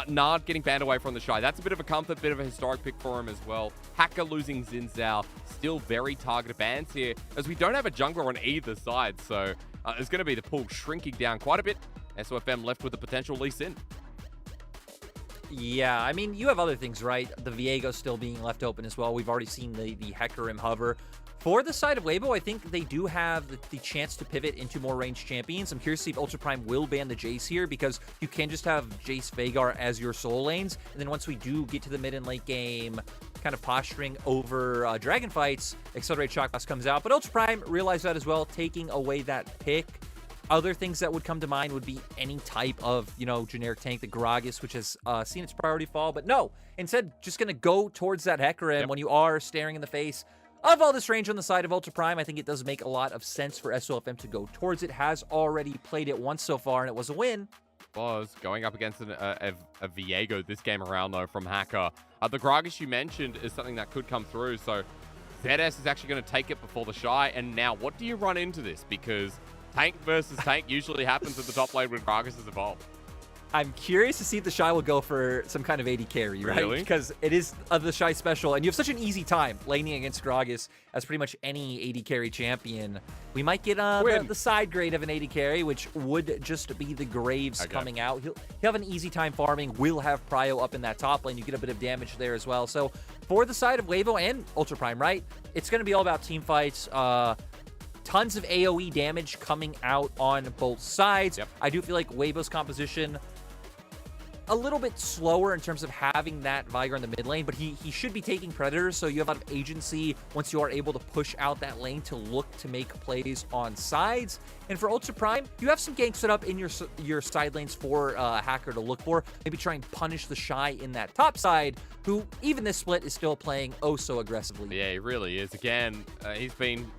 Nard getting banned away from the Shy. That's a bit of a comfort, bit of a historic pick for him as well. Hacker losing Xin Zhao. Still very targeted bans here, as we don't have a jungler on either side. So, it's going to be the pool shrinking down quite a bit. SOFM left with the potential Lee Sin. Yeah, I mean, you have other things, right? The Viego still being left open as well. We've already seen the Hecarim hover. For the side of Weibo, I think they do have the chance to pivot into more ranged champions. I'm curious to see if Ultra Prime will ban the Jace here, because you can just have Jace Veigar as your soul lanes. And then once we do get to the mid and late game, kind of posturing over dragon fights, Accelerate Shock Blast comes out. But Ultra Prime realized that as well, taking away that pick. Other things that would come to mind would be any type of, generic tank, the Gragas, which has seen its priority fall. But no, instead, just going to go towards that Hecarim when you are staring in the face of all this range on the side of Ultra Prime. I think it does make a lot of sense for SOFM to go towards it. Has already played it once so far, and it was a win. Was going up against a Viego this game around, though, from Hacker. The Gragas you mentioned is something that could come through. So ZS is actually going to take it before the Shy. And now, what do you run into this? Because tank versus tank usually happens at the top lane when Gragas is involved. I'm curious to see if the Shy will go for some kind of AD carry, right? Really? Because it is the Shy special, and you have such an easy time laning against Gragas as pretty much any AD carry champion. We might get the side grade of an AD carry, which would just be the Graves coming out. He'll have an easy time farming. We'll have Prio up in that top lane. You get a bit of damage there as well. So for the side of Weibo and Ultra Prime, right? It's going to be all about team fights. Tons of AoE damage coming out on both sides. I do feel like Weibo's composition a little bit slower in terms of having that Veigar in the mid lane, but he should be taking Predators, so you have a lot of agency once you are able to push out that lane to look to make plays on sides. And for Ultra Prime, you have some ganks set up in your side lanes for Hacker to look for. Maybe try and punish the Shy in that top side, who even this split is still playing oh so aggressively. Yeah, he really is. Again, he's been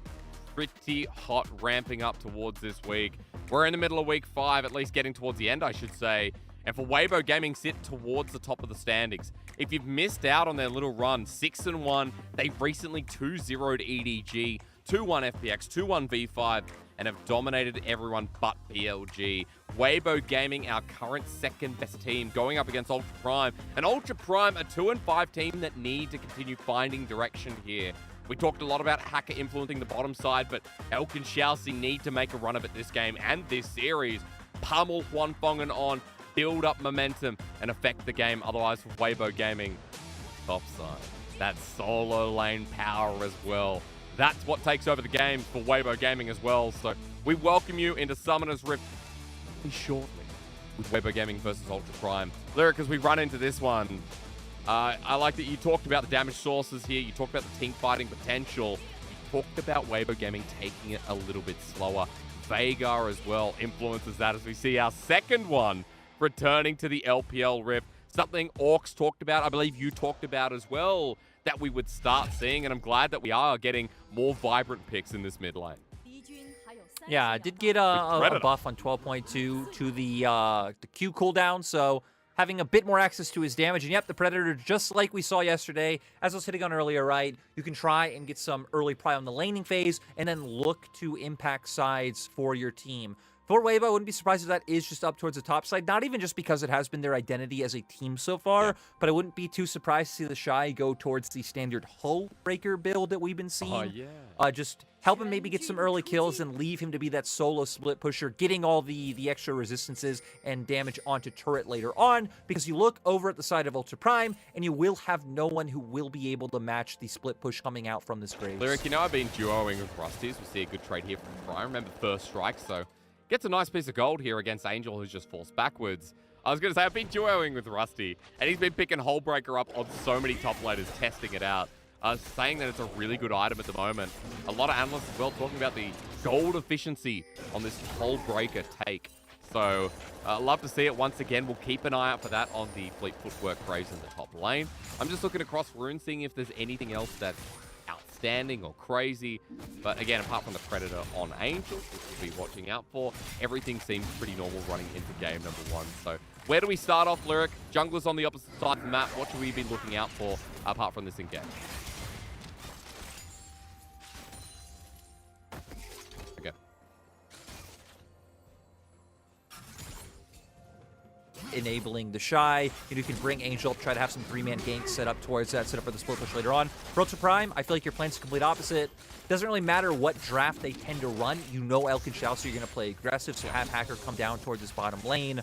pretty hot ramping up towards this week. We're in the middle of week 5, at least getting towards the end, I should say. And for Weibo Gaming, sit towards the top of the standings. If you've missed out on their little run, 6-1, they've recently 2-0'd EDG, 2-1 FPX, 2-1 V5, and have dominated everyone but BLG. Weibo Gaming, our current second best team, going up against Ultra Prime. And Ultra Prime, a 2-5 team that need to continue finding direction here. We talked a lot about Hacker influencing the bottom side, but Elk and Xiaoxi need to make a run of it this game and this series. Pummel Huanfeng and On, build up momentum, and affect the game. Otherwise, for Weibo Gaming, top side. That solo lane power as well. That's what takes over the game for Weibo Gaming as well. So we welcome you into Summoner's Rift shortly with Weibo Gaming versus Ultra Prime. Lyric, as we run into this one, I like that you talked about the damage sources here. You talked about the team fighting potential. You talked about Weibo Gaming taking it a little bit slower. Veigar as well influences that as we see our second one returning to the LPL Rift. Something Orcs talked about, I believe you talked about as well, that we would start seeing, and I'm glad that we are getting more vibrant picks in this mid lane. Yeah, I did get a buff on 12.2 to the Q cooldown, so having a bit more access to his damage. And yep, the Predator, just like we saw yesterday, as I was hitting on earlier, right, you can try and get some early pry on the laning phase and then look to impact sides for your team. For Weibo, I wouldn't be surprised if that is just up towards the top side, not even just because it has been their identity as a team so far, but I wouldn't be too surprised to see the Shy go towards the standard hull breaker build that we've been seeing. Just help him maybe get some early kills and leave him to be that solo split pusher, getting all the extra resistances and damage onto turret later on, because you look over at the side of Ultra Prime, and you will have no one who will be able to match the split push coming out from this Graves. Lyric, you know I've been duoing with Rusty's. We see a good trade here from Prime. Remember first strike, so gets a nice piece of gold here against Angel, who's just forced backwards. I was going to say, I've been duoing with Rusty, and he's been picking Hullbreaker up on so many top laners, testing it out. Saying that it's a really good item at the moment. A lot of analysts as well talking about the gold efficiency on this Hullbreaker take. So, love to see it once again. We'll keep an eye out for that on the Fleet Footwork Graves in the top lane. I'm just looking across runes, seeing if there's anything else that's outstanding or crazy. But again, apart from the Predator on Angel, which we'll be watching out for, everything seems pretty normal running into game number one. So where do we start off, Lyric? Junglers on the opposite side of the map. What should we be looking out for apart from this engage? Okay. Enabling the Shy. You can bring Angel up, try to have some 3-man ganks set up towards that, set up for the split push later on. For Ultra Prime, I feel like your plan's the complete opposite. Doesn't really matter what draft they tend to run. You know Elk and Xiaoxi are going to play aggressive, so have Hacker come down towards this bottom lane,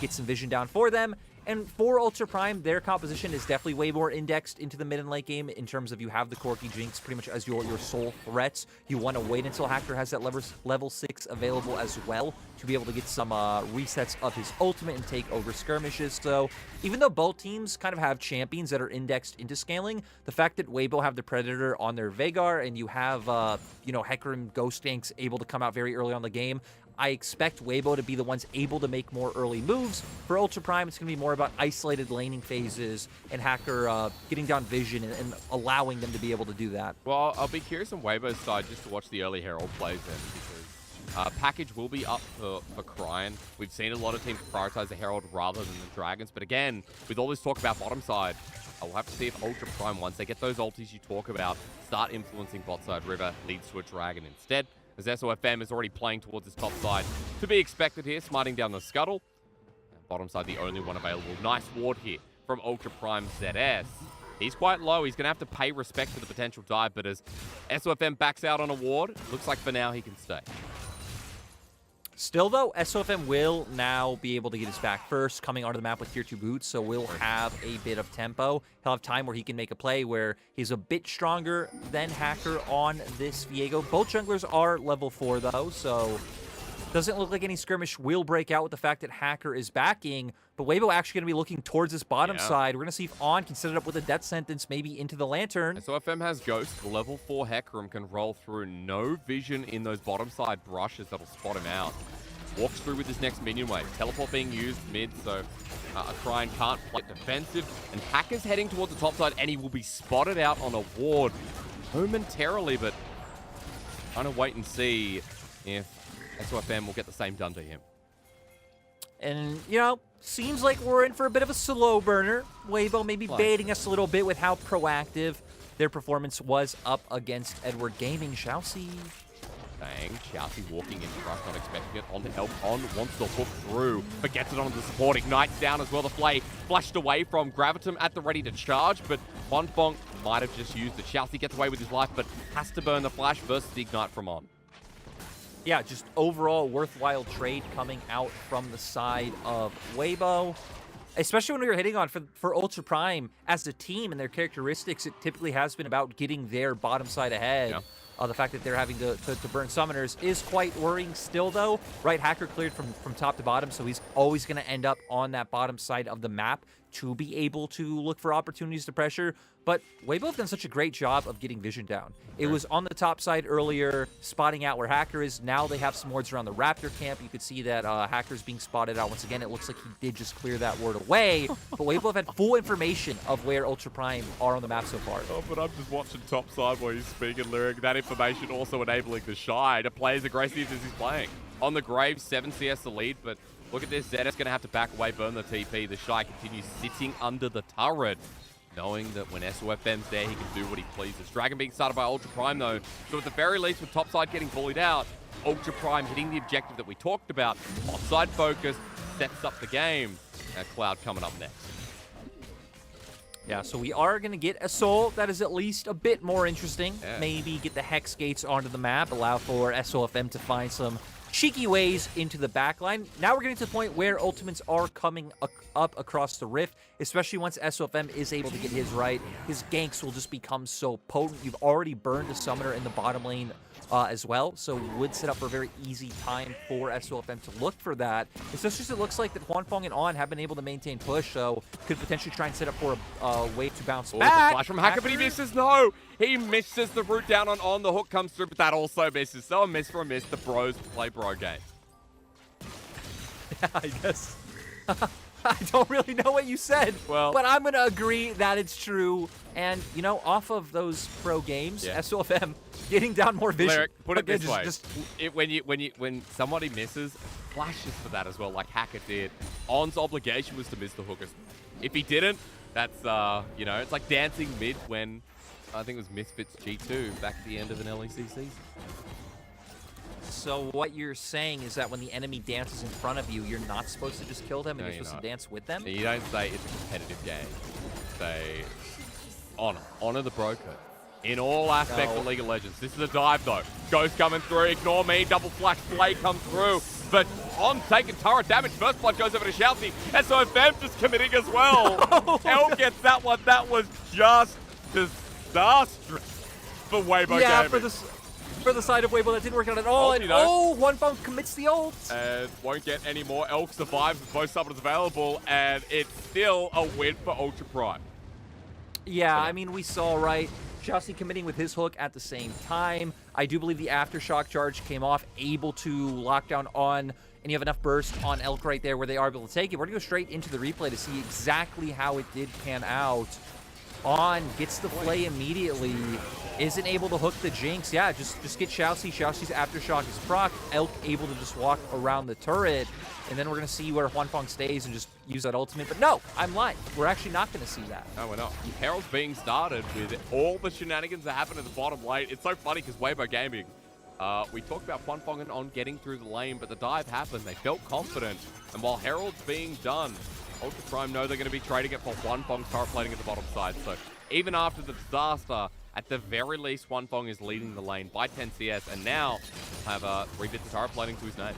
get some vision down for them. And for Ultra Prime, their composition is definitely way more indexed into the mid and late game in terms of you have the Corki Jinx pretty much as your sole threats. You want to wait until Hacker has that level 6 available as well to be able to get some resets of his ultimate and take over skirmishes. So even though both teams kind of have champions that are indexed into scaling, the fact that Weibo have the Predator on their Veigar and you have, Hecarim and Ghost Tanks able to come out very early on the game, I expect Weibo to be the ones able to make more early moves. For Ultra Prime, it's going to be more about isolated laning phases and Hacker getting down vision and allowing them to be able to do that. Well, I'll be curious on Weibo's side just to watch the early Herald plays in, because package will be up for Cryan. We've seen a lot of teams prioritize the Herald rather than the Dragons. But again, with all this talk about bottom side, I'll have to see if Ultra Prime, once they get those ultis you talk about, start influencing bot side River, leads to a Dragon instead. As SOFM is already playing towards his top side. To be expected here, smiting down the Scuttle. And bottom side, the only one available. Nice ward here from Ultra Prime ZS. He's quite low. He's going to have to pay respect to the potential dive, but as SOFM backs out on a ward, looks like for now he can stay. Still, though, SOFM will now be able to get his back first, coming onto the map with tier 2 boots, so we'll have a bit of tempo. He'll have time where he can make a play where he's a bit stronger than Hacker on this Viego. Both junglers are level 4, though, so doesn't look like any skirmish will break out with the fact that Hacker is backing, but Weibo actually going to be looking towards this bottom side. We're going to see if On can set it up with a death sentence, maybe into the Lantern. SOFM has Ghost. The level 4 Hecarim can roll through. No vision in those bottom side brushes that'll spot him out. Walks through with his next minion wave. Teleport being used mid, so Cryan can't play defensive. And Hacker's heading towards the top side, and he will be spotted out on a ward momentarily, but trying to wait and see if SOFM will get the same done to him. And, seems like we're in for a bit of a slow burner. Weibo maybe baiting us a little bit with how proactive their performance was up against Edward Gaming. Shall see. saying. Chelsea walking in for us, not expecting it. On to Elk. On wants to hook through, but gets it onto the support. Ignites down as well. The Flay flashed away from Gravitum at the ready to charge, but Huanfeng might have just used it. Chelsea gets away with his life, but has to burn the flash versus the Ignite from On. Yeah, just overall worthwhile trade coming out from the side of Weibo. Especially when we were hitting on for Ultra Prime as a team and their characteristics, it typically has been about getting their bottom side ahead. Yeah. The fact that they're having to burn summoners is quite worrying still, though. Right, Hacker cleared from top to bottom, so he's always going to end up on that bottom side of the map to be able to look for opportunities to pressure. But Weibo have done such a great job of getting vision down. It was on the top side earlier, spotting out where Hacker is. Now they have some wards around the Raptor camp. You could see that Hacker's being spotted out. Once again, it looks like he did just clear that ward away. But Weibo have had full information of where Ultra Prime are on the map so far. Oh, but I'm just watching top side while he's speaking, Lyric. That information also enabling the Shy to play as aggressive as he's playing. On the Graves, 7 CS the lead, but look at this. Zed's going to have to back away, burn the TP. The Shy continues sitting under the turret, knowing that when SOFM's there, he can do what he pleases. Dragon being started by Ultra Prime, though. So at the very least, with topside getting bullied out, Ultra Prime hitting the objective that we talked about. Offside focus sets up the game. Cloud coming up next. Yeah, so we are going to get a soul that is at least a bit more interesting. Yeah. Maybe get the Hex Gates onto the map, allow for SOFM to find some cheeky ways into the backline. Now we're getting to the point where ultimates are coming up across the rift, especially once SOFM is able to get his right. His ganks will just become so potent. You've already burned a summoner in the bottom lane as well, so would set up for a very easy time for SOFM to look for that. Especially as it looks like that Huanfeng and On have been able to maintain push, so could potentially try and set up for a wave to bounce back. Flash from Hacker, but he misses. No! He misses the route down on. The hook comes through, but that also misses. So a miss for a miss. The bros play bro game. Yeah, I guess. I don't really know what you said, but I'm going to agree that it's true. And, you know, off of those pro games, SOFM getting down more vision. Lyric, put it this way. When somebody misses, flashes for that as well, like Hacker did. On's obligation was to miss the hookers. If he didn't, that's, you know, it's like dancing mid when, I think it was Misfits G2 back at the end of an LEC season. So what you're saying is that when the enemy dances in front of you, you're not supposed to just kill them, and you're supposed to dance with them? You don't say it's a competitive game. Say, honor the broker. In all aspects of League of Legends. This is a dive, though. Ghost coming through. Ignore me. Double flash play comes through. But On taking turret damage. First blood goes over to Shoutzy. SOFM just committing as well. L gets that one. That was just disastrous for Weibo Gaming. For the side of Weibo, that didn't work out at all. And Huanfeng commits the ult. And won't get any more. Elk survives with both summoners available, and it's still a win for Ultra Prime. Yeah, I mean, we saw, right, Shoutzy committing with his hook at the same time. I do believe the Aftershock charge came off, able to lock down On, and you have enough burst on Elk right there where they are able to take it. We're going to go straight into the replay to see exactly how it did pan out. On gets the play immediately, isn't able to hook the Jinx. Yeah, just get Shoutzy. Shoutzy's Aftershock is proc. Elk able to just walk around the turret, and then we're going to see where Huanfeng stays and just use that ultimate. But no, I'm lying. We're actually not going to see that. No, we're not. Herald's being started with all the shenanigans that happen at the bottom lane. It's so funny because Weibo Gaming, we talked about Huanfeng and On getting through the lane, but the dive happened. They felt confident, and while Herald's being done, Ultra Prime know they're going to be trading it for Huanfeng's turret plating at the bottom side. So even after the disaster, at the very least, Huanfeng is leading the lane by 10 CS, and now have 3 bits of turret plating to his name.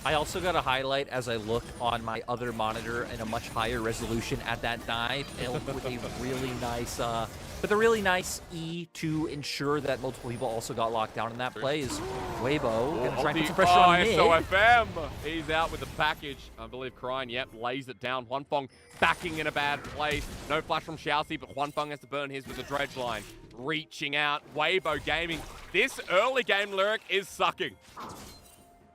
I also got a highlight as I look on my other monitor in a much higher resolution at that dive. Elk with a really nice, E to ensure that multiple people also got locked down in that play. Is Weibo going to try and put some pressure on mid? SOFM, he's out with the package. I believe Crying, lays it down. Huanfeng backing in a bad place. No flash from Shoutzy, but Huanfeng has to burn his with the dredge line. Reaching out, Weibo Gaming. This early game, Lyric, is sucking.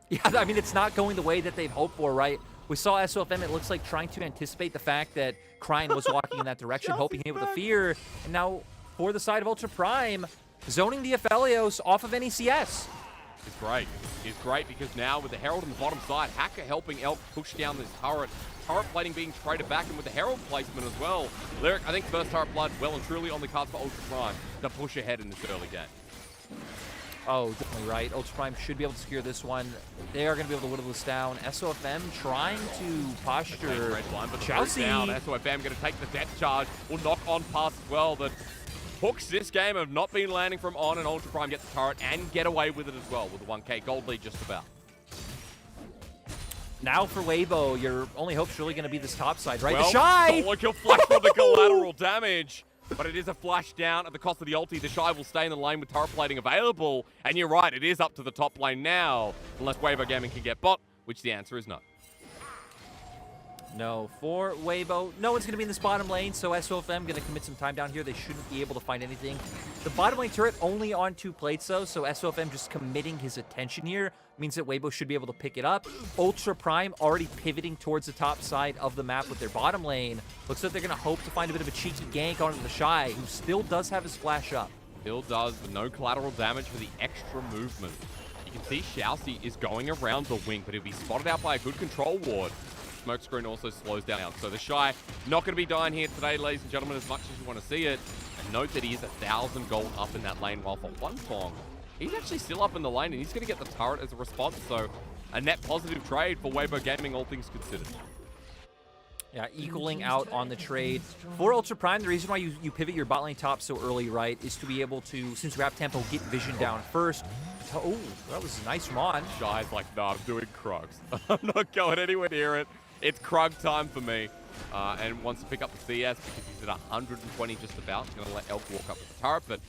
Yeah, I mean, it's not going the way that they'd hoped for, right? We saw SOFM, it looks like, trying to anticipate the fact that Crying was walking in that direction, hoping he hit with a fear. And now, for the side of Ultra Prime, zoning the Aphelios off of NECS. It's great. It's great because now with the Herald on the bottom side, Hacker helping Elk push down this turret. Turret plating being traded back, and with the Herald placement as well. Lyric, I think first turret blood well and truly on the cards for Ultra Prime to push ahead in this early game. Oh, definitely right. Ultra Prime should be able to secure this one. They are going to be able to whittle this down. SOFM trying to posture. Red line, but the Chelsea. down. SOFM going to take the depth charge. Will knock on past as well. The hooks this game have not been landing from On, and Ultra Prime get the turret and get away with it as well with the 1K gold lead just about. Now for Weibo, your only hope's really going to be this top side, right? Well, the Shy! Solo kill flash for the collateral damage. But it is a flash down at the cost of the ulti. The Shy will stay in the lane with turret plating available. And you're right, it is up to the top lane now. Unless Weibo Gaming can get bot, which the answer is no. No, for Weibo, no one's going to be in this bottom lane, so SOFM going to commit some time down here. They shouldn't be able to find anything. The bottom lane turret only on 2 plates, though, so SOFM just committing his attention here means that Weibo should be able to pick it up. Ultra Prime already pivoting towards the top side of the map with their bottom lane. Looks like they're going to hope to find a bit of a cheeky gank onto the Shy, who still does have his flash up. Still does, but no collateral damage for the extra movement. You can see Xiaoxi is going around the wing, but he'll be spotted out by a good control ward. Smoke screen also slows down. So the Shy not going to be dying here today, ladies and gentlemen, as much as you want to see it. And note that he is 1,000 gold up in that lane, while for Huanfeng, he's actually still up in the lane, and he's going to get the turret as a response. So a net positive trade for Weibo Gaming, all things considered. Yeah, equaling out on the trade. For Ultra Prime, the reason why you pivot your bot lane top so early, right, is to be able to, since you have tempo, get vision down first. Oh, that was nice from On. Shy's like, no, I'm doing Krugs. I'm not going anywhere near it. It's Krug time for me. And wants to pick up the CS because he's at 120 just about. He's going to let Elk walk up with the turret, but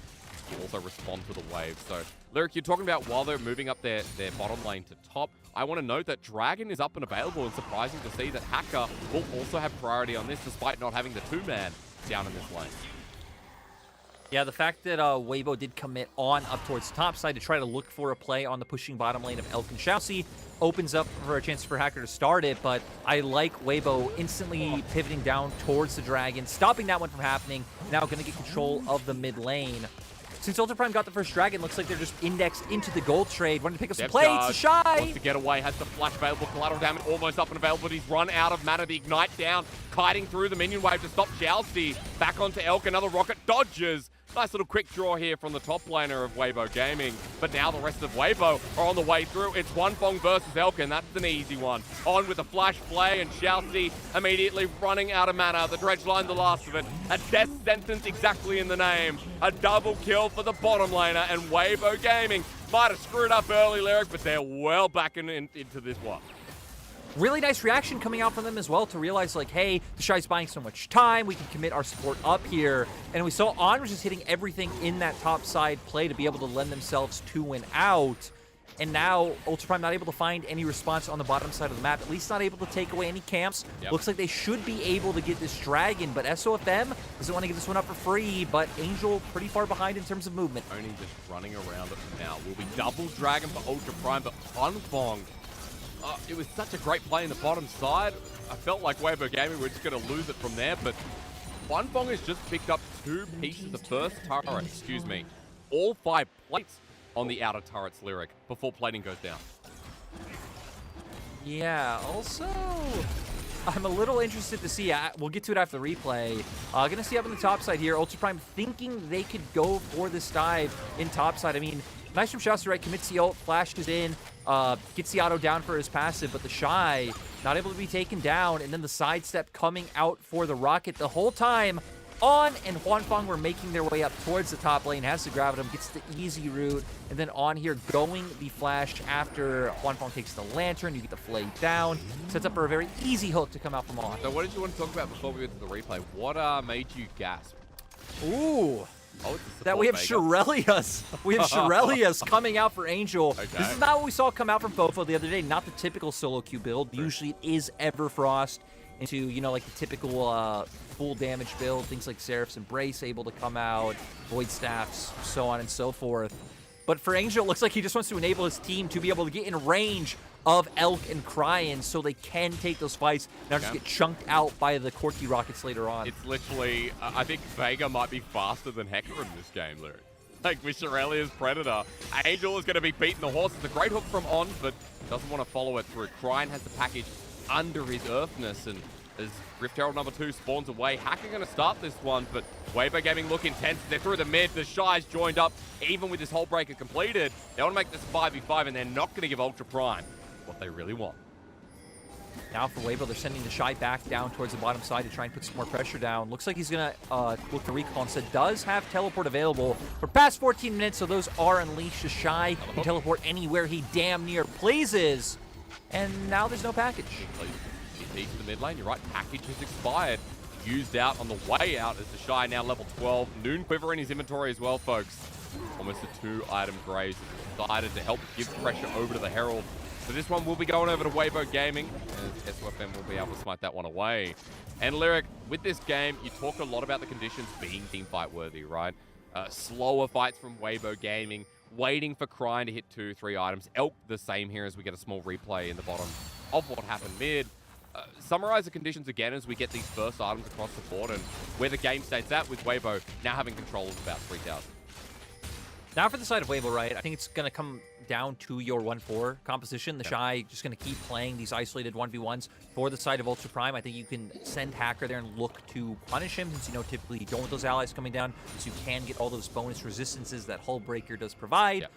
he'll also respond to the wave. So, Lyric, you're talking about while they're moving up their bottom lane to top, I want to note that Dragon is up and available, and surprising to see that Hacker will also have priority on this despite not having the 2-man down in this lane. Yeah, the fact that Weibo did commit On up towards the top side to try to look for a play on the pushing bottom lane of Elk and Xiaoxi opens up for a chance for Hacker to start it, but I like Weibo instantly pivoting down towards the Dragon, stopping that one from happening, now going to get control of the mid lane. Since Ultra Prime got the first Dragon, looks like they're just indexed into the gold trade, wanting to pick up some plates, the Shy! Wants to get away, has the flash available, collateral damage almost up and available, but he's run out of mana, the Ignite down, kiting through the minion wave to stop Xiaoxi. Back onto Elk, another rocket dodges. Nice little quick draw here from the top laner of Weibo Gaming. But now the rest of Weibo are on the way through. It's Huanfeng versus Elk, and that's an easy one. On with a flash play, and Xiaoxi immediately running out of mana. The dredge line, the last of it. A death sentence exactly in the name. A double kill for the bottom laner, and Weibo Gaming might have screwed up early, Lyric, but they're well back into this one. Really nice reaction coming out from them as well to realize, like, hey, the Shy's buying so much time, we can commit our support up here. And we saw On was just hitting everything in that top side play to be able to lend themselves to win out. And now Ultra Prime not able to find any response on the bottom side of the map, at least not able to take away any camps. Yep. Looks like they should be able to get this Dragon, but SOFM doesn't want to give this one up for free, but Angel pretty far behind in terms of movement. Only just running around it now. Will be double Dragon for Ultra Prime, but Huanfeng, it was such a great play in the bottom side. I felt like Weibo Gaming were just going to lose it from there, but Huanfeng has just picked up 2 pieces of first turret, all 5 plates on the outer turret's Lyric before plating goes down. Yeah, also, I'm a little interested to see, we'll get to it after the replay. Gonna see up on the top side here, Ultra Prime thinking they could go for this dive in top side. I mean, nice from Xiaoxi, right? Commits the ult, flashes in, gets the auto down for his passive, but the Shy not able to be taken down, and then the sidestep coming out for the rocket the whole time. On and Huanfeng were making their way up towards the top lane, has to grab him, gets the easy route, and then On here going the flash after Huanfeng takes the lantern, you get the flay down, sets up for a very easy hook to come out from On. So what did you want to talk about before we get to the replay? What made you gasp? Ooh. Oh, that we have Shirelius. We have Shirelius coming out for Angel. Okay. This is not what we saw come out from Fofo the other day. Not the typical solo queue build. Usually it is Everfrost into, you know, like the typical full damage build. Things like Seraph's Embrace able to come out, Void Staffs, so on and so forth. But for Angel, it looks like he just wants to enable his team to be able to get in range of Elk and Cryan so they can take those fights, not just get chunked out by the Corki rockets later on. It's literally, I think Vega might be faster than Hecker in this game, Lyric. Like with Shirelius Predator, Angel is going to be beating the horse. It's a great hook from On, but doesn't want to follow it through. Cryan has the package under his Earthness, and as Rift Herald number 2 spawns away. Hacker going to start this one, but Weibo Gaming look intense. They're through the mid. The Shy's joined up, even with this whole breaker completed. They want to make this 5v5, and they're not going to give Ultra Prime what they really want. Now for Weibo, they're sending the Shy back down towards the bottom side to try and put some more pressure down. Looks like he's going to look to recall instead. Does have teleport available for past 14 minutes, so those are unleashed. The Shy can teleport anywhere he damn near pleases. And now there's no package. He peeks the mid lane. You're right, package has expired. Used out on the way out as the Shy now level 12. Noon Quiver in his inventory as well, folks. Almost a 2-item graze. Decided to help give pressure over to the Herald. So this one will be going over to Weibo Gaming, as SOFM will be able to smite that one away. And Lyric, with this game, you talk a lot about the conditions being team fight worthy, right? Slower fights from Weibo Gaming, waiting for Crying to hit 2-3 items. Elk the same here as we get a small replay in the bottom of what happened mid. Summarize the conditions again as we get these first items across the board and where the game states at with Weibo now having control of about 3,000. Now for the side of Weibo, right, I think it's going to come down to your 1-4 composition. The Shy just going to keep playing these isolated 1v1s. For the side of Ultra Prime, I think you can send Hacker there and look to punish him, since you know typically you don't want those allies coming down, so you can get all those bonus resistances that Hull Breaker does provide.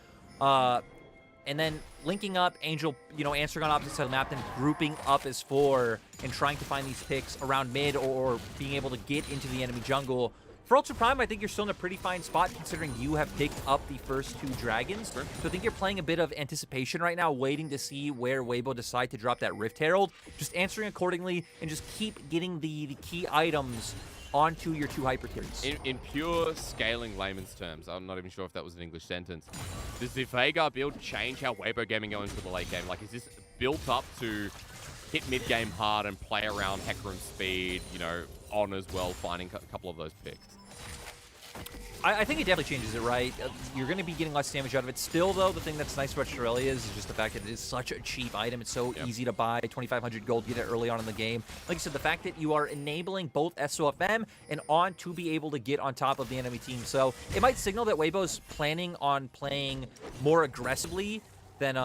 And then linking up, Angel, answering on opposite side of the map, then grouping up as 4 and trying to find these picks around mid or being able to get into the enemy jungle. For Ultra Prime, I think you're still in a pretty fine spot considering you have picked up the first 2 dragons. So I think you're playing a bit of anticipation right now, waiting to see where Weibo decide to drop that Rift Herald. Just answering accordingly and just keep getting the key items onto your 2 hyper carries. In pure scaling layman's terms, I'm not even sure if that was an English sentence. Does the Veigar build change how Weibo Gaming go into the late game? Like, is this built up to hit mid-game hard and play around Hecarim's speed, on as well, finding a couple of those picks? I think it definitely changes it, right? You're going to be getting less damage out of it. Still, though, the thing that's nice about Shirelli is just the fact that it is such a cheap item. It's so easy to buy. 2,500 gold, get it early on in the game. Like I said, the fact that you are enabling both SOFM and On to be able to get on top of the enemy team. So it might signal that Weibo's planning on playing more aggressively than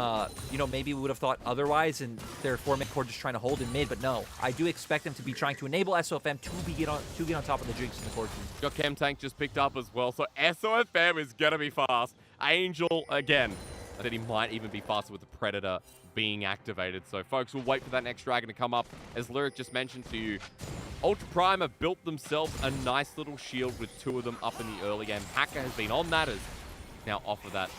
maybe we would have thought otherwise, and their 4-man core just trying to hold in mid. But no, I do expect them to be trying to enable SOFM to get on top of the Jigs in the core team. Got Chem Tank just picked up as well, so SOFM is gonna be fast. Angel again, I think he might even be faster with the Predator being activated. So folks, we'll wait for that next dragon to come up. As Lyric just mentioned to you, Ultra Prime have built themselves a nice little shield with 2 of them up in the early game. Hacker has been on that, as now off of that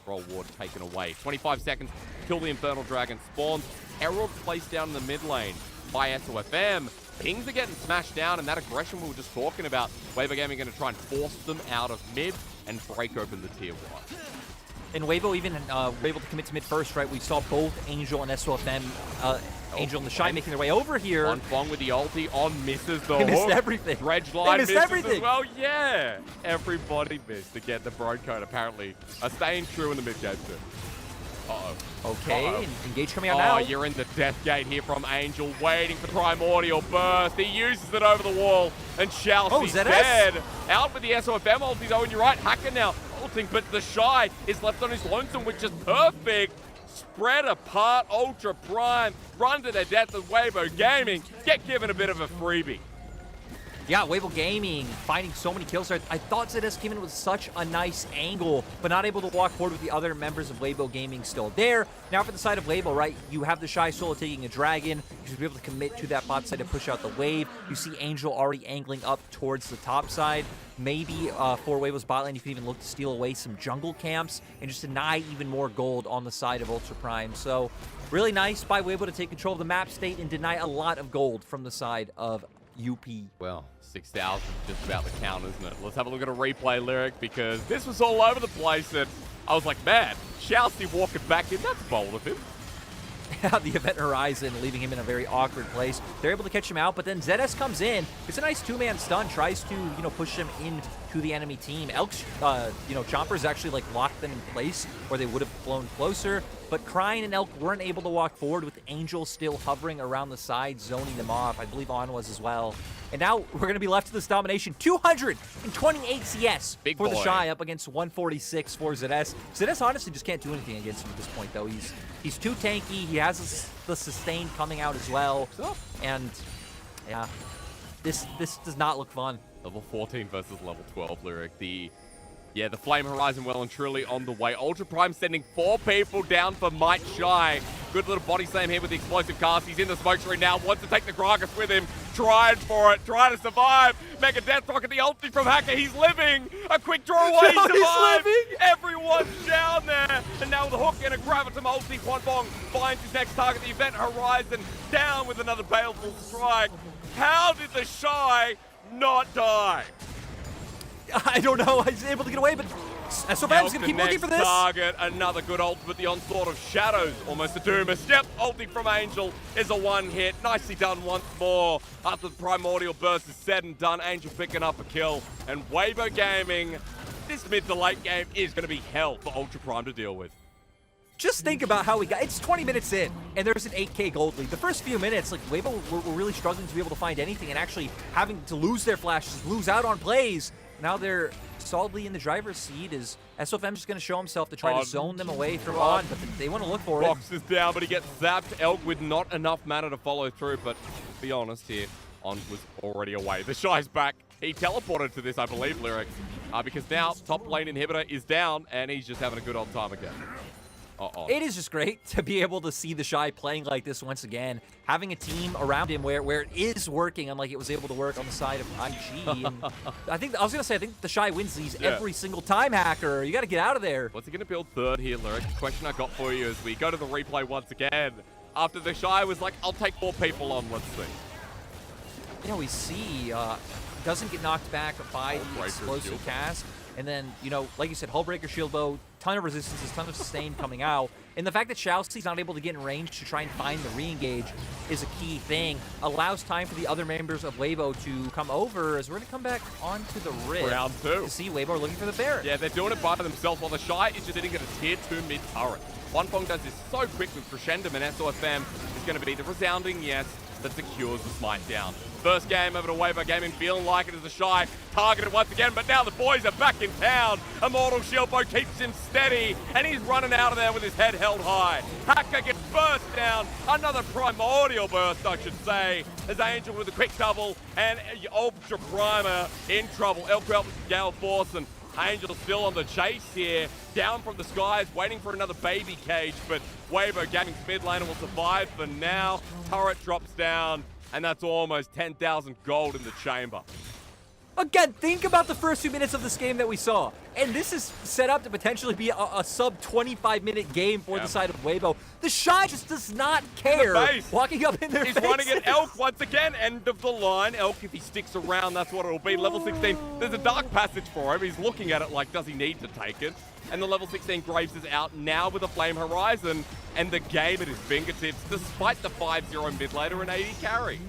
control ward taken away. 25 seconds, kill the Infernal Dragon spawns. Herald placed down in the mid lane by SOFM. Pings are getting smashed down, and that aggression we were just talking about, Weibo Gaming going to try and force them out of mid and break open the tier 1. And Weibo even were able to commit to mid first, right? We saw both Angel and SOFM, Angel and the Shy making their way over here. On Fong with the ulti, on misses the They hook. missed everything. Dredge line missed misses everything. as well. Yeah, everybody missed. Again, the Broad Code apparently are staying true in the mid game too. Okay, Engage coming out now. You're in the death gate here from Angel, waiting for Primordial Burst. He uses it over the wall, and Chelsea's dead. Out with the SOFM ulti though, and you're right, Hacker now ulting, but the Shy is left on his lonesome, which is perfect. Spread apart, Ultra Prime, run to their death with Weibo Gaming, get given a bit of a freebie. Yeah, Weibo Gaming finding so many kills. I thought ZS came in with such a nice angle, but not able to walk forward with the other members of Weibo Gaming still there. Now for the side of Weibo, right, you have the Shy solo taking a dragon. You should be able to commit to that bot side to push out the wave. You see Angel already angling up towards the top side. Maybe for Weibo's bot lane, you can even look to steal away some jungle camps and just deny even more gold on the side of Ultra Prime. So really nice by Weibo to take control of the map state and deny a lot of gold from the side of UP. Well, 6,000 just about the count, isn't it? Let's have a look at a replay, Lyric, because this was all over the place, and I was like, man, Chelsea walking back in, that's bold of him. The Event Horizon leaving him in a very awkward place. They're able to catch him out, but then ZS comes in. It's a nice 2-man stun, tries to, push him into the enemy team. Elk's, Chompers actually locked them in place where they would have flown closer, but Crying and Elk weren't able to walk forward with Angel still hovering around the side, zoning them off. I believe On was as well. And now we're going to be left to this domination. 228 CS Big for boy. the Shy up against 146 for ZS. ZS honestly just can't do anything against him at this point, though. He's too tanky. He has the sustain coming out as well. And Yeah. This does not look fun. Level 14 versus level 12, Lyric. Yeah, the Flame Horizon well and truly on the way. Ultra Prime sending 4 people down for Might Shy. Good little body slam here with the explosive cast. He's in the smoke screen now. Wants to take the Gragas with him. Trying for it. Trying to survive. Mega Death Rocket, the ulti from Hacker. He's living. A quick draw away. He survives. Everyone's down there. And now with a hook and a Graviton ulti, Quanbong finds his next target, the Event Horizon. Down with another baleful strike. How did the Shy not die? I don't know. He's able to get away, but SOFam's going to keep looking for this. Target, another good ult with the onslaught of Shadows. Almost a Doomus. Yep, ulti from Angel is a one hit. Nicely done once more. After the Primordial Burst is said and done, Angel picking up a kill. And Weibo Gaming, this mid to late game is going to be hell for Ultra Prime to deal with. Just think about how we got. It's 20 minutes in, and there's an 8K gold lead. The first few minutes, like Weibo were really struggling to be able to find anything, and actually having to lose their flashes, lose out on plays. Now they're solidly in the driver's seat. Is SOFM just going to show himself to try to zone them away from on, but they want to look for it. Box is down, but he gets zapped. Elk with not enough mana to follow through, but to be honest here, On was already away. The Shy's back. He teleported to this, I believe, Lyric, because now top lane inhibitor is down, and he's just having a good old time again. It is just great to be able to see the Shy playing like this once again, having a team around him where it is working, unlike it was able to work on the side of IG. And I think the Shy wins these every single time, Hacker. You got to get out of there. What's he going to build third here, Lyric? The question I got for you as we go to the replay once again. After the Shy was like, I'll take 4 people on, let's see. You know, we see doesn't get knocked back by the explosive cast. And then, you know, like you said, Hullbreaker, Shield Bow, ton of resistances, ton of sustain coming out. And the fact that Xiaoxi's not able to get in range to try and find the re-engage is a key thing. Allows time for the other members of Weibo to come over as we're going to come back onto the Rift. Round 2. To see Weibo looking for the Baron. Yeah, they're doing it by themselves while the Shy is just sitting at a tier 2 mid turret. Quanbong does this so quick with Crescendum, and SOFM is going to be the resounding yes that secures the smite down. First game over to Weibo Gaming, feeling like it is a Shy targeted once again, but now the boys are back in town. Immortal Shieldbow keeps him steady, and he's running out of there with his head held high. Hacker gets burst down, another Primordial Burst, I should say, as Angel with a quick double, and Ultra Primer in trouble. Elk out with Gale Force, and Angel still on the chase here, down from the skies, waiting for another baby cage, but Weibo Gaming's mid laner will survive for now. Turret drops down, and that's almost 10,000 gold in the chamber. Again, think about the first few minutes of this game that we saw. And this is set up to potentially be a sub-25-minute game for the side of Weibo. The Shy just does not care. Walking up in their He's running at Elk once again. End of the line. Elk, if he sticks around, that's what it'll be. Level 16. There's a Dark Passage for him. He's looking at it like, does he need to take it? And the level 16 Graves is out now with a Flame Horizon. And the game at his fingertips, despite the 5-0 mid laner and 80 carry.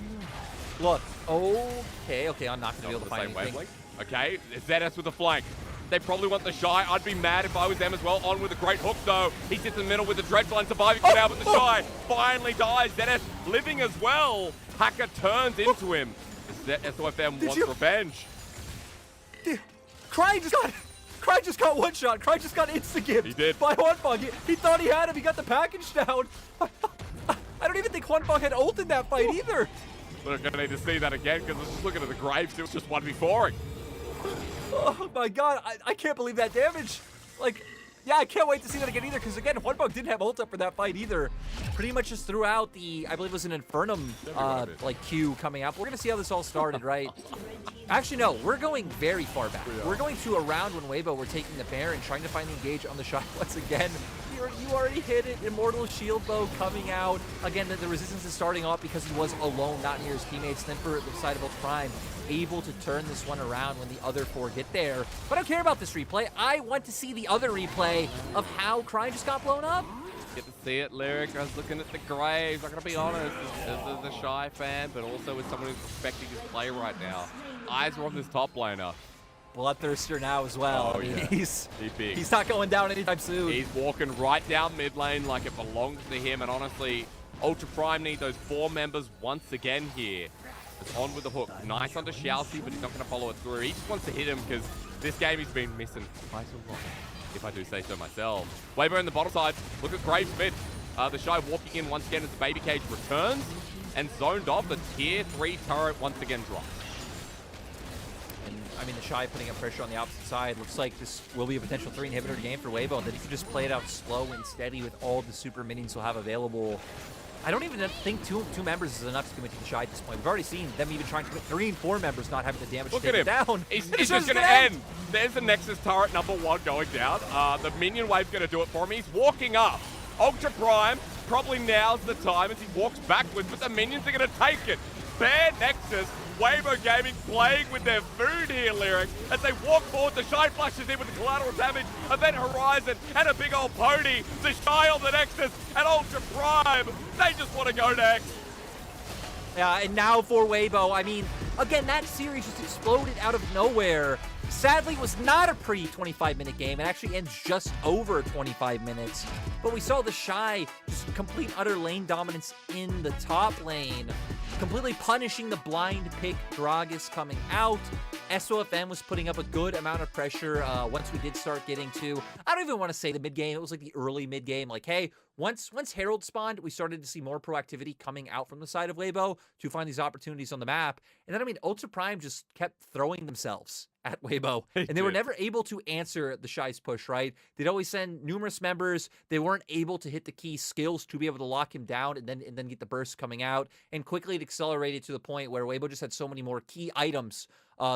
Look, okay, I'm not going to be able to find anything. Okay, ZS with a flank. They probably want the Shy. I'd be mad if I was them as well. On with a great hook, though. He sits in the middle with the Dreadful surviving for now, but the Shy finally dies. ZS living as well. Hacker turns into him. SOFM wants revenge. Cry just got one shot. Cry just got insta-gipped. He did. By Quanbong. He thought he had him. He got the package down. I don't even think Quanbong had ult in that fight either. We're going to need to see that again because let's just look at the Graves. It was just 1v4ing. Oh my god, I can't believe that damage. Like, yeah, I can't wait to see that again either because, again, Quanbong didn't have ult up for that fight either. Pretty much just threw out the, I believe it was an Infernum, like, Q coming up. We're going to see how this all started, right? Actually, no, we're going very far back. We're going to around when Weibo were taking the Baron, trying to find the engage on the Shy once again. You already hit it. Immortal Shield Bow coming out. Again, the resistance is starting off because he was alone, not near his teammates. Then for the side of Ultra Prime, able to turn this one around when the other 4 get there. But I don't care about this replay. I want to see the other replay of how Cry just got blown up. Get to see it, Lyric. I was looking at the Graves. I'm going to be honest, as the Shy fan, but also as someone who's respecting his play right now. Eyes are on this top laner. Bloodthirster now as well. Oh, I mean, yeah. he's big. He's not going down anytime soon. He's walking right down mid lane like it belongs to him. And honestly, Ultra Prime need those 4 members once again here. It's on with the hook. Nice onto Xiaoxi, but he's not going to follow it through. He just wants to hit him because this game he's been missing quite a lot, if I do say so myself. Weibo in the bottom side. Look at Graves mid. The Shy walking in once again as the baby cage returns. and zoned off. The tier 3 turret once again dropped. And I mean, the Shy putting up pressure on the opposite side. Looks like this will be a potential 3 inhibitor game for Weibo, and that he can just play it out slow and steady with all the super minions he'll have available. I don't even think two members is enough to commit to the Shy at this point. We've already seen them even trying to commit 3 and 4 members not having the damage Look to at take him. it down. He's And it's just going to end. There's the Nexus turret #1 going down. The minion wave's going to do it for him. He's walking up. Ultra Prime, probably now's the time as he walks backwards, but the minions are going to take it. Bear Nexus, Weibo Gaming playing with their food here, Lyric. As they walk forward, the Shy flashes in with the collateral damage. Event Horizon and a big old pony. The Shy on the Nexus and Ultra Prime. They just want to go next. Yeah, and now for Weibo, I mean, again, that series just exploded out of nowhere. Sadly, it was not a pre-25-minute game. It actually ends just over 25 minutes. But we saw the Shy just complete utter lane dominance in the top lane, completely punishing the blind pick Gragas coming out. SOFM was putting up a good amount of pressure once we did start getting to, I don't even want to say the mid-game, it was like the early mid-game. Like, hey, once Herald spawned, we started to see more proactivity coming out from the side of Weibo to find these opportunities on the map. And then, I mean, Ultra Prime just kept throwing themselves at Weibo, and they were never able to answer the Shy's push, right? They'd always send numerous members. They weren't able to hit the key skills to be able to lock him down and then get the burst coming out. And quickly it accelerated to the point where Weibo just had so many more key items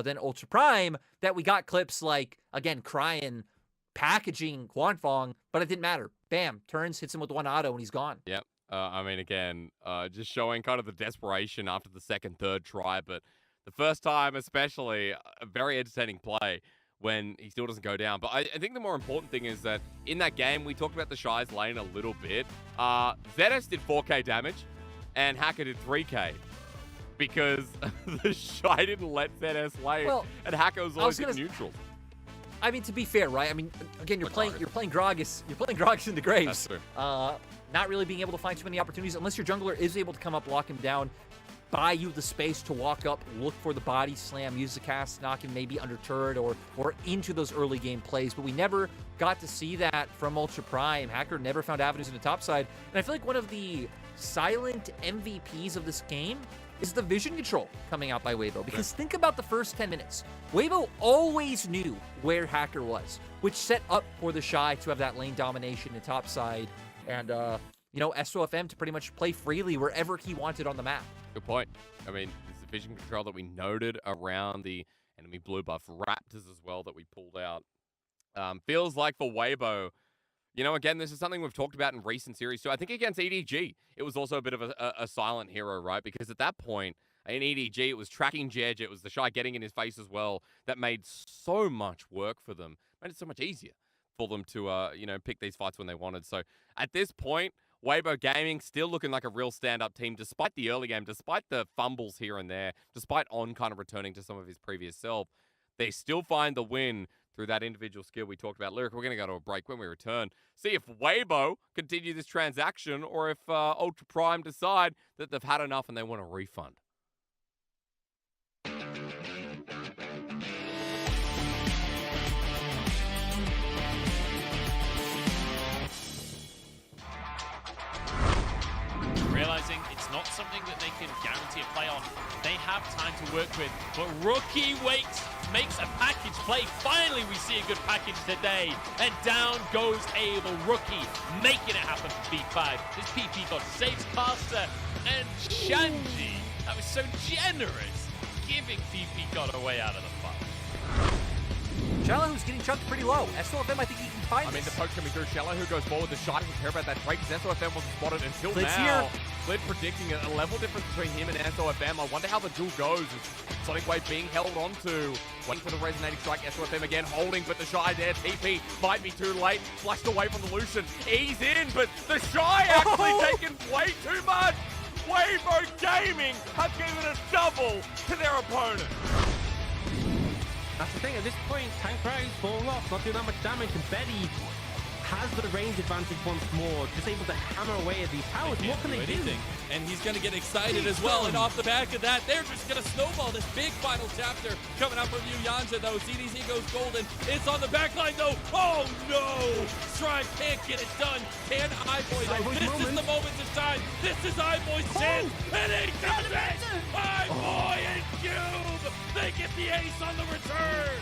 than Ultra Prime that we got clips like, again, Cryin packaging Quanfong, but it didn't matter. Bam, turns, hits him with one auto, and he's gone. Yep. I mean, again, just showing kind of the desperation after the second, third try, but the first time especially, a very entertaining play when he still doesn't go down. But I think the more important thing is that in that game, we talked about the Shy's lane a little bit. ZS did 4k damage, and Hacker did 3k. Because the Shy didn't let ZS lane, Well, and Hacker was always in neutral. I mean, to be fair, right? I mean, again, you're playing Gragas into Graves. That's true. Not really being able to find too many opportunities unless your jungler is able to come up, lock him down, buy you the space to walk up, look for the body slam, use the cast, knock him maybe under turret or into those early game plays. But we never got to see that from Ultra Prime. Hacker never found avenues in the top side. And I feel like one of the silent MVPs of this game is the vision control coming out by Weibo. Because think about the first 10 minutes. Weibo always knew where Hacker was, which set up for the Shy to have that lane domination in top side. And, you know, SOFM to pretty much play freely wherever he wanted on the map. Good point. I mean, there's the vision control that we noted around the enemy blue buff Raptors as well that we pulled out. Feels like for Weibo, you know, again, this is something we've talked about in recent series. So I think against EDG, it was also a bit of a silent hero, right? Because at that point, in EDG, it was tracking Jedge, it was the Shy getting in his face as well, that made so much work for them. Made it so much easier for them to, you know, pick these fights when they wanted. So at this point, Weibo Gaming still looking like a real stand-up team, despite the early game, despite the fumbles here and there, despite On kind of returning to some of his previous self. They still find the win through that individual skill we talked about. Lyric, we're going to go to a break. When we return, see if Weibo continue this transaction or if Ultra Prime decide that they've had enough and they want a refund. Realizing it's not something that they can guarantee a play on. They have time to work with, but Rookie makes a package play. Finally, we see a good package today, and down goes Abel. Rookie making it happen for B5. This PP got saves Caster and Shanji. That was so generous, giving PP got away out of the fight. Shallow, who's getting chunked pretty low. SOFM, I think he can find I mean, the poke's coming through. Shallow, who goes forward. The Shy doesn't care about that trade because SOFM wasn't spotted until Flit's now. here. Flit predicting a level difference between him and SOFM. I wonder how the duel goes. Sonic Wave being held onto. Waiting for the resonating strike. SOFM again holding, but the Shy there. TP might be too late. Flushed away from the Lucian. He's in, but the Shy actually taking way too much. Weibo Gaming have given a double to their opponent. That's the thing, at this point, Tank Crowd's falling off, not doing that much damage, and Betty has the range advantage once more, just able to hammer away at these towers. What can they do? And he's going to get excited as well. And off the back of that, they're just going to snowball this big final chapter coming up from Yu Yanja, though. CDC goes golden. It's on the back line, though. Oh, no. Strive can't get it done. Can iBoy, though? This is the moment to shine. This is iBoy's chance. And he does it. iBoy and Cube. They get the ace on the return.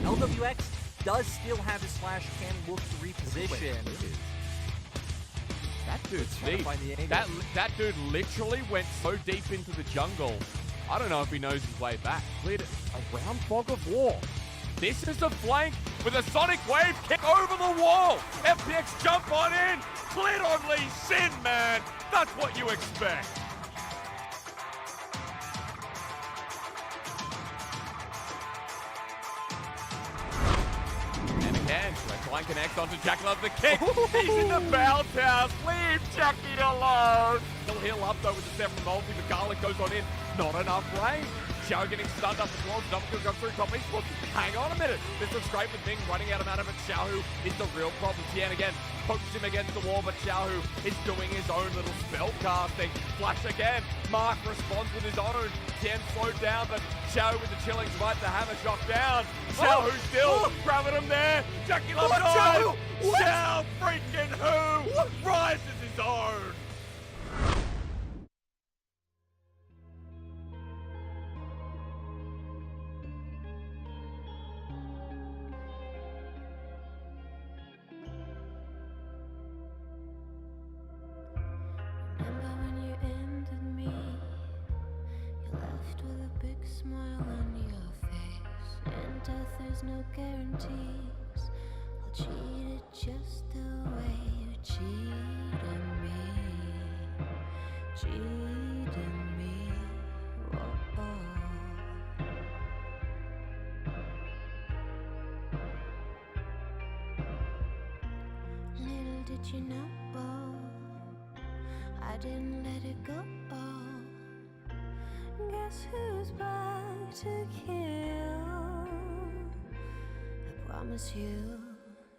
LWX does still have his slash, can look to reposition. That dude's trying to deep. find the angle. That dude literally went so deep into the jungle. I don't know if he knows his way back. Cleared a round fog of war. This is a flank with a Sonic Wave kick over the wall. FPX jump on in. Cleared on Lee Sin, man. That's what you expect. And again, Direct Line connects onto Jackie Love the kick. He's in the bounce house. Leave Jackie alone. He'll heal up though with the 7 multi. The Garlic goes on in. Not enough range. Xiao getting stunned up as well. Double kill goes through top esports. Hang on a minute. This is great with Ming running out of mana, but Xiaohu is the real problem. Tian again pokes him against the wall, but Xiaohu is doing his own little spell casting. Flash again. Mark responds with his own. Tian slowed down, but Xiaohu with the chillings right, the hammer shot down. Xiaohu still grabbing him there. Jackie Love dies. Xiao freaking who rises his own. Remember when you ended me? You left with a big smile on your face. In death, there's no guarantees. I'll cheat it just the way you cheated me. Cheated me. Whoa. Little did you know, I didn't let it go. Guess who's back to kill? I promise you,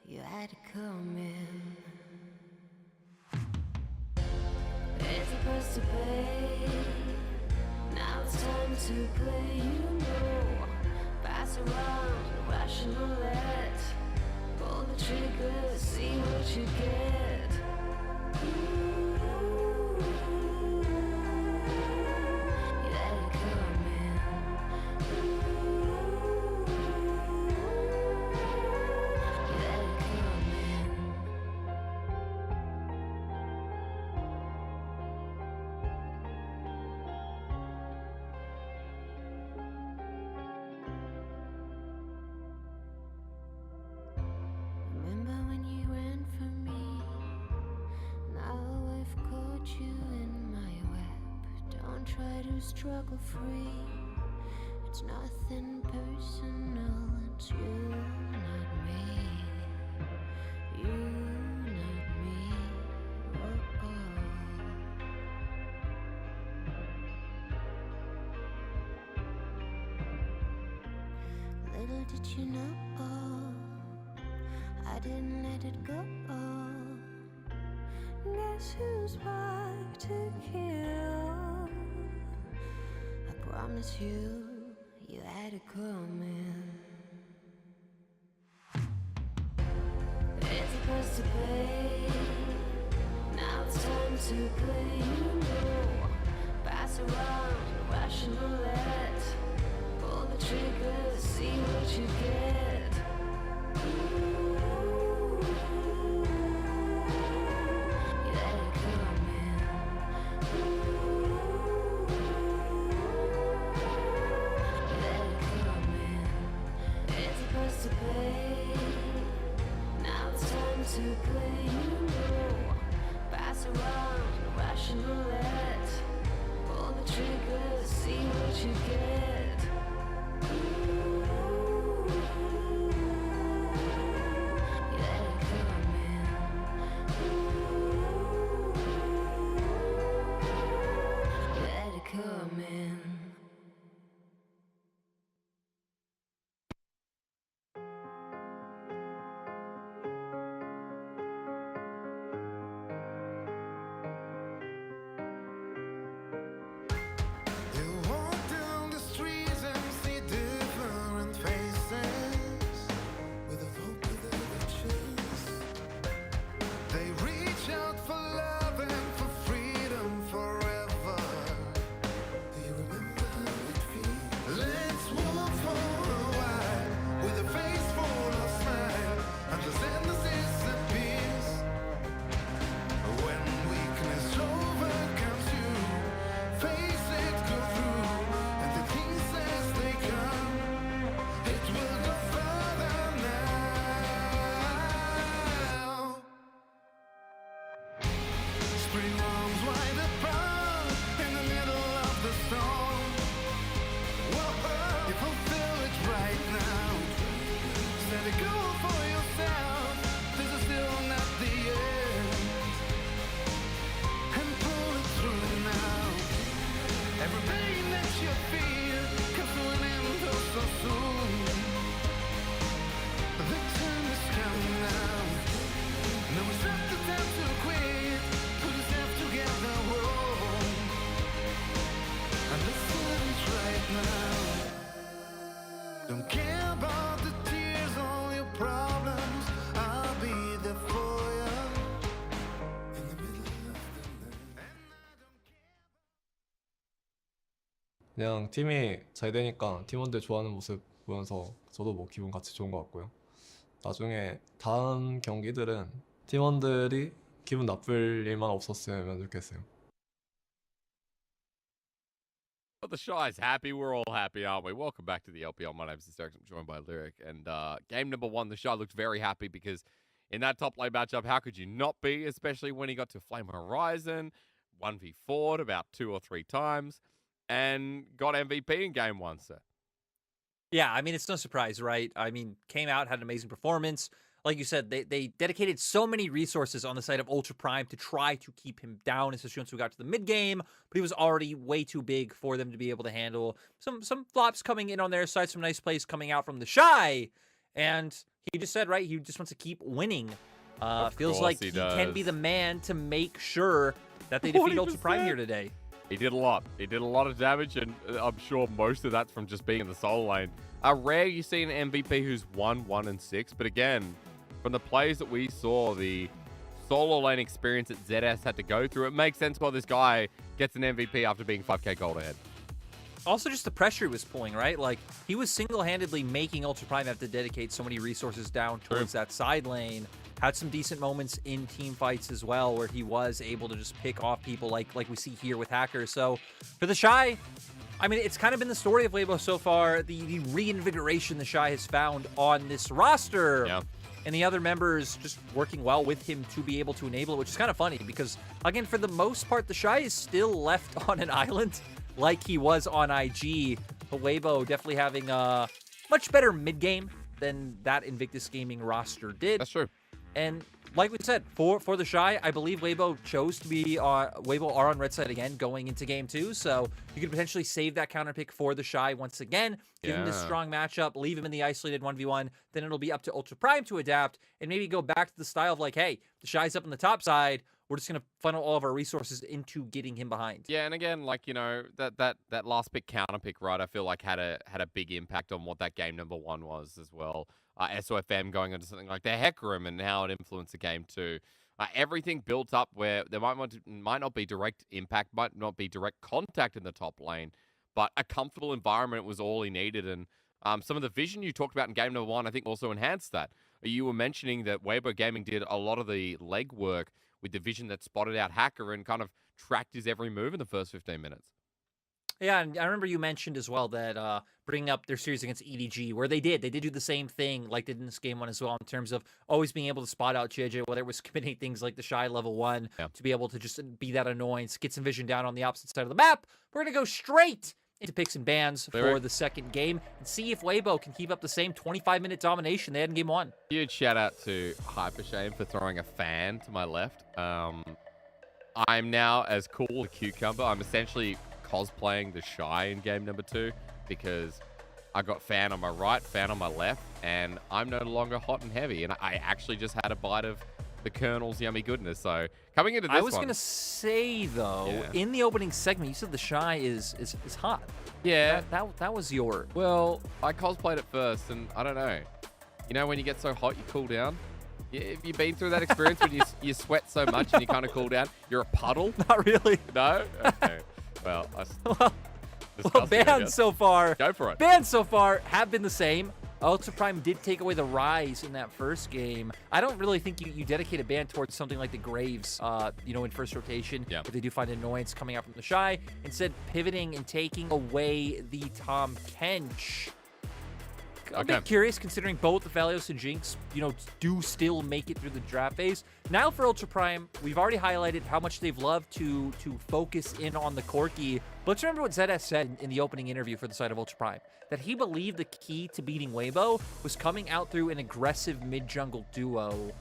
you had to come in. It's a price to pay. Now it's time to play. You know, pass around, rational let. Pull the trigger, see what you get. Remember when you ran from me? Now I've caught you in my web. Don't try to struggle free. It's nothing personal. It's you, not me. You, not me. Oh, oh. Little did you know, I didn't let it go. Guess who's back to kill? I promise you, you had to come in. It's a price to pay. Now it's time to play. You know, pass around, rational let. Pull the trigger, see what you get. To play. Now it's time to play. You know, pass around, rational let. Pull the trigger, see what you get. Baby, go for yourself. This is still not the end. And pull it through now. Every pain that you feel comes to an end so soon. The time has come now. No, it's not the time to quit. Put yourself together, whoa. And let's start it right now. Don't care about the tears, all your problems. I'll be there for you. 그냥 팀이 잘 되니까 팀원들 좋아하는 모습 보면서 저도 뭐 기분 같이 좋은 것 같고요. 나중에 다음 경기들은 팀원들이 기분 나쁠 일만 없었으면 좋겠어요. But the Shy's happy. We're all happy, aren't we? Welcome back to the LPL. My name is Derek. I'm joined by Lyric. And game number 1, the Shy looked very happy because in that top lane matchup, how could you not be? Especially when he got to Flame Horizon, 1v4'd about 2 or 3 times, and got MVP in game 1, sir. Yeah, I mean, it's no surprise, right? I mean, came out, had an amazing performance. Like you said, they dedicated so many resources on the side of Ultra Prime to try to keep him down, especially once we got to the mid game. But he was already way too big for them to be able to handle. Some flops coming in on their side, some nice plays coming out from the Shy. And he just said, right, he just wants to keep winning. Feels like he can be the man to make sure that they defeat Ultra Prime here today. He did a lot. He did a lot of damage, and I'm sure most of that's from just being in the solo lane. Rare you see an MVP who's 1, and 6, but again, from the plays that we saw, the solo lane experience that ZS had to go through, it makes sense why this guy gets an MVP after being 5k gold ahead. Also, just the pressure he was pulling, right? Like, he was single-handedly making Ultra Prime have to dedicate so many resources down towards that side lane. Had some decent moments in team fights as well, where he was able to just pick off people like we see here with Hacker. So, for the Shy, I mean, it's kind of been the story of Weibo so far, the reinvigoration the Shy has found on this roster. Yeah. And the other members just working well with him to be able to enable it, which is kind of funny because, again, for the most part, the Shy is still left on an island like he was on IG. But Weibo definitely having a much better mid-game than that Invictus Gaming roster did. That's true. And like we said, for the Shy, I believe Weibo chose to be Weibo are on red side again going into game 2, so you could potentially save that counter pick for the Shy once again, give him this strong matchup, leave him in the isolated 1v1, then it'll be up to Ultra Prime to adapt, and maybe go back to the style of like, hey, the Shy's up on the top side, we're just going to funnel all of our resources into getting him behind. Yeah, and again, like, you know, that last pick counter pick, right, I feel like had a big impact on what that game number 1 was as well. SOFM going into something like the Heck Room and how it influenced the game too. Everything built up where there might not be direct impact, might not be direct contact in the top lane, but a comfortable environment was all he needed. And some of the vision you talked about in game number 1, I think also enhanced that. You were mentioning that Weibo Gaming did a lot of the legwork with the vision that spotted out Hacker and kind of tracked his every move in the first 15 minutes. Yeah, and I remember you mentioned as well that bringing up their series against EDG, where they did do the same thing like they did in this game 1 as well, in terms of always being able to spot out JJ, whether it was committing things like the Shy level 1, to be able to just be that annoyance, get some vision down on the opposite side of the map. We're going to go straight into picks and bans for the second game and see if Weibo can keep up the same 25-minute domination they had in game 1. Huge shout out to Hypershame for throwing a fan to my left. I'm now as cool as a cucumber. I'm essentially cosplaying the Shy in game number 2 because I got fan on my right, fan on my left, and I'm no longer hot and heavy. And I actually just had a bite of the Colonel's yummy goodness. So coming into this I was going to say, though, in the opening segment, you said the Shy is hot. Yeah. That was your... Well, I cosplayed it first, and I don't know. You know, when you get so hot, you cool down? Have you been through that experience when you sweat so much and you kind of cool down? You're a puddle? Not really. No? Okay. Well, bans so far. Go for it. Bans so far have been the same. Ultra Prime did take away the Rise in that first game. I don't really think you dedicate a ban towards something like the Graves, in first rotation. Yeah. If they do find annoyance coming out from the Shy. Instead, pivoting and taking away the Tahm Kench. a bit curious considering both Aphelios and Jinx, you know, do still make it through the draft phase. Now for Ultra Prime, we've already highlighted how much they've loved to focus in on the Corki. But let's remember what ZS said in the opening interview for the side of Ultra Prime, that he believed the key to beating Weibo was coming out through an aggressive mid-jungle duo.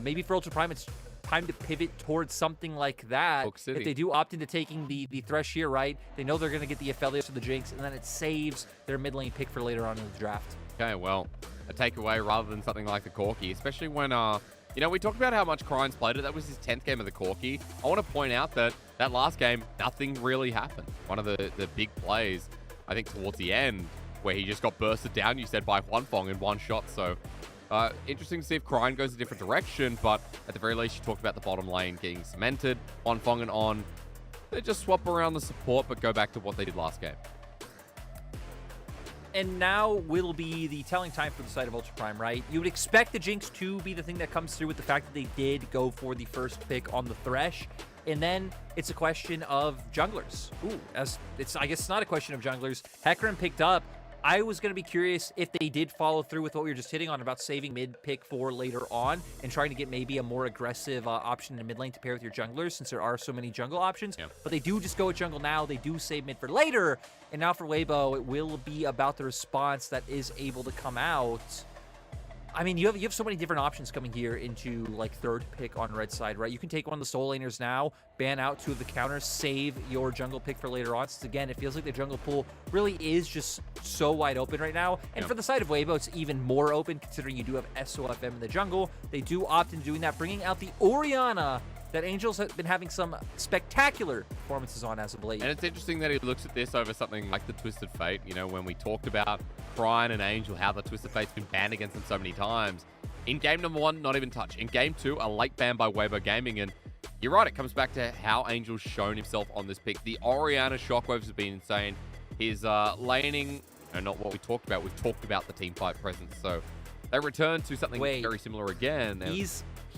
Maybe for Ultra Prime, it's time to pivot towards something like that. If they do opt into taking the Thresh here, right, they know they're going to get the Aphelios or the Jinx, and then it saves their mid lane pick for later on in the draft. Okay, well, a takeaway rather than something like the Corki, especially when, you know, we talked about how much Cryan's played it. That was his 10th game of the Corki. I want to point out that that last game, nothing really happened. One of the big plays, I think, towards the end, where he just got bursted down, you said, by Huanfeng in one shot. So, interesting to see if Cryan goes a different direction, but at the very least, you talked about the bottom lane getting cemented. Huanfeng and On, they just swap around the support, but go back to what they did last game. And now will be the telling time for the side of Ultra Prime, right? You would expect the Jinx to be the thing that comes through with the fact that they did go for the first pick on the Thresh. And then it's a question of junglers. I guess it's not a question of junglers. Hecarim picked up. I was going to be curious if they did follow through with what we were just hitting on about saving mid pick for later on and trying to get maybe a more aggressive option in mid lane to pair with your junglers, since there are so many jungle options. But they do just go with jungle now. They do save mid for later. And now for Weibo, it will be about the response that is able to come out. I mean, you have so many different options coming here into like third pick on red side, right? You can take one of the soul laners now, ban out two of the counters, save your jungle pick for later on. Since again, it feels like the jungle pool really is just so wide open right now. And for the side of Weibo, it's even more open considering you do have SOFM in the jungle. They do opt into doing that, bringing out the Orianna that Angels have been having some spectacular performances on as of late. And it's interesting that he looks at this over something like the Twisted Fate. You know, when we talked about Cryan and Angel, how the Twisted Fate's been banned against them so many times. In game number 1, not even touch. In game 2, a late ban by Weibo Gaming. And you're right, it comes back to how Angel's shown himself on this pick. The Orianna Shockwaves have been insane. His laning, and not what we talked about. We've talked about the team fight presence. So they return to something very similar again.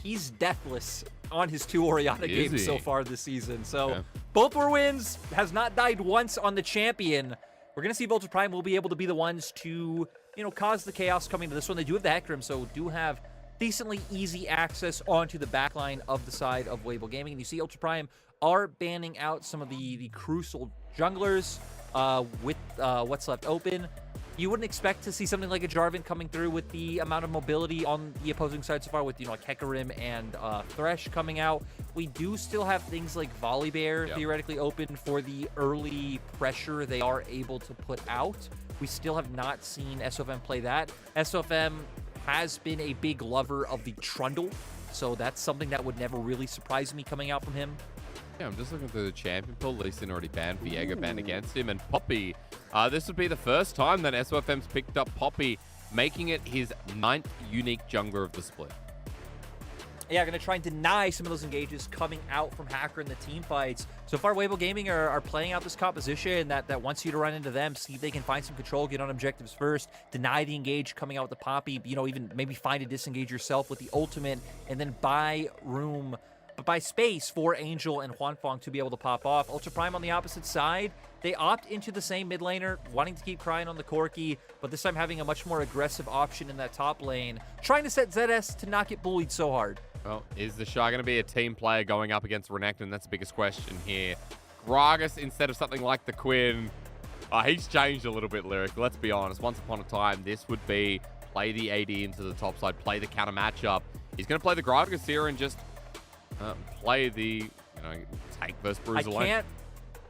He's deathless on his 2 Orianna games so far this season. So both were wins. Has not died once on the champion. We're going to see if Ultra Prime will be able to be the ones to, you know, cause the chaos coming to this one. They do have the Hecarim, so do have decently easy access onto the backline of the side of Weibo Gaming. And you see Ultra Prime are banning out some of the crucial junglers with what's left open. You wouldn't expect to see something like a Jarvan coming through with the amount of mobility on the opposing side so far with, you know, like Hecarim and Thresh coming out. We do still have things like Volibear theoretically open for the early pressure they are able to put out. We still have not seen SOFM play that. SOFM has been a big lover of the Trundle, so that's something that would never really surprise me coming out from him. Yeah, I'm just looking through the champion pool. Lee Sin already banned, Viego banned against him, and Poppy. This would be the first time that SOFM's picked up Poppy, making it his 9th unique jungler of the split. Yeah, going to try and deny some of those engages coming out from Hacker in the team fights. So far, Weibo Gaming are playing out this composition that wants you to run into them, see if they can find some control, get on objectives first, deny the engage coming out with the Poppy, you know, even maybe find a disengage yourself with the ultimate, and then buy room, buy space for Angel and Huanfeng to be able to pop off. Ultra Prime on the opposite side, they opt into the same mid laner, wanting to keep Cryan on the Corki, but this time having a much more aggressive option in that top lane, trying to set ZS to not get bullied so hard. Well, is the Shy going to be a team player going up against Renekton? That's the biggest question here. Gragas, instead of something like the Quinn, he's changed a little bit, Lyric. Let's be honest. Once upon a time, this would be play the AD into the top side, play the counter matchup. He's going to play the Gragas here and just play the, tank versus Bruiser lane.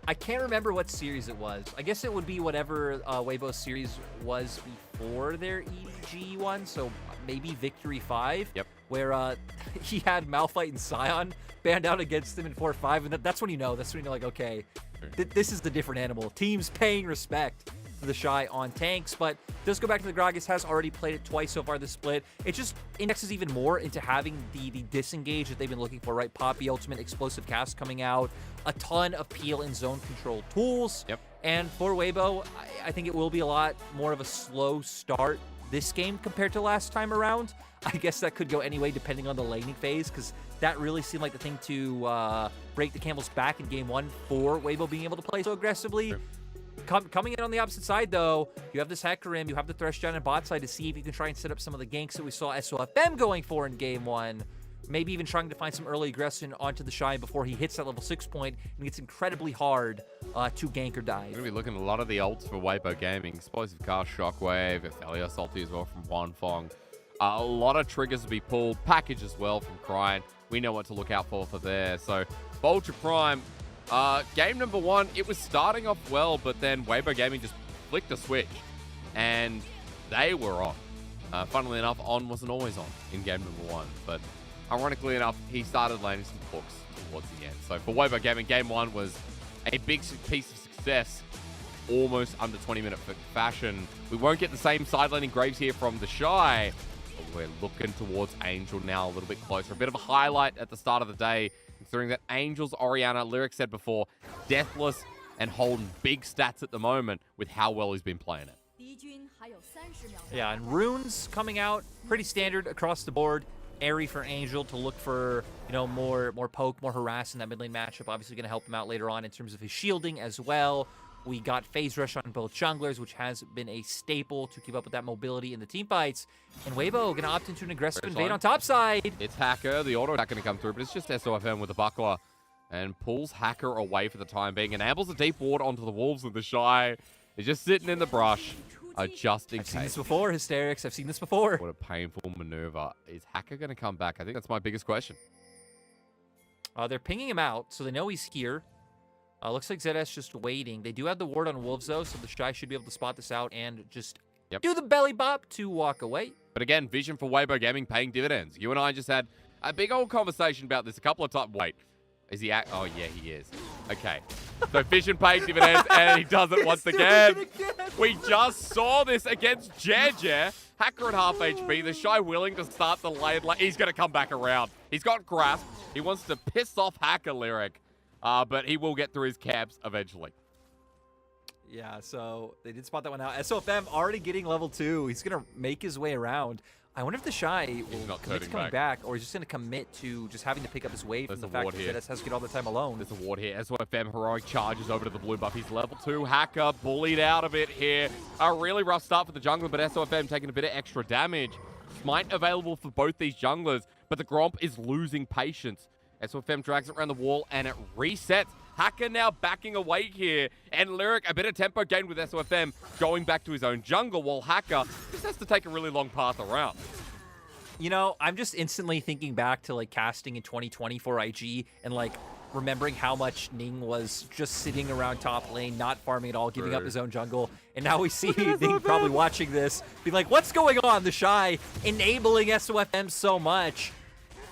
I can't remember what series it was. I guess it would be whatever Weibo's series was before their EG one, so maybe Victory 5. Yep. Where he had Malphite and Sion banned out against him in 4-5, and that's when you know. That's when you're like, okay, this is the different animal. Teams paying respect to the Shy on tanks, but does go back to the Gragas, has already played it twice so far this split. It just indexes even more into having the disengage that they've been looking for, right? Poppy ultimate, explosive cast coming out, a ton of peel and zone control tools. Yep. And for Weibo, I think it will be a lot more of a slow start this game compared to last time around. I guess that could go anyway depending on the laning phase, because that really seemed like the thing to break the camel's back in game 1 for Weibo being able to play so aggressively. Sure. Coming in on the opposite side, though, you have this Hecarim, you have the Thresh down in bot side to see if you can try and set up some of the ganks that we saw SOFM going for in Game 1. Maybe even trying to find some early aggression onto the Shy before he hits that level 6 point, and it's incredibly hard to gank or dive. We're going to be looking at a lot of the ults for Weibo Gaming. Explosive Cast, Shockwave, Ophelia salty as well from Wanfong. A lot of triggers to be pulled. Package as well from Cryan. We know what to look out for there. So, Vulture Prime, game number 1, it was starting off well, but then Weibo Gaming just flicked a switch, and they were on. Funnily enough, on wasn't always on in game number 1, but ironically enough, he started landing some hooks towards the end. So for Weibo Gaming, game 1 was a big piece of success, almost under 20-minute fashion. We won't get the same side laning Graves here from the Shy, but we're looking towards Angel now a little bit closer. A bit of a highlight at the start of the day, considering that Angel's Orianna, Lyric said before, Deathless and holding big stats at the moment with how well he's been playing it. Yeah, and runes coming out pretty standard across the board. Airy for Angel to look for, more poke, more harass in that mid lane matchup. Obviously going to help him out later on in terms of his shielding as well. We got Phase Rush on both junglers, which has been a staple to keep up with that mobility in the team fights. And Weibo going to opt into an aggressive invade on top side. It's Hacker. The auto attack going to come through, but it's just SOFM with the buckler and pulls Hacker away for the time being. Enables a deep ward onto the Wolves with the Shy. They're just sitting in the brush. Just in case. I've seen this before, Hysterics. I've seen this before. What a painful maneuver. Is Hacker going to come back? I think that's my biggest question. They're pinging him out, so they know he's here. Looks like ZS just waiting. They do have the ward on Wolves, though, so the Shy should be able to spot this out and just do the belly bop to walk away. But again, vision for Weibo Gaming paying dividends. You and I just had a big old conversation about this a couple of times. Wait, is he oh, yeah, he is. Okay. So vision paying dividends, and he does it once again. We just saw this against Jer. Hacker at half HP. The Shy willing to start the lane. He's going to come back around. He's got grasp. He wants to piss off Hacker Lyric. But he will get through his caps eventually. Yeah, so they did spot that one out. SOFM already getting level 2. He's going to make his way around. I wonder if the Shy will commit to coming back, or he's just going to commit to just having to pick up his wave from the fact that ZS has to get all the time alone. There's a ward here. SOFM heroic charges over to the blue buff. He's level 2. Hacker bullied out of it here. A really rough start for the jungler, but SOFM taking a bit of extra damage. Smite available for both these junglers, but the Gromp is losing patience. SOFM drags it around the wall, and it resets. Hacker now backing away here, and Lyric, a bit of tempo gained with SOFM, going back to his own jungle, while Hacker just has to take a really long path around. I'm just instantly thinking back to, casting in 2020 for IG, and, remembering how much Ning was just sitting around top lane, not farming at all, giving up his own jungle. And now we see Ning probably watching this, be like, what's going on? The Shy enabling SOFM so much.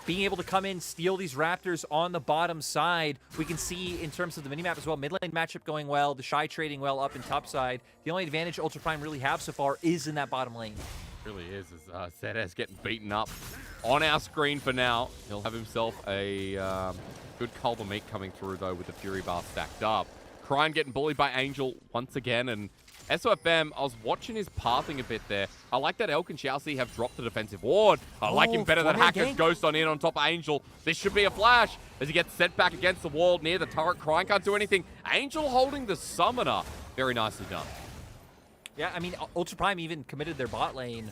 Being able to come in, steal these Raptors on the bottom side. We can see in terms of the minimap as well, mid lane matchup going well, the Shy trading well up in top side. The only advantage Ultra Prime really have so far is in that bottom lane. It really is, as ZS getting beaten up on our screen for now. He'll have himself a good Culver Meat coming through, though, with the Fury Bar stacked up. Cryan getting bullied by Angel once again, and SOFM, I was watching his pathing a bit there. I like that Elk and Chelsea have dropped the defensive ward. I like him better than Hacker's Ghost on in on top of Angel. This should be a flash as he gets sent back against the wall near the turret. Cryan can't do anything. Angel holding the Summoner. Very nicely done. Yeah, I mean, Ultra Prime even committed their bot lane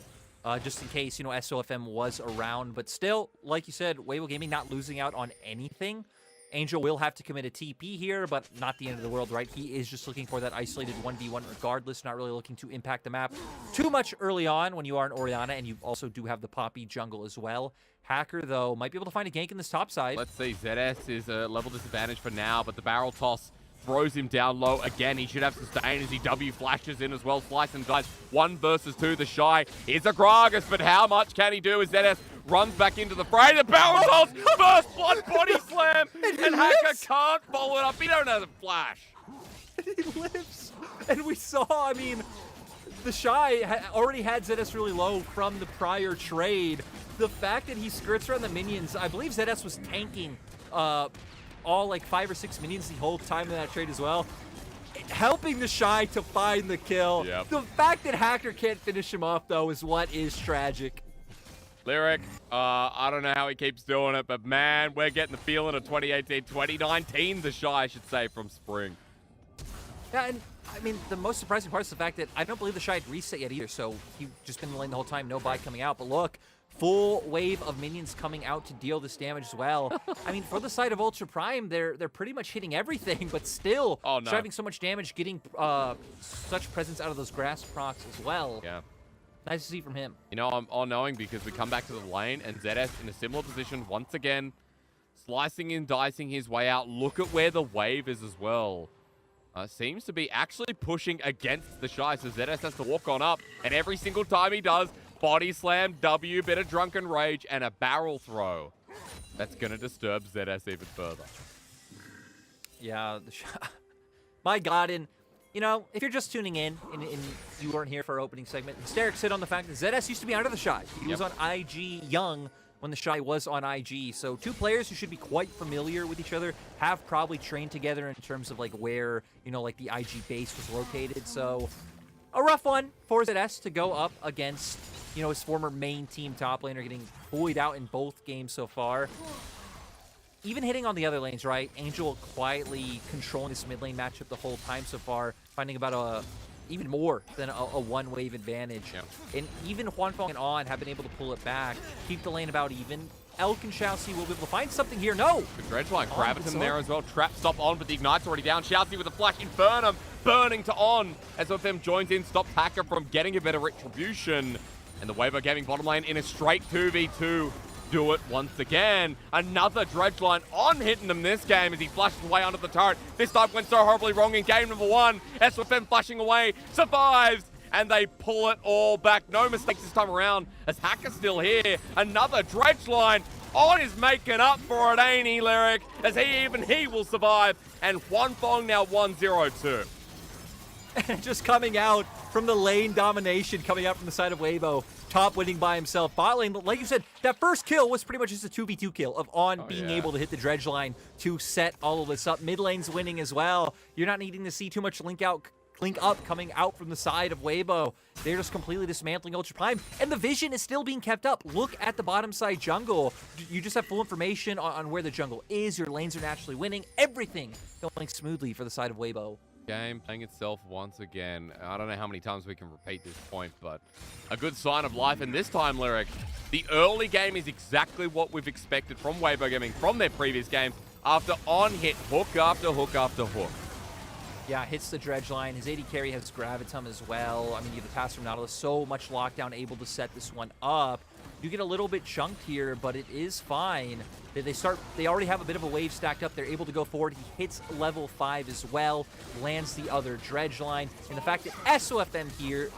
just in case, SOFM was around. But still, like you said, Weibo Gaming not losing out on anything. Angel will have to commit a TP here, but not the end of the world, right? He is just looking for that isolated 1v1 regardless, not really looking to impact the map too much early on when you are an Orianna, and you also do have the Poppy jungle as well. Hacker, though, might be able to find a gank in this top side. Let's see. ZS is a level disadvantage for now, but the barrel toss throws him down low again. He should have sustain as he W flashes in as well. Slice and dice. 1 versus 2. The Shy is a Gragas, but how much can he do as ZS runs back into the fray? The barrel toss! First blood body slam! And Hacker can't follow it up. He don't have a flash. He lives. And we saw, I mean, the Shy already had ZS really low from the prior trade. The fact that he skirts around the minions, I believe ZS was tanking all 5 or 6 minions the whole time in that trade as well. Helping the Shy to find the kill. Yep. The fact that Hacker can't finish him off, though, is what is tragic. Lyric, I don't know how he keeps doing it, but man, we're getting the feeling of 2018, 2019, the Shy, I should say, from Spring. Yeah, and I mean, the most surprising part is the fact that I don't believe the Shy had reset yet either, so he's just been in the lane the whole time, no buy coming out. But look, full wave of minions coming out to deal this damage as well. I mean, for the side of Ultra Prime, they're pretty much hitting everything, but still driving so much damage, getting such presence out of those grass procs as well. Yeah. Nice to see from him. You know, I'm all-knowing because we come back to the lane and ZS in a similar position once again, slicing and dicing his way out. Look at where the wave is as well. Seems to be actually pushing against the Shy, so ZS has to walk on up, and every single time he does, body slam, W, bit of drunken rage, and a barrel throw. That's going to disturb ZS even further. Yeah, the Shy. My God, and you know, if you're just tuning in and you weren't here for our opening segment, Hysterics hit on the fact that ZS used to be under the Shy. He was on IG Young when the Shy was on IG. So two players who should be quite familiar with each other, have probably trained together in terms of like where, you know, like the IG base was located. So a rough one for ZS to go up against, you know, his former main team top laner, getting bullied out in both games so far. Even hitting on the other lanes, right? Angel quietly controlling this mid lane matchup the whole time so far, finding about even more than a one-wave advantage. And even Huanfeng and On have been able to pull it back, keep the lane about even. Elk and Xiaoxi will be able to find something here. No! The Dredgeline grabbing him there as well. Trap stop On, but the Ignite's already down. Xiaoxi with a flash. Infernum burning to On as OFM joins in, stops Hacker from getting a bit of retribution. And the Weibo Gaming bottom lane in a straight 2v2. Do it once again. Another Dredgeline On hitting them this game as he flashes away under the turret. This time went so horribly wrong in game number 1. SFM flashing away, survives, and they pull it all back. No mistakes this time around as Hacker's still here. Another Dredgeline. On is making up for it, ain't he, Lyric? As even he will survive. And Huanfeng now 1-0-2. And just coming out from the lane domination, coming out from the side of Weibo. Top winning by himself. Bot lane, like you said, that first kill was pretty much just a 2v2 kill of On being able to hit the dredge line to set all of this up. Mid lane's winning as well. You're not needing to see too much link up coming out from the side of Weibo. They're just completely dismantling Ultra Prime, and the vision is still being kept up. Look at the bottom side jungle. You just have full information on where the jungle is. Your lanes are naturally winning. Everything going smoothly for the side of Weibo. Game playing itself once again. I don't know how many times we can repeat this point, but a good sign of life. And this time, Lyric, the early game is exactly what we've expected from Weibo Gaming from their previous game. After On hit hook after hook after hook. Yeah, hits the dredge line. His AD carry has Gravitum as well. I mean, you have the pass from Nautilus, so much lockdown, able to set this one up. You get a little bit chunked here, but it is fine. They already have a bit of a wave stacked up. They're able to go forward. He hits level 5 as well, lands the other dredge line. And the fact that SOFM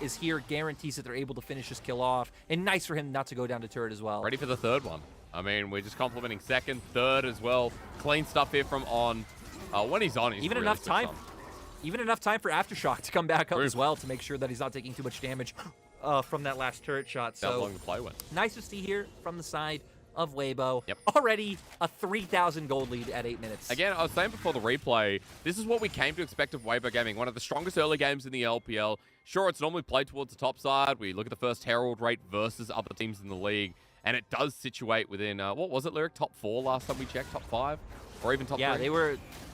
is here guarantees that they're able to finish this kill off. And nice for him not to go down to turret as well. Ready for the third one. I mean, we're just complimenting second, third as well. Clean stuff here from On. When he's on, he's even really enough time. Even enough time for Aftershock to come back up as well to make sure that he's not taking too much damage from that last turret shot. So how long the play went. Nice to see here from the side of Weibo. Already a 3,000 gold lead at 8 minutes. Again, I was saying before the replay, this is what we came to expect of Weibo Gaming. One of the strongest early games in the LPL. Sure, it's normally played towards the top side. We look at the first Herald rate versus other teams in the league, and it does situate within, what was it, Lyric? Top 4 last time we checked? Top 5? Or even top 3? Yeah,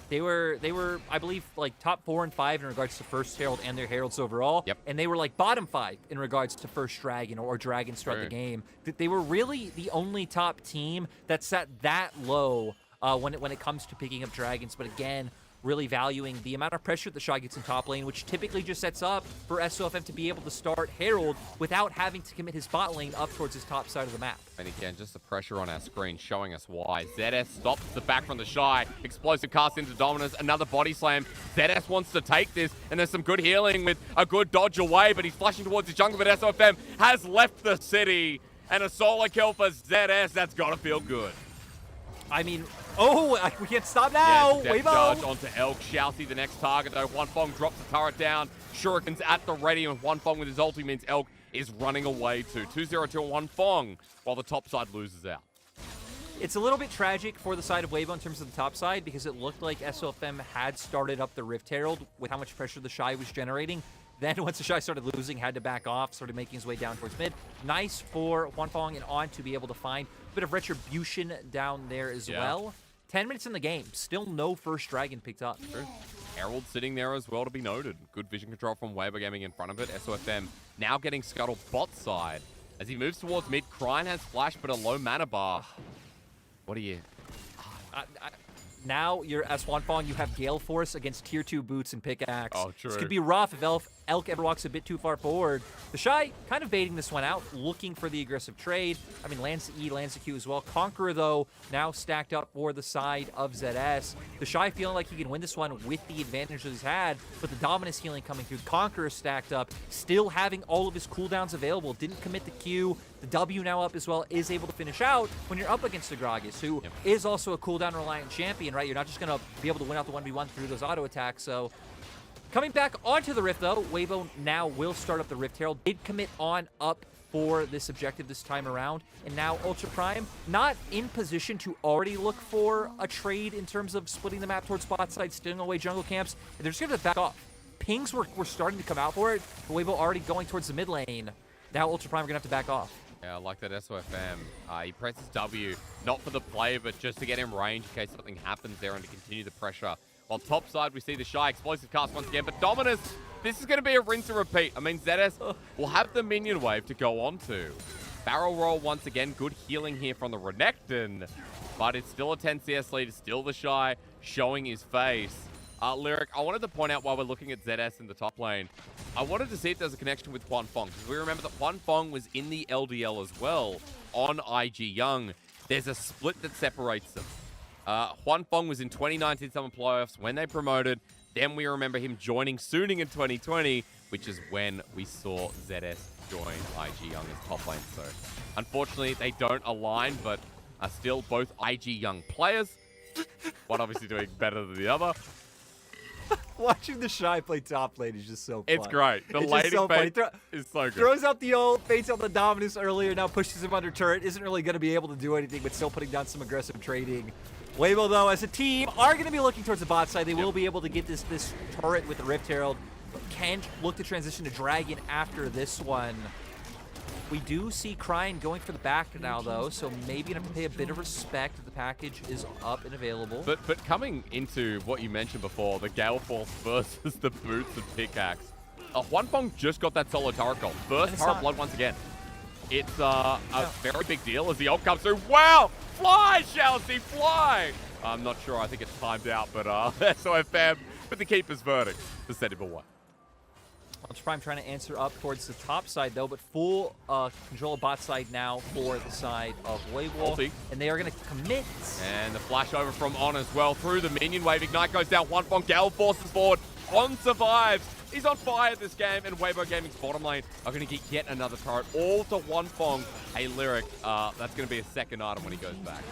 they were, I believe, like top 4 and 5 in regards to first Herald and their Heralds overall. And they were like bottom 5 in regards to first Dragon or Dragons throughout the game. They were really the only top team that sat that low when it comes to picking up Dragons. But again, really valuing the amount of pressure that Shy gets in top lane, which typically just sets up for SOFM to be able to start Herald without having to commit his bot lane up towards his top side of the map. And again, just the pressure on our screen showing us why. ZS stops the back from the Shy. Explosive cast into Dominus. Another body slam. ZS wants to take this, and there's some good healing with a good dodge away, but he's flashing towards his jungle, but SOFM has left the city. And a solo kill for ZS. That's got to feel good. I mean, we can't stop now. Yeah, charge onto Elk. Xiaoxi the next target, though. Huanfeng drops the turret down. Shuriken's at the ready, and Huanfeng with his ulti means Elk is running away too. 2-0 to Huanfeng, while the top side loses out. It's a little bit tragic for the side of Weibo in terms of the top side because it looked like SOFM had started up the Rift Herald with how much pressure the Shy was generating. Then once the Shy started losing, had to back off, started making his way down towards mid. Nice for Huanfeng and On to be able to find a bit of retribution down there as well. 10 minutes in the game, still no first Dragon picked up. Herald sitting there as well to be noted. Good vision control from Weibo Gaming in front of it. SOFM now getting scuttled bot side. As he moves towards mid, Krine has flash, but a low mana bar. What do you... Now you're as Hwanfeng, you have Gale Force against tier 2 boots and pickaxe. Oh, true. This could be rough if Elk ever walks a bit too far forward. The Shy kind of baiting this one out, looking for the aggressive trade. I mean, lands the E, lands the Q as well. Conqueror, though, now stacked up for the side of ZS. The Shy feeling like he can win this one with the advantage that he's had, but the Dominus healing coming through. Conqueror stacked up, still having all of his cooldowns available. Didn't commit the Q. The W now up as well, is able to finish out when you're up against the Gragas, who is also a cooldown-reliant champion, right? You're not just going to be able to win out the 1v1 through those auto attacks, so... Coming back onto the Rift, though, Weibo now will start up the Rift Herald. Did commit on up for this objective this time around, and now Ultra Prime not in position to already look for a trade in terms of splitting the map towards spot side, stealing away jungle camps. And they're just going to back off. Pings were starting to come out for it, but Weibo already going towards the mid lane. Now Ultra Prime are going to have to back off. Yeah, I like that SOFM. He presses W, not for the play, but just to get him range in case something happens there and to continue the pressure. On top side, we see the Shy explosive cast once again, but Dominus, this is going to be a rinse and repeat. I mean, ZS will have the minion wave to go on to. Barrel roll once again, good healing here from the Renekton, but it's still a 10 CS lead, still the Shy showing his face. Lyric, I wanted to point out while we're looking at ZS in the top lane, I wanted to see if there's a connection with Hwanfeng, because we remember that Hwanfeng was in the LDL as well on IG Young. There's a split that separates them. Hwanfeng was in 2019 Summer Playoffs when they promoted. Then we remember him joining Suning in 2020, which is when we saw ZS join IG Young as top lane. So unfortunately, they don't align, but are still both IG Young players. One obviously doing better than the other. Watching the Shy play top lane is just so fun. It's great. The laning bait is so good. Throws out the ult, baits out the Dominus earlier, now pushes him under turret. Isn't really going to be able to do anything, but still putting down some aggressive trading. Weibo, though, as a team, are going to be looking towards the bot side. They will be able to get this turret with the Rift Herald. Can look to transition to Dragon after this one. We do see Krine going for the back now, though, so maybe gonna have to pay a bit of respect. The package is up and available. But coming into what you mentioned before, the Gale Force versus the Boots and Pickaxe, Hwanfeng just got that solo turret goal. First Turret Blood once again. It's a very big deal as the ult comes through. Wow! Fly, Chelsea, fly! I'm not sure. I think it's timed out, but SOFM with the keeper's verdict to set him away. Ultra Prime trying to answer up towards the top side, though, but full control of bot side now for the side of Weibo. And they are going to commit. And the flash over from On as well through the minion wave. Ignite goes down. Hwanfeng, Gale forces forward. On survives. He's on fire this game, and Weibo Gaming's bottom lane are going to get yet another turret. All to Hwanfeng. Hey, Lyric, that's going to be a second item when he goes back.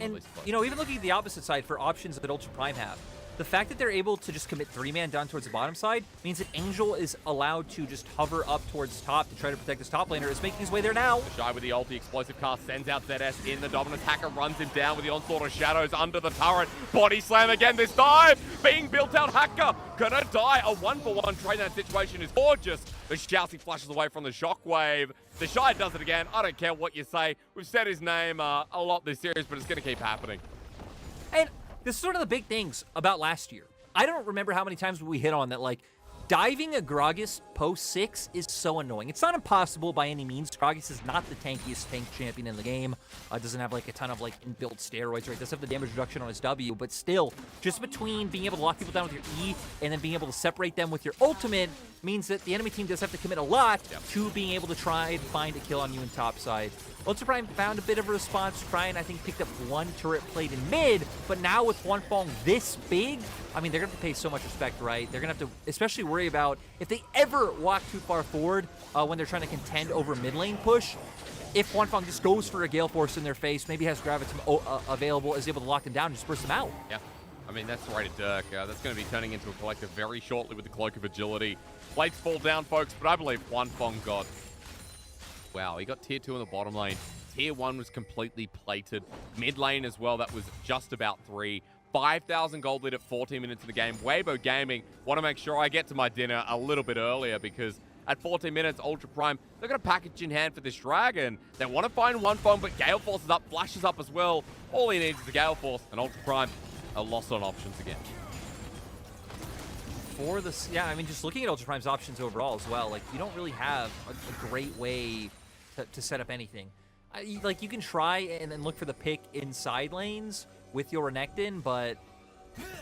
And, you know, even looking at the opposite side for options that Ultra Prime have, the fact that they're able to just commit 3-man down towards the bottom side means that Angel is allowed to just hover up towards top to try to protect this top laner. Is making his way there now. The Shy with the ulti, explosive cast sends out ZS in. The Dominus Hacker runs him down with the onslaught of shadows under the turret. Body slam again this time. Being built out, Hacker gonna die. A 1-for-1 trade in that situation is gorgeous. The Shousey flashes away from the shockwave. The Shy does it again. I don't care what you say. We've said his name a lot this series, but it's gonna keep happening. And this is one of the big things about last year. I don't remember how many times we hit on that, like, diving a Gragas post 6 is so annoying. It's not impossible by any means. Gragas is not the tankiest tank champion in the game. Doesn't have, like, a ton of, like, inbuilt steroids, right? Does have the damage reduction on his W, but still, just between being able to lock people down with your E and then being able to separate them with your ultimate means that the enemy team does have to commit a lot to being able to try and find a kill on you in top side. Ultra Prime found a bit of a response. Krine, I think, picked up one turret played in mid, but now with Hwanfeng this big, I mean, they're going to pay so much respect, right? They're going to have to especially worry about if they ever walk too far forward when they're trying to contend over mid lane push. If Hwanfeng just goes for a Gale Force in their face, maybe has Gravitum available, is able to lock them down and just burst them out. Yeah. I mean, that's right at Dirk. That's going to be turning into a collective very shortly with the Cloak of Agility. Plates fall down, folks, but I believe Hwanfeng got... Wow, he got tier 2 in the bottom lane. Tier 1 was completely plated. Mid lane as well, that was just about 3. 5,000 gold lead at 14 minutes in the game. Weibo Gaming want to make sure I get to my dinner a little bit earlier because at 14 minutes, Ultra Prime, they've got a package in hand for this Dragon. They want to find Hwanfeng, but Gale Force is up, flashes up as well. All he needs is a Gale Force, and Ultra Prime are lost on options again. for this, yeah, I mean, just looking at Ultra Prime's options overall as well, like, you don't really have a great way to set up anything. Like, you can try and then look for the pick inside lanes with your Renekton, but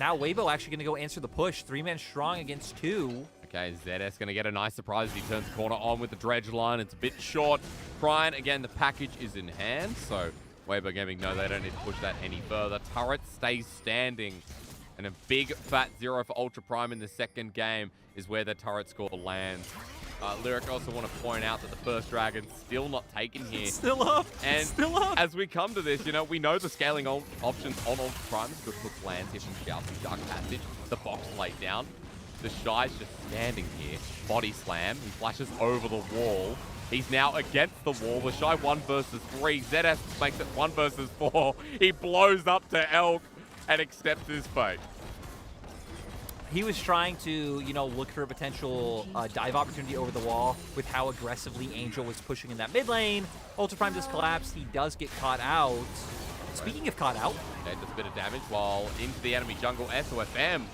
now Weibo actually going to go answer the push. 3-man strong against 2. Okay, ZS going to get a nice surprise as he turns the corner on with the dredge line. It's a bit short. Prime, again, the package is in hand, so Weibo Gaming, no, they don't need to push that any further. Turret stays standing, and a big fat 0 for Ultra Prime in the second game is where the turret score lands. Lyric, I also want to point out that the first dragon's still not taken here. Still up. And still up. As we come to this, you know, we know the scaling options on Ultra Prime is good for lands here from Xiaoxi, Dark Passage, the box laid down. The Shy's just standing here. Body slam. He flashes over the wall. He's now against the wall. The Shy 1 versus 3. ZS makes it 1 versus 4. He blows up to Elk and accepts his fate. He was trying to, you know, look for a potential dive opportunity over the wall with how aggressively Angel was pushing in that mid lane. Ultra Prime just collapsed. He does get caught out. Speaking of caught out. Okay, does a bit of damage while into the enemy jungle. SOFM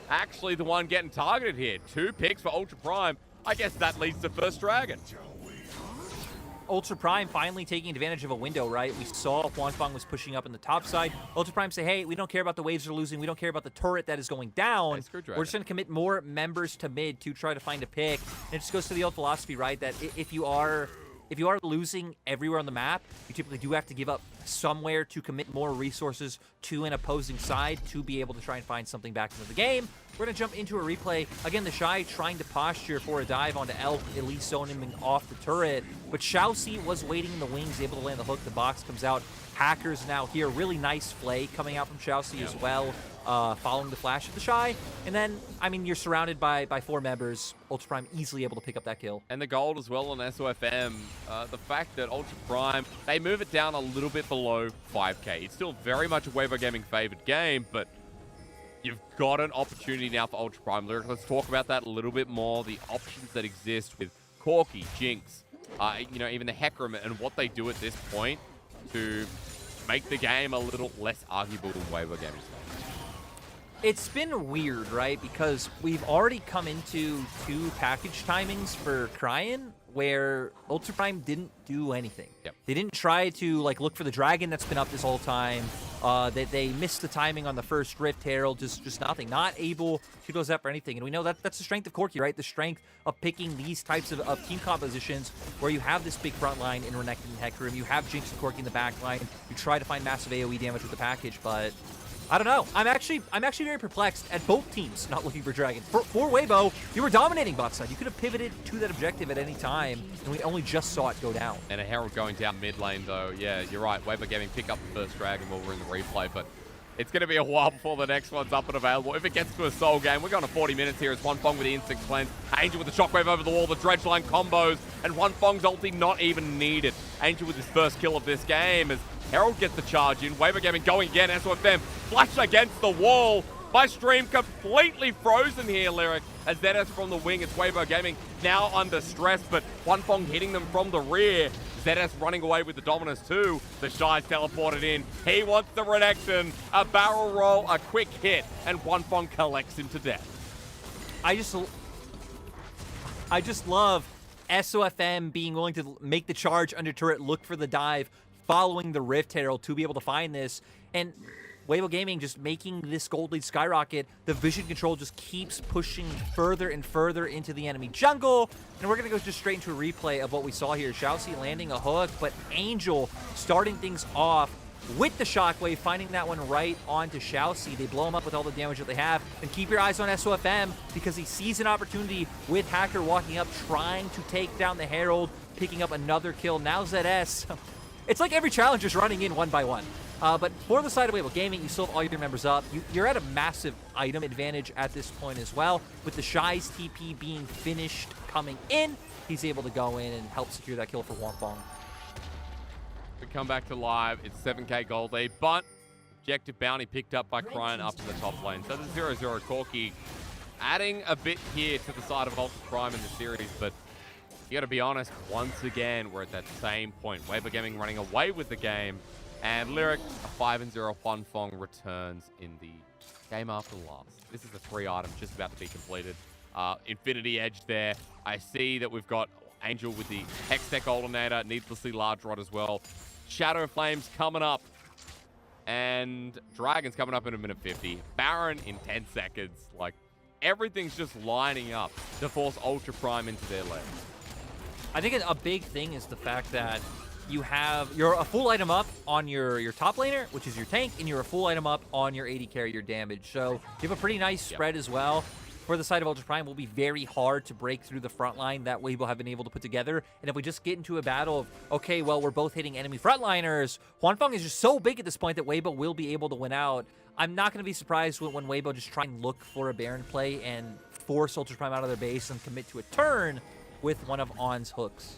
actually the one getting targeted here. 2 picks for Ultra Prime. I guess that leads to first dragon. Ultra Prime finally taking advantage of a window, right? We saw Huanfeng was pushing up in the top side. Ultra Prime say, hey, we don't care about the waves they're losing. We don't care about the turret that is going down. We're just going to commit more members to mid to try to find a pick. And it just goes to the old philosophy, right? That if you are losing everywhere on the map, you typically do have to give up somewhere to commit more resources to an opposing side to be able to try and find something back into the game. We're going to jump into a replay. Again, the Shy trying to posture for a dive onto Elk, at least zoning him off the turret. But Xiaoxi was waiting in the wings, able to land the hook. The box comes out. Hackers now here. Really nice flay coming out from Xiaoxi as well, following the flash of the Shy. And then, I mean, you're surrounded by 4 members. Ultra Prime easily able to pick up that kill. And the gold as well on SOFM. The fact that Ultra Prime, they move it down a little bit below 5k. It's still very much a Weibo Gaming favored game, but you've got an opportunity now for Ultra Prime. Lyric, let's talk about that a little bit more. The options that exist with Corki, Jinx, you know, even the Hecarim and what they do at this point to make the game a little less arguable than Weibo Gaming. It's been weird, right? Because we've already come into 2 package timings for Cryan where Ultra Prime didn't do anything. Yep. They didn't try to like look for the dragon that's been up this whole time. They missed the timing on the first Rift Herald, just nothing. Not able to go Zep or anything. And we know that that's the strength of Corki, right? The strength of picking these types of team compositions where you have this big front line in Renekton and Hecarim. You have Jinx and Corki in the back line. You try to find massive AoE damage with the package, but I don't know. I'm actually very perplexed at both teams not looking for Dragon. For Weibo, you were dominating bot side. You could have pivoted to that objective at any time, and we only just saw it go down. And a Herald going down mid lane, though. Yeah, you're right. Weibo Gaming pick up the first Dragon while we're in the replay, but it's going to be a while before the next one's up and available. If it gets to a soul game, we're going to 40 minutes here. It's Huanfeng with the instinct cleanse. Angel with the shockwave over the wall, the dredge line combos, and Huanfeng's ulti not even needed. Angel with his first kill of this game as Herald gets the charge in. Weibo Gaming going again. SOFM flash against the wall. My stream completely frozen here, Lyric. As ZS from the wing, it's Weibo Gaming now under stress, but Huanfeng hitting them from the rear. ZS running away with the dominance too. The Shy's teleported in. He wants the Renekton. A barrel roll, a quick hit, and Huanfeng collects him to death. I just love SOFM being willing to make the charge under turret, look for the dive, following the Rift Herald to be able to find this. And Weibo Gaming just making this gold lead skyrocket. The vision control just keeps pushing further and further into the enemy jungle. And we're going to go just straight into a replay of what we saw here. Xiaoxi landing a hook, but Angel starting things off with the shockwave, finding that one right onto Xiaoxi. They blow him up with all the damage that they have. And keep your eyes on SOFM because he sees an opportunity with Hacker walking up, trying to take down the Herald, picking up another kill. Now ZS. It's like every challenger's running in one by one. But for the side of Weibo Gaming, you still have all your members up. You're at a massive item advantage at this point as well. With the Shy's TP being finished coming in, he's able to go in and help secure that kill for Huanfeng. We come back to live. It's 7k gold lead, but objective bounty picked up by Cryan up in the top lane. So the 0-0 Corki adding a bit here to the side of Ultra Prime in the series, but you got to be honest, once again, we're at that same point. Weibo Gaming running away with the game. And Lyric, a 5-0 Huanfeng returns in the game after last. This is the 3 item just about to be completed. Infinity Edge there. I see that we've got Angel with the Hextech Alternator, needlessly large rod as well. Shadow Flames coming up. And Dragon's coming up in a minute 50. Baron in 10 seconds. Like, everything's just lining up to force Ultra Prime into their lane. I think a big thing is the fact that you're a full item up on your top laner, which is your tank, and you're a full item up on your AD carry, your damage. So you have a pretty nice spread as well. For the side of Ultra Prime, will be very hard to break through the front line that Weibo have been able to put together. And if we just get into a battle of, okay, well, we're both hitting enemy frontliners, Huanfeng is just so big at this point that Weibo will be able to win out. I'm not going to be surprised when Weibo just try and look for a Baron play and force Ultra Prime out of their base and commit to a turn with one of On's hooks.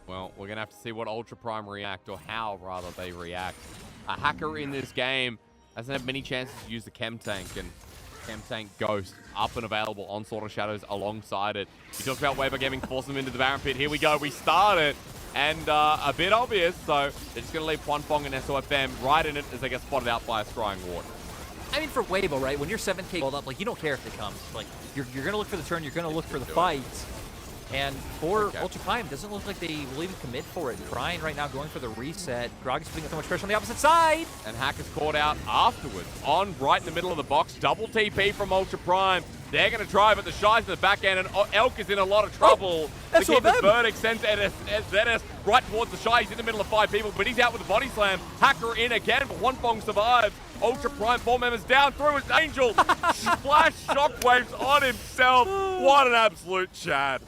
Well, we're going to have to see what Ultra Prime react, or how, rather, they react. A Hacker in this game hasn't had many chances to use the Chem Tank, and Chem Tank Ghost up and available on Sword of Shadows alongside it. We talked about Weibo Gaming forcing them into the Baron Pit. Here we go. We start it. And a bit obvious, so they're just going to leave Huanfeng and SOFM right in it as they get spotted out by a Scrying Ward. I mean, for Weibo, right, when you're 7k gold up, like, you don't care if they come. Like, you're going to look for the turn, you're going to look for the fight. And for Ultra Prime, doesn't look like they will even commit for it. Brian right now going for the reset. Grog is putting so much pressure on the opposite side. And Hacker's caught out afterwards. On right in the middle of the box. Double TP from Ultra Prime. They're going to try, but the Shy's in the back end, and Elk is in a lot of trouble. The Keeper's Verdict sends ZS right towards the Shy. He's in the middle of 5 people, but he's out with a body slam. Hacker in again, but Huanfeng survives. Ultra Prime 4 members down through his Angel. Splash shockwaves on himself. What an absolute Chad.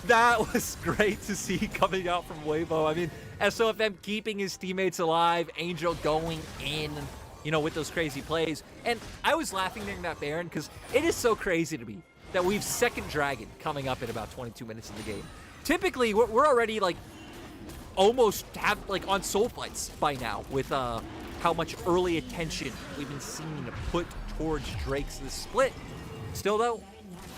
That was great to see coming out from Weibo. I mean, SOFM keeping his teammates alive, Angel going in, you know, with those crazy plays. And I was laughing during that Baron because it is so crazy to me that we've second Dragon coming up in about 22 minutes in the game. Typically, we're already like almost on soul fights by now with how much early attention we've been seeing put towards Drake's this split. Still though,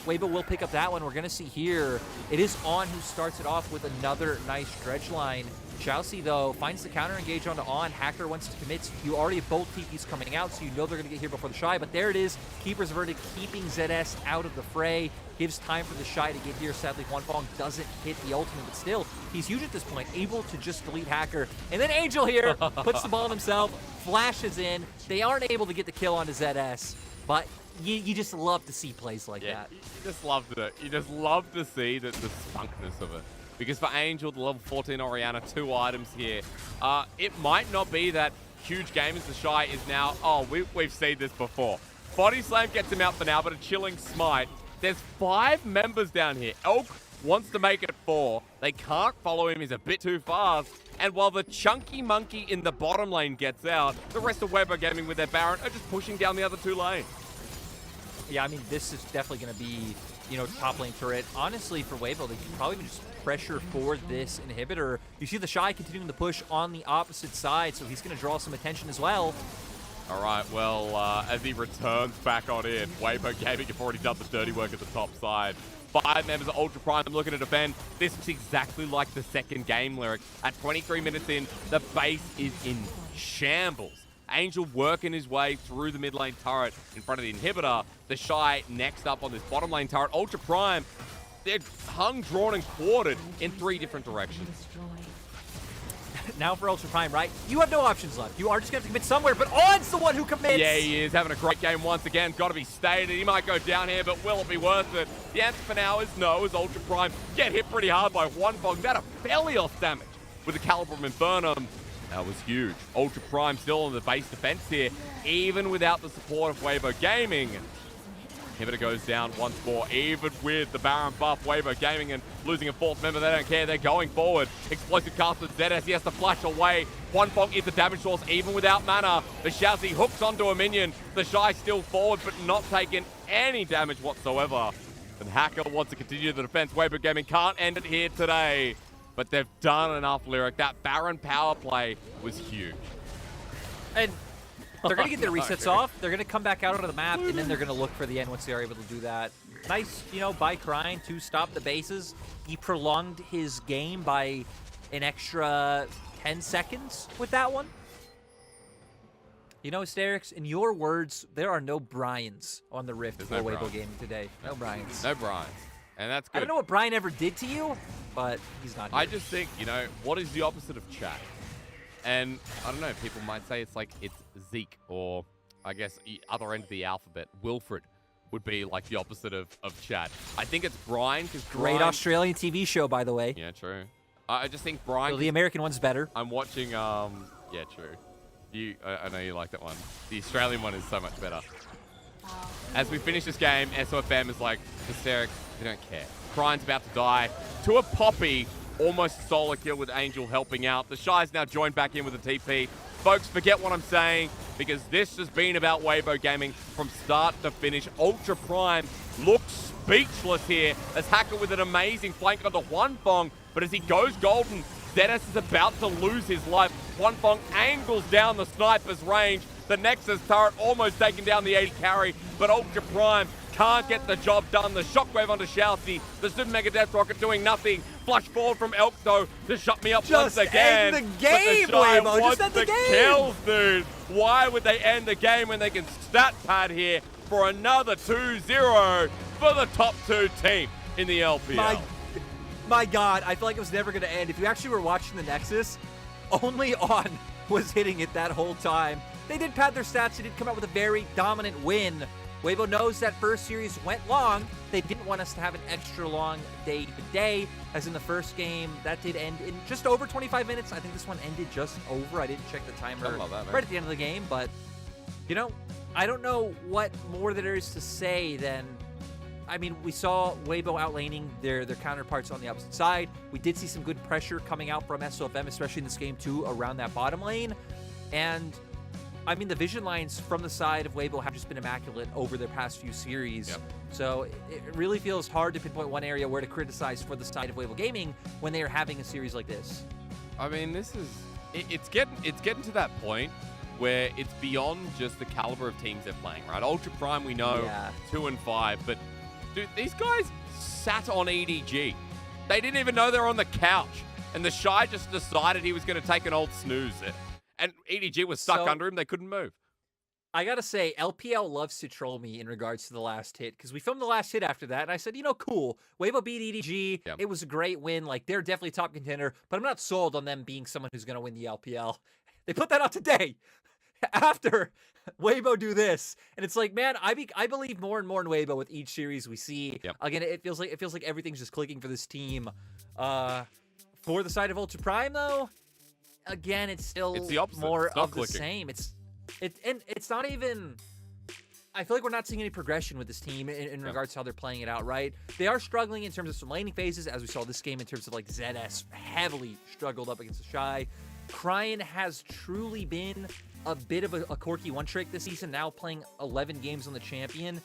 Weibo will pick up that one. We're going to see here, it is On who starts it off with another nice dredge line. Chelsea, though, finds the counter engage onto On. Hacker wants to commit. You already have both TPs coming out, so you know they're going to get here before the Shy. But there it is. Keeper's Verdict keeping ZS out of the fray. Gives time for the Shy to get here. Sadly, Huanfeng doesn't hit the ultimate, but still, he's huge at this point, able to just delete Hacker. And then Angel here puts the ball on himself, flashes in. They aren't able to get the kill onto ZS, but you just love to see plays like that. You just love it. You just love to see the spunkness of it. Because for Angel, the level 14 Orianna, 2 items here. It might not be that huge game as the Shy is now, we've seen this before. Body Slam gets him out for now, but a chilling smite. There's 5 members down here. Elk wants to make it 4. They can't follow him, he's a bit too fast. And while the chunky monkey in the bottom lane gets out, the rest of Weibo Gaming with their Baron are just pushing down the other 2 lanes. Yeah, I mean, this is definitely going to be, you know, top lane turret. Honestly, for Weibo, they can probably just pressure for this inhibitor. You see the Shy continuing to push on the opposite side, so he's going to draw some attention as well. All right, well, as he returns back on in, Weibo Gaming have already done the dirty work at the top side. 5 members of Ultra Prime looking to defend. This is exactly like the second game, Lyric. At 23 minutes in, the base is in shambles. Angel working his way through the mid lane turret in front of the inhibitor. The Shy next up on this bottom lane turret. Ultra Prime, they're hung, drawn, and quartered in 3 different directions. Now for Ultra Prime, right? You have no options left. You are just going to commit somewhere, but On's the one who commits. Yeah, he is having a great game once again. Got to be stated. He might go down here, but will it be worth it? The answer for now is no, as Ultra Prime get hit pretty hard by Huanfeng. That a fairly off damage with the Calibrum Infernum. That was huge. Ultra Prime still on the base defense here, even without the support of Weibo Gaming. Inhibitor goes down once more, even with the Baron buff. Weibo Gaming and losing a 4th member, they don't care. They're going forward. Explosive cast with ZS. He has to flash away. Huanfeng is the damage source, even without mana. The Shazzy hooks onto a minion. The Shy still forward, but not taking any damage whatsoever. And Hacker wants to continue the defense. Weibo Gaming can't end it here today. But they've done enough, Lyric. That Baron power play was huge. And they're going to get their resets off. They're going to come back out onto the map, and then they're going to look for the end once they are able to do that. Nice, you know, by Crying to stop the bases. He prolonged his game by an extra 10 seconds with that one. You know, Asterix, in your words, there are no Bryans on the Rift for no Weibo Bryans. Gaming today. No Bryans. No Bryans. And that's good. I don't know what Brian ever did to you, but he's not here. I just think, you know, what is the opposite of Chad? And I don't know, people might say it's like it's Zeke, or I guess the other end of the alphabet, Wilfred would be like the opposite of Chad. I think it's Brian because Great Australian TV show, by the way. Yeah, true. I just think Brian. So the American one's better. I'm watching. Yeah, true. I know you like that one. The Australian one is so much better. As we finish this game, SOFM is like, hysteric, we don't care. Brian's about to die to a Poppy. Almost solo kill with Angel helping out. The Shy's now joined back in with a TP. Folks, forget what I'm saying, because this has been about Weibo Gaming from start to finish. Ultra Prime looks speechless here as Hacker with an amazing flank onto Huanfeng, but as he goes golden, Zetas is about to lose his life. Huanfeng angles down the sniper's range. The Nexus turret almost taking down the 80 carry, but Ultra Prime can't get the job done. The shockwave onto Shoutzy. The Super Mega Death Rocket doing nothing. Flush forward from Elk, though, to shut me up once again. End the game, but the Shy Weibo. wants Just end the game. kills, dude. Why would they end the game when they can stat pad here for another 2-0 for the top 2 team in the LPL? My God, I feel like it was never going to end. If you actually were watching the Nexus, only On was hitting it that whole time. They did pad their stats. They did come out with a very dominant win. Weibo knows that first series went long. They didn't want us to have an extra long day today, as in the first game, that did end in just over 25 minutes. I think this one ended just over. I didn't check the timer right at the end of the game, but, you know, I don't know what more there is to say than, I mean, we saw Weibo outlaning their counterparts on the opposite side. We did see some good pressure coming out from SOFM, especially in this game too, around that bottom lane. And I mean, the vision lines from the side of Weibo have just been immaculate over their past few series. Yep. So it really feels hard to pinpoint one area where to criticize for the side of Weibo Gaming when they are having a series like this. I mean, this is it's getting to that point where it's beyond just the caliber of teams they're playing, right? Ultra Prime, we know, 2 and 5, but dude, these guys sat on EDG. They didn't even know they were on the couch, and the Shy just decided he was going to take an old snooze. And EDG was stuck under him. They couldn't move. I got to say, LPL loves to troll me in regards to the last hit, because we filmed the last hit after that, and I said, you know, cool. Weibo beat EDG. Yep. It was a great win. Like, they're definitely top contender, but I'm not sold on them being someone who's going to win the LPL. They put that out today after Weibo do this. And it's like, man, I believe more and more in Weibo with each series we see. Yep. Again, it feels like everything's just clicking for this team. For the side of Ultra Prime, though, again, it's still the opposite. more It's not of clicking. the same. And it's not even. I feel like we're not seeing any progression with this team in regards to how they're playing it out, right? They are struggling in terms of some laning phases, as we saw this game in terms of like ZS heavily struggled up against the Shy. Cryan has truly been a bit of a quirky one-trick this season, now playing 11 games on the champion.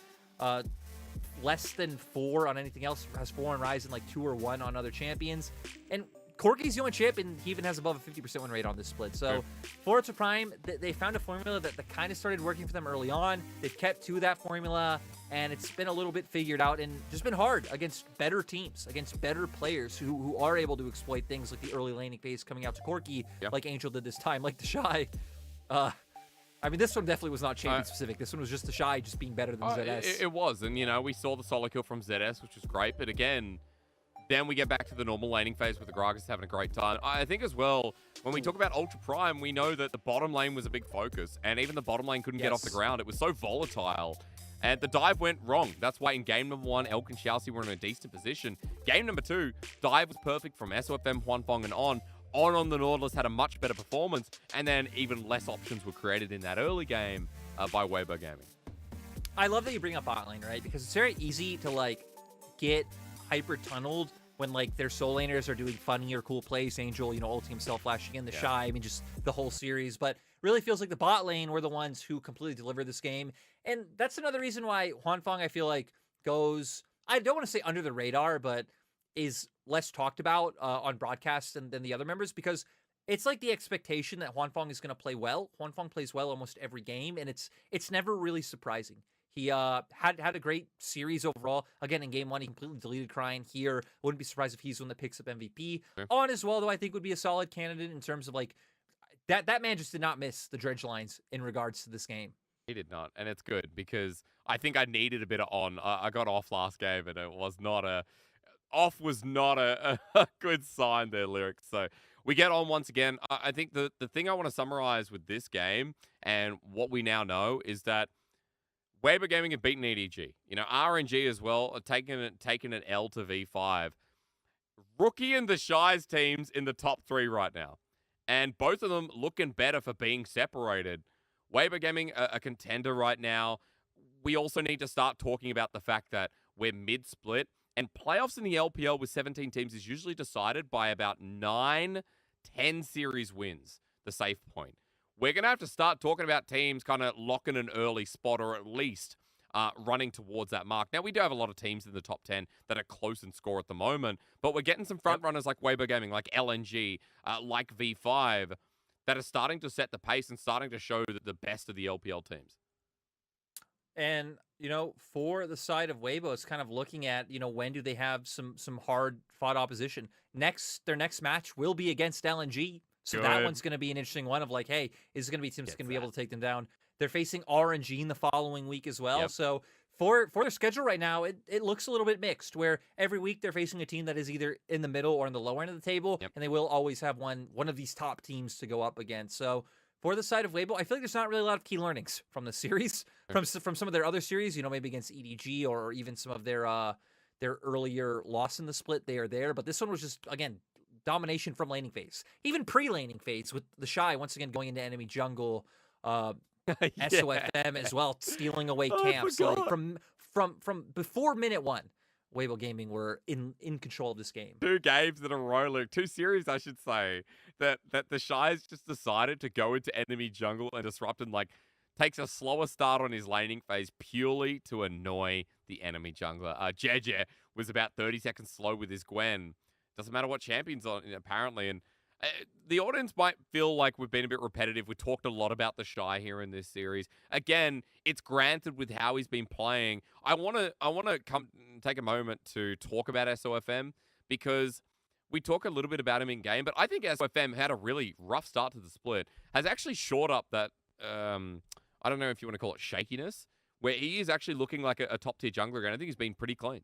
Less than 4 on anything else, has 4 on Ryzen, like 2 or 1 on other champions. And Corki's the only champion, he even has above a 50% win rate on this split. So for Ultra Prime, they found a formula that kind of started working for them early on. They've kept to that formula, and it's been a little bit figured out and just been hard against better teams, against better players who are able to exploit things like the early laning phase coming out to Corki, like Angel did this time, like the Shy. I mean, this one definitely was not champion specific. This one was just the Shy just being better than ZS. It was, and you know, we saw the solo kill from ZS, which was great, but again, then we get back to the normal laning phase with the Gragas having a great time. I think as well, when we talk about Ultra Prime, we know that the bottom lane was a big focus, and even the bottom lane couldn't get off the ground. It was so volatile, and the dive went wrong. That's why in game number 1, Elk and Shoutzy were in a decent position. Game number 2, dive was perfect from SOFM, Huanfeng, and On. On the Nautilus had a much better performance, and then even less options were created in that early game by Weibo Gaming. I love that you bring up bot lane, right? Because it's very easy to, like, get hyper-tunneled when, like, their soul laners are doing funny or cool plays. Angel, you know, ulti himself flashing in the Shy. I mean, just the whole series. But really feels like the bot lane were the ones who completely delivered this game. And that's another reason why Huanfeng, I feel like, goes, I don't want to say under the radar, but is less talked about on broadcasts than the other members, because it's like the expectation that Huanfeng is going to play well. Huanfeng plays well almost every game, and it's never really surprising. He had a great series overall. Again, in game 1, he completely deleted Crying. Here, wouldn't be surprised if he's the one that picks up MVP. Sure. On as well, though, I think would be a solid candidate in terms of like that man just did not miss the dredge lines in regards to this game. He did not, and it's good because I think I needed a bit of on. I got off last game, and it was not a good sign there, Lyrics. So we get on once again. I think the thing I want to summarize with this game and what we now know is that Weber Gaming have beaten EDG. You know, RNG as well, taking an L to V5. Rookie and the Shies teams in the top 3 right now. And both of them looking better for being separated. Weber Gaming a contender right now. We also need to start talking about the fact that we're mid-split. And playoffs in the LPL with 17 teams is usually decided by about 9-10 series wins, the safe point. We're going to have to start talking about teams kind of locking an early spot or at least running towards that mark. Now, we do have a lot of teams in the top 10 that are close in score at the moment, but we're getting some front runners like Weber Gaming, like LNG, like V5, that are starting to set the pace and starting to show the best of the LPL teams. And, you know, for the side of Weibo, it's kind of looking at, you know, when do they have some hard-fought opposition. Their next match will be against LNG. So that one's going to be an interesting one of like, hey, is it going to be teams going to be able to take them down? They're facing RNG in the following week as well. Yep. So for their schedule right now, it looks a little bit mixed, where every week they're facing a team that is either in the middle or in the lower end of the table, and they will always have one of these top teams to go up against. So for the side of Weibo, I feel like there's not really a lot of key learnings from the series, from some of their other series, you know, maybe against EDG or even some of their earlier loss in the split. They are there, but this one was just, again, domination from laning phase. Even pre-laning phase with the Shy once again going into enemy jungle, SOFM as well, stealing away camps. Like from before minute 1, Weibo Gaming were in control of this game. 2 games in a row, Luke. 2 series, I should say, that the Shies just decided to go into enemy jungle and disrupt and like takes a slower start on his laning phase purely to annoy the enemy jungler. Jeje was about 30 seconds slow with his Gwen. Doesn't matter what champion's on, apparently. And the audience might feel like we've been a bit repetitive. We talked a lot about the Shy here in this series. Again, it's granted with how he's been playing. I want to take a moment to talk about SOFM because we talk a little bit about him in game, but I think SOFM had a really rough start to the split. Has actually shored up that I don't know if you want to call it shakiness, where he is actually looking like a top tier jungler, and I think he's been pretty clean.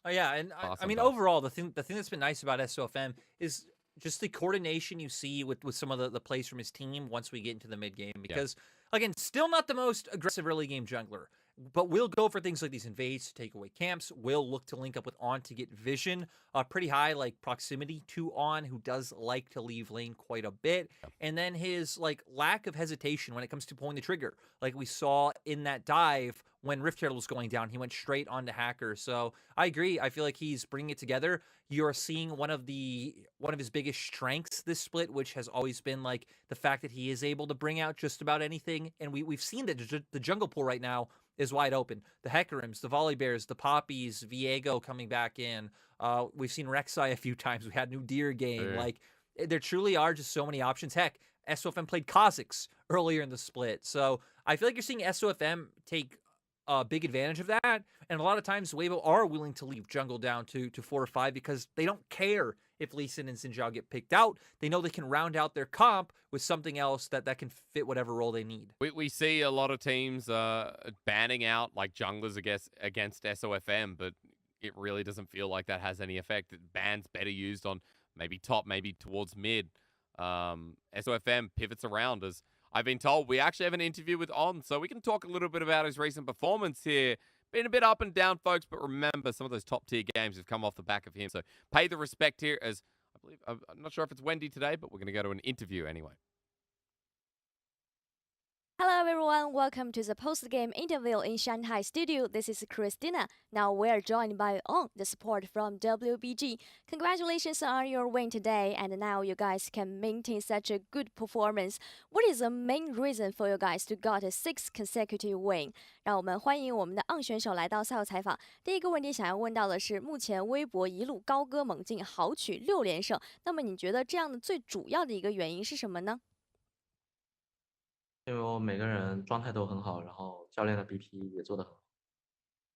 Oh yeah, and I mean overall, the thing that's been nice about SOFM is just the coordination you see with some of the plays from his team once we get into the mid game. Because again, still not the most aggressive early game jungler, but we'll go for things like these invades to take away camps. We'll look to link up with On to get vision pretty high, like proximity to On, who does like to leave lane quite a bit. And then his like lack of hesitation when it comes to pulling the trigger, like we saw in that dive when Rift Herald was going down, he went straight onto Hacker. So I agree. I feel like he's bringing it together. You're seeing one of his biggest strengths this split, which has always been like the fact that he is able to bring out just about anything. And we've seen that the jungle pool right now is wide open. The Hekarims, the Volley Bears, the Poppies, Viego coming back in. We've seen Rek'Sai a few times. We had New Deer game. Yeah. Like there truly are just so many options. Heck, SOFM played Kha'Zix earlier in the split. So I feel like you're seeing SOFM take a big advantage of that. And a lot of times Weibo are willing to leave jungle down to 4 or 5 because they don't care if Lee Sin and Xin Zhao get picked out. They know they can round out their comp with something else that can fit whatever role they need. We see a lot of teams banning out like junglers against SOFM, but it really doesn't feel like that has any effect. Bans better used on maybe top, maybe towards mid. SOFM pivots around, as I've been told. We actually have an interview with On, so we can talk a little bit about his recent performance here. Been a bit up and down, folks, but remember, some of those top-tier games have come off the back of him. So pay the respect here, as I believe, I'm not sure if it's Wendy today, but we're going to go to an interview anyway. Hello everyone, welcome to the post-game interview in Shanghai studio. This is Christina. Now we are joined by On, the support from WBG. Congratulations on your win today, and now you guys can maintain such a good performance. What is the main reason for you guys to got a 6th consecutive win? 让我们欢迎我们的 On 选手来到赛后采访。第一个问题想要问到的是，目前微博一路高歌猛进，豪取6连胜。那么你觉得这样的最主要的一个原因是什么呢？因为我每个人状态都很好，然后教练的 BP 也做得很好。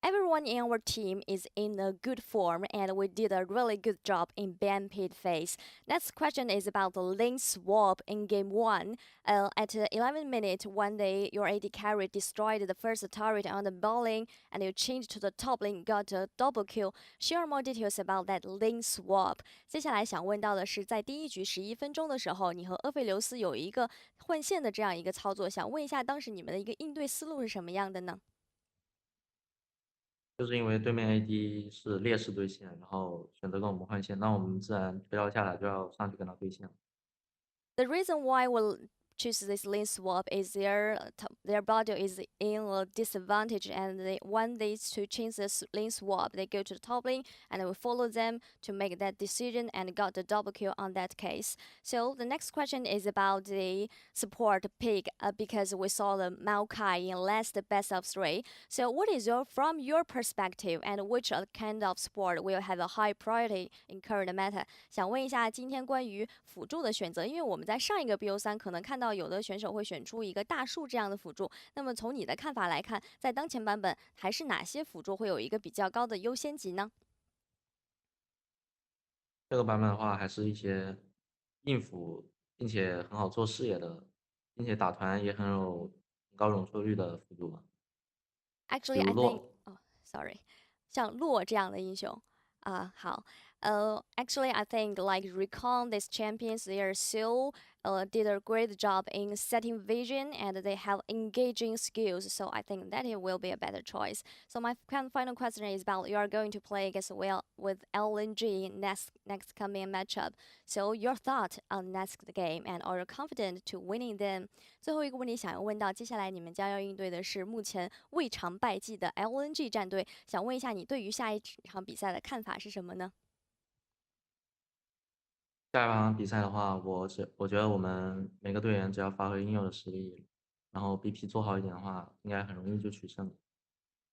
Everyone in our team is in a good form, and we did a really good job in ban pit phase. Next question is about the lane swap in game 1. At 11 minutes, one day your AD carry destroyed the first turret on the bot lane, and you changed to the top lane, got a double kill. Share more details about that lane swap. 接下来想问到的是，在第一局11分钟的时候，你和厄斐琉斯有一个换线的这样一个操作，想问一下当时你们的一个应对思路是什么样的呢？就是因为对面 AD 是劣势对线，然后选择跟我们换线，那我们自然推到下来就要上去跟他对线。The reason why we'll choose this lane swap is their body is in a disadvantage, and they want these to change this lane swap. They go to the top lane, and we follow them to make that decision and got the double kill on that case. So the next question is about the support pick, because we saw the Maokai in last best of 3. So what is from your perspective, and which kind of support will have a high priority in current meta? 想问一下今天关于辅助的选择，因为我们在上一个 BO3 可能看到有的选手会选出一个大树这样的辅助，那么从你的看法来看，在当前版本还是哪些辅助会有一个比较高的优先级呢？这个版本的话，还是一些硬辅，并且很好做视野的，并且打团也很有很高容错率的辅助吧。 Actually, I think, sorry, 像洛这样的英雄好。Actually, I think like Recon, these champions, they are so did a great job in setting vision, and they have engaging skills. So I think that it will be a better choice. So my final question is about you are going to play against with LNG next coming matchup. So your thought on next game, and are you confident to winning them? 最后一个问题想要问到，接下来你们将要应对的是目前未尝败绩的 LNG 战队，想问一下你对于下一场比赛的看法是什么呢？下一场比赛的话，我觉得我们每个队员只要发挥应有的实力，然后 BP 做好一点的话，应该很容易就取胜。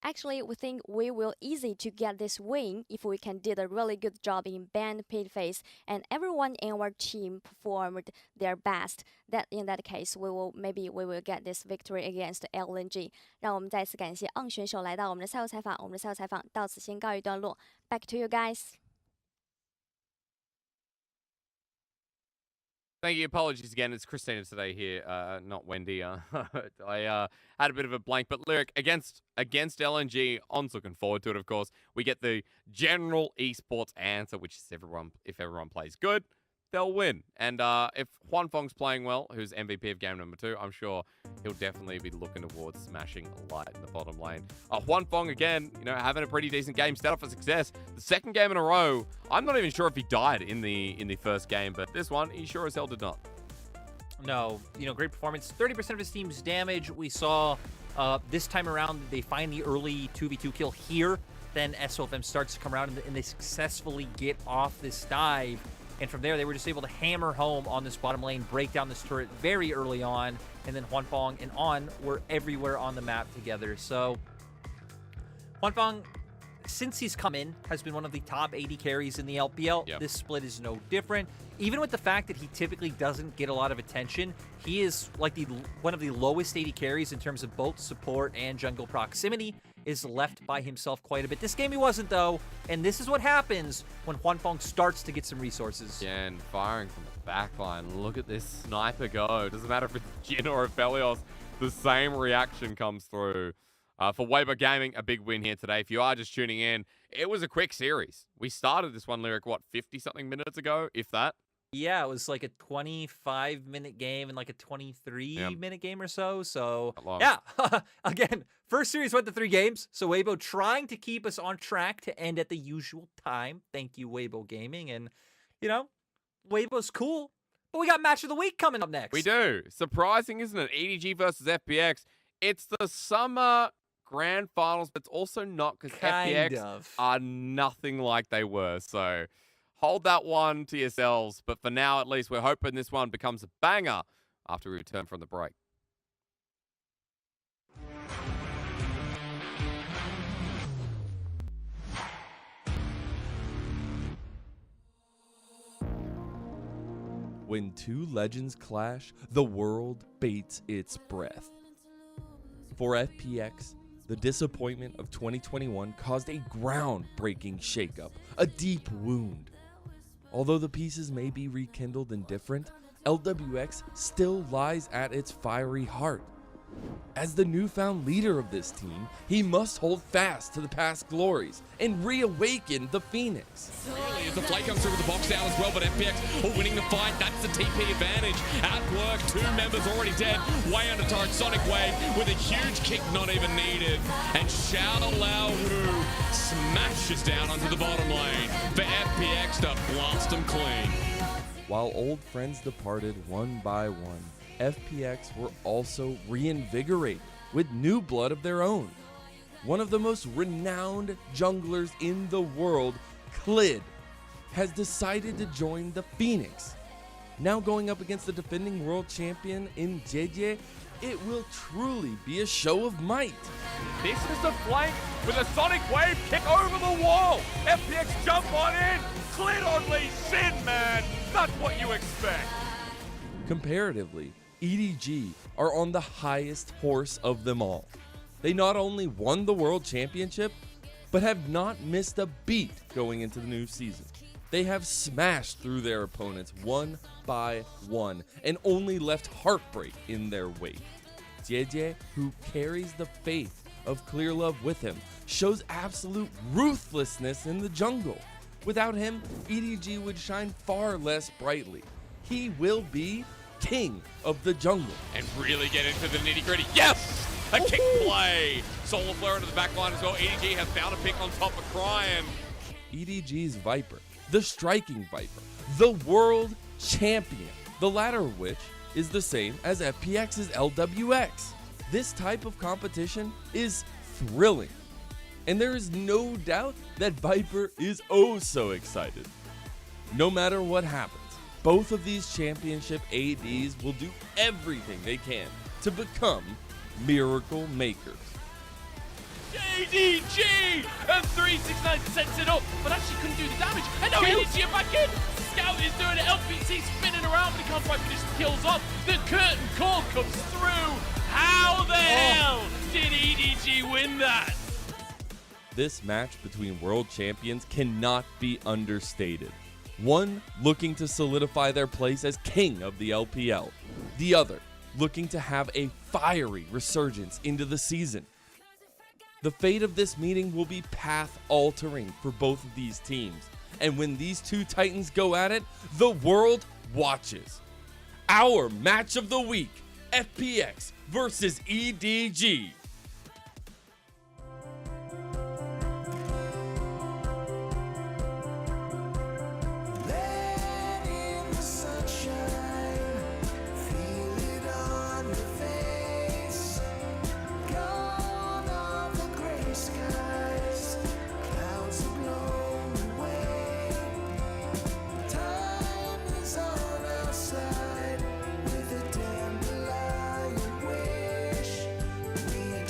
Actually, we think we will easy to get this win if we can did a really good job in ban pit phase, and everyone in our team performed their best. That in that case, we will get this victory against LNG. 让我们再次感谢 On 选手来到我们的赛后采访，我们的赛后采访到此先告一段落。Back to you guys. Thank you. Apologies again. It's Christina today here, not Wendy. I had a bit of a blank, but Lyric against LNG. On's looking forward to it. Of course, we get the general esports answer, which is if everyone plays good, they'll win. And if Huanfeng's playing well, who's MVP of game number 2, I'm sure he'll definitely be looking towards smashing Light in the bottom lane. Huanfeng, again, having a pretty decent game, set up for success. The second game in a row, I'm not even sure if he died in the first game, but this one, he sure as hell did not. No, great performance. 30% of his team's damage. We saw this time around, they find the early 2v2 kill here. Then SOFM starts to come around, and they successfully get off this dive. And from there, they were just able to hammer home on this bottom lane, break down this turret very early on, and then Huanfeng and On were everywhere on the map together. So Huanfeng, since he's come in, has been one of the top 80 carries in the LPL. Yep. This split is no different. Even with the fact that he typically doesn't get a lot of attention, he is like one of the lowest 80 carries in terms of both support and jungle proximity, is left by himself quite a bit. This game he wasn't, though, and this is what happens when Huanfeng starts to get some resources. Again, firing from the backline. Look at this sniper go. Doesn't matter if it's Jhin or Aphelios, the same reaction comes through. For Weibo Gaming, a big win here today. If you are just tuning in, it was a quick series. We started this one, Lyric, 50-something minutes ago, if that? Yeah, it was like a 25-minute game and like a 23-minute game or so. So, yeah, again, first series went to 3 games. So, Weibo trying to keep us on track to end at the usual time. Thank you, Weibo Gaming. And, Weibo's cool. But we got Match of the Week coming up next. We do. Surprising, isn't it? EDG versus FPX. It's the summer grand finals, but it's also not because FPX are nothing like they were. So hold that one to yourselves. But for now, at least, we're hoping this one becomes a banger after we return from the break. When two legends clash, the world bates its breath. For FPX, the disappointment of 2021 caused a groundbreaking shakeup, a deep wound. Although the pieces may be rekindled and different, LWX still lies at its fiery heart. As the newfound leader of this team, he must hold fast to the past glories and reawaken the Phoenix. Really, as the play comes through with the box down as well, but FPX are winning the fight. That's the TP advantage. At work, two members already dead. Way under turret, Sonic Wave with a huge kick not even needed. And Xiao Lao Hu smashes down onto the bottom lane for FPX to blast them clean. While old friends departed one by one, FPX were also reinvigorated with new blood of their own. One of the most renowned junglers in the world, Clid, has decided to join the Phoenix. Now going up against the defending world champion in JJ, it will truly be a show of might. This is the flank with a Sonic Wave kick over the wall. FPX jump on in. Clid on Lee Sin, man. That's what you expect. Comparatively, EDG are on the highest horse of them all. They not only won the World Championship, but have not missed a beat going into the new season. They have smashed through their opponents one by one and only left heartbreak in their wake. JJ, who carries the faith of Clear Love with him, shows absolute ruthlessness in the jungle. Without him, EDG would shine far less brightly. He will be king of the jungle. And really get into the nitty gritty. Yes! A kick play! Solar Flare into the back line as well. EDG has found a pick on top of Cryan. EDG's Viper, the striking Viper, the world champion, the latter of which is the same as FPX's LWX. This type of competition is thrilling, and there is no doubt that Viper is oh so excited. No matter what happens, both of these championship ADs will do everything they can to become miracle makers. EDG! And 369 sets it up, but actually couldn't do the damage. And now EDG are back in! Scout is doing it, LPT spinning around, but he can't quite finish the kills off. The curtain call comes through. How the hell did EDG win that? This match between world champions cannot be understated. One looking to solidify their place as king of the LPL. The other looking to have a fiery resurgence into the season. The fate of this meeting will be path-altering for both of these teams. And when these two titans go at it, the world watches. Our match of the week, FPX versus EDG. With a dandelion wish, we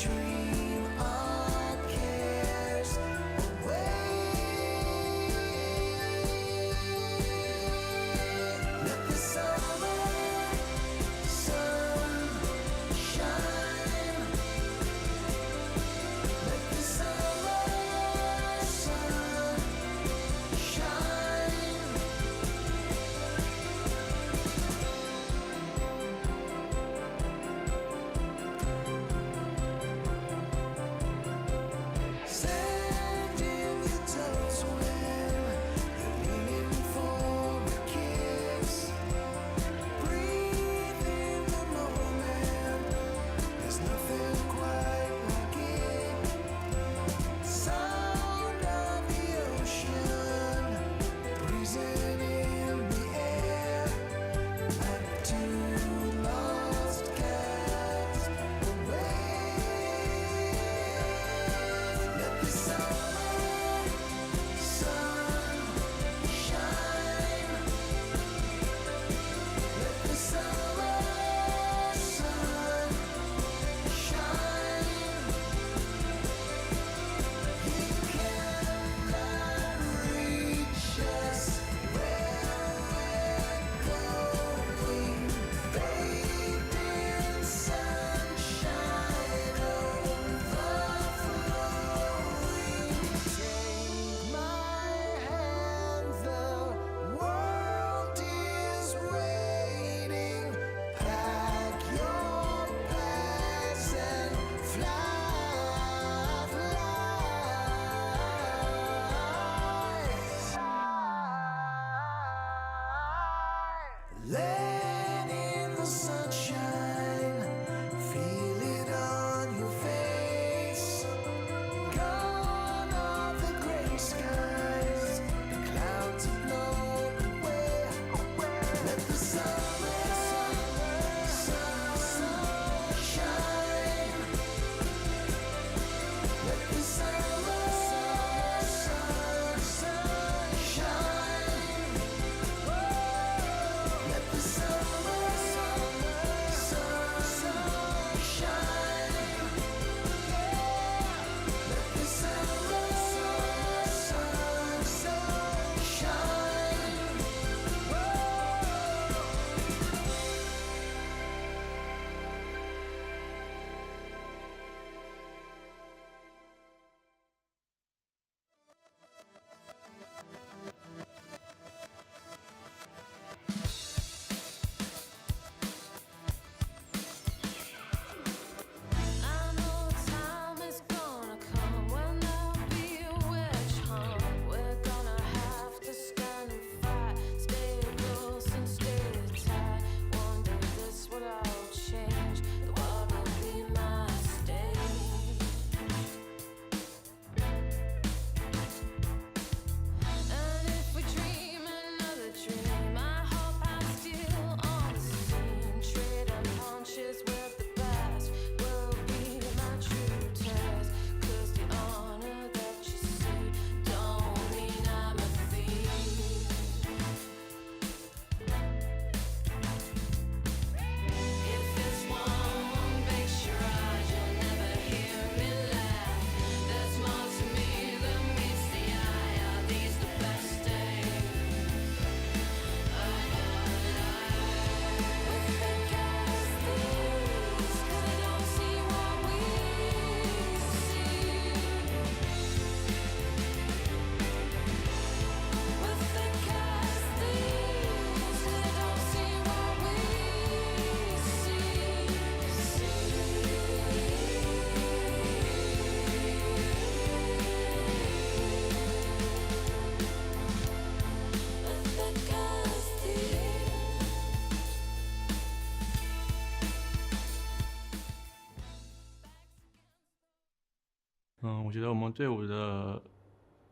我觉得我们队伍的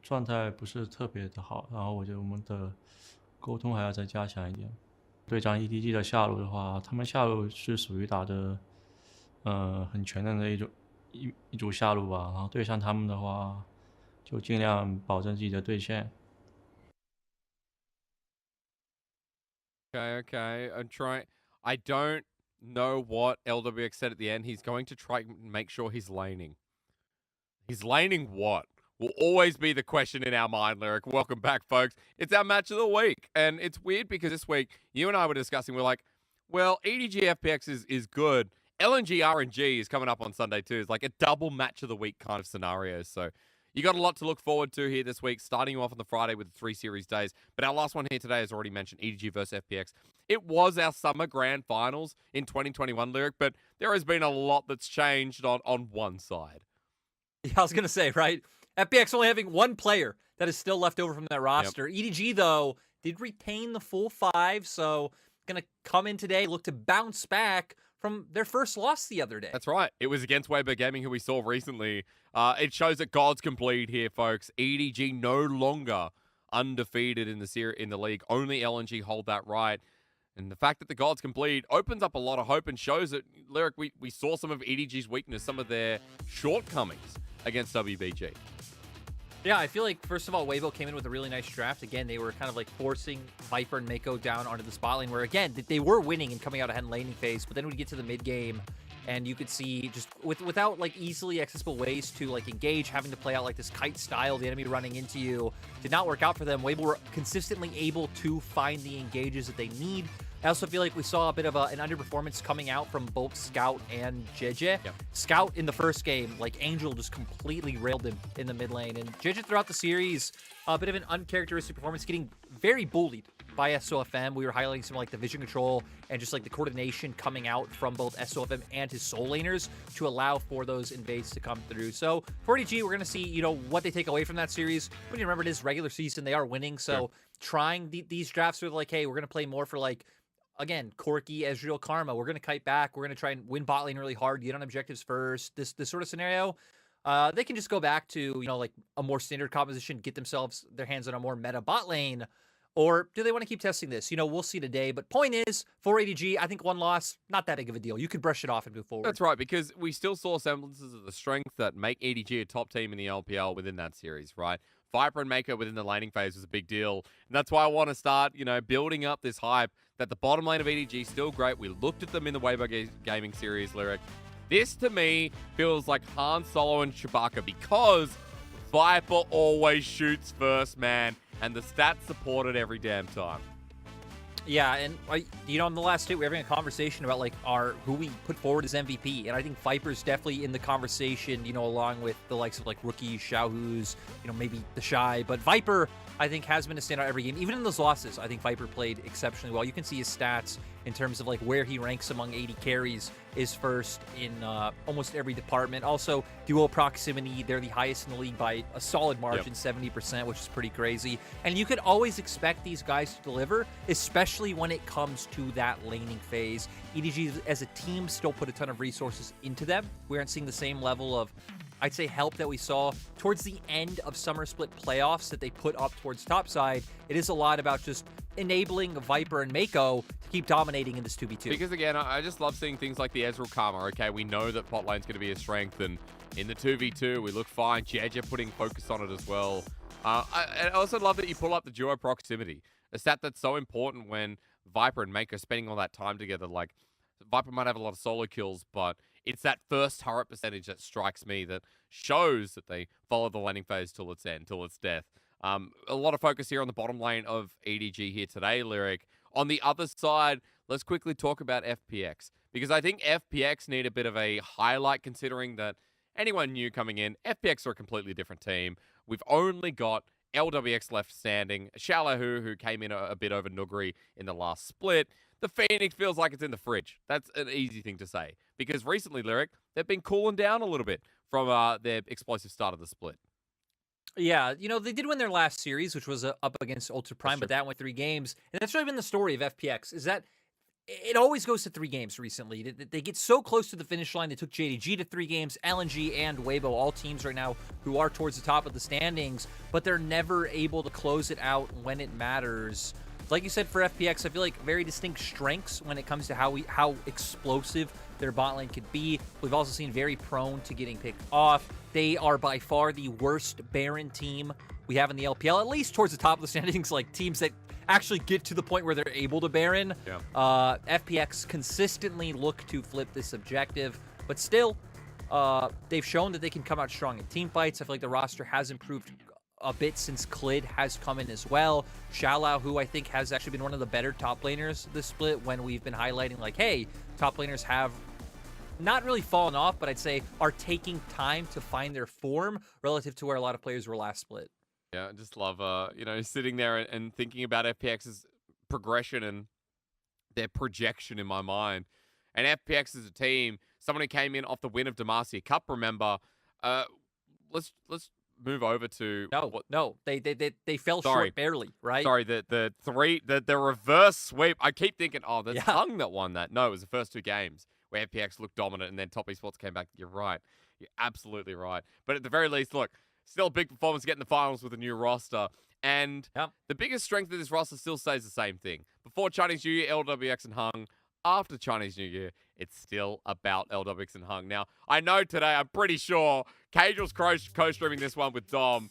状态不是特别的好，然后我觉得我们的沟通还要再加强一点。对战 EDG 的下路的话，他们下路是属于打的很全能的一组下路吧，然后对上他们的话，就尽量保证自己的对线。Okay. I'm trying. I don't know what LWX said at the end. He's going to try and make sure he's laning. He's laning what? Will always be the question in our mind, Lyric. Welcome back, folks. It's our match of the week. And it's weird because this week, you and I were discussing, we're like, well, EDG FPX is good. LNG RNG is coming up on Sunday too. It's like a double match of the week kind of scenario. So you got a lot to look forward to here this week, starting you off on the Friday with the 3 series days. But our last one here today, as already mentioned, EDG versus FPX. It was our summer grand finals in 2021, Lyric, but there has been a lot that's changed on one side. Yeah, I was going to say, right? FPX only having one player that is still left over from that roster. EDG, though, did retain the full 5, so going to come in today, look to bounce back from their first loss the other day. That's right. It was against Weber Gaming, who we saw recently. It shows that God's complete here, folks. EDG no longer undefeated in the league. Only LNG hold that right. And the fact that the Gods complete opens up a lot of hope and shows that, Lyric, we saw some of EDG's weakness, some of their shortcomings against WBG. Yeah, I feel like, first of all, Weibo came in with a really nice draft. Again, they were kind of like forcing Viper and Mako down onto the spot lane, where, again, they were winning and coming out ahead in laning phase, but then we get to the mid game, and you could see just without like easily accessible ways to like engage, having to play out like this kite style, the enemy running into you, did not work out for them. Weibo were consistently able to find the engages that they need. I also feel like we saw a bit of an underperformance coming out from both Scout and JJ. Yep. Scout in the first game, like Angel just completely railed him in the mid lane. And JJ throughout the series, a bit of an uncharacteristic performance, getting very bullied by SOFM. We were highlighting some like the vision control and just like the coordination coming out from both SOFM and his soul laners to allow for those invades to come through. So for EDG, we're going to see, you know, what they take away from that series. When you remember, it is regular season, they are winning. So trying these drafts with like, hey, we're going to play more for like, again, Corki, Ezreal, Karma. We're going to kite back. We're going to try and win bot lane really hard, get on objectives first. This sort of scenario, they can just go back to, you know, like a more standard composition, get themselves their hands on a more meta bot lane. Or do they want to keep testing this? You know, we'll see today. But point is, for ADG, I think one loss, not that big of a deal. You could brush it off and move forward. That's right, because we still saw semblances of the strength that make EDG a top team in the LPL within that series, right? Viper and Mako within the laning phase was a big deal. And that's why I want to start, you know, building up this hype that the bottom lane of EDG is still great. We looked at them in the Weibo Gaming series, Lyric. This, to me, feels like Han Solo and Chewbacca because Viper always shoots first, man. And the stats support it every damn time. Yeah, and you know, in the last two, we were having a conversation about like who we put forward as MVP, and I think Viper's definitely in the conversation. You know, along with the likes of like Rookie, Xiaohu's, you know, maybe the Shy, but Viper, I think, has been a standout every game. Even in those losses, I think Viper played exceptionally well. You can see his stats in terms of like where he ranks among 80 carries is first in almost every department. Also, duo proximity, they're the highest in the league by a solid margin, 70%, which is pretty crazy. And you could always expect these guys to deliver, especially when it comes to that laning phase. EDG as a team still put a ton of resources into them. We aren't seeing the same level of, I'd say, help that we saw towards the end of Summer Split playoffs that they put up towards topside. It is a lot about just enabling Viper and Mako to keep dominating in this 2v2. Because again, I just love seeing things like the Ezreal Karma. Okay, we know that bot lane's going to be a strength, and in the 2v2, we look fine. JJ putting focus on it as well. I also love that you pull up the duo proximity, a stat that's so important when Viper and Mako are spending all that time together. Like, Viper might have a lot of solo kills, but it's that first turret percentage that strikes me that shows that they follow the laning phase till its end, till its death. A lot of focus here on the bottom lane of EDG here today, Lyric. On the other side, let's quickly talk about FPX, because I think FPX need a bit of a highlight considering that anyone new coming in, FPX are a completely different team. We've only got LWX left standing, Xiaohu, who came in a bit over Nuguri in the last split. The Phoenix feels like it's in the fridge. That's an easy thing to say, because recently, Lyric, they've been cooling down a little bit from their explosive start of the split. Yeah, you know, they did win their last series, which was up against Ultra Prime, but that went 3 games. And that's really been the story of FPX, is that it always goes to 3 games recently. They get so close to the finish line. They took JDG to 3 games, LNG and Weibo, all teams right now who are towards the top of the standings, but they're never able to close it out when it matters. Like you said, for FPX, I feel like very distinct strengths when it comes to how explosive their bot lane could be. We've also seen very prone to getting picked off. They are by far the worst Baron team we have in the LPL, at least towards the top of the standings, like teams that actually get to the point where they're able to Baron. Yeah. FPX consistently look to flip this objective, but still, they've shown that they can come out strong in team fights. I feel like the roster has improved a bit since Klid has come in as well. Shallow, who I think has actually been one of the better top laners this split, when we've been highlighting like, hey, top laners have not really fallen off, but I'd say are taking time to find their form relative to where a lot of players were last split. Yeah, I just love, sitting there and thinking about FPX's progression and their projection in my mind. And FPX is a team, someone who came in off the win of Demacia Cup, remember. Let's move over to... No, they fell short barely, right? Sorry, the reverse sweep. I keep thinking, oh, there's Hung that won that. No, it was the first 2 games where FPX looked dominant and then Top Esports came back. You're right. You're absolutely right. But at the very least, look, still a big performance getting the finals with a new roster. And the biggest strength of this roster still stays the same thing. Before Chinese New Year, LWX and Hung. After Chinese New Year, it's still about LWX and Hung. Now, I know today, I'm pretty sure, Casual's co-streaming this one with Dom.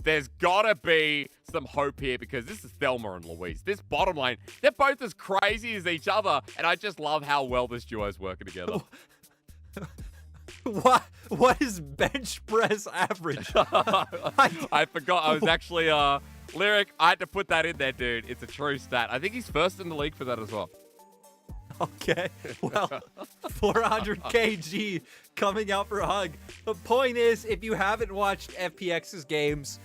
There's gotta be some hope here because this is Thelma and Louise. This bottom lane, they're both as crazy as each other, and I just love how well this duo is working together. What is bench press average? I forgot. I was actually Lyric. I had to put that in there, dude. It's a true stat. I think he's first in the league for that as well. Okay, well, 400 kg coming out for Hung. The point is, if you haven't watched FPX's games,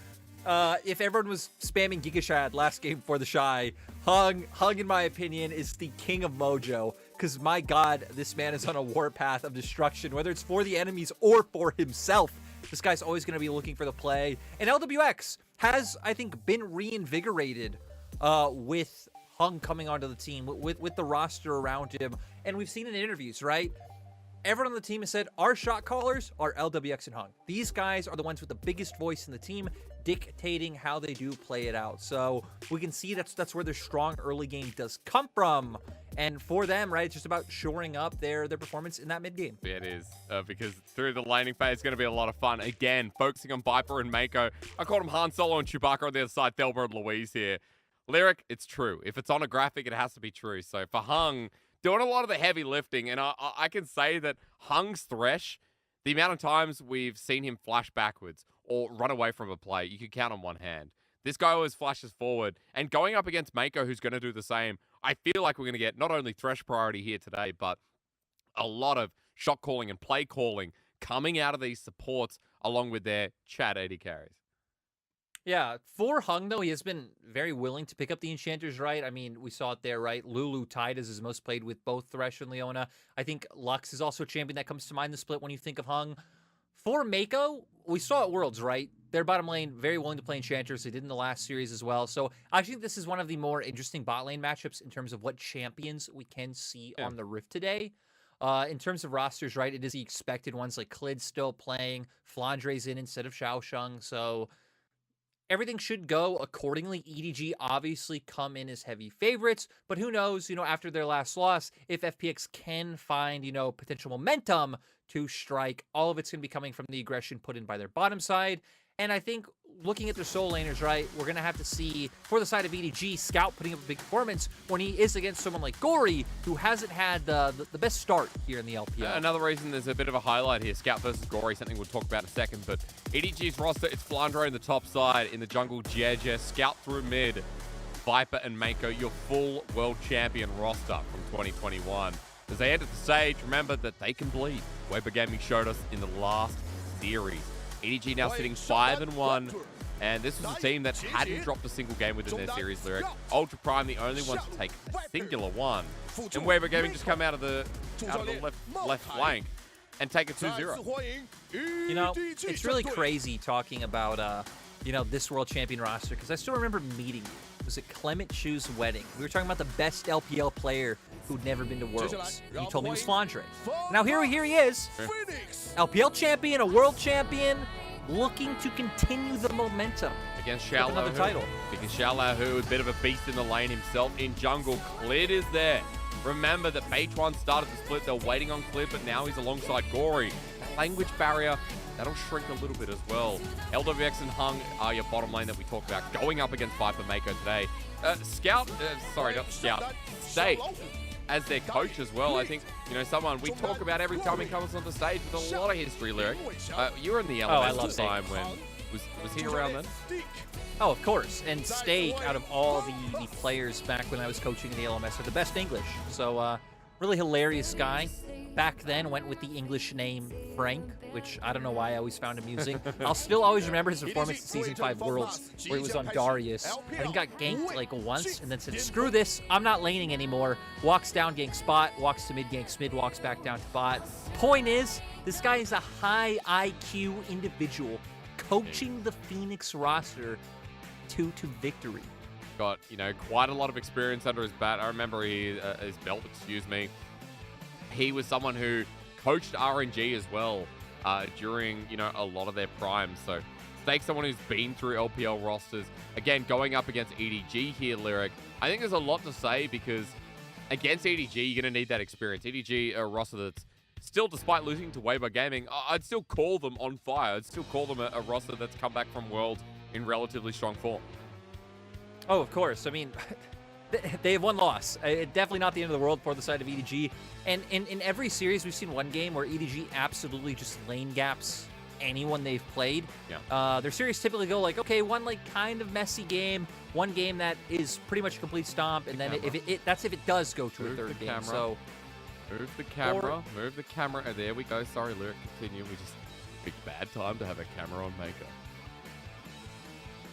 if everyone was spamming Gigashad last game for the Shy, Hung, in my opinion, is the king of Mojo. Because, my God, this man is on a warpath of destruction, whether it's for the enemies or for himself. This guy's always going to be looking for the play. And LWX has, I think, been reinvigorated with Hung coming onto the team, with the roster around him. And we've seen in interviews, right? Everyone on the team has said, our shot callers are LWX and Hung. These guys are the ones with the biggest voice in the team, dictating how they do play it out. So we can see that's where their strong early game does come from. And for them, right, it's just about shoring up their performance in that mid game. Yeah, it is. Because through the laning phase, it's going to be a lot of fun. Again, focusing on Viper and Mako. I called him Han Solo and Chewbacca on the other side, Thelma and Louise here. Lyric, it's true. If it's on a graphic, it has to be true. So for Hung, doing a lot of the heavy lifting, and I can say that Hung's Thresh, the amount of times we've seen him flash backwards or run away from a play, you can count on one hand. This guy always flashes forward, and going up against Mako, who's going to do the same, I feel like we're going to get not only Thresh priority here today, but a lot of shot calling and play calling coming out of these supports along with their Chad 80 carries. Yeah, for Hung, though, he has been very willing to pick up the Enchanters, right? I mean, we saw it there, right? Lulu tied as his most played with both Thresh and Leona. I think Lux is also a champion that comes to mind in the split when you think of Hung. For Mako, we saw at Worlds, right? Their bottom lane, very willing to play Enchanters. They did in the last series as well. So I think this is one of the more interesting bot lane matchups in terms of what champions we can see on the Rift today. In terms of rosters, right, it is the expected ones like Klid still playing, Flandre's in instead of Xiaosheng, so everything should go accordingly. EDG obviously come in as heavy favorites, but who knows, after their last loss, if FPX can find, potential momentum to strike. All of it's going to be coming from the aggression put in by their bottom side. And I think looking at their soul laners, right, we're going to have to see, for the side of EDG, Scout putting up a big performance when he is against someone like Gory, who hasn't had the best start here in the LPL. Another reason there's a bit of a highlight here, Scout versus Gory, something we'll talk about in a second, but EDG's roster, it's Flandre in the top side, in the jungle, Jeje, Scout through mid, Viper and Mako, your full world champion roster from 2021. As they enter the stage, remember that they can bleed. Weber Gaming showed us in the last series. EDG now sitting 5-1, and this was a team that hadn't dropped a single game within their series, Lyric. Ultra Prime, the only one to take a singular one. And Weber Gaming just come out of the left flank and take a 2-0. It's really crazy talking about, this world champion roster, because I still remember meeting you. It was at Clement Chu's wedding. We were talking about the best LPL player who'd never been to Worlds. He told me it was Flandre. Now here he is, LPL champion, a world champion, looking to continue the momentum. Against Pick Xiao another Hu. title. Because Xiao Hu, a bit of a beast in the lane himself. In jungle, Clid is there. Remember that Beituan started the split. They're waiting on Clid, but now he's alongside Gory. That language barrier, that'll shrink a little bit as well. LWX and Hung are your bottom lane that we talked about, going up against Viper Mako today. Scout, sorry, not Scout, Stake as their coach as well. I think, you know, someone we talk about every time he comes on the stage with a lot of history, Lyric. You were in the Elemental time when, was he around then? Oh, of course. And Stake, out of all the players back when I was coaching in the LMS, are the best English. So, really hilarious guy. Back then, went with the English name Frank, which I don't know why I always found amusing. I'll still always remember his performance in Season 5 Worlds, where he was on Darius. I think got ganked like once, and then said, screw this, I'm not laning anymore. Walks down, ganks bot, walks to mid, ganks mid, walks back down to bot. Point is, this guy is a high IQ individual, coaching the Phoenix roster to victory. Got, you know, quite a lot of experience under his bat. I remember his belt, excuse me. He was someone who coached RNG as well during, you know, a lot of their prime. So Stake, someone who's been through LPL rosters. Again, going up against EDG here, Lyric. I think there's a lot to say because against EDG, you're going to need that experience. EDG, a roster that's still, despite losing to Weibo Gaming, I'd still call them on fire. I'd still call them a roster that's come back from Worlds in relatively strong form. Oh, of course. I mean, they have one loss. Definitely not the end of the world for the side of EDG. And in every series, we've seen one game where EDG absolutely just lane gaps anyone they've played. Yeah. Their series typically go like, okay, one like kind of messy game, one game that is pretty much a complete stomp, and then that's if it does go to a third game. So move the camera, move the camera. Oh, there we go. Sorry, Lyric, continue. We just big bad time to have a camera on Mako.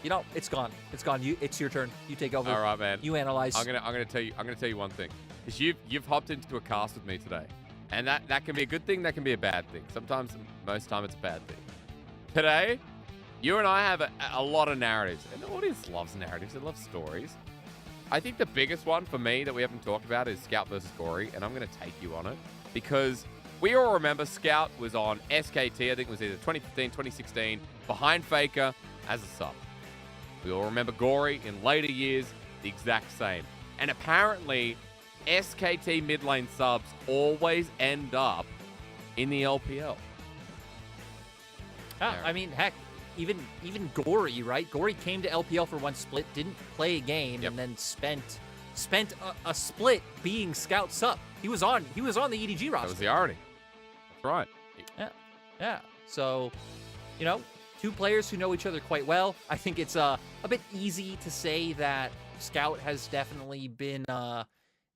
You know, it's gone. It's gone. It's your turn. You take over. All right, man. You analyze. I'm gonna tell you one thing. Because you've hopped into a cast with me today, and that can be a good thing. That can be a bad thing. Sometimes, most time, it's a bad thing. Today, you and I have a lot of narratives, and the audience loves narratives. They love stories. I think the biggest one for me that we haven't talked about is Scout versus Gory, and I'm gonna take you on it because we all remember Scout was on SKT. I think it was either 2015, 2016, behind Faker as a sub. We all remember Gory in later years, the exact same. And apparently, SKT mid lane subs always end up in the LPL. I mean, heck, even Gory, right? Gory came to LPL for one split, didn't play a game, and then spent a split being Scout sub. He was on the EDG roster. That was the irony. That's right. Yeah. So, you know, two players who know each other quite well. I think it's a bit easy to say that Scout has definitely been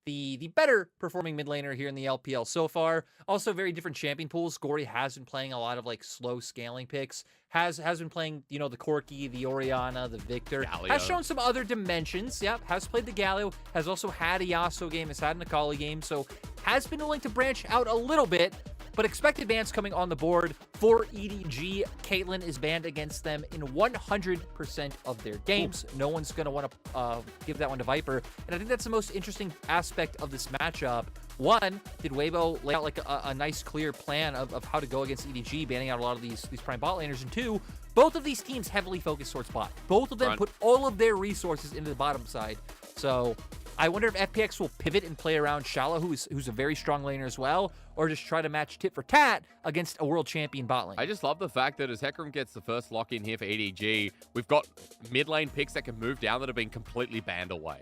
the better performing mid laner here in the LPL so far. Also, very different champion pools. Gory has been playing a lot of like slow scaling picks. Has been playing, you know, the Corki, the Orianna, the Victor. Galio. Has shown some other dimensions. Yep, has played the Galio. Has also had a Yasuo game. Has had an Akali game. So has been willing to branch out a little bit. But expected bans coming on the board for EDG. Caitlyn is banned against them in 100% of their games. No one's going to want to give that one to Viper. And I think that's the most interesting aspect of this matchup. One, did Weibo lay out like a nice clear plan of how to go against EDG, banning out a lot of these prime bot laners? And two, both of these teams heavily focus towards bot. Both of them put all of their resources into the bottom side. So I wonder if FPX will pivot and play around Shala, who's a very strong laner as well, or just try to match tit for tat against a world champion bot lane. I just love the fact that as Hecarim gets the first lock in here for EDG, we've got mid lane picks that can move down that have been completely banned away.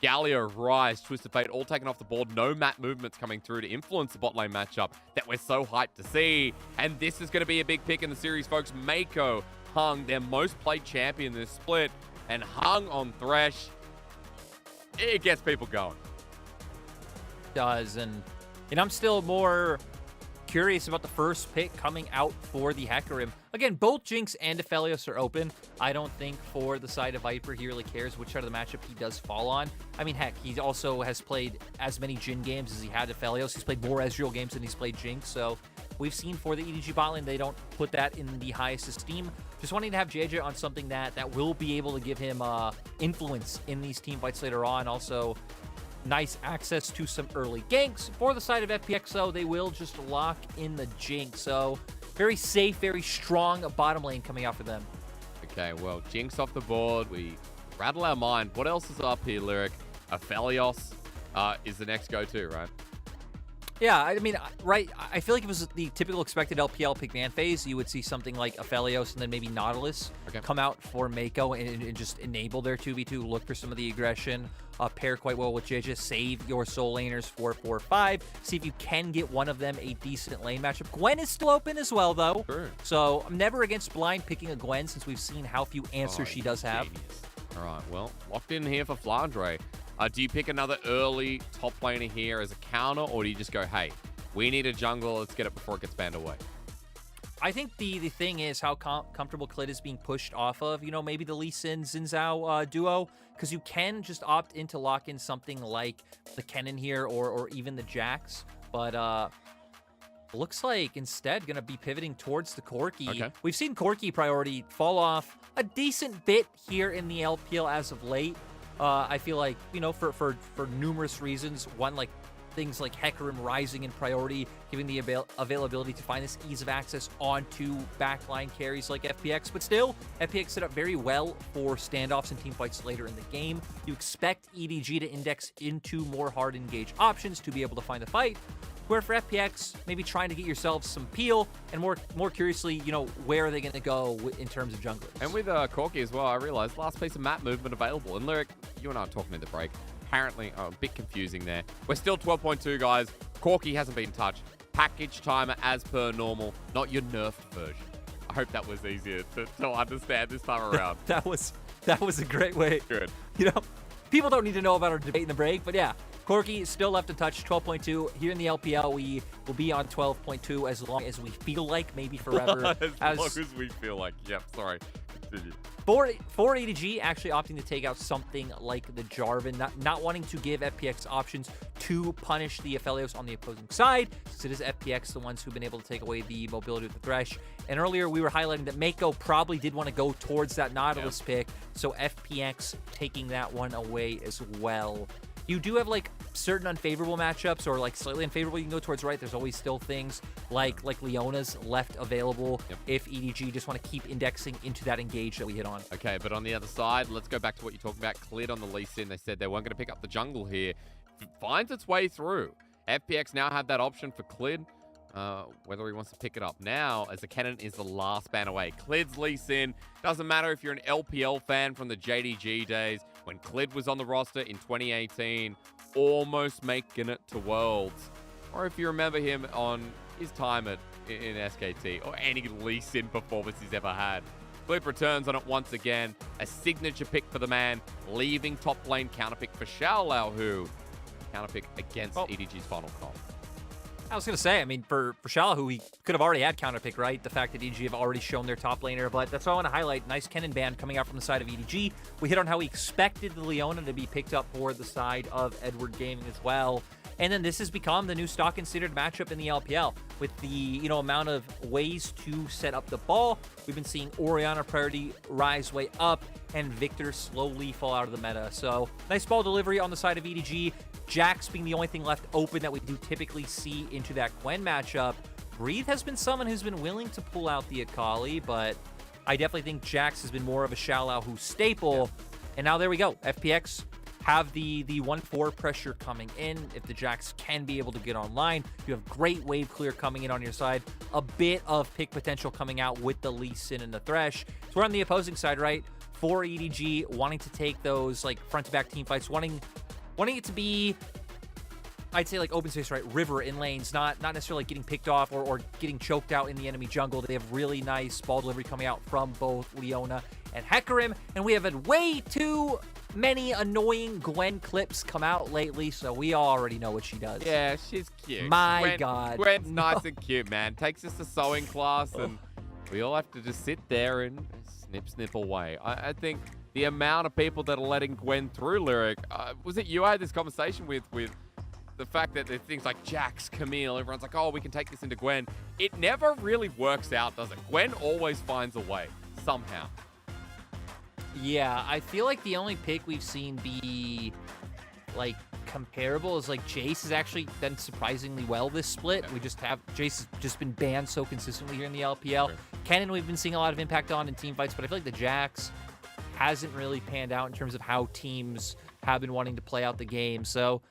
Galio, Rise, Twisted Fate, all taken off the board. No map movements coming through to influence the bot lane matchup that we're so hyped to see. And this is going to be a big pick in the series, folks. Mako, Hung, their most played champion this split, and Hung on Thresh. It gets people going. Does, and I'm still more curious about the first pick coming out for the Hecarim. Again, both Jinx and Aphelios are open. I don't think for the side of Viper, he really cares which side of the matchup he does fall on. I mean, heck, he also has played as many Jhin games as he had Aphelios. He's played more Ezreal games than he's played Jinx, so we've seen for the EDG bot lane, they don't put that in the highest esteem. Just wanting to have JJ on something that will be able to give him influence in these team fights later on. Also, nice access to some early ganks. For the side of FPX, though, they will just lock in the Jinx. So very safe, very strong bottom lane coming out for them. Okay, well, Jinx off the board. We rattle our mind. What else is up here, Lyric? Aphelios is the next go-to, right? Yeah, I mean, right, I feel like it was the typical expected LPL pick man phase. You would see something like Aphelios and then maybe Nautilus come out for Mako and just enable their 2v2, look for some of the aggression, pair quite well with JJ, save your soul laners 4-4-5, see if you can get one of them a decent lane matchup. Gwen is still open as well, though. Sure. So I'm never against blind picking a Gwen since we've seen how few answers she does have. All right, well, locked in here for Flandre. Do you pick another early top laner here as a counter, or do you just go, hey, we need a jungle, let's get it before it gets banned away? I think the thing is how comfortable Clid is being pushed off of, you know, maybe the Lee Sin Xin Zhao duo, because you can just opt in to lock in something like the Kennen here or even the Jax, but looks like instead going to be pivoting towards the Corki. Okay. We've seen Corki priority fall off a decent bit here in the LPL as of late. I feel like, you know, for numerous reasons. One, like things like Hecarim rising in priority, giving the availability to find this ease of access onto backline carries like FPX. But still, FPX set up very well for standoffs and team fights later in the game. You expect EDG to index into more hard engage options to be able to find the fight. Where for FPX, maybe trying to get yourselves some peel, and more curiously, you know, where are they going to go in terms of junglers? And with Corki as well, I realized last piece of map movement available. And Lyric, you and I are talking in the break. Apparently, a bit confusing there. We're still 12.2, guys. Corki hasn't been touched. Package timer as per normal, not your nerfed version. I hope that was easier to understand this time around. that was a great way. Good. You know, people don't need to know about our debate in the break, but yeah. Corki is still left to touch 12.2. Here in the LPL, we will be on 12.2 as long as we feel like, maybe forever. as long as we feel like. Yep, sorry. Continue. For EDG, actually opting to take out something like the Jarvan, not wanting to give FPX options to punish the Aphelios on the opposing side, since it is FPX the ones who've been able to take away the mobility with the Thresh. And earlier we were highlighting that Mako probably did want to go towards that Nautilus pick, so FPX taking that one away as well. You do have like certain unfavorable matchups or like slightly unfavorable you can go towards right. There's always still things like Leona's left available if EDG just want to keep indexing into that engage that we hit on. Okay, but on the other side, let's go back to what you're talking about. Clid on the Lee Sin. They said they weren't going to pick up the jungle here. Finds its way through. FPX now have that option for Clid. Whether he wants to pick it up now, as the Kennen is the last ban away. Clid's Lee Sin. Doesn't matter if you're an LPL fan from the JDG days, when Clid was on the roster in 2018, almost making it to Worlds. Or if you remember him on his time in SKT, or any Lee Sin performance he's ever had. Clid returns on it once again. A signature pick for the man, leaving top lane counterpick for Xiaolao, who counterpick against EDG's final call. I was going to say, I mean, for Shala, who he could have already had counterpick, right? The fact that EDG have already shown their top laner, but that's what I want to highlight. Nice Kennen ban coming out from the side of EDG. We hit on how we expected the Leona to be picked up for the side of Edward Gaming as well. And then this has become the new stock and standard matchup in the LPL. With the, you know, amount of ways to set up the ball, we've been seeing Orianna priority rise way up and Victor slowly fall out of the meta. So nice ball delivery on the side of EDG. Jax being the only thing left open that we do typically see into that Gwen matchup. Breathe has been someone who's been willing to pull out the Akali, but I definitely think Jax has been more of a Xiaolao who's staple. And now there we go. FPX have the 1-4 pressure coming in. If the Jax can be able to get online, you have great wave clear coming in on your side. A bit of pick potential coming out with the Lee Sin and the Thresh. So we're on the opposing side, right? For EDG, wanting to take those like front-to-back team fights, wanting it to be, I'd say, like open space, right? River in lanes, not necessarily getting picked off or getting choked out in the enemy jungle. They have really nice ball delivery coming out from both Leona and Hecarim, and we have had way too many annoying Gwen clips come out lately, so we already know what she does. Yeah, she's cute. God. Gwen's nice and cute, man. Takes us to sewing class, and we all have to just sit there and snip away. I think the amount of people that are letting Gwen through, Lyric, was it you I had this conversation with the fact that there's things like Jax, Camille, everyone's like, oh, we can take this into Gwen. It never really works out, does it? Gwen always finds a way, somehow. Yeah, I feel like the only pick we've seen be, like, comparable is like Jace has actually done surprisingly well this split. We just have Jace has just been banned so consistently here in the LPL. Kennen we've been seeing a lot of impact on in team fights, but I feel like the Jax hasn't really panned out in terms of how teams have been wanting to play out the game. So,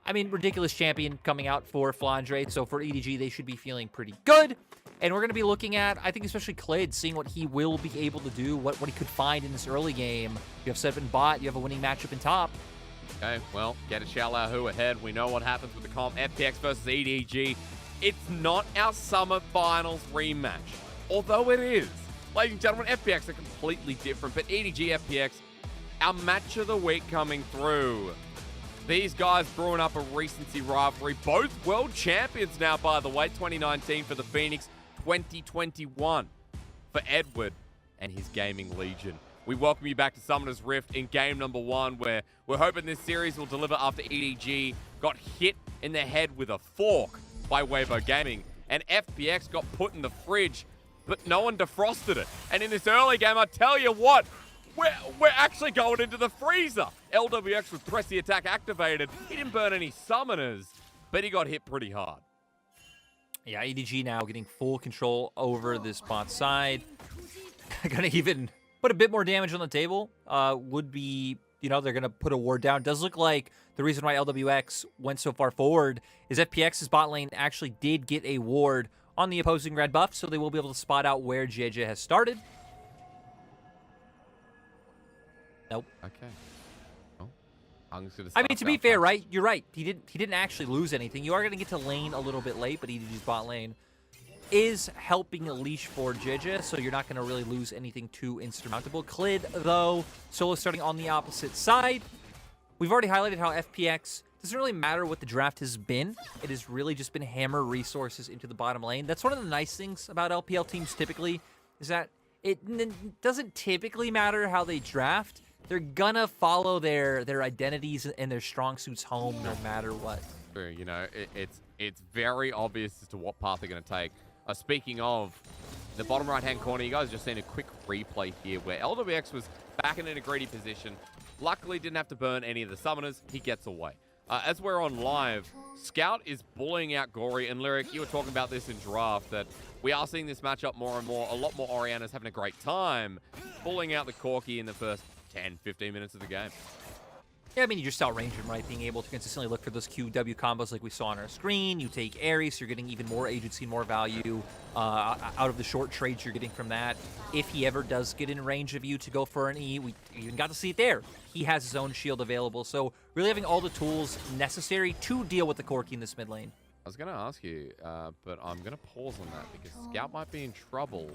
I mean, ridiculous champion coming out for Flandre. So for EDG, they should be feeling pretty good. And we're going to be looking at, I think, especially Clid, seeing what he will be able to do, what he could find in this early game. You have 7 bot, you have a winning matchup in top. Okay, well, get a Xiaolahu ahead. We know what happens with the comp. FPX versus EDG. It's not our summer finals rematch, although it is. Ladies and gentlemen, FPX are completely different, but EDG, FPX, our match of the week coming through. These guys growing up a recency rivalry. Both world champions now, by the way. 2019 for the Phoenix, 2021 for Edward and his gaming legion. We welcome you back to Summoner's Rift in game number 1, where we're hoping this series will deliver after EDG got hit in the head with a fork by Weibo Gaming, and FPX got put in the fridge, but no one defrosted it. And in this early game, I tell you what, we're actually going into the freezer. LWX with Press the Attack activated. He didn't burn any summoners, but he got hit pretty hard. Yeah, EDG now getting full control over this bot side. Gonna even put a bit more damage on the table. Would be, you know, they're gonna put a ward down. Does look like the reason why LWX went so far forward is FPX's bot lane actually did get a ward on the opposing red buff, so they will be able to spot out where JJ has started. Nope. Okay. I mean, to be fair, right? You're right. He didn't actually lose anything. You are going to get to lane a little bit late, but EDG's bot lane is helping leash for JJ, so you're not going to really lose anything too insurmountable. Clid, though, solo starting on the opposite side. We've already highlighted how FPX doesn't really matter what the draft has been. It has really just been hammer resources into the bottom lane. That's one of the nice things about LPL teams typically, is that it doesn't typically matter how they draft. They're gonna follow their identities and their strong suits home no matter what. You know, it's very obvious as to what path they're going to take. Speaking of the bottom right-hand corner, you guys just seen a quick replay here where LWX was back in a greedy position. Luckily, didn't have to burn any of the summoners. He gets away. As we're on live, Scout is bullying out Gory. And Lyric, you were talking about this in draft, that we are seeing this matchup more and more. A lot more Orianna's having a great time bullying out the Corki in the first 10, 15 minutes of the game. Yeah, I mean, you just outrange him, right? Being able to consistently look for those QW combos like we saw on our screen. You take Ares, you're getting even more agency, more value out of the short trades you're getting from that. If he ever does get in range of you to go for an E, we even got to see it there. He has his own shield available, so really having all the tools necessary to deal with the Corki in this mid lane. I was going to ask you, but I'm going to pause on that because Scout might be in trouble.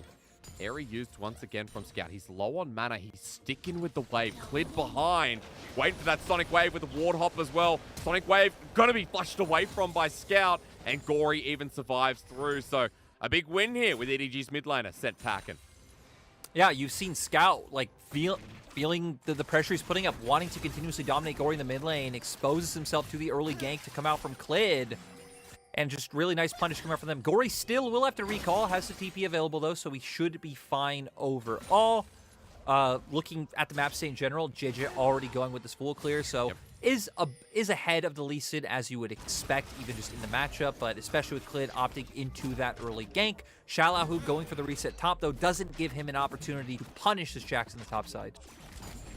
Airy used once again from Scout. He's low on mana. He's sticking with the wave. Clid behind. Waiting for that Sonic Wave with the Ward Hop as well. Sonic Wave going to be flushed away from by Scout. And Gory even survives through. So a big win here with EDG's mid laner, Set Packin. Yeah, you've seen Scout like feeling the pressure he's putting up, wanting to continuously dominate Gory in the mid lane, exposes himself to the early gank to come out from Clid. And just really nice punish coming out from them. Gory still will have to recall, has the TP available though, so we should be fine overall. Looking at the map state in general, JJ already going with this full clear, so is ahead of the Lee Sin as you would expect, even just in the matchup, but especially with Clid opting into that early gank. Xiaolahu going for the reset top though doesn't give him an opportunity to punish this Jax on the top side.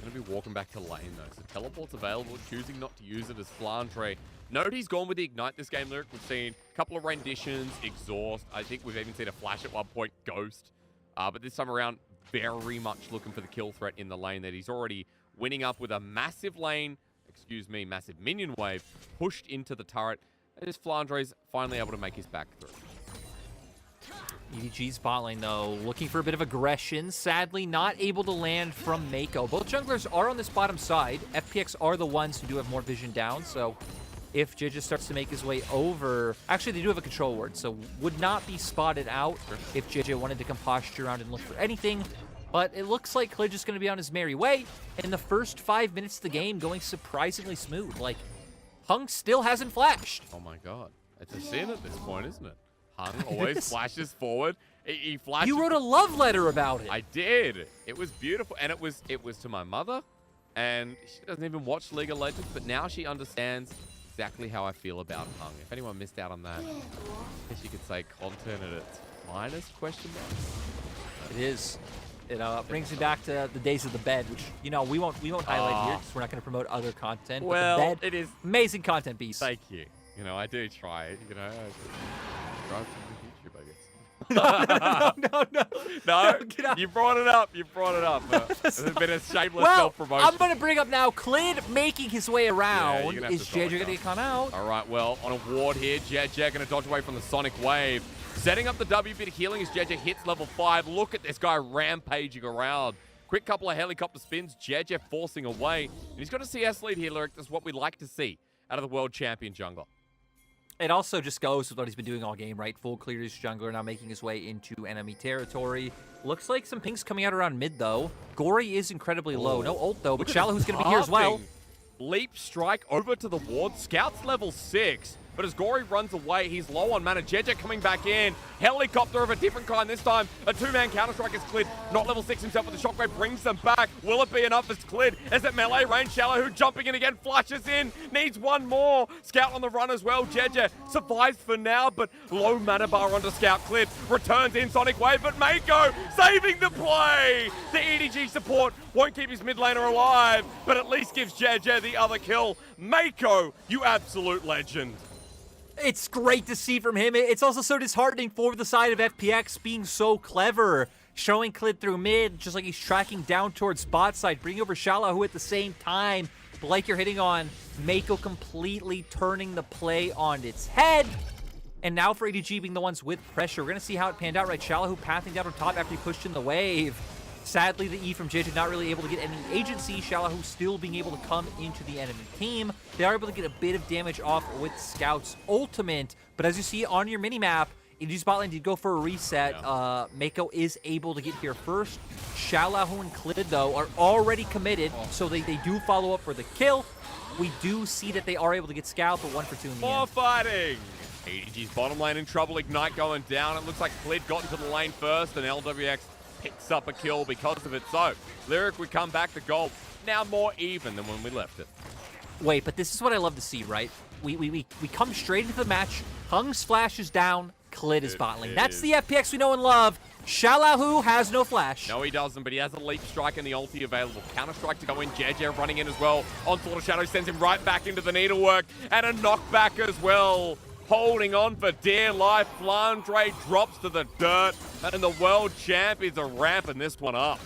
Going to be walking back to lane though, so teleport's available, choosing not to use it as Flandre. Note he's gone with the Ignite this game, Lyric. We've seen a couple of renditions, Exhaust. I think we've even seen a flash at one point, Ghost. But this time around, very much looking for the kill threat in the lane that he's already winning up with a massive massive minion wave pushed into the turret. And this Flandre's finally able to make his back through. EDG's bot lane, though, looking for a bit of aggression. Sadly, not able to land from Mako. Both junglers are on this bottom side. FPX are the ones who do have more vision down, so if JJ starts to make his way over... Actually, they do have a control ward, so would not be spotted out if JJ wanted to come posture around and look for anything. But it looks like Clid is going to be on his merry way. In the first 5 minutes of the game, going surprisingly smooth. Like, Hung still hasn't flashed. Oh my god. It's a sin at this point, isn't it? Hung always flashes forward. He flashes... You wrote a love letter about it. I did. It was beautiful. And it was to my mother and she doesn't even watch League of Legends, but now she understands exactly how I feel about Hung. If anyone missed out on that, I guess you could say content at its finest, question mark. It is. It brings me back to the days of the bed, which we won't highlight here because we're not going to promote other content. Well, but the bed, it is amazing content piece. Thank you. I do try. Drive to YouTube, I guess. No, you brought it up. There's been a shameless self-promotion. I'm going to bring up now Clid making his way around. Yeah, is JJ going to come out? All right, well, on a ward here, JJ going to dodge away from the Sonic Wave. Setting up the W bit of healing as JJ hits level 5. Look at this guy rampaging around. Quick couple of helicopter spins, JJ forcing away. And he's got a CS lead here, Lyric. That's what we like to see out of the world champion jungler. It also just goes with what he's been doing all game, right? Full clears jungler, now making his way into enemy territory. Looks like some pings coming out around mid, though. Gory is incredibly low. No ult, though, but Shallow, who's going to be here as well. Leap strike over to the ward. Scout's level 6. But as Gory runs away, he's low on mana. JJ coming back in. Helicopter of a different kind this time. A two-man Counter-Strike is Clid. Not level 6 himself, but the Shockwave brings them back. Will it be enough as Clid? Is it melee range? Shallow, who jumping in again, flashes in. Needs one more. Scout on the run as well. JJ survives for now, but low mana bar onto Scout. Clid returns in Sonic Wave, but Mako saving the play. The EDG support won't keep his mid laner alive, but at least gives JJ the other kill. Mako, you absolute legend. It's great to see from him. It's also so disheartening for the side of FPX being so clever. Showing Clid through mid, just like he's tracking down towards bot side, bringing over Shallow, who at the same time, like you're hitting on, Mako completely turning the play on its head. And now for ADG being the ones with pressure. We're going to see how it panned out, right? Shallow, who pathing down on top after he pushed in the wave. Sadly, the E from JJ not really able to get any agency. Shallow, who's still being able to come into the enemy team. They are able to get a bit of damage off with Scout's ultimate. But as you see on your minimap, ADG's bot lane did go for a reset. Yeah. Mako is able to get here first. Shallow and Clid, though, are already committed, so they do follow up for the kill. We do see that they are able to get Scout for 1 for 2 in the More end. fighting! ADG's bottom lane in trouble. Ignite going down. It looks like Clid got into the lane first, and LWX picks up a kill because of it. So, Lyric, we come back to gold. Now more even than when we left it. Wait, but this is what I love to see, right? We come straight into the match. Hung's flash is down. Clid is bot lane. That's the FPX we know and love. Shallow has no flash. No, he doesn't, but he has a leap strike and the ulti available. Counter-strike to go in. JJ running in as well. Onslaught of Shadow sends him right back into the needlework. And a knockback as well. Holding on for dear life. Flandre drops to the dirt. And the world champions are ramping this one up.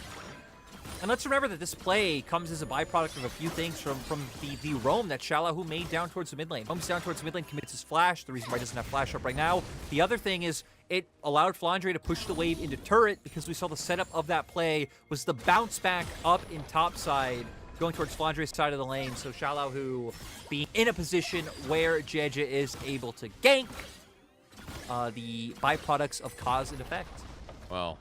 And let's remember that this play comes as a byproduct of a few things from the roam that Shallow made down towards the mid lane. Roams down towards the mid lane, commits his flash. The reason why he doesn't have flash up right now. The other thing is it allowed Flandre to push the wave into turret because we saw the setup of that play was the bounce back up in top side going towards Flandre's side of the lane. So Shallow, who being in a position where JJ is able to gank, the byproducts of cause and effect. Well,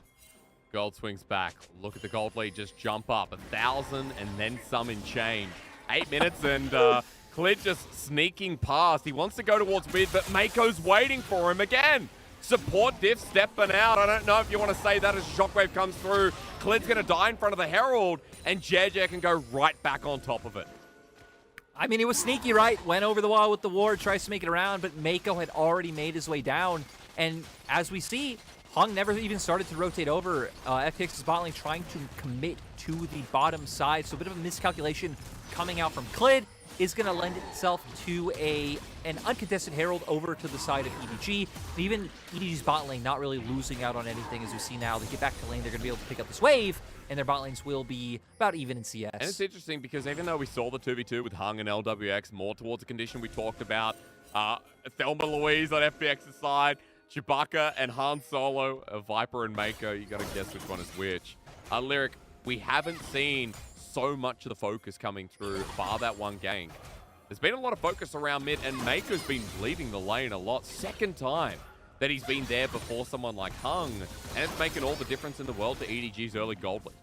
gold swings back. Look at the gold lead just jump up. 1,000 and then some in change. 8 minutes and Clid just sneaking past. He wants to go towards mid, but Mako's waiting for him again. Support diff stepping out. I don't know if you want to say that as Shockwave comes through. Clid's going to die in front of the Herald, and JJ can go right back on top of it. I mean, it was sneaky, right? Went over the wall with the ward, tries to make it around, but Mako had already made his way down. And as we see, Hung never even started to rotate over. FPX's bot lane trying to commit to the bottom side, so a bit of a miscalculation coming out from Clid is going to lend itself to an uncontested Herald over to the side of EDG. And even EDG's bot lane not really losing out on anything, as we see now. They get back to lane, they're going to be able to pick up this wave, and their bot lanes will be about even in CS. And it's interesting because even though we saw the 2v2 with Hung and LWX more towards the condition we talked about, Thelma Louise on FPX's side, Chewbacca and Han Solo, Viper and Mako, you got to guess which one is which. Lyric, we haven't seen so much of the focus coming through bar that one gank. There's been a lot of focus around mid, and Mako's been leaving the lane a lot. Second time that he's been there before someone like Hung, and it's making all the difference in the world to EDG's early gold lead.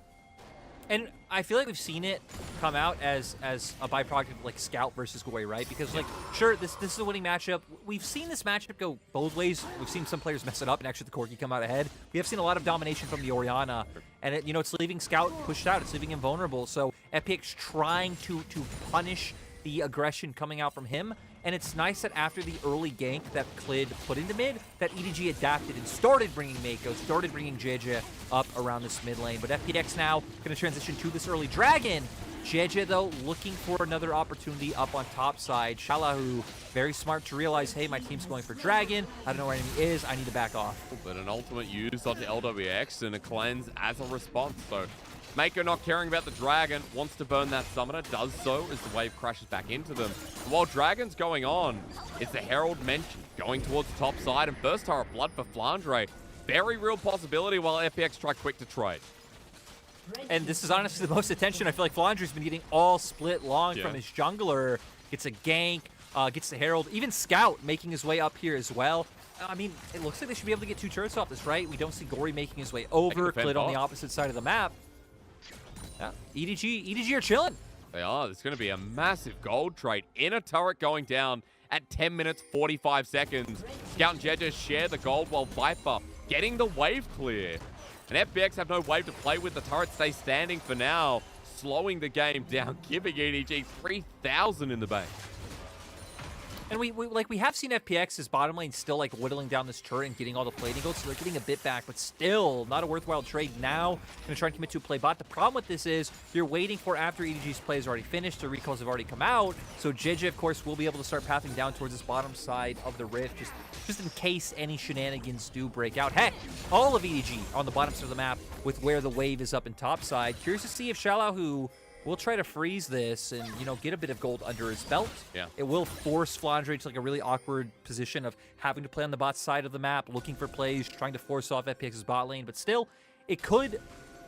And I feel like we've seen it come out as a byproduct of like Scout versus Gory, right? Because like, sure, this is a winning matchup. We've seen this matchup go both ways. We've seen some players mess it up and actually the Corki come out ahead. We have seen a lot of domination from the Orianna, and it's leaving Scout pushed out. It's leaving him vulnerable. So FPX trying to punish the aggression coming out from him. And it's nice that after the early gank that Clid put into mid, that EDG adapted and started bringing Mako, started bringing JJ up around this mid lane. But FPX now going to transition to this early Dragon. JJ, though, looking for another opportunity up on top side. Shalahu, very smart to realize, hey, my team's going for Dragon. I don't know where enemy is. I need to back off. But an ultimate used onto LWX and a cleanse as a response. So Mako not caring about the Dragon, wants to burn that summoner, does so as the wave crashes back into them. And while Dragon's going on, it's the Herald mentioned, going towards the top side, and first turret blood for Flandre. Very real possibility while FPX try quick to trade. And this is honestly the most attention I feel like Flandre's been getting all split long from his jungler. Gets a gank, gets the Herald, even Scout making his way up here as well. I mean, it looks like they should be able to get 2 turrets off this, right? We don't see Gory making his way over, Clid on the opposite side of the map. Yeah, EDG are chilling. They are. There's going to be a massive gold trade in a turret going down at 10 minutes, 45 seconds. Scout and JJ share the gold while Viper getting the wave clear. And FPX have no wave to play with. The turret stays standing for now, slowing the game down, giving EDG 3,000 in the bank. And we have seen FPX's bottom lane still like whittling down this turret and getting all the plating gold, so they're getting a bit back, but still not a worthwhile trade now. Gonna try and commit to a play bot. The problem with this is you're waiting for after EDG's play is already finished, the recalls have already come out, so JJ of course will be able to start pathing down towards this bottom side of the rift, just in case any shenanigans do break out. Heck, all of EDG on the bottom side of the map with where the wave is up in top side. Curious to see if Shalahu will try to freeze this and, get a bit of gold under his belt. Yeah. It will force Flandre to like a really awkward position of having to play on the bot side of the map, looking for plays, trying to force off FPX's bot lane, but still, it could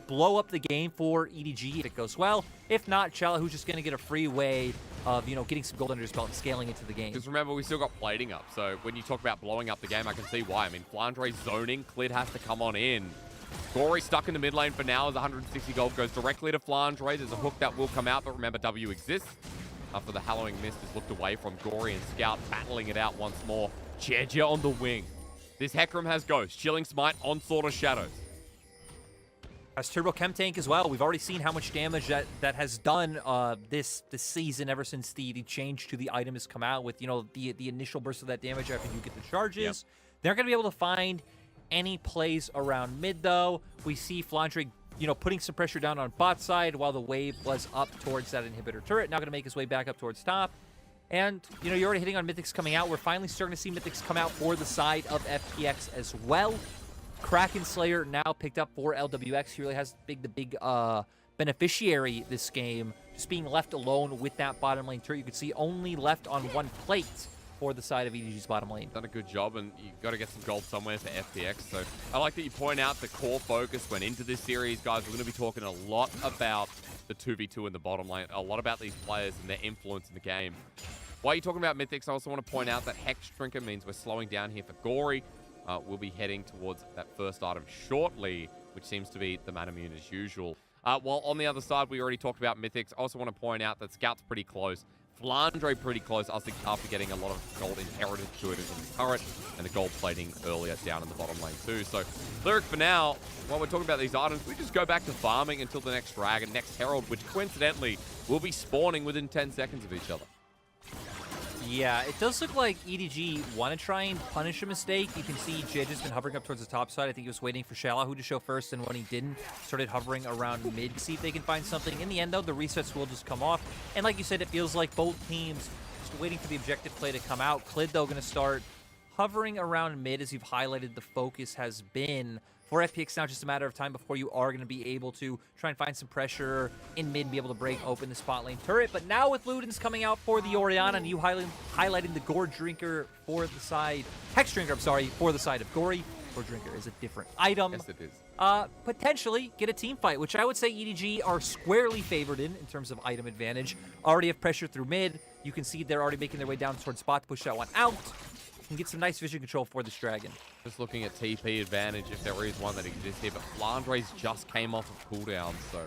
blow up the game for EDG if it goes well. If not, Shalahu's just going to get a free way of, getting some gold under his belt and scaling into the game. Because remember, we still got plating up, so when you talk about blowing up the game, I can see why. I mean, Flandre's zoning, Clid has to come on in. Gory stuck in the mid lane for now as 160 gold goes directly to Flandre. There's a hook that will come out, but remember, W exists. After the Hallowing Mist is looked away from Gory and Scout battling it out once more. JJ on the wing. This Hecarim has Ghost. Chilling Smite on Sword of Shadows. Has Turbo Chem Tank as well. We've already seen how much damage that has done this season ever since the change to the item has come out with, the initial burst of that damage after you get the charges. Yep. They're going to be able to find any plays around mid, though. We see Flandre, putting some pressure down on bot side while the wave was up towards that inhibitor turret. Now going to make his way back up towards top. And, you're already hitting on Mythics coming out. We're finally starting to see Mythics come out for the side of FPX as well. Kraken Slayer now picked up for LWX. He really has the big beneficiary this game, just being left alone with that bottom lane turret. You can see only left on one plate for the side of EDG's bottom lane. Done a good job, and you've got to get some gold somewhere for FPX. So I like that you point out the core focus went into this series, guys. We're going to be talking a lot about the 2v2 in the bottom lane, a lot about these players and their influence in the game. While you're talking about Mythics, I also want to point out that Hex Trinker means we're slowing down here for Gory. We'll be heading towards that first item shortly, which seems to be the Manamune as usual. While on the other side, we already talked about Mythics. I also want to point out that Scout's pretty close. Flandre pretty close, I think, after getting a lot of gold inherited to it in the turret and the gold plating earlier down in the bottom lane too. So, Lyric, for now, while we're talking about these items, we just go back to farming until the next Dragon, next Herald, which coincidentally will be spawning within 10 seconds of each other. Yeah, it does look like EDG want to try and punish a mistake. You can see JJ's been hovering up towards the top side. I think he was waiting for Shalahu to show first, and when he didn't, started hovering around mid to see if they can find something. In the end, though, the resets will just come off. And like you said, it feels like both teams just waiting for the objective play to come out. Clid, though, going to start hovering around mid, as you've highlighted the focus has been. For FPX now, just a matter of time before you are going to be able to try and find some pressure in mid and be able to break open the spot lane turret. But now with Ludens coming out for the Orianna and you highlighting the Gore Drinker for the side, Hex Drinker, I'm sorry, for the side of Gory. Gore Drinker is a different item. Yes, it is. Potentially get a team fight, which I would say EDG are squarely favored in terms of item advantage. Already have pressure through mid. You can see they're already making their way down towards spot to push that one out. And get some nice vision control for this Dragon. Just looking at TP advantage, if there is one that exists here, but Flandre's just came off of cooldown, so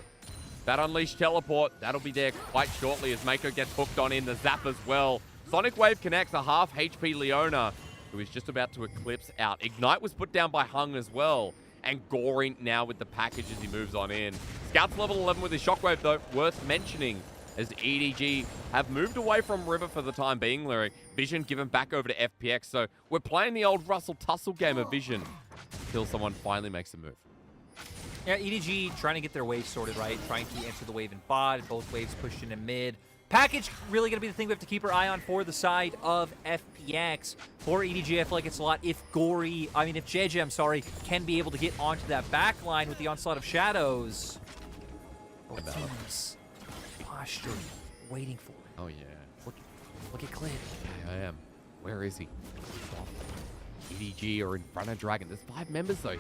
That unleashed teleport, that'll be there quite shortly as Mako gets hooked on in the zap as well. Sonic Wave connects a half HP Leona, who is just about to eclipse out. Ignite was put down by Hung as well. And Gory now with the package as he moves on in. Scout's level 11 with his Shockwave, though, worth mentioning, as EDG have moved away from River for the time being, Lyric. Vision given back over to FPX, so we're playing the old Russell Tussle game of Vision until someone finally makes a move. Yeah, EDG trying to get their wave sorted right, trying to enter the wave in bot, both waves pushed into mid. Package really going to be the thing we have to keep our eye on for the side of FPX. For EDG, I feel like it's a lot if JJ, I'm sorry, can be able to get onto that back line with the onslaught of shadows. Both teams posturing, waiting for it. Oh, yeah. Look at Clid. I am. Where is he? EDG are in front of Dragon. There's 5 members, though.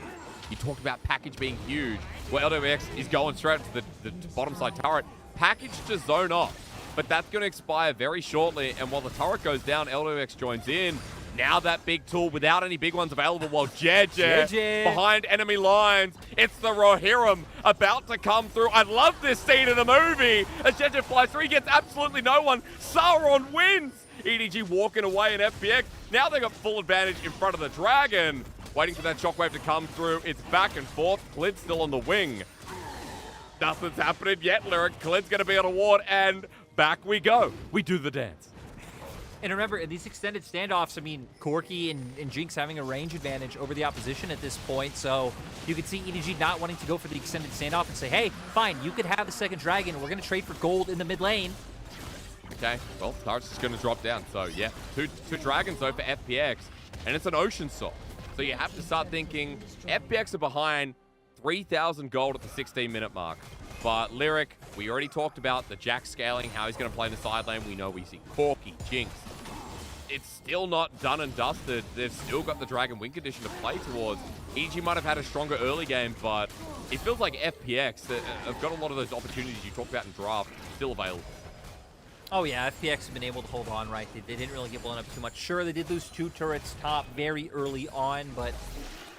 You talked about Package being huge. Well, LWX is going straight to the bottom side turret. Package to zone off. But that's going to expire very shortly, and while the turret goes down, LWX joins in. Now that big tool without any big ones available, while JJ behind enemy lines. It's the Rohirrim about to come through. I love this scene in the movie. As JJ flies through, he gets absolutely no one. Sauron wins. EDG walking away in FPX. Now they got full advantage in front of the Dragon. Waiting for that Shockwave to come through. It's back and forth. Clid's still on the wing. Nothing's happening yet, Lyric. Clid's going to be on a ward, and back we go. We do the dance. And remember, in these extended standoffs, I mean, Corki and Jinx having a range advantage over the opposition at this point, so you could see EDG not wanting to go for the extended standoff and say, hey, fine, you could have the second dragon. We're going to trade for gold in the mid lane. Okay, well, turret's just going to drop down. So, yeah, two dragons, though, for FPX, and it's an Ocean Soul. So you have to start thinking, FPX are behind 3,000 gold at the 16-minute mark. But Lyric, we already talked about the Jack scaling, how he's going to play in the side lane. We know we see Corki, Jinx. It's still not done and dusted. They've still got the Dragon Wing condition to play towards. EG might have had a stronger early game, but it feels like FPX have got a lot of those opportunities you talked about in draft still available. Oh yeah, FPX have been able to hold on, right? They didn't really get blown up too much. Sure, they did lose 2 turrets top very early on, but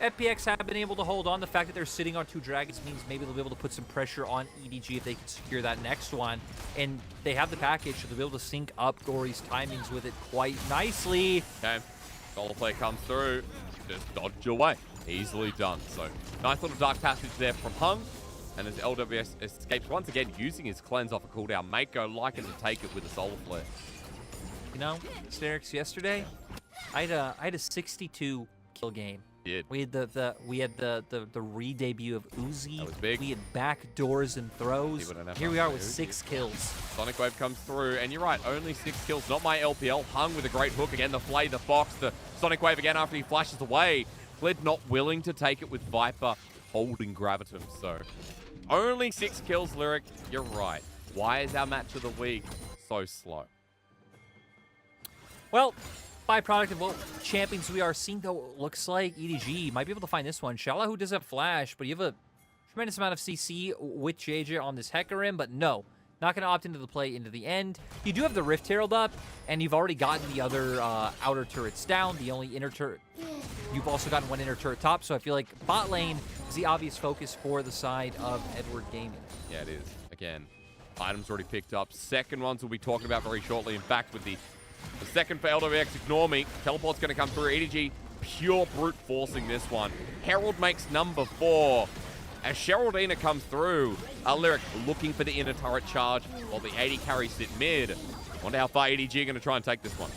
FPX have been able to hold on. The fact that they're sitting on 2 dragons means maybe they'll be able to put some pressure on EDG if they can secure that next one. And they have the package, so they'll be able to sync up Gory's timings with it quite nicely. Okay, solo play comes through, just dodge away. Easily done. So, nice little dark passage there from Hung. And as LWS escapes once again using his cleanse off a cooldown, Mako liking to take it with a solar flare. You know, Sterix, yesterday, I had a 62 kill game. We had the re-debut of Uzi. That was big. We had backdoors and throws. Here we are with 6 kills. Sonic Wave comes through, and you're right, only 6 kills. Not my LPL. Hung with a great hook again. The Flay, the Fox, the Sonic Wave again after he flashes away. Clid not willing to take it with Viper holding Gravitum. So only 6 kills, Lyric. You're right. Why is our match of the week so slow? Well, byproduct of what champions we are seeing, though, looks like EDG might be able to find this one. Shala, who does have Flash, but you have a tremendous amount of CC with JJ on this Hecarim, but no, not going to opt into the play into the end. You do have the Rift Herald up, and you've already gotten the other outer turrets down, the only inner turret. You've also gotten 1 inner turret top, so I feel like bot lane is the obvious focus for the side of Edward Gaming. Yeah, it is. Again, items already picked up. Second ones we'll be talking about very shortly. In fact, with the second for LWX, Ignore Me. Teleport's going to come through. EDG pure brute forcing this one. Herald makes number 4. As Sheraldina comes through, Lyric looking for the inner turret charge while the 80 carries sit mid. Wonder how far EDG are going to try and take this one.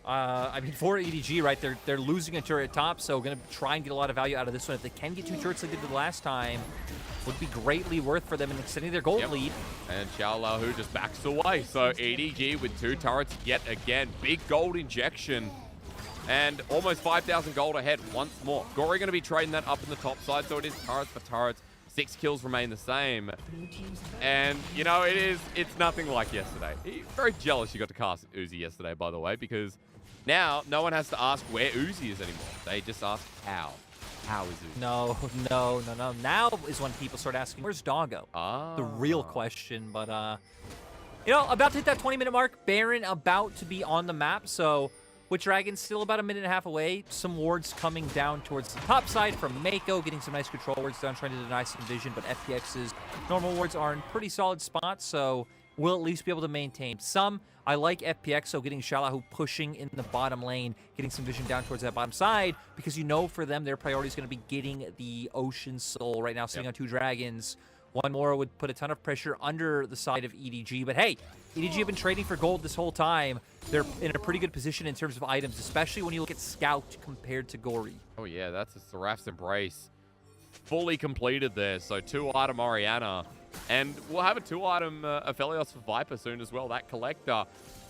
I mean, for EDG, right, they're losing a turret top, so going to try and get a lot of value out of this one. If they can get 2 turrets like they did the last time, would be greatly worth for them in extending their gold lead. And Xiao Lahu just backs away. So EDG with 2 turrets yet again. Big gold injection. And almost 5,000 gold ahead once more. Gory going to be trading that up in the top side, so it is turrets for turrets. 6 kills remain the same. And, you know, it's nothing like yesterday. Very jealous you got to cast Uzi yesterday, by the way, because now no one has to ask where Uzi is anymore. They just ask how. How is Uzi? No. Now is when people start asking, where's Doggo? The real question. But, you know, about to hit that 20-minute mark. Baron about to be on the map, so with Dragons still about a minute and a half away. Some wards coming down towards the top side from Mako, getting some nice control wards down, trying to deny some vision, but FPX's normal wards are in pretty solid spots, so we'll at least be able to maintain some. I like FPX, so getting Xaolahu pushing in the bottom lane, getting some vision down towards that bottom side, because you know for them, their priority is going to be getting the Ocean Soul right now, sitting on 2 Dragons. One more would put a ton of pressure under the side of EDG, but hey, EDG have been trading for gold this whole time. They're in a pretty good position in terms of items, especially when you look at Scout compared to Gory. Oh yeah, that's a Seraph's Embrace. Fully completed there, so 2-item Orianna. And we'll have a 2-item Aphelios for Viper soon as well. That Collector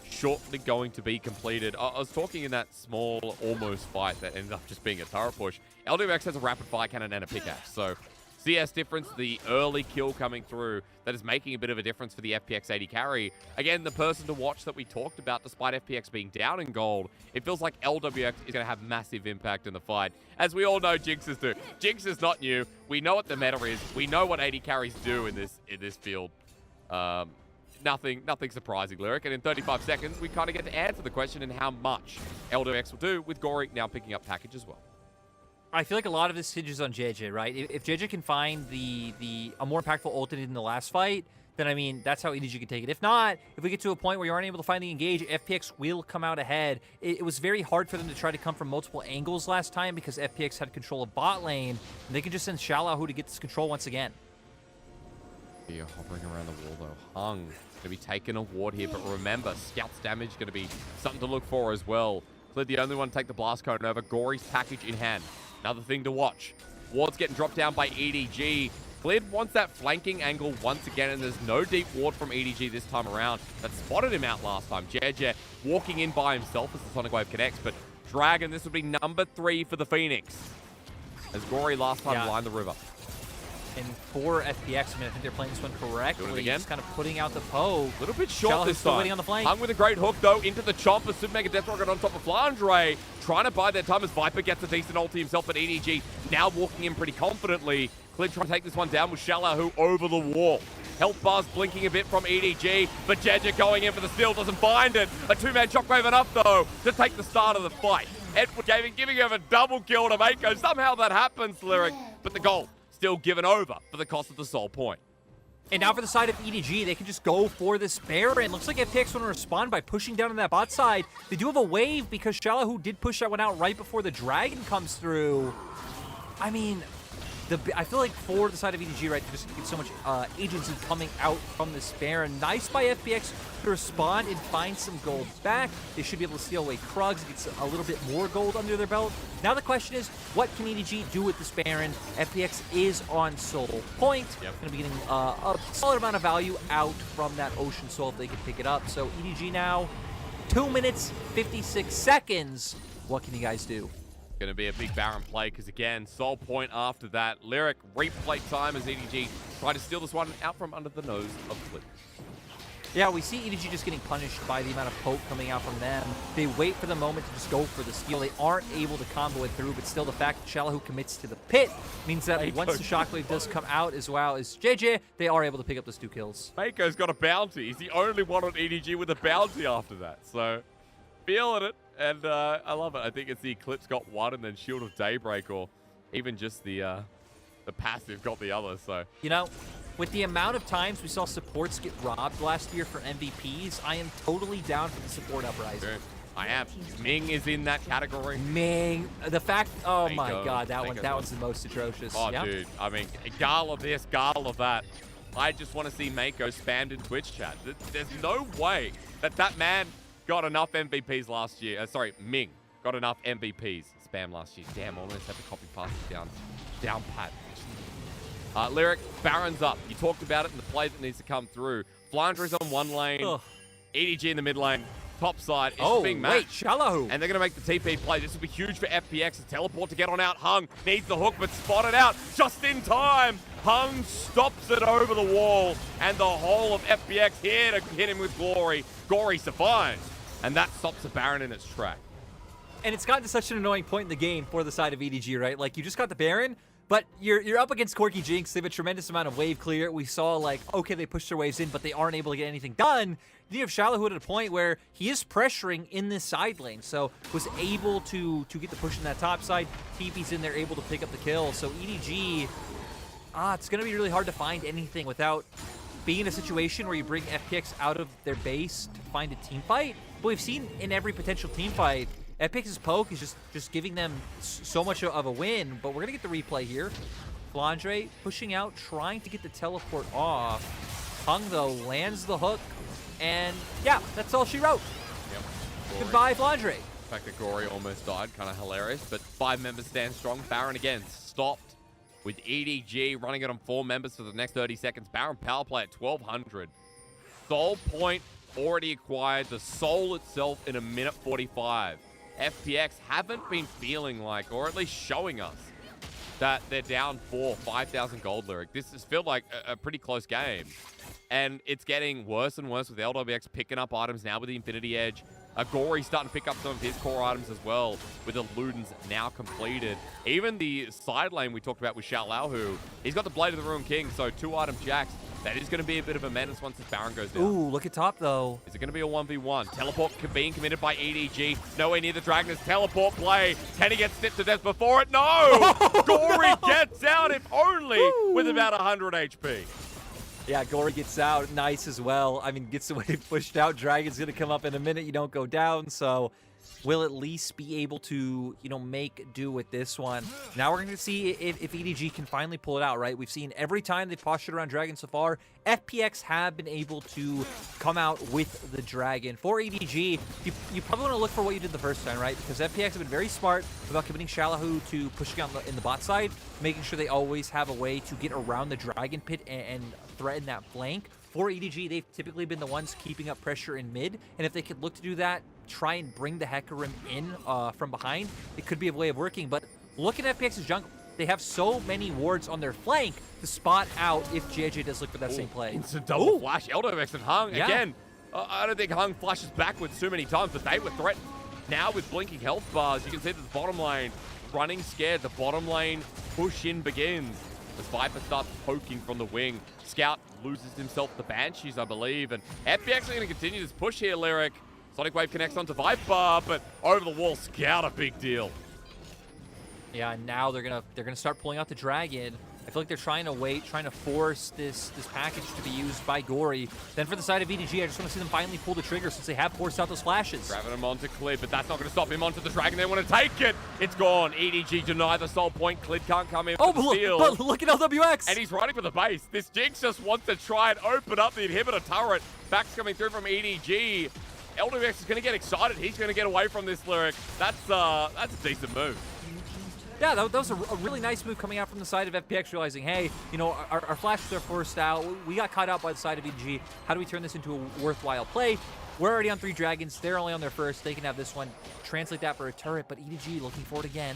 shortly going to be completed. I was talking in that small almost fight that ended up just being a turret push. LWX has a rapid fire cannon and a pickaxe, so CS difference, the early kill coming through, that is making a bit of a difference for the FPX AD carry. Again, the person to watch that we talked about, despite FPX being down in gold, it feels like LWX is going to have massive impact in the fight. As we all know Jinxes do. Jinx is not new. We know what the meta is. We know what AD carries do in this field. Nothing surprising, Lyric. And in 35 seconds, we kind of get to answer the question in how much LWX will do, with Gory now picking up package as well. I feel like a lot of this hinges on JJ, right? If JJ can find a more impactful ult than in the last fight, then I mean, that's how EDG can take it. If not, if we get to a point where you aren't able to find the engage, FPX will come out ahead. It was very hard for them to try to come from multiple angles last time because FPX had control of bot lane, and they can just send Xaolahu to get this control once again. You're hovering around the wall though. Hung going to be taking a ward here, but remember, Scout's damage going to be something to look for as well. Clid the only one to take the blast cone over. Gory's package in hand. Another thing to watch. Ward's getting dropped down by EDG. Clid wants that flanking angle once again, and there's no deep ward from EDG this time around. That spotted him out last time. JJ walking in by himself as the Sonic Wave connects, but Dragon, this would be number 3 for the Phoenix. As Gory last time lined the river. And for FPX, I mean, I think they're playing this one correctly. Doing it again. Just kind of putting out the poke. A little bit short this time. Waiting on the flank. Hung with a great hook, though, into the chopper. Super Mega Death Rocket on top of Flandre. Trying to buy their time as Viper gets a decent ulti himself, but EDG now walking in pretty confidently. Clid trying to take this one down with Xaolahu over the wall. Health bars blinking a bit from EDG, but Jeja going in for the steal, doesn't find it. A 2-man shockwave enough, though, to take the start of the fight. Edward giving him a double kill to Mako. Somehow that happens, Lyric, but the goal still given over for the cost of the soul point. And now for the side of EDG, they can just go for this Baron. Looks like FPX want to respond by pushing down on that bot side. They do have a wave because Xaolahu did push that one out right before the Dragon comes through. I mean, I feel like for the side of EDG, right, they just get so much agency coming out from this Baron. Nice by FPX to respond and find some gold back. They should be able to steal away Krugs, get a little bit more gold under their belt. Now the question is, what can EDG do with this Baron? FPX is on Soul Point. Going to be getting a solid amount of value out from that Ocean Soul if they can pick it up. So EDG now, 2 minutes, 56 seconds. What can you guys do? Going to be a big Baron play because, again, Soul Point after that. Lyric replay time as EDG try to steal this one out from under the nose of Clid. Yeah, we see EDG just getting punished by the amount of poke coming out from them. They wait for the moment to just go for the steal. They aren't able to combo it through, but still the fact that Xaolahu commits to the pit means that once the shockwave does come out as well as JJ, they are able to pick up those 2 kills. Mako's got a bounty. He's the only one on EDG with a bounty after that. So, feeling it. And I love it. I think it's the Eclipse got one, and then Shield of Daybreak, or even just the passive got the other. So, you know, with the amount of times we saw supports get robbed last year for MVPs, I am totally down for the support uprising. Dude, I am. Ming is in that category. Ming, the fact, oh my God, that one's the most atrocious. Oh, dude, I mean, gala this, gala that. I just want to see Mako spammed in Twitch chat. There's no way that man got enough MVPs last year. Sorry, Ming got enough MVPs spam last year. Damn, almost had to copy paste it down pat. Lyric, Baron's up. You talked about it in the play that needs to come through. Flandre's on one lane. Ugh. EDG in the mid lane. Top side. It's being matched. Xaolahu. And they're going to make the TP play. This will be huge for FPX. A teleport to get on out. Hung needs the hook, but spotted out just in time. Hung stops it over the wall. And the whole of FPX here to hit him with Glory. Gory survives. And that stops the Baron in its track. And it's gotten to such an annoying point in the game for the side of EDG, right? Like, you just got the Baron, But you're up against Corki Jinx. They have a tremendous amount of wave clear. We saw, like, okay, they push their waves in, but they aren't able to get anything done. Then you have Shallow at a point where he is pressuring in this side lane, so was able to get the push in that top side. TP's in there, able to pick up the kill. So EDG, it's going to be really hard to find anything without being in a situation where you bring FPX out of their base to find a team fight. But we've seen in every potential team fight, FPX's poke is just giving them so much of a win, but we're going to get the replay here. Flandre pushing out, trying to get the teleport off. Hung, though, lands the hook, and yeah, that's all she wrote. Yep. Goodbye, Flandre. The fact that Gory almost died, kind of hilarious, but 5 members stand strong. Baron again stopped with EDG running it on 4 members for the next 30 seconds. Baron power play at 1200. Soul point already acquired. The Soul itself in a minute 45. FPX haven't been feeling like, or at least showing us, that they're down 5,000 gold, Lyric. This has felt like a pretty close game. And it's getting worse and worse with LWX picking up items now with the Infinity Edge. Gory's starting to pick up some of his core items as well, with the Ludens now completed. Even the side lane we talked about with Xiaolahu, he's got the Blade of the Ruined King, so 2-item jacks. That is going to be a bit of a menace once this Baron goes down. Ooh, look at top, though. Is it going to be a 1v1? Teleport being committed by EDG. Nowhere near the Dragon's teleport play. Can he get snipped to death before it? No! Gory gets out, if only, with about 100 HP. Yeah, Gory gets out. Nice as well. I mean, gets away pushed out. Dragon's going to come up in a minute. You don't go down, so we'll at least be able to, make do with this one. Now we're going to see if EDG can finally pull it out, right? We've seen every time they've postured around Dragon so far, FPX have been able to come out with the Dragon. For EDG, you probably want to look for what you did the first time, right? Because FPX have been very smart about committing Xiaolahu to pushing out in the bot side, making sure they always have a way to get around the Dragon pit and threaten that flank. For EDG, they've typically been the ones keeping up pressure in mid, and if they could look to do that, try and bring the Hecarim in from behind, it could be a way of working. But look at FPX's jungle. They have so many wards on their flank to spot out if JJ does look for that same play. It's a double flash. LWX and Hung. Yeah. Again, I don't think Hung flashes backwards too many times, but they were threatened. Now with blinking health bars, you can see that the bottom lane running scared. The bottom lane push-in begins as Viper starts poking from the wing. Scout loses himself the Banshees, I believe, and FPX are going to continue this push here, Lyric. Sonic Wave connects onto Viper, but over the wall, Scout a big deal. Yeah, and now they're gonna start pulling out the Dragon. I feel like they're trying to force this package to be used by Gory. Then for the side of EDG, I just want to see them finally pull the trigger since they have forced out those flashes. Grabbing him onto Clid, but that's not going to stop him onto the Dragon. They want to take it. It's gone. EDG deny the soul point. Clid can't come in for the steal. But look at LWX. And he's running for the base. This Jinx just wants to try and open up the inhibitor turret. Backs coming through from EDG. LWX is going to get excited. He's going to get away from this, Lyric. That's a decent move. Yeah, that was a really nice move coming out from the side of FPX, realizing, hey, our flashes are forced out. We got caught out by the side of EDG. How do we turn this into a worthwhile play? We're already on 3 Dragons. They're only on their first. They can have this one. Translate that for a turret, but EDG looking for it again.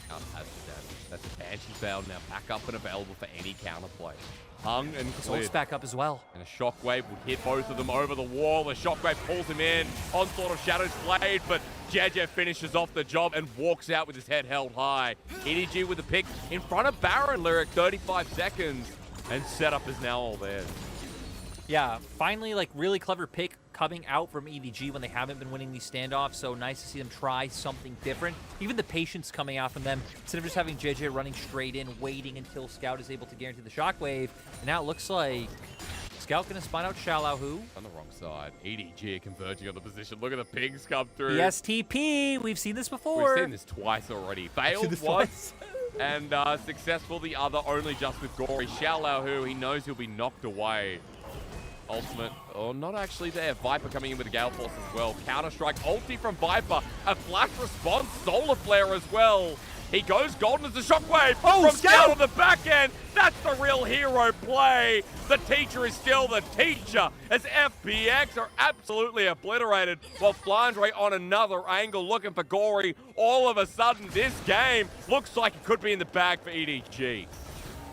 That's a Banshee's Veil now back up and available for any counterplay. Hung and Soul's back up as well. And a Shockwave will hit both of them over the wall. The Shockwave pulls him in. Onslaught of Shadow's Blade, but JJ finishes off the job and walks out with his head held high. EDG with the pick in front of Baron, Lyric, 35 seconds. And setup is now all theirs. Yeah, finally, really clever pick coming out from EDG when they haven't been winning these standoffs, so nice to see them try something different. Even the patience coming out from them, instead of just having JJ running straight in, waiting until Scout is able to guarantee the Shockwave. And now it looks like Scout gonna spot out Xiaolahu. On the wrong side. EDG converging on the position. Look at the pings come through. The STP, we've seen this before. We've seen this twice already. Failed once. And successful the other, only just with Gory. Xiaolahu, he knows he'll be knocked away. Ultimate, not actually there. Viper coming in with a Gale Force as well. Counter-Strike, ulti from Viper. A flash response, Solar Flare as well. He goes golden as a Shockwave from Scout on the back end. That's the real hero play. The teacher is still the teacher as FPX are absolutely obliterated while Flandre on another angle looking for Gory. All of a sudden, this game looks like it could be in the bag for EDG.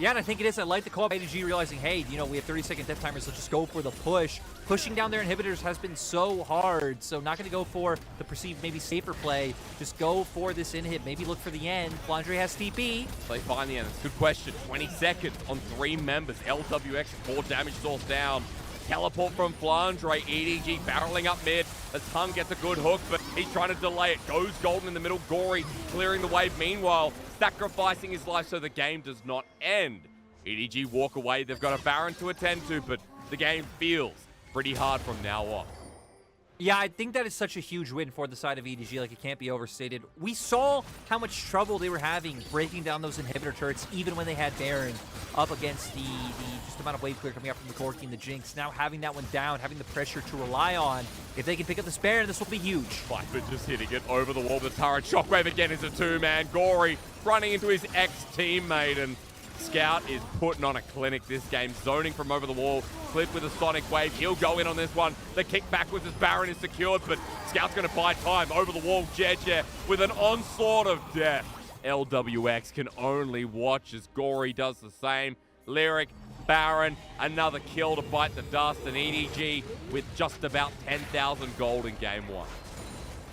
Yeah, and I think it is. I like the call of EDG realizing, hey, we have 30-second death timers. Let's just go for the push. pushing down their inhibitors has been so hard. So not going to go for the perceived maybe safer play. Just go for this inhib. Maybe look for the end. Flandre has TP. They find the end. It's a good question. 20 seconds on 3 members. LWX, 4 damage source down. Teleport from Flandre. EDG barreling up mid. As Hung gets a good hook, but he's trying to delay it. Goes golden in the middle. Gory clearing the wave. Meanwhile, sacrificing his life so the game does not end. EDG walk away. They've got a Baron to attend to, but the game feels pretty hard from now on. Yeah, I think that is such a huge win for the side of EDG, like it can't be overstated. We saw how much trouble they were having breaking down those inhibitor turrets, even when they had Baron up against the just amount of wave clear coming out from the Corki and the Jinx. Now having that one down, having the pressure to rely on, if they can pick up this Baron, this will be huge. Viper just hitting it over the wall with the turret. Shockwave again is a 2-man. Gory running into his ex-teammate, and Scout is putting on a clinic this game, zoning from over the wall. Clip with a Sonic Wave. He'll go in on this one. The kick backwards as Baron is secured, but Scout's going to buy time. Over the wall, Jeje with an onslaught of death. LWX can only watch as Gory does the same. Lyric, Baron, another kill to bite the dust, and EDG with just about 10,000 gold in game 1.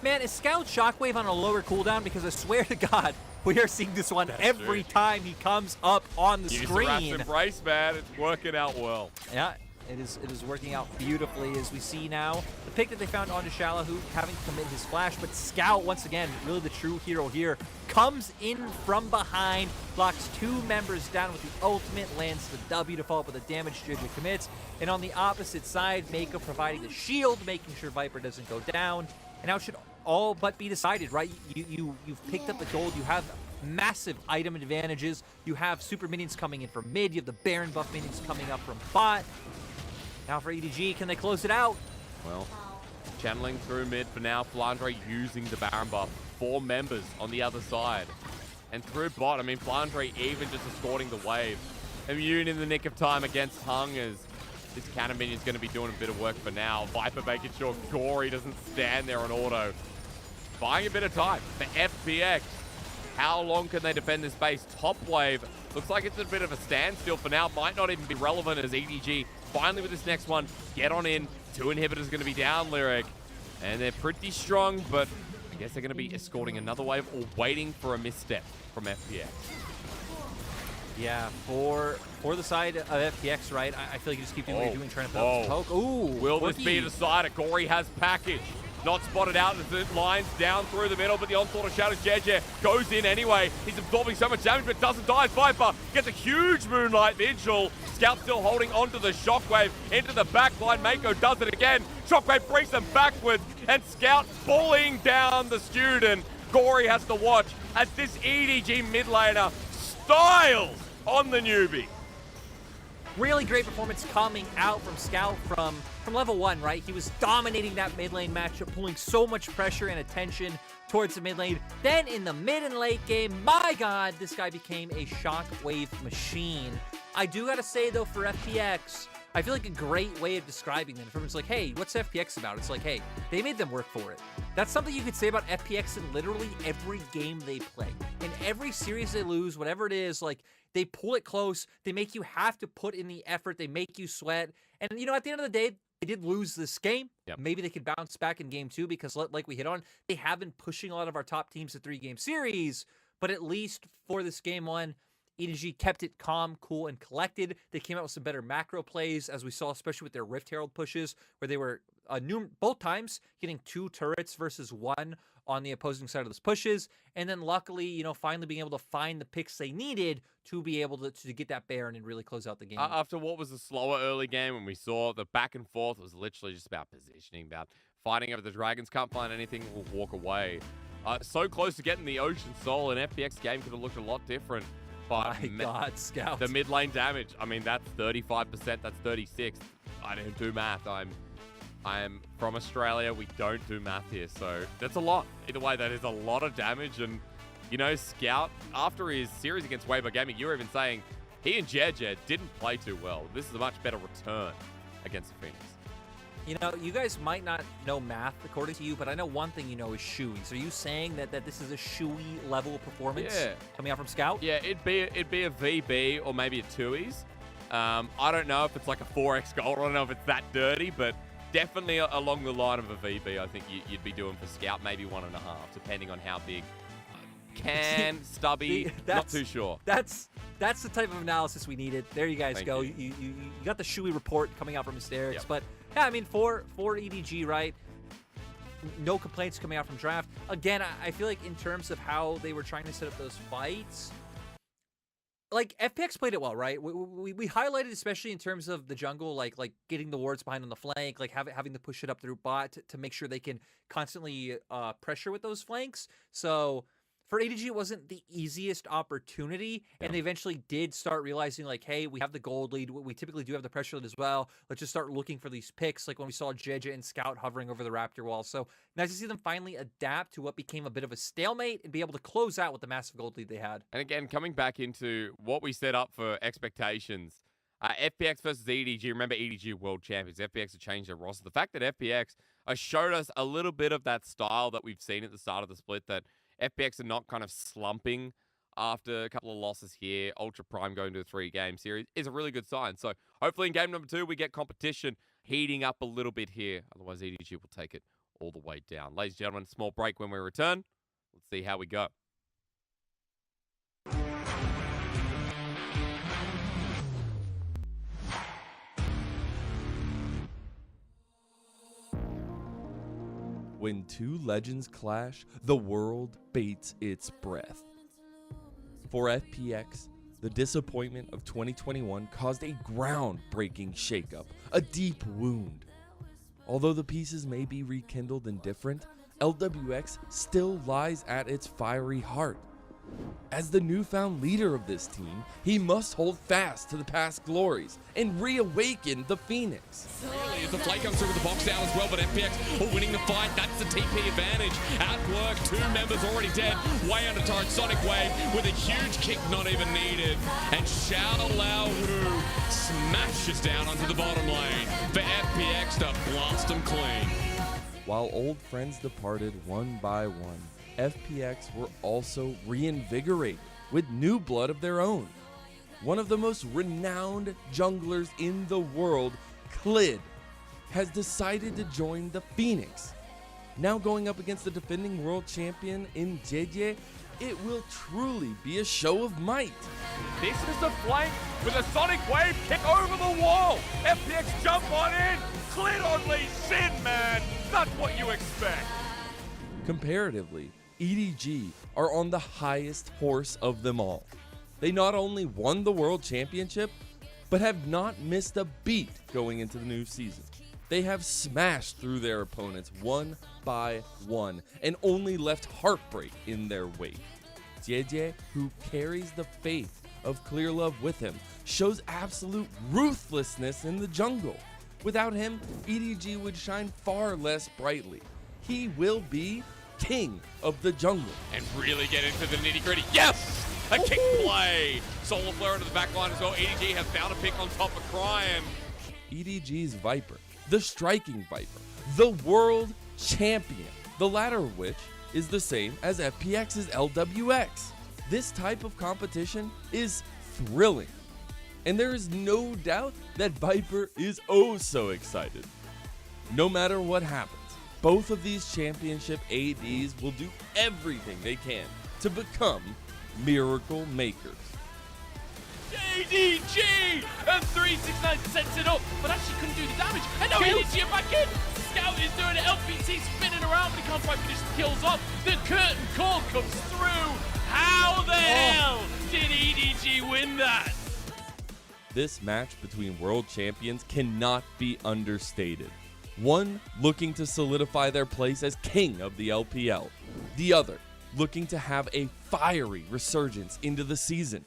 Man, is Scout Shockwave on a lower cooldown? Because I swear to God, we are seeing this one every time he comes up on the screen. Use the embrace, man. It's working out well. Yeah, it is working out beautifully as we see now. The pick that they found onto Shallow, having to commit his flash, but Scout, once again, really the true hero here, comes in from behind, blocks 2 members down with the ultimate, lands the W to follow up with the damage Jeje commits. And on the opposite side, Mako providing the shield, making sure Viper doesn't go down. And now it should all but be decided, right? You've picked up the gold. You have massive item advantages. You have super minions coming in from mid. You have the Baron buff minions coming up from bot. Now for EDG, can they close it out? Well, channeling through mid for now. Flandre using the Baron buff. 4 members on the other side. And through bot, I mean, Flandre even just escorting the wave. Immune in the nick of time against Hung, as this cannon minion's going to be doing a bit of work for now. Viper making sure Gory doesn't stand there on auto. Buying a bit of time for FPX. How long can they defend this base? Top wave looks like it's a bit of a standstill for now. Might not even be relevant as EDG finally with this next one get on in. 2 inhibitors going to be down, Lyric. And they're pretty strong, but I guess they're going to be escorting another wave or waiting for a misstep from FPX. Yeah, for the side of FPX, right? I feel like you just keep doing what you're doing, trying to build this poke. Ooh, will this be decided? Gory has package. Not spotted out as the lines down through the middle, but the onslaught of Shadow Jeje goes in anyway. He's absorbing so much damage, but doesn't die. Viper gets a huge Moonlight Vigil. Scout still holding onto the Shockwave into the backline. Mako does it again. Shockwave brings them backwards, and Scout pulling down the student. Gory has to watch as this EDG mid laner styles on the newbie. Really great performance coming out from Scout from level 1, right? He was dominating that mid lane matchup, pulling so much pressure and attention towards the mid lane. Then in the mid and late game, my God, this guy became a shockwave machine. I do gotta say though, for FPX, I feel like a great way of describing them. Everyone's like, hey, what's FPX about? It's like, hey, they made them work for it. That's something you could say about FPX in literally every game they play. In every series they lose, whatever it is, like, they pull it close. They make you have to put in the effort. They make you sweat. And, you know, at the end of the day, they did lose this game. Yep. Maybe they could bounce back in game 2 because, like we hit on, they have been pushing a lot of our top teams to 3-game series. But at least for this game 1, EDG kept it calm, cool, and collected. They came out with some better macro plays, as we saw, especially with their Rift Herald pushes, where they were both times getting 2 turrets versus 1 on the opposing side of those pushes. And then luckily, you know, finally being able to find the picks they needed to be able to get that Baron and really close out the game. After what was a slower early game, when we saw the back and forth was literally just about positioning, about fighting over the dragons, can't find anything, will walk away. So close to getting the Ocean Soul, an FPX game could have looked a lot different. But my God, Scout. The mid lane damage, I mean, that's 35%, that's 36. I don't do math. I am from Australia. We don't do math here, so that's a lot. Either way, that is a lot of damage. And, you know, Scout, after his series against Weber Gaming, you were even saying he and Jeje didn't play too well. This is a much better return against the Phoenix. You know, you guys might not know math according to you, but I know one thing you know is Shuey. So are you saying that this is a Shuey level performance coming out from Scout? Yeah, it'd be a VB or maybe a 2Es. I don't know if it's like a 4x gold. I don't know if it's that dirty, but definitely along the line of a VB, I think you'd be doing for Scout, maybe 1.5, depending on how big. Can, stubby, not too sure. That's the type of analysis we needed. There you guys go. You got the Shui report coming out from Mysterix. Yep. But yeah, I mean, for EDG, right? No complaints coming out from draft. Again, I feel like in terms of how they were trying to set up those fights, like FPX played it well, right? We highlighted, especially in terms of the jungle, like getting the wards behind on the flank, like having to push it up through bot to make sure they can constantly pressure with those flanks. So for ADG, it wasn't the easiest opportunity, and they eventually did start realizing, like, hey, we have the gold lead. We typically do have the pressure lead as well. Let's just start looking for these picks, like when we saw JJ and Scout hovering over the Raptor wall. So nice to see them finally adapt to what became a bit of a stalemate and be able to close out with the massive gold lead they had. And again, coming back into what we set up for expectations, FPX versus EDG. Remember, EDG world champions. FPX have changed their roster. The fact that FPX showed us a little bit of that style that we've seen at the start of the split, that FPX are not kind of slumping after a couple of losses here. Ultra Prime going to a 3-game series is a really good sign. So hopefully in game number 2, we get competition heating up a little bit here. Otherwise, EDG will take it all the way down. Ladies and gentlemen, small break when we return. Let's see how we go. When two legends clash, the world baits its breath. For FPX, the disappointment of 2021 caused a groundbreaking shakeup, a deep wound. Although the pieces may be rekindled and different, LWX still lies at its fiery heart. As the newfound leader of this team, he must hold fast to the past glories and reawaken the Phoenix. Really, as the play comes through with the box down as well, but FPX are winning the fight. That's the TP advantage. At work, 2 members already dead. Way under turret, Sonic Wave with a huge kick not even needed. And Xiao Lao Hu smashes down onto the bottom lane for FPX to blast them clean. While old friends departed one by one, FPX were also reinvigorated with new blood of their own. One of the most renowned junglers in the world, Clid, has decided to join the Phoenix. Now going up against the defending world champion in JJ, it will truly be a show of might. This is the flank with a Sonic Wave kick over the wall. FPX jump on in. Clid on Lee Sin, man. That's what you expect. Comparatively, EDG are on the highest horse of them all. They not only won the World Championship, but have not missed a beat going into the new season. They have smashed through their opponents one by one and only left heartbreak in their wake. JJ, who carries the faith of Clear Love with him, shows absolute ruthlessness in the jungle. Without him, EDG would shine far less brightly. He will be king of the jungle. And really get into the nitty-gritty. Yes! A kick play! Solar Flare into the back line as well. EDG has found a pick on top of Cryan. EDG's Viper, the striking Viper, the world champion, the latter of which is the same as FPX's LWX. This type of competition is thrilling, and there is no doubt that Viper is oh so excited. No matter what happens, both of these championship ADs will do everything they can to become miracle makers. ADG! And 369 sets it up, but actually couldn't do the damage. And now ADG are back in! Scout is doing it, LPT spinning around, but he can't quite finish the kills off. The curtain call comes through. How the hell did EDG win that? This match between world champions cannot be understated. One looking to solidify their place as king of the LPL. The other looking to have a fiery resurgence into the season.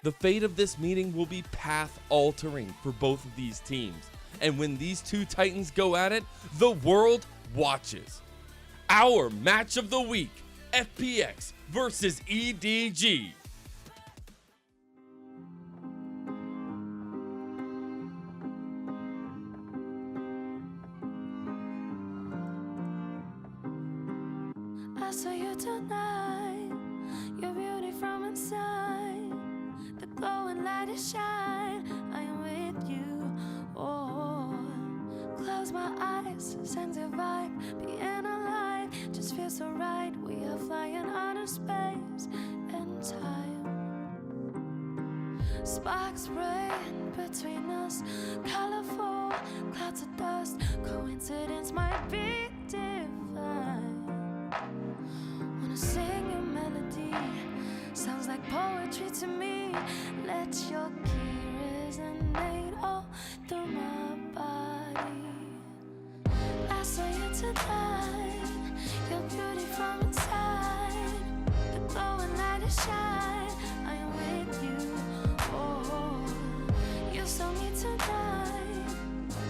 The fate of this meeting will be path-altering for both of these teams. And when these two titans go at it, the world watches. Our match of the week, FPX versus EDG. I saw you tonight, your beauty from inside, the glowing light is shine. sanctified, being alive just feels so right. We are flying out of space and time. Sparks spraying between us, colorful clouds of dust. Coincidence might be divine. Wanna sing a melody, sounds like poetry to me. Let your key resonate all through my body. I saw you tonight, your beauty from inside, the glowing light is shine. I am with you. Oh, you saw me tonight,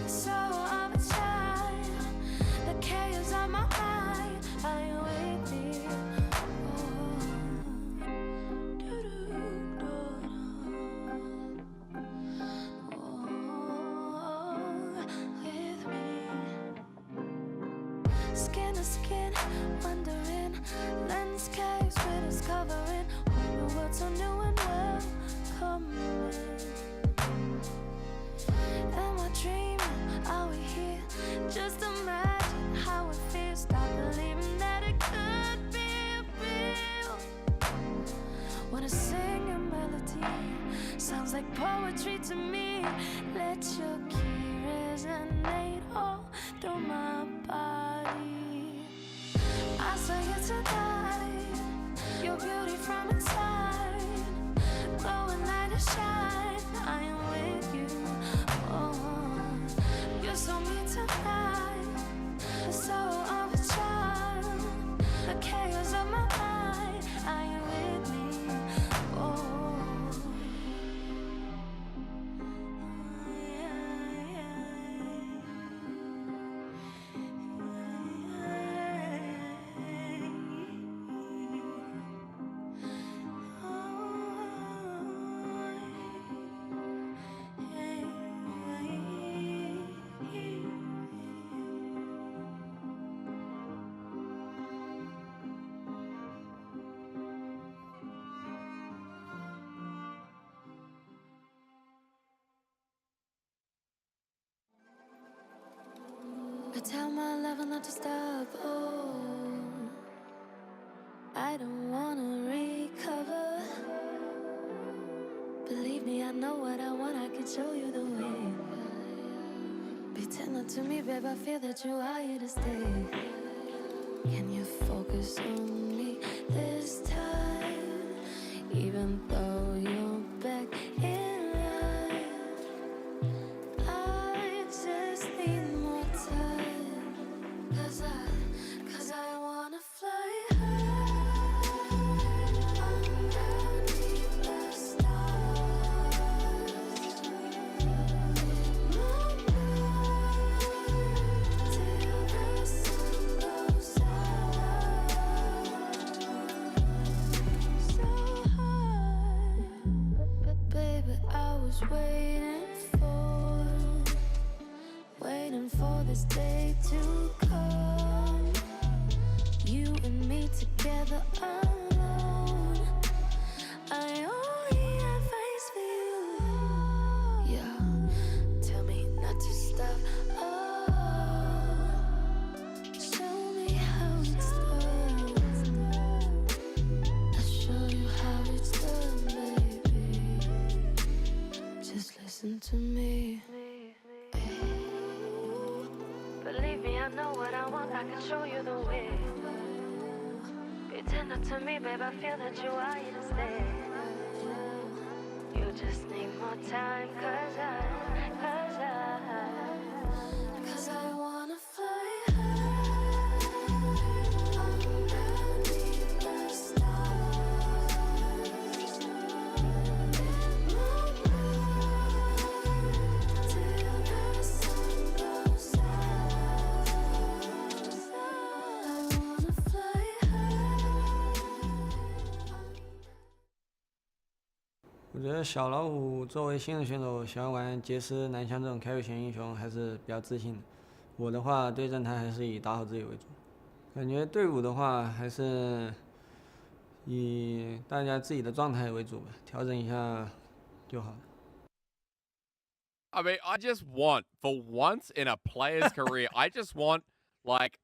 the soul of a child, the chaos of my mind. I am with you. Skin to skin, wondering, landscapes with us covering, whole new world so new and welcoming. Am I dreaming? Are we here? Just imagine how it feels. Stop believing that it could be real. Wanna sing a melody, sounds like poetry to me. Let your key resonate all through my body. I saw you tonight, your beauty from inside, glowing light of shine. I am with you. Oh, you saw me tonight, the soul of a child, the chaos of my mind. I am with me. Oh. I tell my lover not to stop, oh, I don't wanna recover. Believe me, I know what I want, I can show you the way. Be tender to me, babe, I feel that you are here to stay. Can you focus on me this time? Even though you're back in line, I just need more time. Cause I wanna fly high underneath the stars. Till the sun goes down. So high, but baby, I was waiting for this day to come. You and me together alone. I only advice for you. Yeah, tell me not to stop. Oh, show me how it's done. I'll show you how it's done, baby. Just listen to me. Believe me, I know what I want, I can show you the way. Be tender to me, babe, I feel that you are here to stay. You just need more time, cause I wanna fly high underneath the stars. Till the sun goes down. I wanna fly high. 我觉得小老虎作为新人选手，喜欢玩杰斯、南枪这种开路型英雄还是比较自信的。我的话对阵他还是以打好自己为主。感觉队伍的话还是以大家自己的状态为主吧，调整一下就好了。I mean, I just want, for once in a player's career, I just want, like,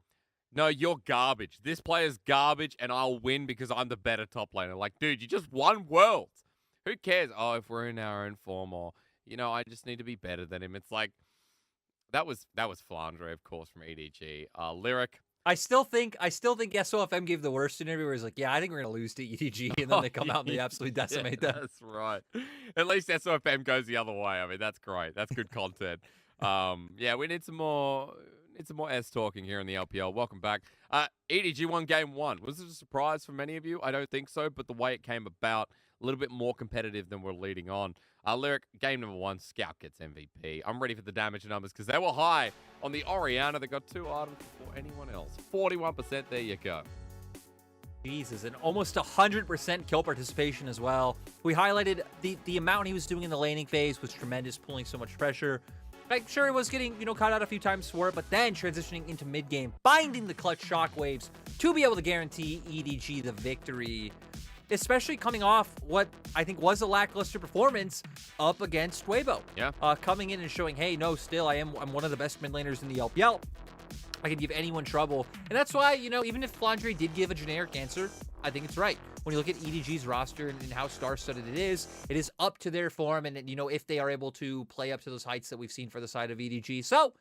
no, you're garbage. This player's garbage, and I'll win because I'm the better top laner. Like, dude, you just won Worlds. Who cares? Oh, if we're in our own form, or, you know, I just need to be better than him. It's like, that was Flandre, of course, from EDG. Lyric. I still think SOFM gave the worst interview where he's like, yeah, I think we're going to lose to EDG, and then they come out and they absolutely decimate them. That's right. At least SOFM goes the other way. I mean, that's great. That's good content. Yeah, we need some more S talking here in the LPL. Welcome back. EDG won game 1. Was it a surprise for many of you? I don't think so, but the way it came about, a little bit more competitive than we're leading on. Lyric, game number 1, Scout gets MVP. I'm ready for the damage numbers because they were high on the Orianna. They got 2 items before anyone else. 41%, there you go. Jesus, and almost 100% kill participation as well. We highlighted the amount he was doing in the laning phase was tremendous, pulling so much pressure. Like, sure, he was getting, caught out a few times for it, but then transitioning into mid-game, finding the clutch shockwaves to be able to guarantee EDG the victory. Especially coming off what I think was a lackluster performance up against Weibo. Yeah. Coming in and showing, hey, no, still I'm one of the best mid laners in the LPL. I can give anyone trouble. And that's why, even if Flandre did give a generic answer, I think it's right. When you look at EDG's roster and how star-studded it is up to their form and, if they are able to play up to those heights that we've seen for the side of EDG. So,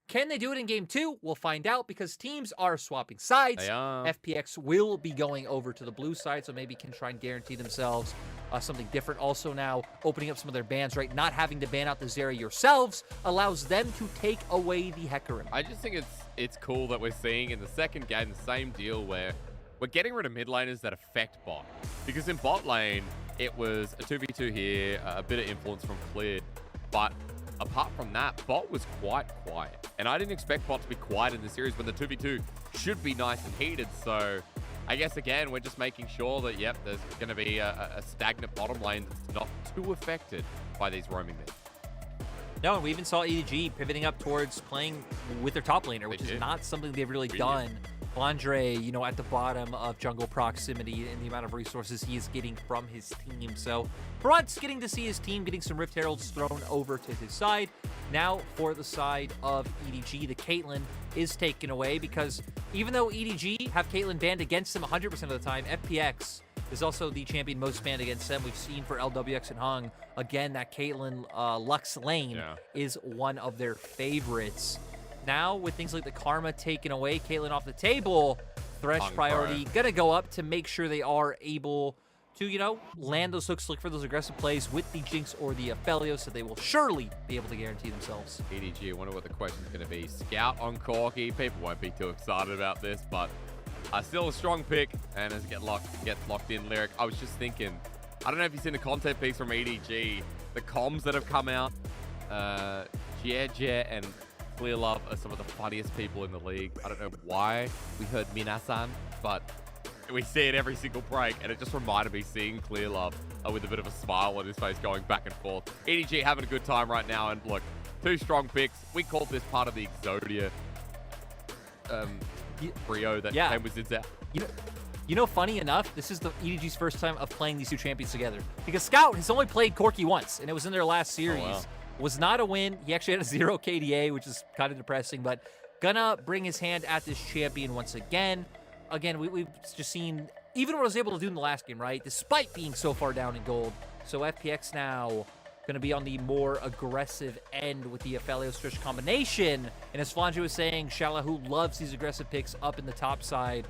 can they do it in game 2? We'll find out because teams are swapping sides. They are. FPX will be going over to the blue side, so maybe can try and guarantee themselves something different. Also now opening up some of their bans, right? Not having to ban out the Zeri yourselves allows them to take away the Hecarim. I just think it's cool that we're seeing in the second game the same deal where we're getting rid of mid laners that affect bot. Because in bot lane, it was a 2v2 here, a bit of influence from Cleared, but apart from that, bot was quite quiet. And I didn't expect bot to be quiet in the series when the 2v2 should be nice and heated. So I guess, again, we're just making sure that, yep, there's going to be a stagnant bottom lane that's not too affected by these roaming mids. No, and we even saw EDG pivoting up towards playing with their top laner, which is not something they've really done. Flandre, at the bottom of jungle proximity and the amount of resources he is getting from his team. So, for once, getting to see his team getting some Rift Heralds thrown over to his side. Now, for the side of EDG, the Caitlyn is taken away because even though EDG have Caitlyn banned against them 100% of the time, FPX is also the champion most banned against them. We've seen for LWX and Hung, again, that Caitlyn Lux lane is one of their favorites. Now, with things like the Karma taken away, Caitlyn off the table, Thresh priority gonna go up to make sure they are able to, land those hooks, look for those aggressive plays with the Jinx or the Aphelios, so they will surely be able to guarantee themselves. EDG, I wonder what the question's going to be. Scout on Corki. People won't be too excited about this, but still a strong pick. And as it gets locked in, Lyric, I was just thinking, I don't know if you've seen the content piece from EDG, the comms that have come out. Jia and Clear Love are some of the funniest people in the league. I don't know why we heard Minasan, but we see it every single break, and it just reminded me seeing Clear Love with a bit of a smile on his face going back and forth. EDG having a good time right now, and look, 2 strong picks. We called this part of the Exodia trio that came with Zinzao. Funny enough, this is the EDG's first time of playing these 2 champions together. Because Scout has only played Corki once, and it was in their last series. Oh, wow. Was not a win. He actually had a 0 KDA, which is kind of depressing, but gonna bring his hand at this champion once again. Again, we've just seen, even what I was able to do in the last game, right? Despite being so far down in gold. So FPX now going to be on the more aggressive end with the Aphelios Thresh combination. And as Flandre was saying, Shalahu loves these aggressive picks up in the top side.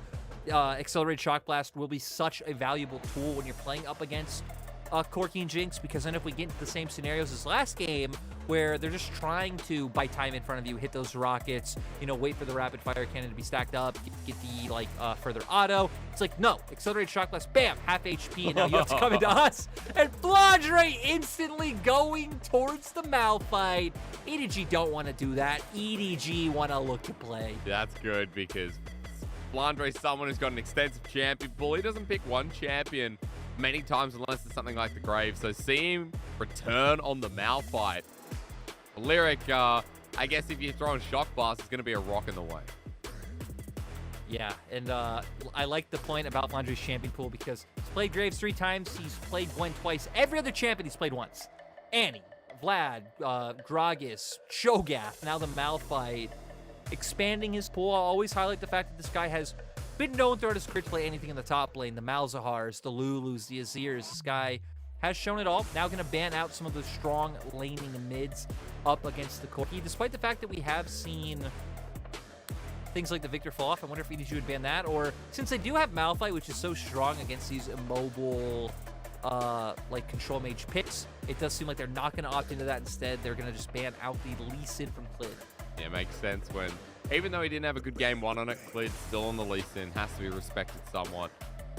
Accelerated Shock Blast will be such a valuable tool when you're playing up against Corki and Jinx, because then if we get into the same scenarios as last game, where they're just trying to buy time in front of you, hit those rockets, wait for the rapid fire cannon to be stacked up, get the further auto. It's like, no, accelerated shock blast, bam, half HP, and now you have to come into us. And Flandre instantly going towards the Malphite. EDG don't want to do that. EDG want to look to play. That's good because Flandre's someone who's got an extensive champion pool. He doesn't pick one champion many times unless it's something like the Grave. So see him return on the Malphite. Lyric, I guess if you're throwing Shock Blast, it's going to be a rock in the way. Yeah, and I like the point about Flandre's champion pool because he's played Graves 3 times, he's played Gwen twice. Every other champion he's played once. Annie, Vlad, Gragas, Cho'Gath, now the Malphite, expanding his pool. I'll always highlight the fact that this guy has been known throughout his career to play anything in the top lane, the Malzahars, the Lulus, the Azirs. This guy has shown it all. Now going to ban out some of the strong laning mids up against the Corki, despite the fact that we have seen things like the Victor fall off. I wonder if EDG would ban that, or since they do have Malphite, which is so strong against these immobile like control mage picks, it does seem like they're not going to opt into that. Instead, they're going to just ban out the Lee Sin from Clid. Yeah, makes sense when, even though he didn't have a good game one on it, Clid's still on the Lee Sin, has to be respected somewhat.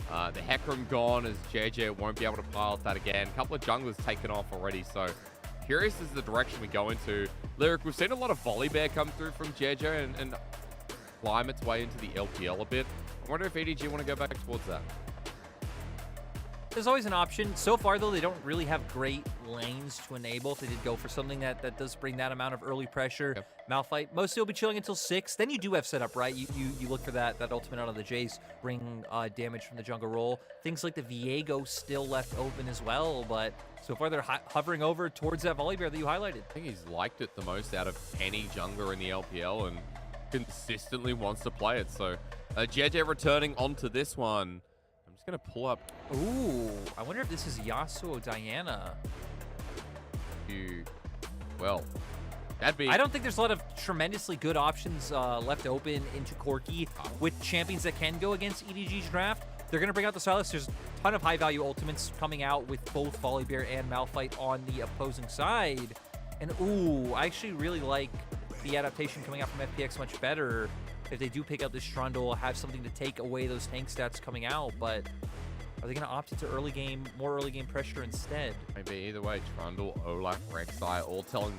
The Hecarim gone as JJ won't be able to pilot that again. A couple of junglers taken off already, so curious as the direction we go into. Lyric, we've seen a lot of Volibear come through from JJ and climb its way into the LPL a bit. I wonder if EDG want to go back towards that. There's always an option. So far, though, they don't really have great lanes to enable. If they did go for something that does bring that amount of early pressure. Yep. Malphite, mostly will be chilling until 6. Then you do have setup, right? You look for that ultimate out of the Jace, bring damage from the jungle roll. Things like the Viego still left open as well, but so far they're hovering over towards that Volibear that you highlighted. I think he's liked it the most out of any jungler in the LPL and consistently wants to play it. So JJ returning onto this one. I'm just going to pull up. Ooh, I wonder if this is Yasuo Diana. Well, that'd be... I don't think there's a lot of tremendously good options left open into Corki with champions that can go against EDG's draft. They're going to bring out the Sylas. There's a ton of high-value ultimates coming out with both Volibear and Malphite on the opposing side. And, ooh, I actually really like the adaptation coming out from FPX much better. If they do pick up this Trundle, have something to take away those tank stats coming out, but are they going to opt into more early game pressure instead? Maybe either way, Trundle, Olaf, Rek'Sai, all telling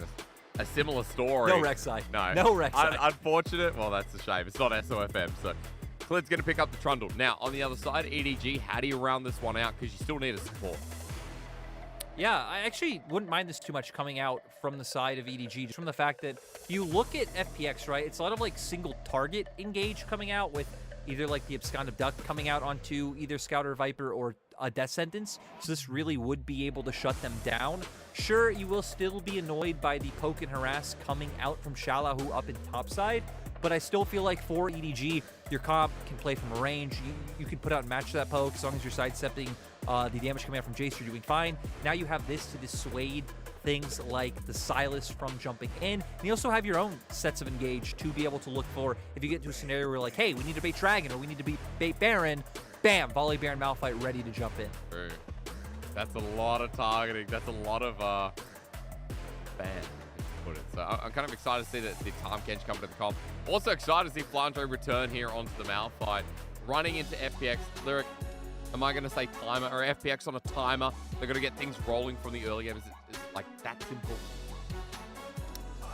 a similar story. No Rek'Sai. No Rek'Sai. Unfortunate. Well, that's a shame. It's not SOFM, so Clid's going to pick up the Trundle. Now, on the other side, EDG, how do you round this one out? Because you still need a support. Yeah, I actually wouldn't mind this too much coming out from the side of EDG, just from the fact that you look at FPX, right? It's a lot of like single target engage coming out with either like the Abscond Duck coming out onto either Scout or Viper or a Death Sentence. So this really would be able to shut them down. Sure, you will still be annoyed by the poke and harass coming out from Shallahu up in topside, but I still feel like for EDG, your comp can play from a range. You can put out and match that poke as long as you're sidestepping the damage coming out from Jace, you're doing fine. Now you have this to dissuade things like the Sylas from jumping in. And you also have your own sets of engage to be able to look for if you get into a scenario where like, hey, we need to bait Dragon or we need to bait Baron, bam, Volibear and Malphite ready to jump in. True. That's a lot of targeting. That's a lot of ban. Put it. So I'm kind of excited to see that the Tahm Kench come to the comp. Also excited to see Flandre return here onto the Malphite. Running into FPX. Lyric, am I going to say timer or FPX on a timer? They're going to get things rolling from the early game. Is it like that simple?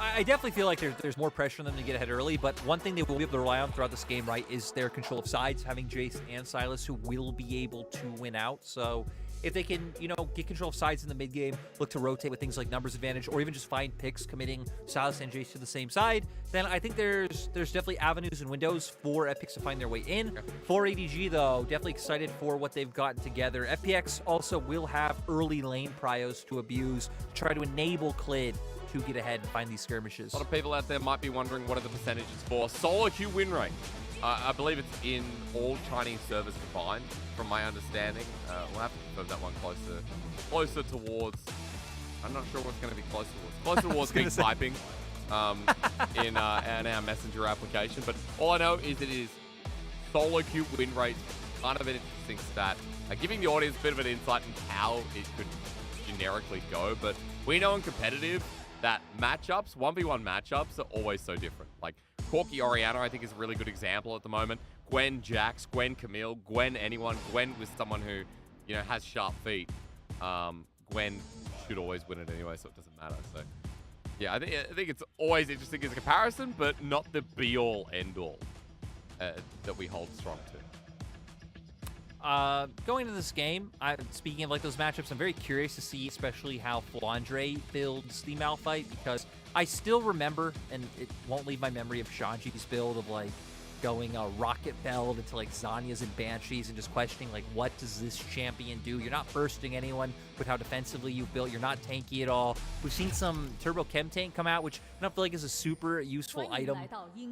I definitely feel like there's more pressure on them to get ahead early, but one thing they will be able to rely on throughout this game, right, is their control of sides, having Jace and Sylas who will be able to win out. So if they can, get control of sides in the mid game, look to rotate with things like numbers advantage, or even just find picks committing Sylas and Jace to the same side, then I think there's definitely avenues and windows for FPX to find their way in. Okay. For EDG, though, definitely excited for what they've gotten together. FPX also will have early lane pryos to abuse to try to enable Clid to get ahead and find these skirmishes. A lot of people out there might be wondering what are the percentages for solo queue win rate. I believe it's in all Chinese servers combined, from my understanding. We'll have to confirm that one closer towards. I'm not sure what's going to be closer towards. Closer towards big typing in our messenger application. But all I know is it is solo queue win rate. Kind of an interesting stat, giving the audience a bit of an insight into how it could generically go. But we know in competitive that matchups, 1v1 matchups, are always so different. Like Corki Orianna, I think, is a really good example at the moment. Gwen Jax, Gwen Camille, Gwen anyone. Gwen with someone who, has sharp feet. Gwen should always win it anyway, so it doesn't matter. So, yeah, I think it's always interesting as a comparison, but not the be-all, end-all that we hold strong to. Going into this game, speaking of like those matchups, I'm very curious to see especially how Flandre builds the Malphite, because I still remember, and it won't leave my memory, of Shanji's build of like going Rocket get belled into like Zanyas and Banshees and just questioning like, what does this champion do? You're not bursting anyone with how defensively you built. You're not tanky at all. We've seen some Turbo Chem Tank come out, which I don't feel like is a super useful item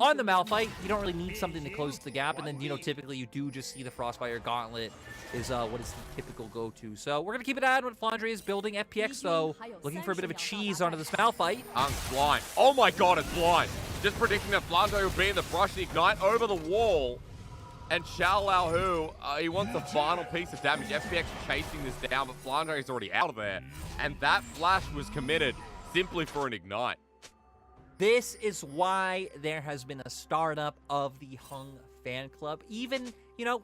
on the Malphite. You don't really need something to close the gap, and then, you know, typically you do just see the Frostfire Gauntlet is what is the typical go-to. So we're gonna keep it at what Flandre is building. FPX though, looking for a bit of a cheese onto this Malphite. Hung's blind. Oh my god, it's blind. Just predicting that Flandre will be in the brush, the ignite over the wall. And Xiao Hu, he wants the final piece of damage. FPX chasing this down, but Flandre is already out of there. And that flash was committed simply for an ignite. This is why there has been a startup of the Hung fan club. Even, you know,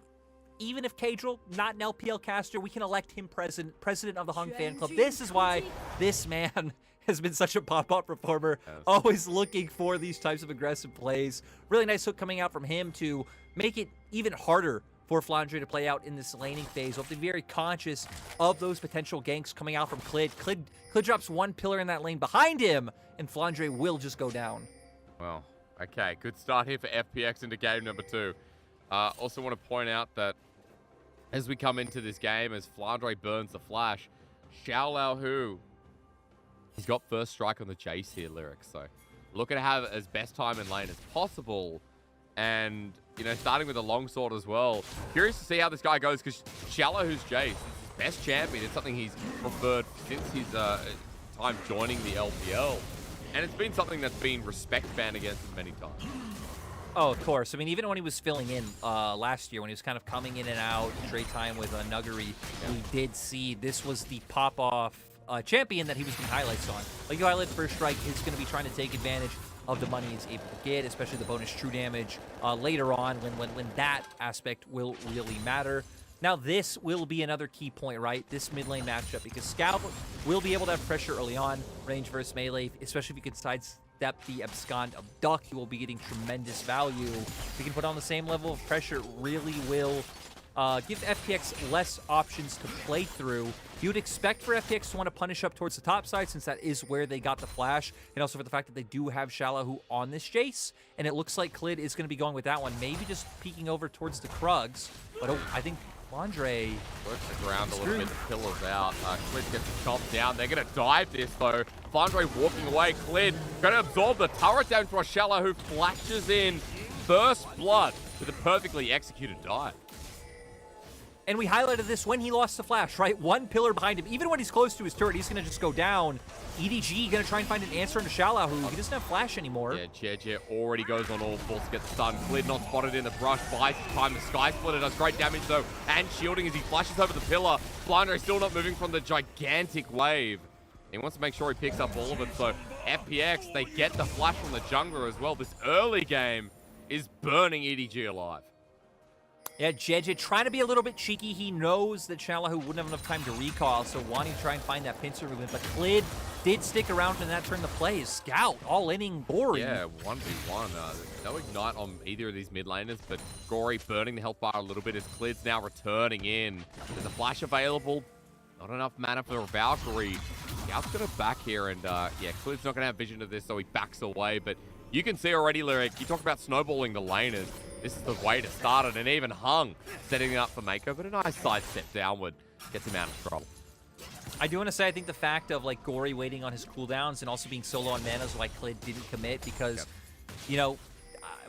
even if Kadril, not an LPL caster, we can elect him president of the Hung fan club. This is why this man has been such a pop-up performer, always looking for these types of aggressive plays. Really nice hook coming out from him to make it even harder for Flandre to play out in this laning phase. We'll have to be very conscious of those potential ganks coming out from Clid. Clid drops one pillar in that lane behind him, and Flandre will just go down. Well, okay, good start here for FPX into game number 2. Also want to point out that as we come into this game, as Flandre burns the flash, Xiao Hu, he's got first strike on the Jace here, Lyric. So looking to have as best time in lane as possible. And, you know, starting with a longsword as well. Curious to see how this guy goes, because Xiao Hu's Jace is his best champion. It's something he's preferred since his time joining the LPL. And it's been something that's been respect banned against him many times. Oh, of course. I mean, even when he was filling in last year, when he was kind of coming in and out, trade time with Nuggery, we did see this was the pop-off champion that he was getting highlights on. Like you highlighted, First Strike is going to be trying to take advantage of the money he's able to get, especially the bonus true damage later on when that aspect will really matter. Now, this will be another key point, right? This mid lane matchup, because Scout will be able to have pressure early on, range versus melee, especially if you can sidestep the Abscond Abduct. You will be getting tremendous value. If you can put on the same level of pressure, it really will give FPX less options to play through. You would expect for FPX to want to punish up towards the top side, since that is where they got the flash, and also for the fact that they do have Xiao Hu on this Jace, and it looks like Clid is going to be going with that one, maybe just peeking over towards the Krugs, but I think Flandre works the ground a little bit, the pillars out. Clid gets the chop down. They're going to dive this, though. Flandre walking away. Clid going to absorb the turret down to a Xiao Hu, flashes in first blood with a perfectly executed dive. And we highlighted this when he lost the flash, right? One pillar behind him. Even when he's close to his turret, he's going to just go down. EDG going to try and find an answer into Xiao Hu. He doesn't have flash anymore. Yeah, Jeje already goes on all fours to get the stun. Clid not spotted in the brush. Buys his time. The Sky Splitter does great damage, though. And shielding as he flashes over the pillar. Flandre still not moving from the gigantic wave. He wants to make sure he picks up all of it. So FPX, they get the flash from the jungler as well. This early game is burning EDG alive. Yeah, Jeje trying to be a little bit cheeky. He knows that Xiao Hu wouldn't have enough time to recall, so wanting to try and find that pincer movement. But Clid did stick around and that turned the play. Scout all-inning Gory. Yeah, 1v1. No ignite on either of these mid laners, but Gory burning the health bar a little bit as Clid's now returning in. There's a flash available. Not enough mana for Valkyrie. Scout's going to back here, and yeah, Clid's not going to have vision of this, so he backs away. But you can see already, Lyric, you talk about snowballing the laners. This is the way to start it, and even Hung setting it up for Mako, but a nice side step downward gets him out of trouble. I do want to say, I think the fact of like Gory waiting on his cooldowns and also being so low on mana is why Clid didn't commit, because, you know,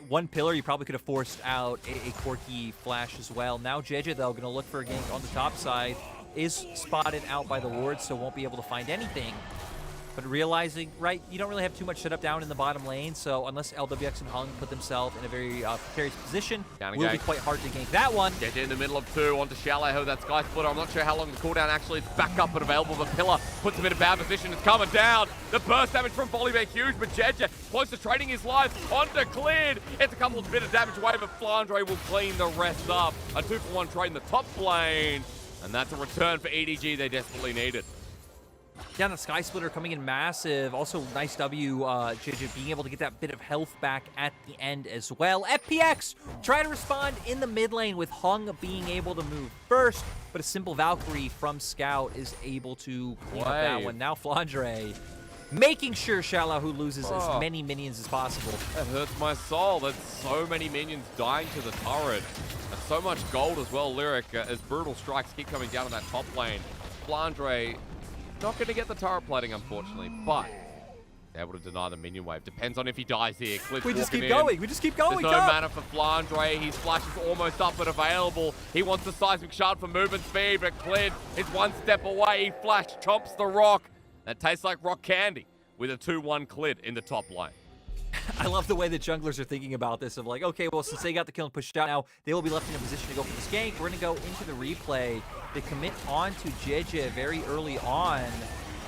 one pillar, you probably could have forced out a Corki flash as well. Now Jeje, though, going to look for a gank on the top side, is spotted out by the ward, so won't be able to find anything. But realizing, right, you don't really have too much set up down in the bottom lane, so unless LWX and Hung put themselves in a very precarious position, it will be quite hard to gank that one. Get in the middle of two onto Xiao Hu, that Sky Splitter. I'm not sure how long the cooldown actually is back up and available. The pillar puts him in a bad position. It's coming down. The burst damage from Volibear huge, but Jeje close to trading his life onto Clid. It's a couple of bit of damage away, but Flandre will clean the rest up. A 2-for-1 trade in the top lane, and that's a return for EDG they desperately needed. Yeah, the Sky Splitter coming in massive. Also, nice W, Jeje being able to get that bit of health back at the end as well. FPX trying to respond in the mid lane with Hung being able to move first, but a simple Valkyrie from Scout is able to clean up that one. Now Flandre making sure Xiaolahu loses Oh. as many minions as possible. That hurts my soul. There's so many minions dying to the turret. And so much gold as well, Lyric, as brutal strikes keep coming down in that top lane. Flandre not going to get the turret plating, unfortunately, but able to deny the minion wave. Depends on if he dies here. Clid's We just walking keep in. going. We just keep going. There's no Top. mana for Flandre. His flash is almost up and available. He wants the seismic shard for movement speed, but Clid is one step away. He flash chomps the rock. That tastes like rock candy with a 2-1 Clid in the top lane. I love the way the junglers are thinking about this of like, okay, well, since they got the kill and pushed out now, they will be left in a position to go for this gank. We're going to go into the replay. They commit on to JJ very early on.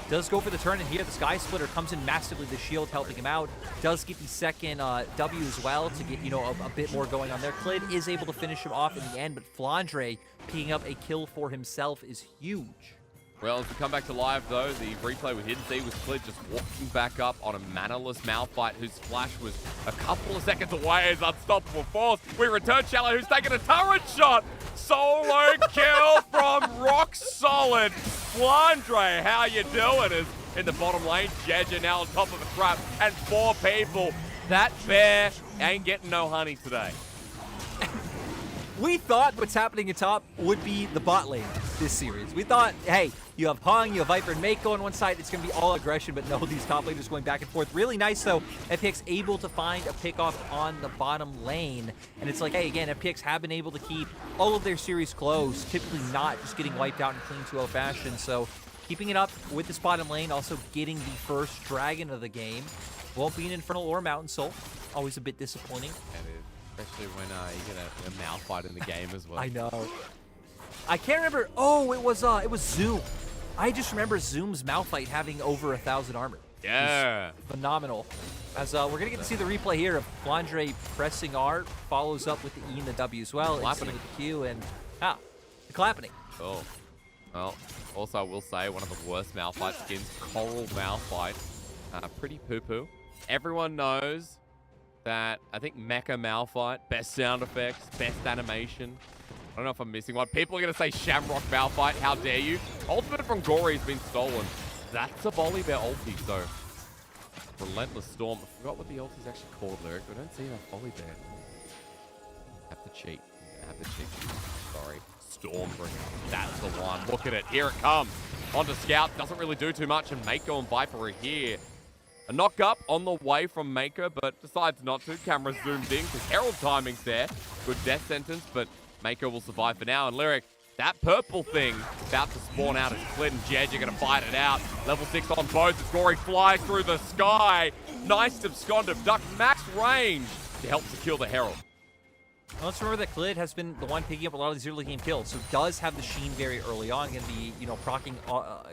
Does go for the turn, and here the Sky Splitter comes in massively, the shield helping him out. Does get the second W as well to get, you know, a bit more going on there. Clid is able to finish him off in the end, but Flandre picking up a kill for himself is huge. Well, as we come back to live, though, the replay we didn't see was Clid just walking back up on a manaless Malphite whose flash was a couple of seconds away as unstoppable force. We return Shallow, who's taking a turret shot. Solo kill from Rock Solid. Flandre, how you doing? Is in the bottom lane. Jeja now on top of the trap, and 4 people. That bear ain't getting no honey today. We thought what's happening at top would be the bot lane this series. We thought, hey, you have Hung, you have Viper and Mako on one side. It's going to be all aggression, but no, these top laners going back and forth. Really nice, though. FPX able to find a pickoff on the bottom lane. And it's like, hey, again, FPX have been able to keep all of their series close, typically not just getting wiped out in clean 2-0 fashion. So keeping it up with this bottom lane, also getting the first dragon of the game. Won't be an Infernal or Mountain Soul. Always a bit disappointing. Especially when you get a Malphite in the game as well. I know. I can't remember. Oh, it was Zoom. I just remember Zoom's Malphite having over 1,000 armor. Yeah. Phenomenal. As we're going to get to see the replay here of Flandre pressing R, follows up with the E and the W as well. Clapping. With the Q and, the clapping. Oh. Well, also I will say one of the worst Malphite skins, Coral Malphite. Pretty poo-poo. Everyone knows that I think Mecha Malphite, best sound effects, best animation. I don't know if I'm missing one. People are going to say Shamrock Malphite. How dare you? Ultimate from Gory has been stolen. That's a Volibear ulti, so Relentless Storm. I forgot what the ulti is actually called, Lyric. I don't see that Volibear. Have to cheat. Have to cheat. Sorry. Stormbringer. That's the one. Look at it. Here it comes. Onto Scout. Doesn't really do too much, and Mako and Viper are here. A knock up on the way from Mako, but decides not to. Camera zoomed in because Herald timing's there. Good death sentence, but Mako will survive for now. And Lyric, that purple thing about to spawn out as Clid and Jedge are going to fight it out. Level 6 on both as Gory flies through the sky. Nice abscond of Duck, max range to help secure the Herald. Now let's remember that Clid has been the one picking up a lot of these early game kills, so does have the Sheen very early on, going to be, you know, proccing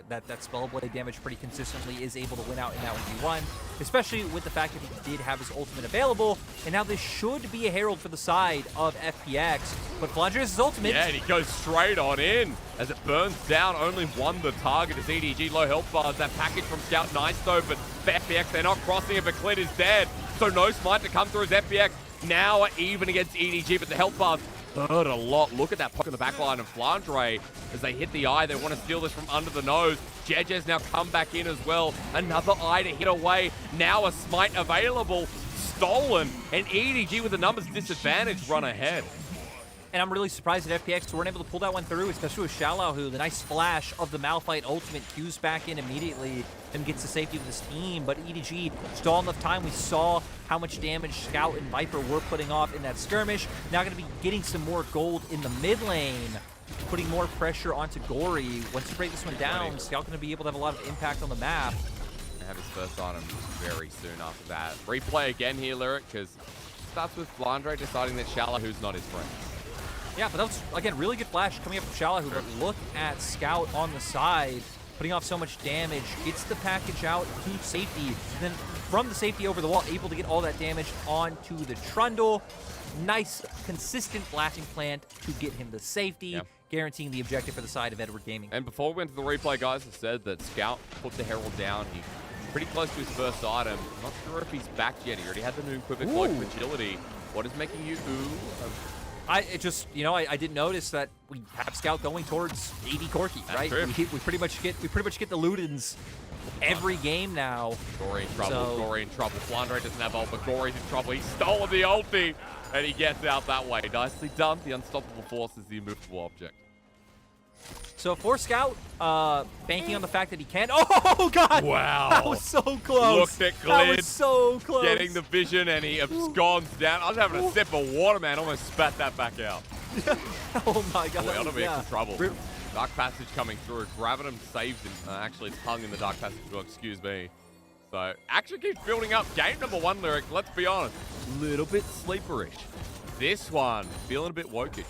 that Spellblade damage pretty consistently, is able to win out in that 1v1, especially with the fact that he did have his ultimate available, and now this should be a Herald for the side of FPX, but Flandre has his ultimate. Yeah, and he goes straight on in as it burns down, only one the target is EDG, low health bars, that package from Scout, nice though, but for FPX, they're not crossing it, but Clid is dead, so no smite to come through as FPX. Now even against EDG, but the health bars hurt a lot. Look at that poke in the back line of Flandre as they hit the eye. They want to steal this from under the nose. Jeje's now come back in as well. Another eye to hit away. Now a smite available. Stolen. And EDG with the numbers disadvantage run ahead. And I'm really surprised that FPX weren't able to pull that one through, especially with Xiaolahu, who the nice flash of the Malphite ultimate cues back in immediately and gets the safety of this team. But EDG stalled enough time. We saw how much damage Scout and Viper were putting off in that skirmish. Now going to be getting some more gold in the mid lane, putting more pressure onto Gory. Once you break this one down, Scout going to be able to have a lot of impact on the map. Have his first item very soon after that. Replay again here, Lyric, because it starts with Flandre deciding that Xiaolahu's not his friend. Yeah, but that was, again, really good flash coming up from Xiaolahu. But look at Scout on the side, putting off so much damage, gets the package out to safety, then from the safety over the wall, able to get all that damage onto the Trundle. Nice, consistent blasting plant to get him the safety, guaranteeing the objective for the side of Edward Gaming. And before we went to the replay, guys, I said that Scout put the Herald down. He's pretty close to his first item. Not sure if he's back yet. He already had the Noon Quiver Cloak of Agility. What is making you ooh? It just, you know, I didn't notice that we have Scout going towards AD Corki, right? true. We pretty much get the Ludens every game now. Gory in trouble. So- Gory in trouble. Flandre doesn't have ult, but Gory's in trouble. He's stolen the ulti, and he gets out that way. Nicely done. The unstoppable force is the immovable object. So for Scout, banking on the fact that he can. Oh God! Wow. That was so close. Looked at That Glid. was so close. Getting the vision, and he absconds down. I was having a sip of water, man. Almost spat that back out. Oh my God. Boy, LWX Yeah. in trouble. Dark Passage coming through. Gravitum saved him. Actually, it's hung in the Dark Passage as well, excuse me. So, action keeps building up. Game number 1, Lyric, let's be honest, little bit sleeperish. This one, feeling a bit wokish.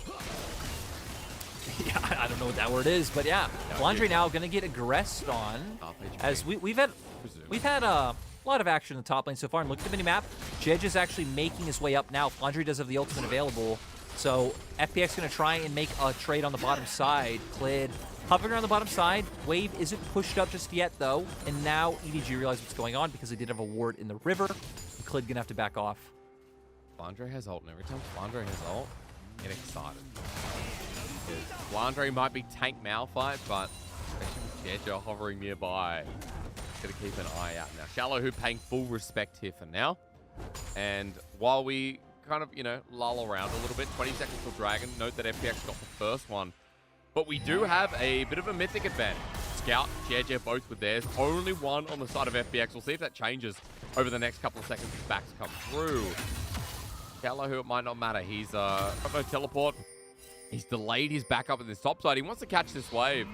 Yeah, I don't know what that word is, but yeah, Flandre now gonna get aggressed on as we've had a lot of action in the top lane so far. And look at the minimap. Jedge is actually making his way up now. Flandre does have the ultimate available, so FPX gonna try and make a trade on the bottom side. Clid hovering around the bottom side. Wave isn't pushed up just yet though, and now EDG realizes what's going on because they did have a ward in the river. And Clid gonna have to back off. Flandre has ult, and every time Flandre has ult, get excited. Because Flandre might be tank Malphite, but especially with Jedge hovering nearby, gotta keep an eye out now. Shallowhu paying full respect here for now. And while we kind of, you know, lull around a little bit, 20 seconds till Dragon, note that FPX got the first one. But we do have a bit of a mythic advantage. Scout, Jedge both with theirs. Only one on the side of FPX. We'll see if that changes over the next couple of seconds as backs come through. Shallowhu, it might not matter. He's got no teleport. He's delayed his backup in this top side. He wants to catch this wave.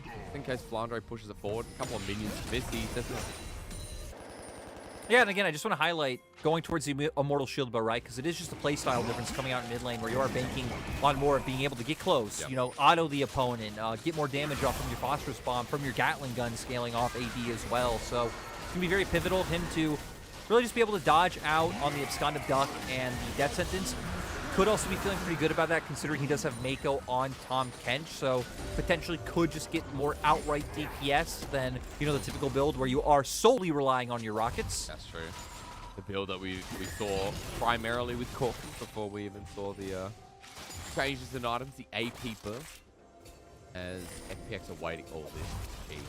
Just in case Flandre pushes it forward. A couple of minions miss. He doesn't. Yeah, and again, I just want to highlight going towards the Immortal Shield Bow, right? Because it is just a playstyle difference coming out in mid lane where you are banking on more of being able to get close, Yep. you know, auto the opponent, get more damage off from your Phosphorus Bomb, from your Gatling gun scaling off AD as well. So it's going to be very pivotal of him to really just be able to dodge out on the Abscond of Duck and the Death Sentence. Could also be feeling pretty good about that considering he does have Mako on Tom Kench, so potentially could just get more outright DPS than, you know, the typical build where you are solely relying on your rockets. That's true. The build that we saw primarily with Corki before we even saw the changes in items, the AP buff, as FPX are waiting. Oh, this easy.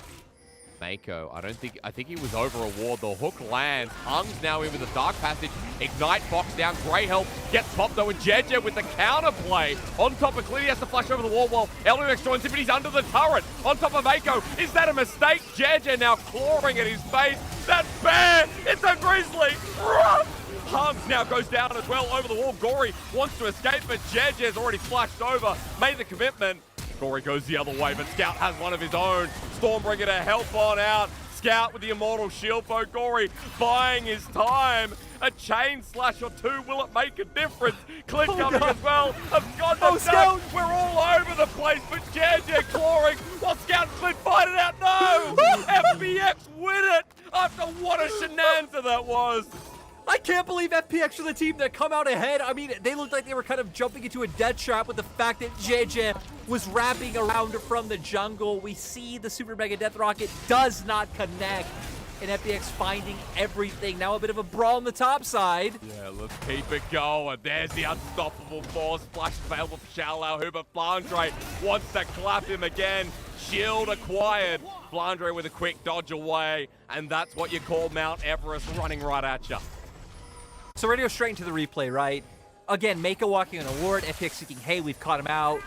Mako, I think he was over a ward. The hook lands. Hung's now in with the Dark Passage. Ignite Fox down. Grey Help gets popped though, and Jedge with the counterplay. On top of Clid, he has to flash over the wall while LWX joins him, but he's under the turret. On top of Mako. Is that a mistake? Jedge now clawing at his face. That's bad. It's a Grizzly. Run! Hums now goes down as well over the wall. Gory wants to escape, but Jedge has already flashed over. Made the commitment. Gory goes the other way, but Scout has one of his own. Stormbringer to help on out. Scout with the Immortal Shield Bow. Gory buying his time. A chain slash or two, will it make a difference? Clid coming as well. Abscond Scout. We're all over the place, but JJ clawing while Scout and Clid fight it out. No! FPX win it after what a shenanigans that was. I can't believe FPX are the team that come out ahead. I mean, they looked like they were kind of jumping into a death trap with the fact that JJ was wrapping around from the jungle. We see the Super Mega Death Rocket does not connect, and FPX finding everything. Now a bit of a brawl on the top side. Yeah, let's keep it going. There's the unstoppable force. Flash available for Shallowhu, but Flandre wants to clap him again. Shield acquired. Flandre with a quick dodge away, and that's what you call Mount Everest running right at you. So we're gonna go straight into the replay, right? Again, Mako walking on a ward, FPX thinking, hey, we've caught him out.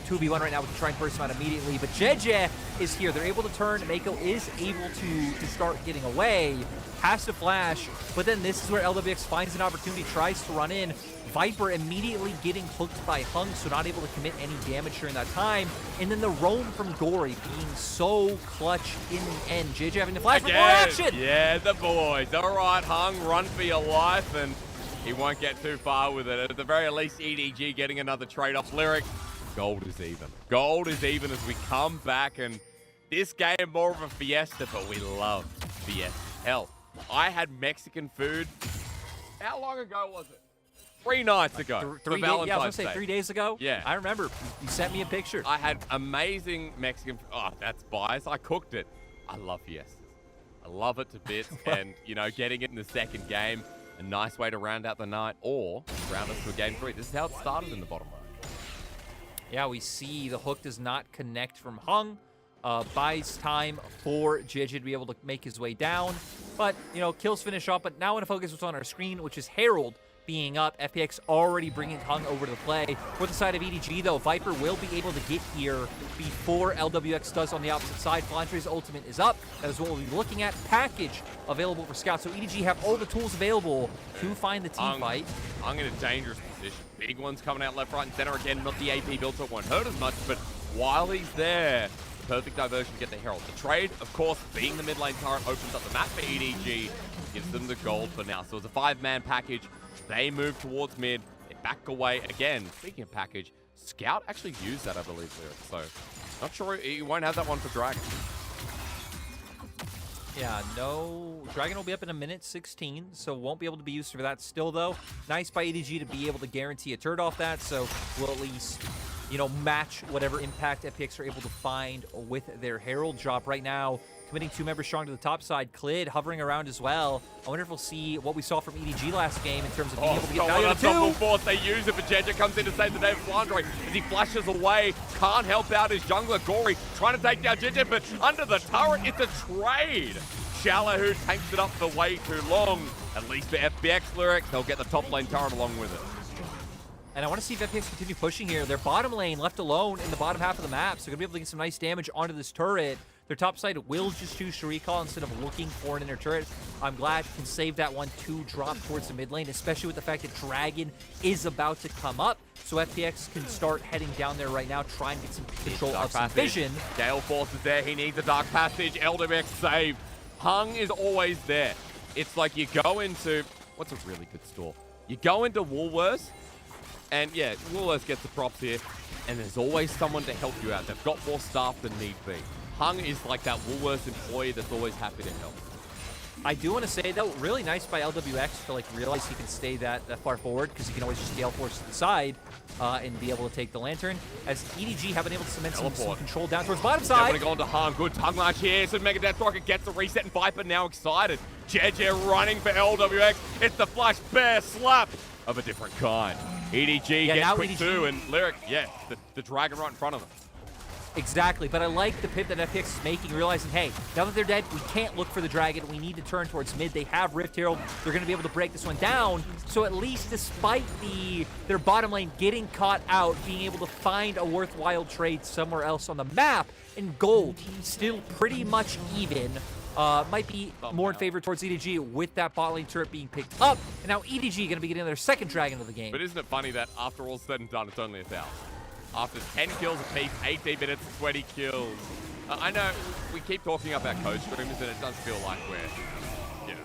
2v1 right now, we can try and burst him out immediately. But JJ is here. They're able to turn. Mako is able to start getting away. Has to flash. But then this is where LWX finds an opportunity, tries to run in. Viper immediately getting hooked by Hung, so not able to commit any damage during that time. And then the roam from Gory being so clutch in the end. JJ having to flash for more action. Yeah, the boys. All right, Hung, run for your life, and he won't get too far with it. At the very least, EDG getting another trade-off. Lyric, gold is even. Gold is even as we come back, and this game more of a fiesta, but we love fiesta. Hell, I had Mexican food. How long ago was it? 3 nights ago. Three days, yeah, I was gonna say 3 days ago. Yeah. I remember. You sent me a picture. I had amazing Mexican food. Oh, that's biased. I cooked it. I love fiestas. I love it to bits. And, you know, getting it in the second game, a nice way to round out the night or round us to a game 3. This is how it started in the bottom right. Yeah, we see the hook does not connect from Hung. Buys time for JJ to be able to make his way down. But, you know, kills finish off. But now I want to focus what's on our screen, which is Herald being up. FPX already bringing Hung over to the play. For the side of EDG, though, Viper will be able to get here before LWX does on the opposite side. Flandre's ultimate is up. That is what we'll be looking at. Package available for Scout. So EDG have all the tools available to find the team fight. Hung in a dangerous position. Big ones coming out left, right, and center. Again, not the AP build, so it won't hurt as much. But while he's there, perfect diversion to get the Herald. The trade, of course, being the mid lane turret, opens up the map for EDG, gives them the gold for now. So it's a 5-man package. They move towards mid. They back away. Again, speaking of package, Scout actually used that, I believe, Lyric. So not sure he won't have that one for Dragon. Yeah, no. Dragon will be up in a minute 16, so won't be able to be used for that still, though. Nice by EDG to be able to guarantee a turret off that, so we'll at least, you know, match whatever impact FPX are able to find with their Herald drop right now. Committing 2 members strong to the top side. Clid hovering around as well. I wonder if we'll see what we saw from EDG last game in terms of being able to get value on the 2. Force. They use it, but Jeja comes in to save the day for Flandre as he flashes away. Can't help out his jungler, Gory, trying to take down Jeja, but under the turret, it's a trade. Shallow, who tanks it up for way too long. At least for FPX, Lyric, they'll get the top lane turret along with it. And I want to see if FPX continue pushing here. Their bottom lane left alone in the bottom half of the map, so they're going to be able to get some nice damage onto this turret. Their top side will just choose to recall instead of looking for an inner turret. I'm glad can save that one to drop towards the mid lane, especially with the fact that Dragon is about to come up. So FPX can start heading down there right now, trying to get some control of some vision. Gale Force is there. He needs a Dark Passage. LWX saved. Hung is always there. It's like you go into... What's a really good store? You go into Woolworths, and yeah, Woolworths gets the props here, and there's always someone to help you out. They've got more staff than need be. Hung is like that Woolworths employee that's always happy to help. I do want to say, though, really nice by LWX to like realize he can stay that far forward, because he can always just Gale Force to the side and be able to take the Lantern. As EDG have been able to cement some control down towards bottom side. Going to go on to Hung. Good tongue lash here. So Mega Death Rocket gets the reset, and Viper now excited. JJ running for LWX. It's the flash bear slap of a different kind. EDG gets quick too, and Lyric, yeah, the Dragon right in front of them. Exactly, but I like the pip that FPX is making, realizing, hey, now that they're dead, we can't look for the Dragon. We need to turn towards mid. They have Rift Herald. They're going to be able to break this one down. So at least despite their bottom lane getting caught out, being able to find a worthwhile trade somewhere else on the map, and gold still pretty much even. Might be more in favor towards EDG with that bot lane turret being picked up. And now EDG going to be getting their second Dragon of the game. But isn't it funny that after all said and done, it's only 1,000? After 10 kills apiece, 18 minutes, 20 kills. I know we keep talking about coach streamers, and it does feel like we're, you know,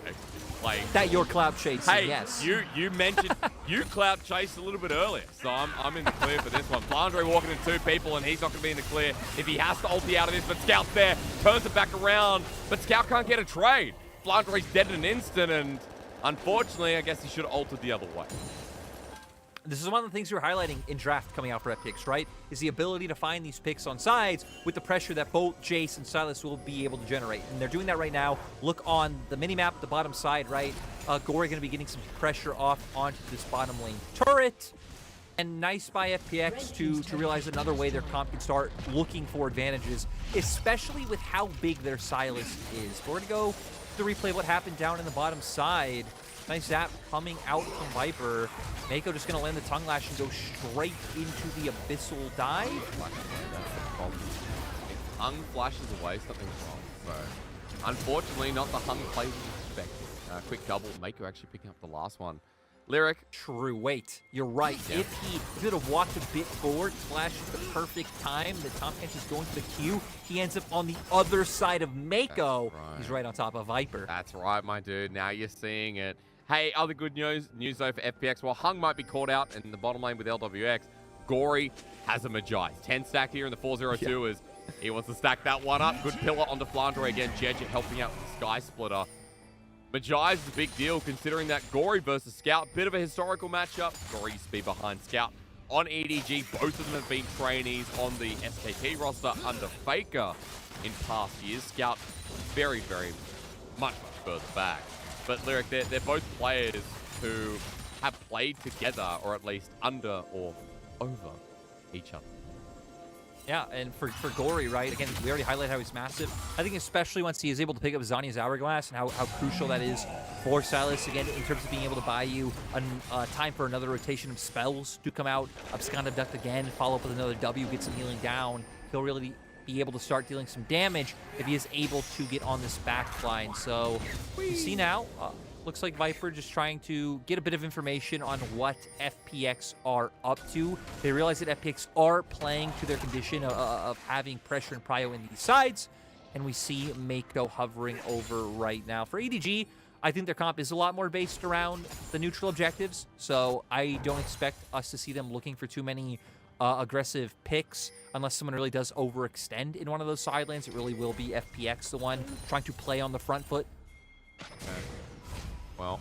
playing. That you're cloud chasing, hey, yes. You mentioned you cloud chased a little bit earlier, so I'm in the clear for this one. Flandre walking in 2 people, and he's not going to be in the clear if he has to ulti out of this, but Scout's there, turns it back around, but Scout can't get a trade. Flandre's dead in an instant, and unfortunately, I guess he should have ulted the other way. This is one of the things we were highlighting in draft coming out for FPX, right? Is the ability to find these picks on sides with the pressure that both Jace and Sylas will be able to generate. And they're doing that right now. Look on the minimap, the bottom side, right? Gory going to be getting some pressure off onto this bottom lane turret. And nice by FPX to realize another way their comp can start looking for advantages, especially with how big their Sylas is. But we're going to go to replay what happened down in the bottom side. Nice zap coming out from Viper. Mako just going to land the tongue lash and go straight into the abyssal dive. If Hung flashes away, something's wrong. So, unfortunately, not the Hung play we expected. Quick double. Mako actually picking up the last one. Lyric. True. Wait, you're right. Yeah. If he could have walked a bit forward, flashes the perfect time, the Tom Kench is going to the queue, he ends up on the other side of Mako. Right. He's right on top of Viper. That's right, my dude. Now you're seeing it. Hey, other good news though for FPX. While Hung might be caught out in the bottom lane with LWX, Gory has a Magi. 10 stack here in the 4-0-2 as he wants to stack that one up. Good pillar onto Flandre again. Jeja helping out with the Sky Splitter. Magi is a big deal considering that Gory versus Scout, bit of a historical matchup. Gory used to be behind Scout on EDG. Both of them have been trainees on the SKT roster under Faker in past years. Scout very, very much further back. But Lyric, they're both players who have played together, or at least under or over each other. Yeah, and for Gory, right, again, we already highlighted how he's massive. I think especially once he is able to pick up Zhonya's Hourglass and how crucial that is for Sylas, again, in terms of being able to buy you a time for another rotation of spells to come out. Abscond Abduct again, follow up with another W, get some healing down. He'll really be able to start dealing some damage if he is able to get on this back line. So you see now, looks like Viper just trying to get a bit of information on what FPX are up to. They realize that FPX are playing to their condition of having pressure and prio in these sides, and we see Mako hovering over right now. For EDG, I think their comp is a lot more based around the neutral objectives, so I don't expect us to see them looking for too many aggressive picks unless someone really does overextend in one of those side lanes. It really will be FPX the one trying to play on the front foot. Okay. Well,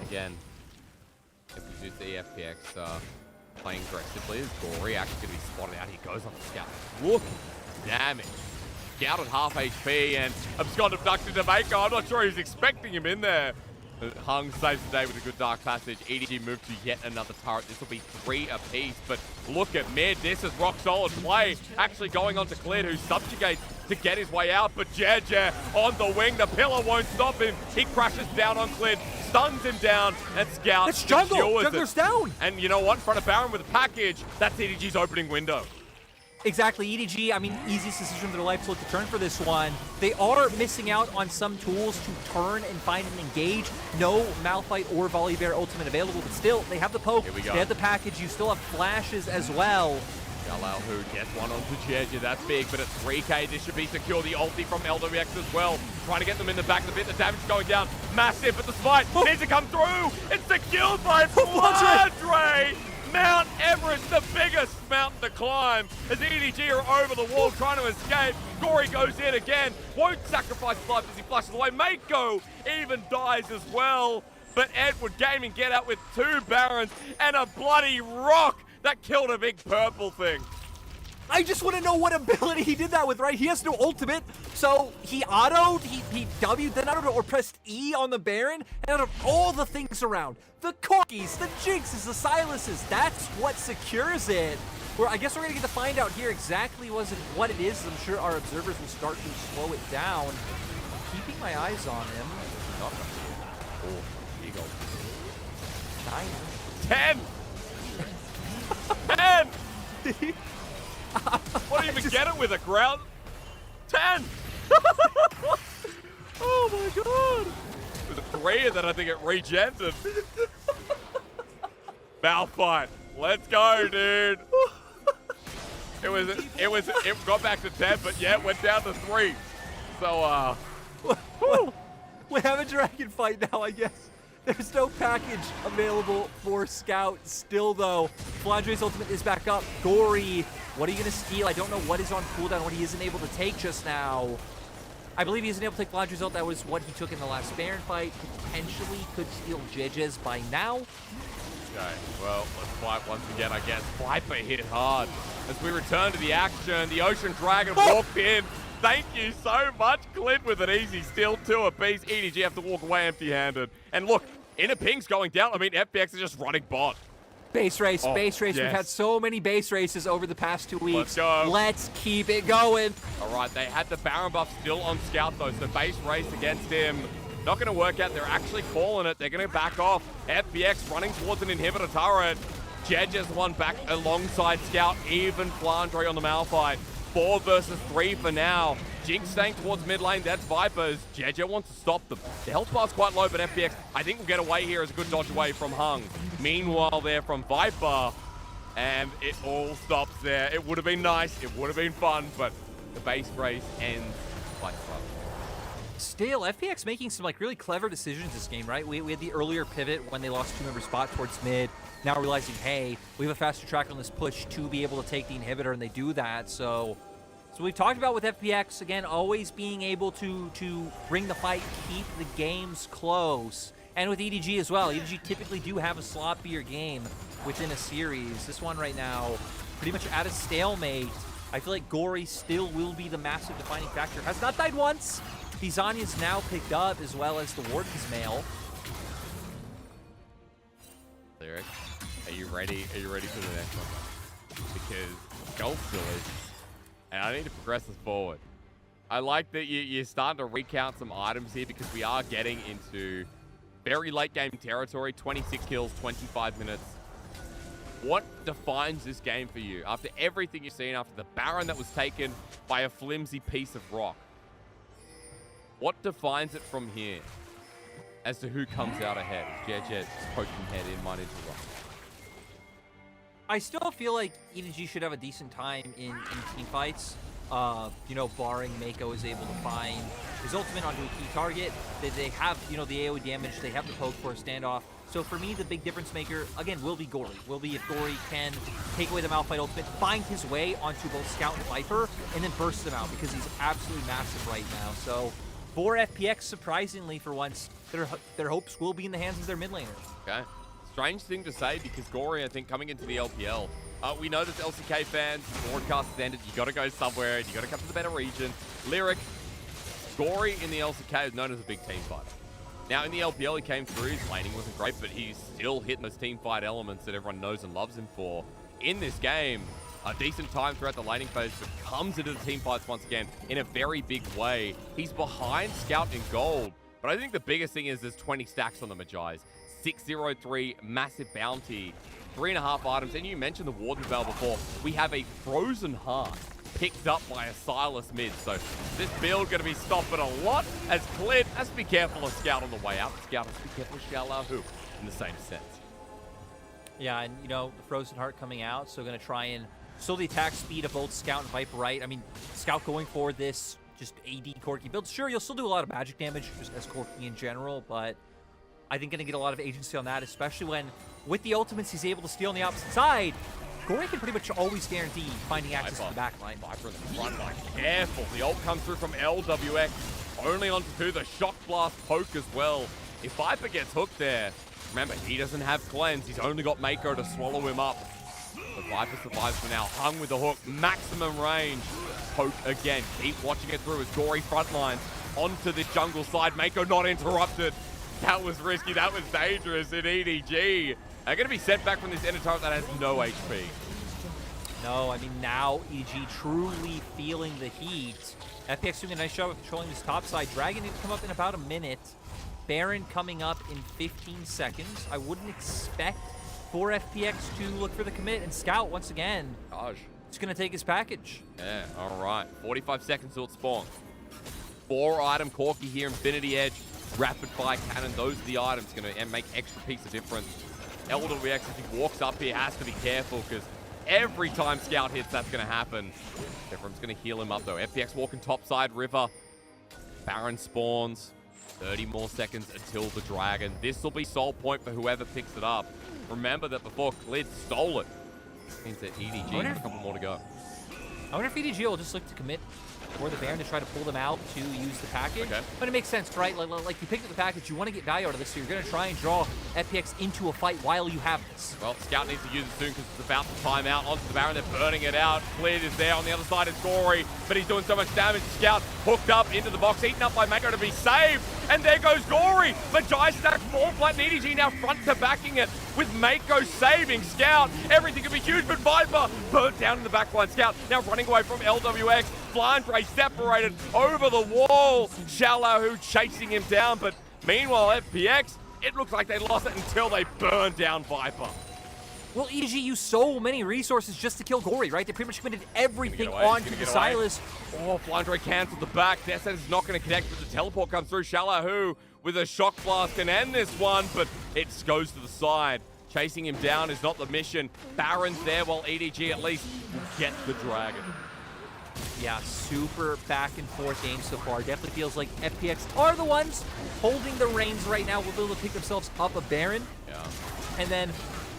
again, if we do see FPX playing aggressively, is Gory actually going to be spotted out. He goes on the scout. Look, damage. Scout at half HP and Abscond abducted to Mako. I'm not sure he's expecting him in there. Hung saves the day with a good Dark Passage. EDG moved to yet another turret. This will be 3 apiece, but look at mid. This is rock solid play. Actually going on to Clid, who subjugates to get his way out, but Jeje on the wing. The pillar won't stop him. He crashes down on Clid, stuns him down, and Scout It's Jungle! secures Jungler's it. down! And you know what? In front of Baron with a package, that's EDG's opening window. Exactly, EDG, I mean, easiest decision of their life to look to turn for this one. They are missing out on some tools to turn and find and engage. No Malphite or Volibear ultimate available, but still, they have the poke, Here we go. they have the package, you still have flashes as well. Galal who gets one onto Jeje, that's big, but at 3k this should be secure. The ulti from LWX as well, trying to get them in the back of the pit. The damage going down, massive, but the smite needs to come through. It's secured by Flandre. Mount Everest, the biggest mountain to climb, as EDG are over the wall trying to escape. Gory goes in again, won't sacrifice his life as he flushes away. Mako even dies as well, but Edward Gaming get out with 2 Barons and a bloody rock that killed a big purple thing. I just want to know what ability he did that with, right? He has no ultimate, so he autoed, he W'd, then autoed or pressed E on the Baron, and out of all the things around, the Corgis, the Jinxes, the Sylases, that's what secures it. I guess we're going to get to find out here exactly what it is. I'm sure our observers will start to slow it down. Keeping my eyes on him. Oh, Eagle. 9. 10! 10! What do you even get it with a ground? 10! Oh my god! With a 3 and then I think it regented. Malphite. Let's go, dude. It got back to 10, but yeah, it went down to 3. So We have a dragon fight now, I guess. There's no package available for Scout still, though. Flandre's ultimate is back up. Gory, what are you going to steal? I don't know what is on cooldown, what he isn't able to take just now. I believe he isn't able to take Flandre's ult. That was what he took in the last Baron fight. Potentially could steal Jeje's by now. Okay, well, let's fight once again, I guess. Viper hit hard. As we return to the action, the Ocean Dragon walked in. Thank you so much, Clint, with an easy steal, 2 apiece. EDG have to walk away empty-handed. And look, Inner Ping's going down. I mean, FPX is just running bot. Base race, base race. Yes. We've had so many base races over the past 2 weeks. Let's go. Let's keep it going. All right, they had the Baron buff still on Scout, though, so base race against him. Not going to work out. They're actually calling it. They're going to back off. FPX running towards an inhibitor turret. Jeje's one back alongside Scout. Even Flandre on the Malphite. 4 versus 3 for now. Jinx staying towards mid lane. That's Vipers. Jeje wants to stop them. The health bar's quite low, but FPX, I think, will get away here as a good dodge away from Hung. Meanwhile, there from Viper. And it all stops there. It would have been nice. It would have been fun, but the base race ends like fun. Still, FPX making some really clever decisions this game, right? We had the earlier pivot when they lost 2-member spot towards mid. Now realizing, hey, we have a faster track on this push to be able to take the inhibitor, and they do that. So we've talked about with FPX, again, always being able to bring the fight, keep the games close. And with EDG as well. EDG typically do have a sloppier game within a series. This one right now, pretty much at a stalemate. I feel like Gory still will be the massive defining factor. Has not died once. The Zhonya's now picked up, as well as the Warden's Mail. Lyric, are you ready? Are you ready for the next one? Because Gulf Village And I need to progress this forward. I like that you're starting to recount some items here because we are getting into very late game territory. 26 kills, 25 minutes. What defines this game for you? After everything you've seen, after the Baron that was taken by a flimsy piece of rock, what defines it from here as to who comes out ahead? Jet poking head in my Ninja Rock. I still feel like EDG should have a decent time in team fights. You know, barring Mako is able to find his ultimate onto a key target. They have, you know, the AoE damage. They have the poke for a standoff. So for me, the big difference maker, again, will be Gory. Will be if Gory can take away the Malphite ultimate, find his way onto both Scout and Viper, and then burst them out because he's absolutely massive right now. So for FPX, surprisingly for once, their hopes will be in the hands of their mid laner. Okay. Strange thing to say because Gory, I think, coming into the LPL, we know that LCK fans, broadcast has ended, you got to go somewhere, you got to come to the better region. Lyric, Gory in the LCK is known as a big team fighter. Now, in the LPL, he came through, his laning wasn't great, but he's still hitting those team fight elements that everyone knows and loves him for. In this game, a decent time throughout the laning phase, but comes into the team fights once again in a very big way. He's behind Scout in gold, but I think the biggest thing is there's 20 stacks on the Magi's. 603, massive bounty, 3.5 items, and you mentioned the Warden Veil before. We have a Frozen Heart picked up by a Sylas mid, so this build going to be stopping a lot as Clint has to be careful of Scout on the way out. Scout has to be careful of Xiaolahu in the same sense. Yeah, and you know, the Frozen Heart coming out, so going to try and slow the attack speed of both Scout and Viper, right? I mean, Scout going for this just AD Corki build. Sure, you'll still do a lot of magic damage just as Corki in general, but I think going to get a lot of agency on that, especially when with the ultimates he's able to steal on the opposite side. Gory can pretty much always guarantee finding access to the back line. Viper in the front line, careful. The ult comes through from LWX, only onto 2, the Shock Blast poke as well. If Viper gets hooked there, remember, he doesn't have cleanse. He's only got Mako to swallow him up. But Viper survives for now, hung with the hook, maximum range. Poke again, keep watching it through as Gory frontline onto the jungle side. Mako not interrupted. That was risky, that was dangerous in EDG. They're going to be sent back from this Ender turret that has no HP. No, I mean, now EDG truly feeling the heat. FPX doing a nice job of controlling this top side. Dragon didn't come up in about a minute. Baron coming up in 15 seconds. I wouldn't expect for FPX to look for the commit. And Scout, once again, it's going to take his package. Yeah, all right. 45 seconds till it spawns. 4-item Corki here, Infinity Edge. Rapid fire cannon, those are the items going to make extra piece of difference. LWX, as he walks up here, has to be careful because every time Scout hits, that's going to happen. Everyone's going to heal him up though. FPX walking topside river. Baron spawns. 30 more seconds until the Dragon. This will be soul point for whoever picks it up. Remember that before Clid stole it. Means that EDG has a couple more to go. I wonder if EDG will just look to commit for the Baron to try to pull them out to use the package. Okay. But it makes sense, right? Like you picked up the package, you want to get value out of this, so you're going to try and draw FPX into a fight while you have this. Well, Scout needs to use it soon because it's about to time out onto the Baron. They're burning it out. Cleared is there. On the other side is Gory, but he's doing so much damage. Scout hooked up into the box, eaten up by Mako to be saved. And there goes Gory. Magi stack more flat, and EDG now front to backing it with Mako saving Scout. Everything could be huge, but Viper burnt down in the backline. Scout now running away from LWX. Flandre separated over the wall. Xiaolahu chasing him down, but meanwhile, FPX, it looks like they lost it until they burned down Viper. Well, EDG used so many resources just to kill Gory, right? They pretty much committed everything onto the Sylas. Oh, Flandre canceled the back. Deathset is not going to connect, but the teleport comes through. Xiaolahu with a shock blast can end this one, but it goes to the side. Chasing him down is not the mission. Baron's there while EDG at least will get the Dragon. Yeah, super back and forth game so far. Definitely feels like FPX are the ones holding the reins right now. Will be able to pick themselves up a Baron. Yeah. And then,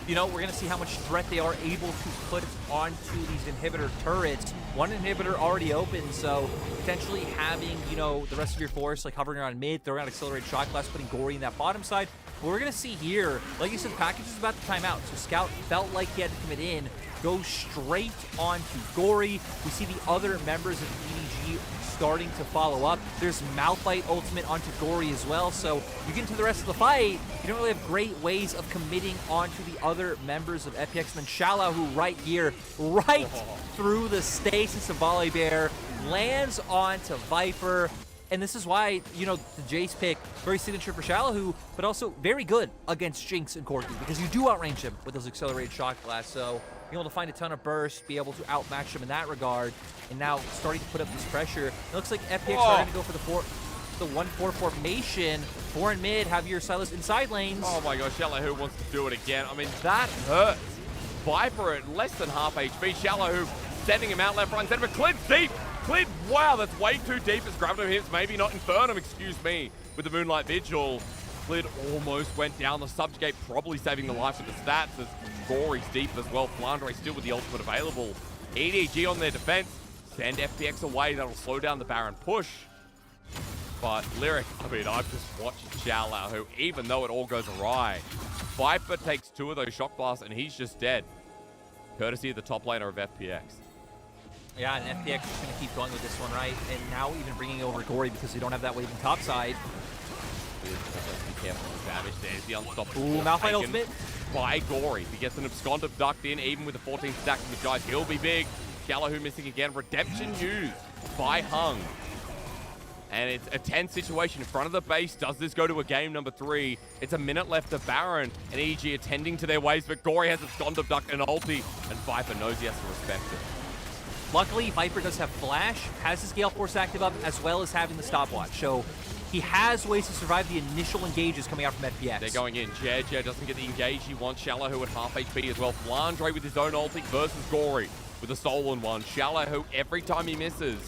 you know, we're going to see how much threat they are able to put onto these inhibitor turrets. One inhibitor already open, so potentially having, you know, the rest of your force like hovering around mid, throwing out accelerated shot glass, putting Gory in that bottom side. What we're going to see here, like you said, the package is about to time out. So Scout felt like he had to commit in, go straight onto Gory. We see the other members of EDG starting to follow up. There's Malphite ultimate onto Gory as well, so you get into the rest of the fight, you don't really have great ways of committing onto the other members of FPX. And then Shallow, right here, right through the stasis of Volibear, lands onto Viper. And this is why, you know, the Jace pick, very signature for Shallow, but also very good against Jinx and Corki, because you do outrange him with those accelerated shock blasts. So being able to find a ton of burst, be able to outmatch him in that regard, and now starting to put up this pressure. It looks like FPX are going to go for the 1-4 formation. 4 in mid, have your Sylas inside lanes. Oh my gosh, Shallow wants to do it again. I mean, that hurts. Viper at less than half HP. Shallow sending him out left, right, center, but Clid's deep. Clid, wow, that's way too deep as Gravito hits. Maybe not Infernum, excuse me, with the Moonlight Vigil. Clid almost went down the Subjugate, probably saving the life of the stats as Gory's deep as well. Flandre still with the ultimate available. EDG on their defense. Send FPX away. That'll slow down the Baron push. But Lyric, I mean, I've just watched Shallow, who, even though it all goes awry, Viper takes 2 of those shock blasts and he's just dead. Courtesy of the top laner of FPX. Yeah, and FPX is going to keep going with this one, right? And now even bringing over Gory because they don't have that wave in top side. Be careful with damage. There's the unstoppable. Ooh, Malphite ultimate. By Gory. He gets an Abscond abduct in, even with the 14 stack from the guys. He'll be big. Shallow missing again. Redemption used by Hung. And it's a tense situation in front of the base. Does this go to a game number 3? It's a minute left of Baron and EG attending to their ways, but Gory has Abscond abduct and ulti, and Viper knows he has to respect it. Luckily, Viper does have Flash, has his Gale Force active up, as well as having the stopwatch. So he has ways to survive the initial engages coming out from FPX. They're going in. JJ doesn't get the engage he wants. Shallow, who at half HP as well. Flandre with his own ulti versus Gory with a stolen one. Shallow, who every time he misses,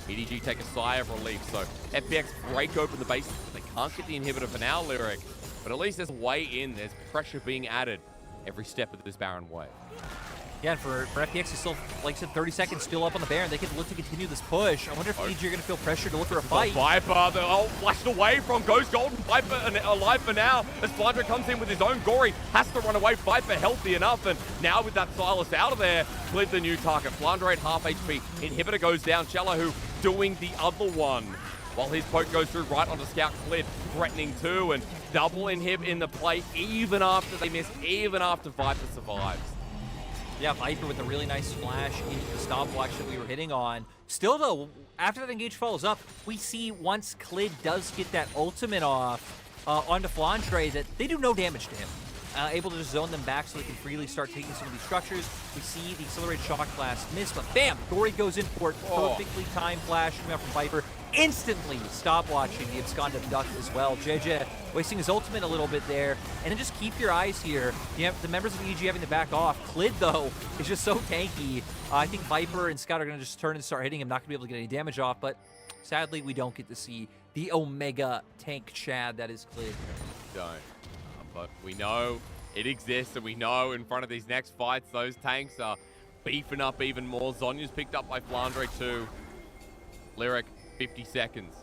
EDG take a sigh of relief. So FPX break open the base. They can't get the inhibitor for now, Lyric. But at least there's way in. There's pressure being added every step of this Baron wave. Yeah, and for FPX, it's still, like I said, 30 seconds still up on the Baron. They can look to continue this push. I wonder if EG are going to feel pressure to look for a fight. Viper, they're all flashed away from Ghost Golden. Viper alive for now. As Flandre comes in with his own Gory, has to run away. Viper healthy enough, and now with that Sylas out of there, Clid the new target. Flandre at half HP. Inhibitor goes down. Shallow, who doing the other one. While his poke goes through right onto Scout. Clid threatening too, and double inhib in the play even after they miss, even after Viper survives. Yeah, Viper with a really nice flash into the stopwatch that we were hitting on. Still, though, after that engage follows up, we see once Clid does get that ultimate off onto Flandre that they do no damage to him. Able to just zone them back so they can freely start taking some of these structures. We see the accelerated shock blast miss, but bam! Gory goes in for it. Perfectly timed flash coming out from Viper. Instantly stopwatching the Abscond abduct as well. JJ wasting his ultimate a little bit there. And then just keep your eyes here. You have the members of EG having to back off. Clid, though, is just so tanky. I think Viper and Scout are going to just turn and start hitting him. Not going to be able to get any damage off, but sadly, we don't get to see the Omega tank Chad that is Clid. Don't. But we know it exists, and we know in front of these next fights, those tanks are beefing up even more. Zonya's picked up by Flandre too. Lyric, 50 seconds.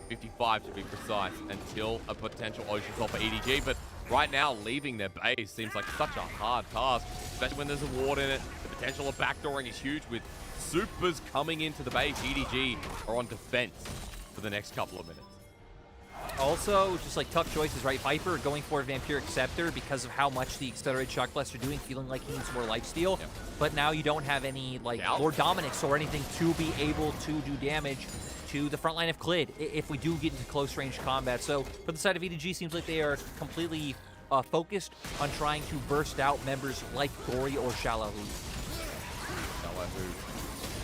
55 to be precise, until a potential Ocean Sol for EDG. But right now, leaving their base seems like such a hard task, especially when there's a ward in it. The potential of backdooring is huge with supers coming into the base. EDG are on defense for the next couple of minutes. Also, just like tough choices, right? Viper going for a Vampiric Scepter because of how much the accelerated shock blasts are doing, feeling like he needs more lifesteal. Yep. But now you don't have any like Lord Dominix or anything to be able to do damage to the front line of Clid if we do get into close range combat. So for the side of EDG, seems like they are completely focused on trying to burst out members like Gory or Shallow. Shallow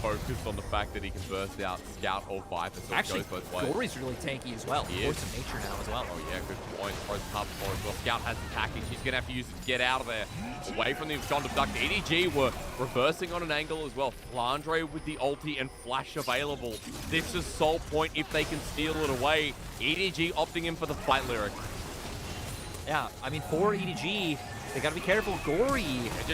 focused on the fact that he can burst out Scout or Viper, so actually, it goes both ways. Gory's really tanky as well. Force of Nature now as well. Oh yeah, good point. Throws the top for as well. Scout has the package. He's going to have to use it to get out of there. Away from the Abscond abduct. EDG were reversing on an angle as well. Flandre with the ulti and flash available. This is Soul Point if they can steal it away. EDG opting in for the fight, Lyric. Yeah, I mean, for EDG, they gotta be careful. Gory.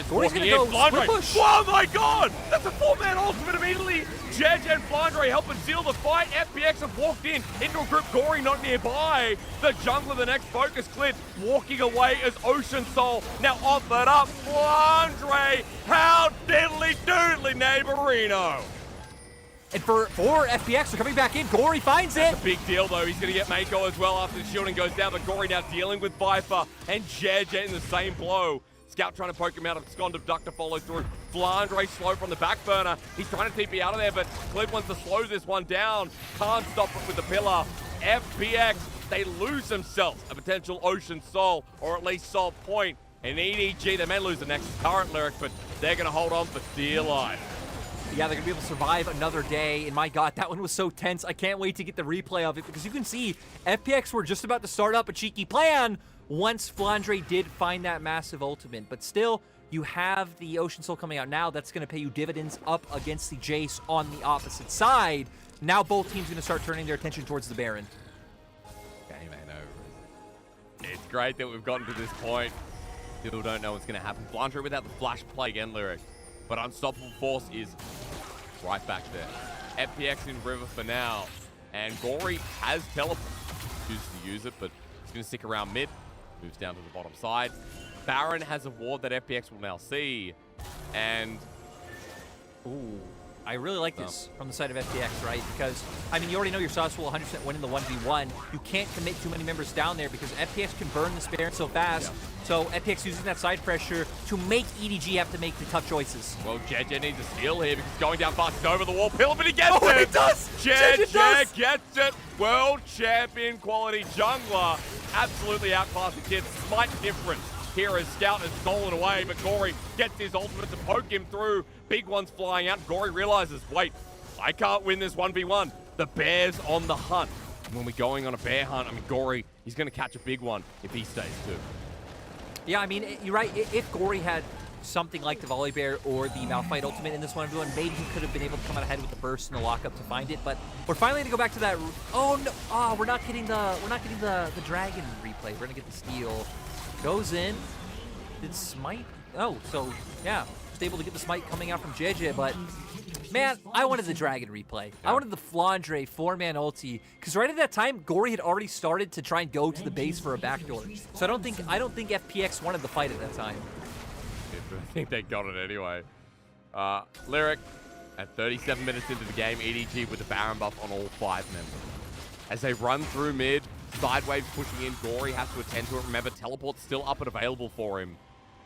Gory's gonna go split push. Oh my god! That's a 4-man ultimate immediately. Jedge and Flandre helping seal the fight. FPX have walked in into a group. Gory not nearby. The jungler, the next focus, Clid walking away as Ocean Sol now offered up. Flandre, how diddly doodly neighborino. And for FPX, they're coming back in. Gory finds it. That's a big deal, though. He's going to get Mako as well after the shielding goes down. But Gory now dealing with Viper and JJ in the same blow. Scout trying to poke him out of Scond Abductor follows through. Flandre slow from the back burner. He's trying to TP out of there, but Clip wants to slow this one down. Can't stop it with the pillar. FPX, they lose themselves a potential Ocean Soul, or at least Soul Point. And EDG, they may lose the next current Lyric, but they're going to hold on for dear life. Yeah, they're going to be able to survive another day. And my God, that one was so tense. I can't wait to get the replay of it because you can see FPX were just about to start up a cheeky plan once Flandre did find that massive ultimate. But still, you have the Ocean Soul coming out now. That's going to pay you dividends up against the Jace on the opposite side. Now both teams are going to start turning their attention towards the Baron. Game ain't over. It's great that we've gotten to this point. Still don't know what's going to happen. Flandre without the flash play again, Lyric. But Unstoppable Force is right back there. FPX in River for now. And Gory has teleport. Chooses to use it, but he's going to stick around mid. Moves down to the bottom side. Baron has a ward that FPX will now see. And... ooh, I really like this from the side of FPX, right? Because, I mean, you already know your sauce will 100% win in the 1v1. You can't commit too many members down there because FPX can burn this Baron so fast. Yeah. So FPX using that side pressure to make EDG have to make the tough choices. Well, JJ needs a steal here because going down fast is over the wall. Pillar, but he gets it! It does! JJ gets it! World champion quality jungler. Absolutely outclassed the kid. Smite difference here as Scout has stolen away, but Gory gets his ultimate to poke him through. Big one's flying out. Gory realizes, wait, I can't win this 1v1. The bear's on the hunt. And when we're going on a bear hunt, I mean, Gory, he's going to catch a big one if he stays too. Yeah, I mean, you're right. If Gory had something like the Volley Bear or the Malphite ultimate in this 1v1, maybe he could have been able to come out ahead with the burst and the lockup to find it. But we're finally going to go back to that. Oh no! Oh, we're not getting the dragon replay. We're going to get the steal. Goes in. Did Smite? Oh, so yeah, just able to get the Smite coming out from JJ. But man, I wanted the dragon replay. I wanted the Flandre 4-man ulti because right at that time, Gory had already started to try and go to the base for a backdoor. So I don't think FPX wanted the fight at that time. I think they got it anyway. Lyric, at 37 minutes into the game, EDG with the Baron buff on all 5 members. As they run through mid, Sideways pushing in, Gory has to attend to it. Remember, teleport's still up and available for him.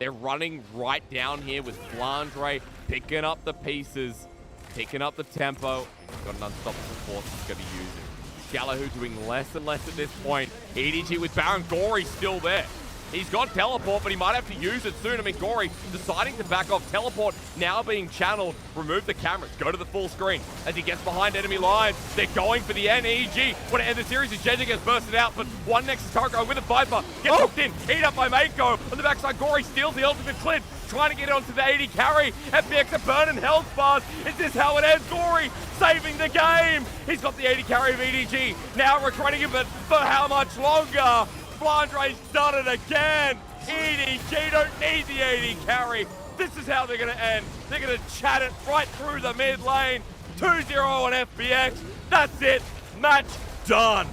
They're running right down here with Flandre picking up the pieces, picking up the tempo. He's got an Unstoppable Force, he's going to use it. Shalahoo doing less and less at this point. EDG with Baron, Gory still there. He's got teleport, but he might have to use it soon. I mean, Gory deciding to back off. Teleport now being channeled. Remove the cameras. Go to the full screen. As he gets behind enemy lines, they're going for the NEG. Want to end the series as JJ gets bursted out, but one Nexus Tarko with a Viper. Gets hooked in. Eat up by Mako. On the backside, Gory steals the ultimate Clint. Trying to get onto the 80 carry. FPX are burning health bars. Is this how it ends? Gory saving the game. He's got the 80 carry of EDG. Now recruiting him, but for how much longer? Flandre's done it again. EDG don't need the 80 carry. This is how they're going to end. They're going to chat it right through the mid lane. 2-0 on FPX. That's it. Match done.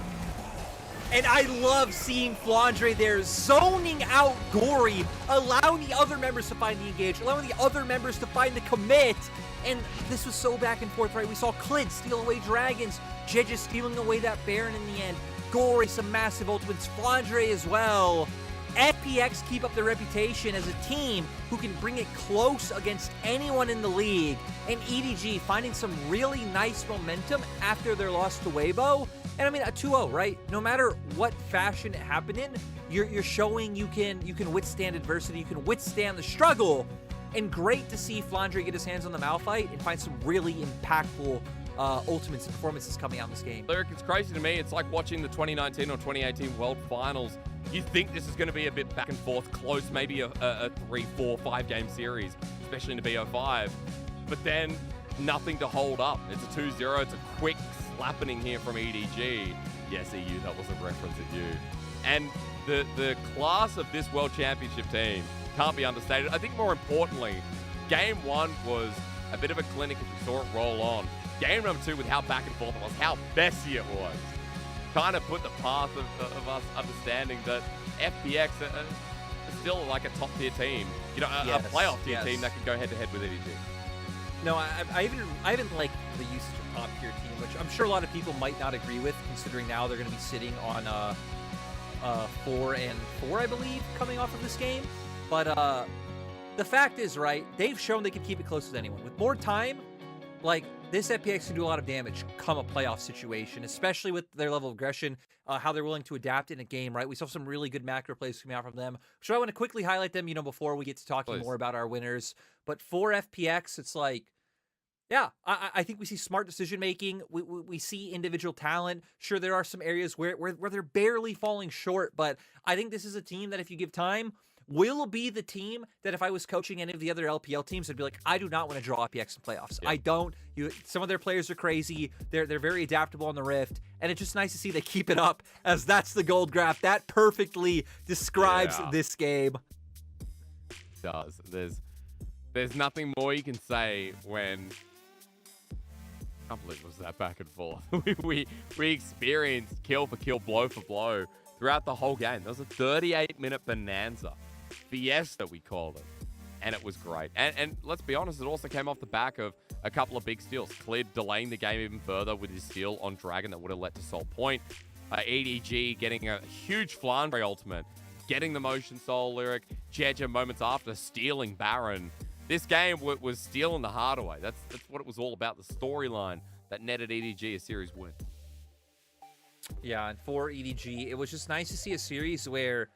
And I love seeing Flandre there zoning out Gory, allowing the other members to find the engage, allowing the other members to find the commit. And this was so back and forth, right? We saw Clint steal away Dragons, JJ stealing away that Baron in the end. Gory, some massive ultimates, Flandre as well. FPX keep up their reputation as a team who can bring it close against anyone in the league. And EDG finding some really nice momentum after their loss to Weibo. And I mean, a 2-0, right? No matter what fashion it happened in, you're showing you can withstand adversity, you can withstand the struggle. And great to see Flandre get his hands on the Malphite and find some really impactful ultimates and performances coming out in this game. Lyric, it's crazy to me. It's like watching the 2019 or 2018 World Finals. You think this is going to be a bit back and forth, close, maybe a 3, 4, 5 game series, especially in the BO5. But then nothing to hold up. It's a 2-0. It's a quick slapping here from EDG. Yes, EU, that was a reference at you. And the class of this World Championship team can't be understated. I think more importantly, game 1 was a bit of a clinic as we saw it roll on. Game number 2 with how back and forth it was, how messy it was. Kind of put the path of us understanding that FPX is still like a top tier team. You know, a playoff tier team that can go head to head with EDG. No, I even like the usage of top tier team, which I'm sure a lot of people might not agree with, considering now they're going to be sitting on 4-4, I believe, coming off of this game. But the fact is, right, they've shown they can keep it close with anyone. With more time, like, this FPX can do a lot of damage come a playoff situation, especially with their level of aggression, how they're willing to adapt in a game, right? We saw some really good macro plays coming out from them. So I want to quickly highlight them, before we get to talking more about our winners. But for FPX, it's like, yeah, I think we see smart decision-making. We see individual talent. Sure, there are some areas where they're barely falling short, but I think this is a team that if you give time, will be the team that if I was coaching any of the other LPL teams, I'd be like, I do not want to draw FPX in playoffs. I don't. Some of their players are crazy. They're very adaptable on the Rift, and it's just nice to see they keep it up, as that's the gold graph. That perfectly describes this game. It does. There's nothing more you can say when... I can't believe it was that back and forth. we experienced kill for kill, blow for blow throughout the whole game. There was a 38-minute bonanza. Fiesta, we called it. And it was great. And let's be honest, it also came off the back of a couple of big steals. Clid delaying the game even further with his steal on Dragon that would have led to Soul Point. EDG getting a huge Flandre ultimate. Getting the Motion Soul Lyric. Jeja moments after stealing Baron. This game was stealing the heart away. That's what it was all about. The storyline that netted EDG a series win. Yeah, and for EDG, it was just nice to see a series where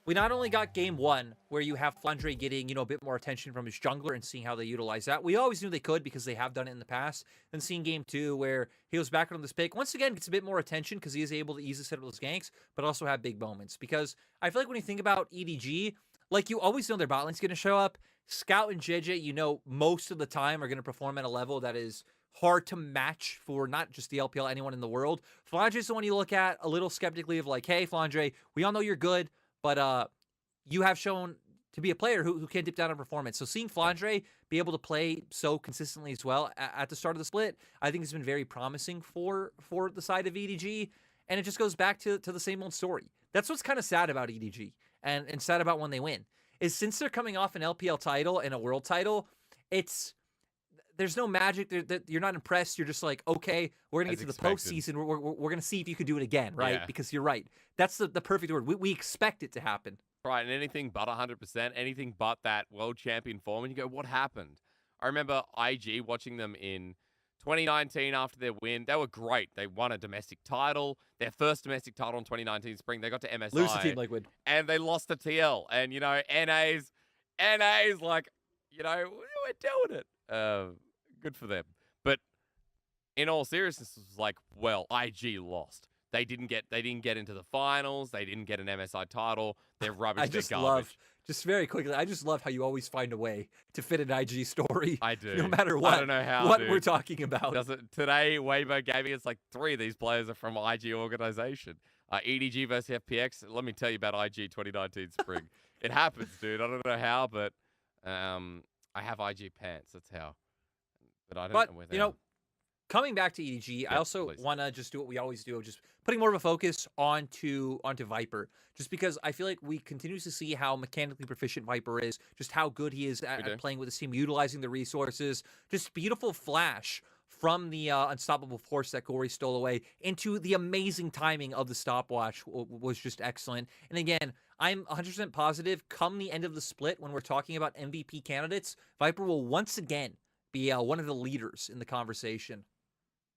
we not only got game 1, where you have Flandre getting, a bit more attention from his jungler and seeing how they utilize that. We always knew they could because they have done it in the past. And seeing game 2, where he was back on this pick, once again, gets a bit more attention because he is able to easily set up those ganks, but also have big moments. Because I feel like when you think about EDG, like, you always know their bot lane's going to show up. Scout and JJ, most of the time are going to perform at a level that is hard to match for not just the LPL, anyone in the world. Flandre is the one you look at a little skeptically of like, hey, Flandre, we all know you're good, but you have shown to be a player who can dip down on performance. So seeing Flandre be able to play so consistently as well at the start of the split, I think has been very promising for the side of EDG. And it just goes back to the same old story. That's what's kind of sad about EDG and sad about when they win, is since they're coming off an LPL title and a world title, there's no magic. You're not impressed. You're just like, okay, we're going to get to the postseason. We're going to see if you could do it again, right? Yeah. Because you're right. That's the perfect word. We expect it to happen. Right, and anything but 100%, anything but that world champion form, and you go, what happened? I remember IG watching them in 2019 after their win. They were great. They won a domestic title, their first domestic title in 2019 spring. They got to MSI. Lose the team like win. And they lost to TL. And, NA's like, we're doing it. Good for them. But in all seriousness, it was like, well, IG lost. They didn't get into the finals. They didn't get an MSI title. They're rubbish. They're garbage. Just very quickly, I just love how you always find a way to fit an IG story. I do. No matter what. I don't know how, what dude. we're talking about. Today, Weibo Gaming, it's like 3 of these players are from IG organization. EDG versus FPX. Let me tell you about IG 2019 spring. It happens, dude. I don't know how, but I have IG pants. That's how. But I don't know where they are. Coming back to EDG, I also want to just do what we always do, just putting more of a focus onto Viper, just because I feel like we continue to see how mechanically proficient Viper is, just how good he is at playing with his team, utilizing the resources, just beautiful flash from the unstoppable force that Gory stole away into the amazing timing of the stopwatch was just excellent. And again, I'm 100% positive come the end of the split when we're talking about MVP candidates, Viper will once again be one of the leaders in the conversation.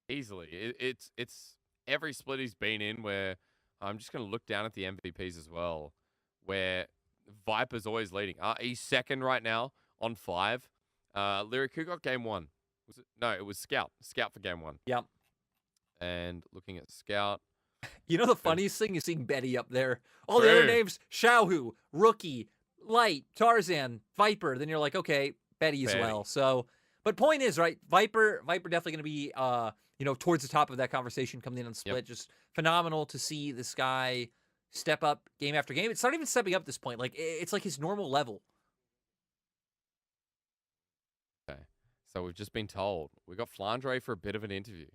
Easily. It's every split he's been in where I'm just going to look down at the MVPs as well, where Viper's always leading. He's second right now on 5. Lyric, who got game 1? Was it? No, it was Scout. Scout for game 1. Yep. And looking at Scout. The funniest thing is seeing Betty up there. All the other names, Xiaohu, Rookie, Light, Tarzan, Viper. Then you're like, okay, Betty as well. So, but point is, right, Viper definitely going to be, towards the top of that conversation coming in on split. Yep. Just phenomenal to see this guy step up game after game. It's not even stepping up at this point. Like, it's like his normal level. Okay. So we've just been told we got Flandre for a bit of an interview.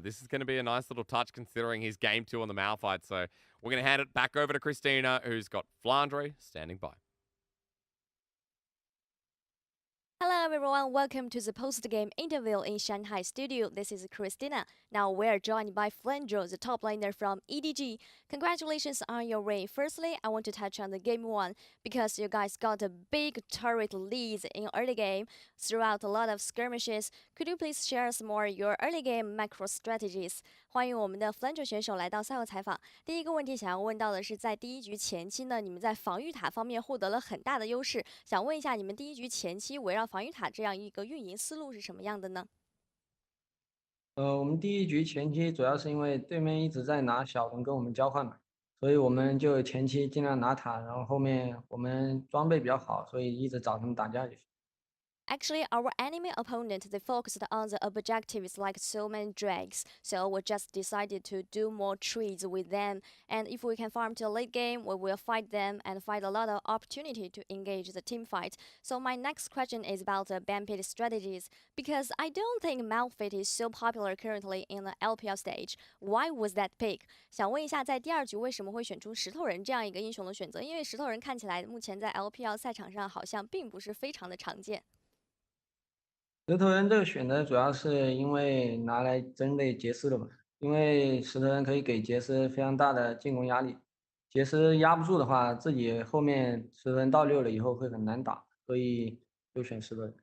This is going to be a nice little touch considering his game 2 on the Malphite. So we're going to hand it back over to Christina, who's got Flandre standing by. Hello everyone, welcome to the post-game interview in Shanghai studio. This is Christina. Now we're joined by Flandro, the top laner from EDG. Congratulations on your win. Firstly, I want to touch on the game 1 because you guys got a big turret lead in early game throughout a lot of skirmishes. Could you please share some more your early game macro strategies? 欢迎我们的 Flandro 选手来到赛后采访。第一个问题想要问到的是，在第一局前期呢，你们在防御塔方面获得了很大的优势，想问一下你们第一局前期围绕防御塔这样一个运营思路是什么样的呢？我们第一局前期主要是因为对面一直在拿小龙跟我们交换嘛，所以我们就前期尽量拿塔，然后后面我们装备比较好，所以一直找他们打架就行。Actually, our enemy opponent, they focused on the objectives like so many drags, so we just decided to do more trades with them, and if we can farm till late game, we will fight them and find a lot of opportunity to engage the team fight. So my next question is about the ban pit strategies, because I don't think Malphite is so popular currently in the LPL stage. Why was that pick? 想问一下，在第二局为什么会选出石头人这样一个英雄的选择？因为石头人看起来目前在 LPL 赛场上好像并不是非常的常见。石头人这个选择主要是因为拿来针对杰斯的嘛，因为石头人可以给杰斯非常大的进攻压力，杰斯压不住的话，自己后面石头人到6了以后会很难打，所以就选石头人。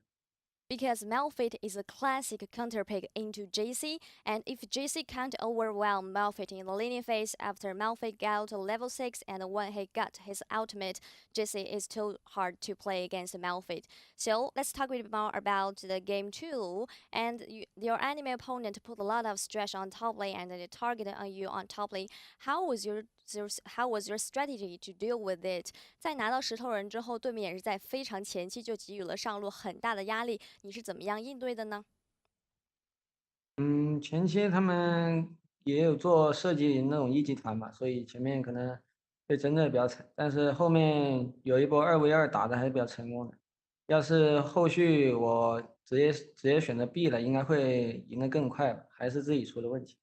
Because Malphite is a classic counter pick into JC, and if JC can't overwhelm Malphite in the laning phase after Malphite got to level 6 and when he got his ultimate, JC is too hard to play against Malphite. So let's talk a bit more about the game 2, and your enemy opponent put a lot of stress on top lane and they targeted on you on top lane. How was your strategy to deal with it? 在拿到石头人之后，对面也是在非常前期就给予了上路很大的压力，你是怎么样应对的呢？前期他们也有做设计那种1级团嘛，所以前面可能被针对比较惨，但是后面有一波2v2打的还是比较成功的。要是后续我直接选择 B 了，应该会赢得更快吧，还是自己出的问题。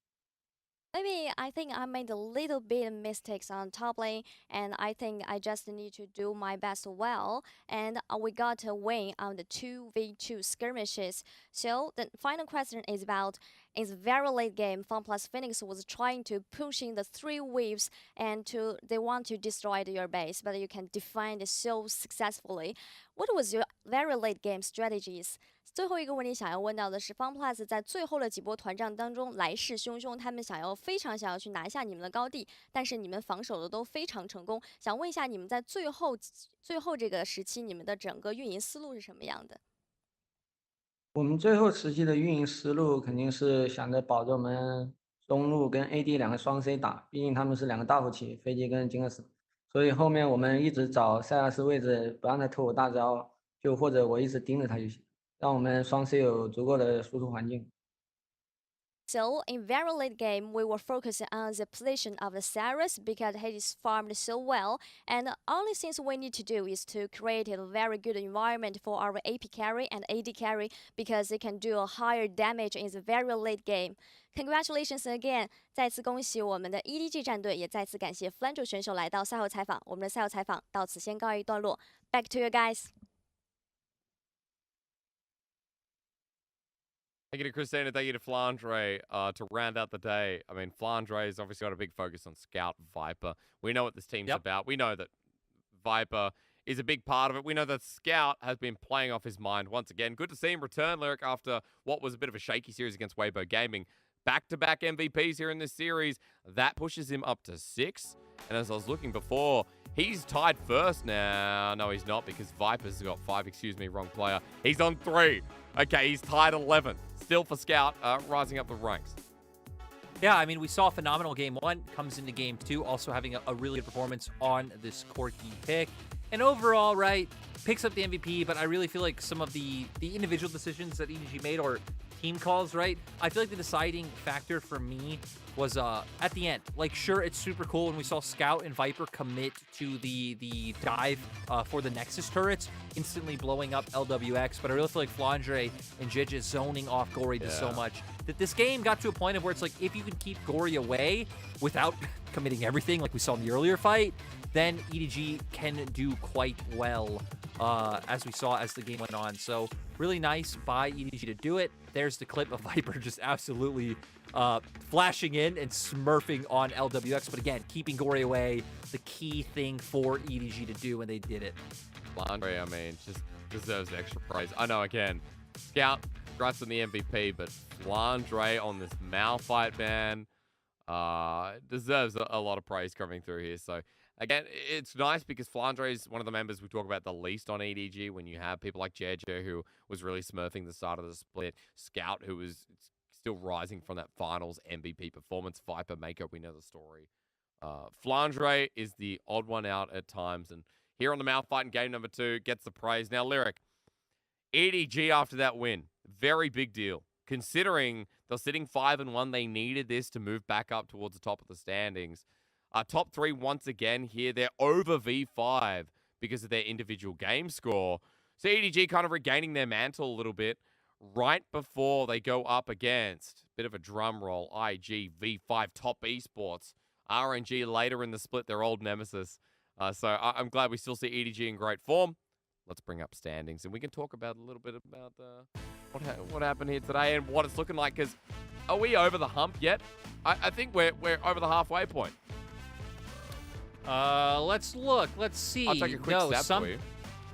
Maybe I think I made a little bit of mistakes on top lane, and I think I just need to do my best well. And we got a win on the 2v2 skirmishes. So the final question is about, in the very late game, FunPlus Phoenix was trying to push in the 3 waves, and they want to destroy your base, but you can defend it so successfully. What was your very late game strategies? 最后一个问题想要问到的是 ，FunPlus 在最后的几波团战当中来势汹汹，他们非常想要去拿下你们的高地，但是你们防守的都非常成功。想问一下，你们在最后这个时期，你们的整个运营思路是什么样的？我们最后时期的运营思路肯定是想着保着我们中路跟 AD 2个双 C 打，毕竟他们是2个大后期，飞机跟金克斯，所以后面我们一直找塞拉斯位置，不让他偷我大招，就或者我一直盯着他就行。让我们双 C 有足够的输出环境。So in very late game, we were focusing on the position of the Cyrus because he is farmed so well, and the only thing we need to do is to create a very good environment for our AP carry and AD carry because they can do a higher damage in the very late game. Congratulations again！ 再次恭喜我们的 EDG 战队，也再次感谢 Flandro 选手来到赛后采访。我们的赛后采访到此先告一段落。Back to you guys. Thank you to Christina, thank you to Flandre to round out the day. I mean, Flandre's obviously got a big focus on Scout, Viper. We know what this team's about. We know that Viper is a big part of it. We know that Scout has been playing off his mind once again. Good to see him return, Lyric, after what was a bit of a shaky series against Weibo Gaming. Back-to-back MVPs here in this series. That pushes him up to 6. And as I was looking before, he's tied first now. No, he's not because Viper's got 5. Excuse me, wrong player. He's on 3. Okay, he's tied 11th. Still for Scout, rising up the ranks. Yeah, I mean, we saw a phenomenal game 1, comes into game 2, also having a really good performance on this Corki pick. And overall, right, picks up the MVP, but I really feel like some of the individual decisions that EDG made or team calls, right? I feel like the deciding factor for me was at the end. Like, sure, it's super cool when we saw Scout and Viper commit to the dive for the Nexus turrets, instantly blowing up LWX, but I really feel like Flandre and Jidge zoning off Gory just so much that this game got to a point of where it's like, if you can keep Gory away without committing everything like we saw in the earlier fight, then EDG can do quite well. as we saw as the game went on. So really nice by EDG to do it. There's the clip of Viper just absolutely flashing in and smurfing on LWX. But again, keeping Gory away, the key thing for EDG to do, and they did it. Flandre, I mean, just deserves extra praise. I know, again, Scout, congrats on the MVP, but Flandre on this Malphite ban deserves a lot of praise coming through here. So, again, it's nice because Flandre is one of the members we talk about the least on EDG when you have people like Jeje, who was really smurfing the start of the split, Scout, who was still rising from that finals MVP performance, Viper, Mako, we know the story. Flandre is the odd one out at times, and here on the Malphite in game number 2, gets the praise. Now, Lyric, EDG after that win, very big deal. Considering they're sitting 5-1, they needed this to move back up towards the top of the standings. Top 3 once again here. They're over V5 because of their individual game score. So EDG kind of regaining their mantle a little bit right before they go up against, bit of a drum roll, IG, V5, Top Esports, RNG later in the split, their old nemesis. So I'm glad we still see EDG in great form. Let's bring up standings, and we can talk about a little bit about what happened here today and what it's looking like, because are we over the hump yet? I think we're over the halfway point. Let's look. Let's see. I'll take a quick step for you.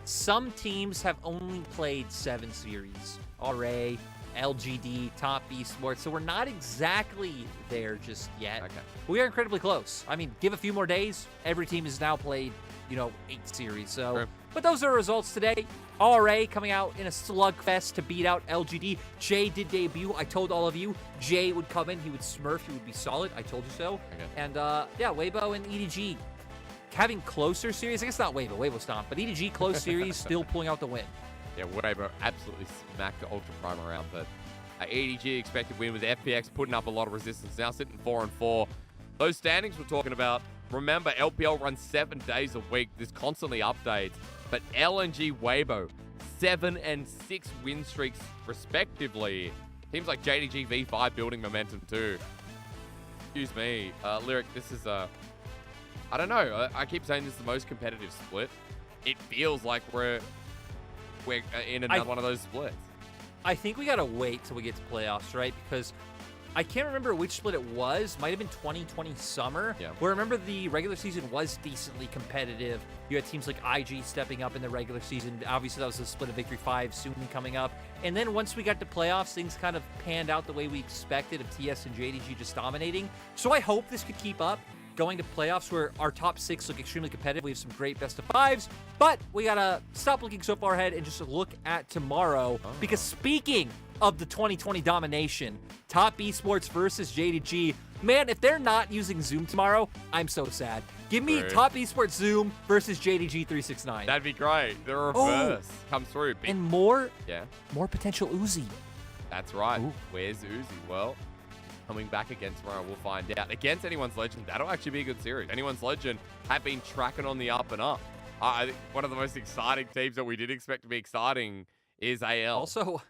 Some teams have only played 7 series. RA, LGD, Top Esports. So we're not exactly there just yet. Okay. We are incredibly close. I mean, give a few more days. Every team has now played, 8 series. So, True. But those are results today. RA coming out in a slugfest to beat out LGD. Jay did debut. I told all of you, Jay would come in. He would smurf. He would be solid. I told you so. Okay. And, yeah, Weibo and EDG having closer series. I guess not Weibo. Weibo stomped. But EDG close series, still pulling out the win. Yeah, Weibo absolutely smacked the Ultra Prime around, but EDG expected win with FPX putting up a lot of resistance. Now sitting 4-4. Those standings we're talking about, remember, LPL runs 7 days a week. There's constantly updates. But LNG, Weibo, 7 and 6 win streaks respectively. Teams like JDG V5 building momentum too. Excuse me, Lyric, this is I don't know. I keep saying this is the most competitive split. It feels like we're in another one of those splits. I think we gotta wait till we get to playoffs, right? Because I can't remember which split it was. Might have been 2020 summer. Yeah. Where I remember the regular season was decently competitive. You had teams like IG stepping up in the regular season. Obviously, that was the split of Victory 5 soon coming up. And then once we got to playoffs, things kind of panned out the way we expected, of TS and JDG just dominating. So I hope this could keep up going to playoffs where our top 6 look extremely competitive. We have some great best of 5s, but we gotta stop looking so far ahead and just look at tomorrow. Because speaking of the 2020 domination, Top Esports versus JDG, man, if they're not using Zoom tomorrow, I'm so sad. Give me Rude. Top Esports Zoom versus JDG 369. That'd be great. The reverse comes through. And more potential Uzi. That's right. Ooh. Where's Uzi? Well, coming back again tomorrow, we'll find out. Against Anyone's Legend, that'll actually be a good series. Anyone's Legend have been tracking on the up and up. I think one of the most exciting teams that we did expect to be exciting is AL. Also,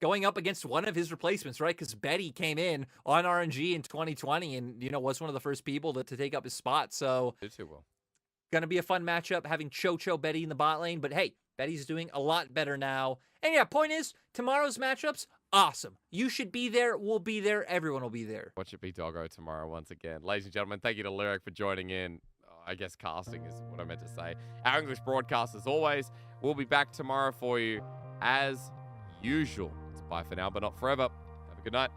going up against one of his replacements, right? Because Betty came in on RNG in 2020 and, was one of the first people to take up his spot. So, did too well. Gonna be a fun matchup having Chocho Betty in the bot lane. But hey, Betty's doing a lot better now. And yeah, point is, tomorrow's matchups, awesome. You should be there. We'll be there. Everyone will be there. Watch it be Doggo tomorrow once again. Ladies and gentlemen, thank you to Lyric for joining in. I guess casting is what I meant to say. Our English broadcast, as always, we'll be back tomorrow for you as usual. It's bye for now, but not forever. Have a good night.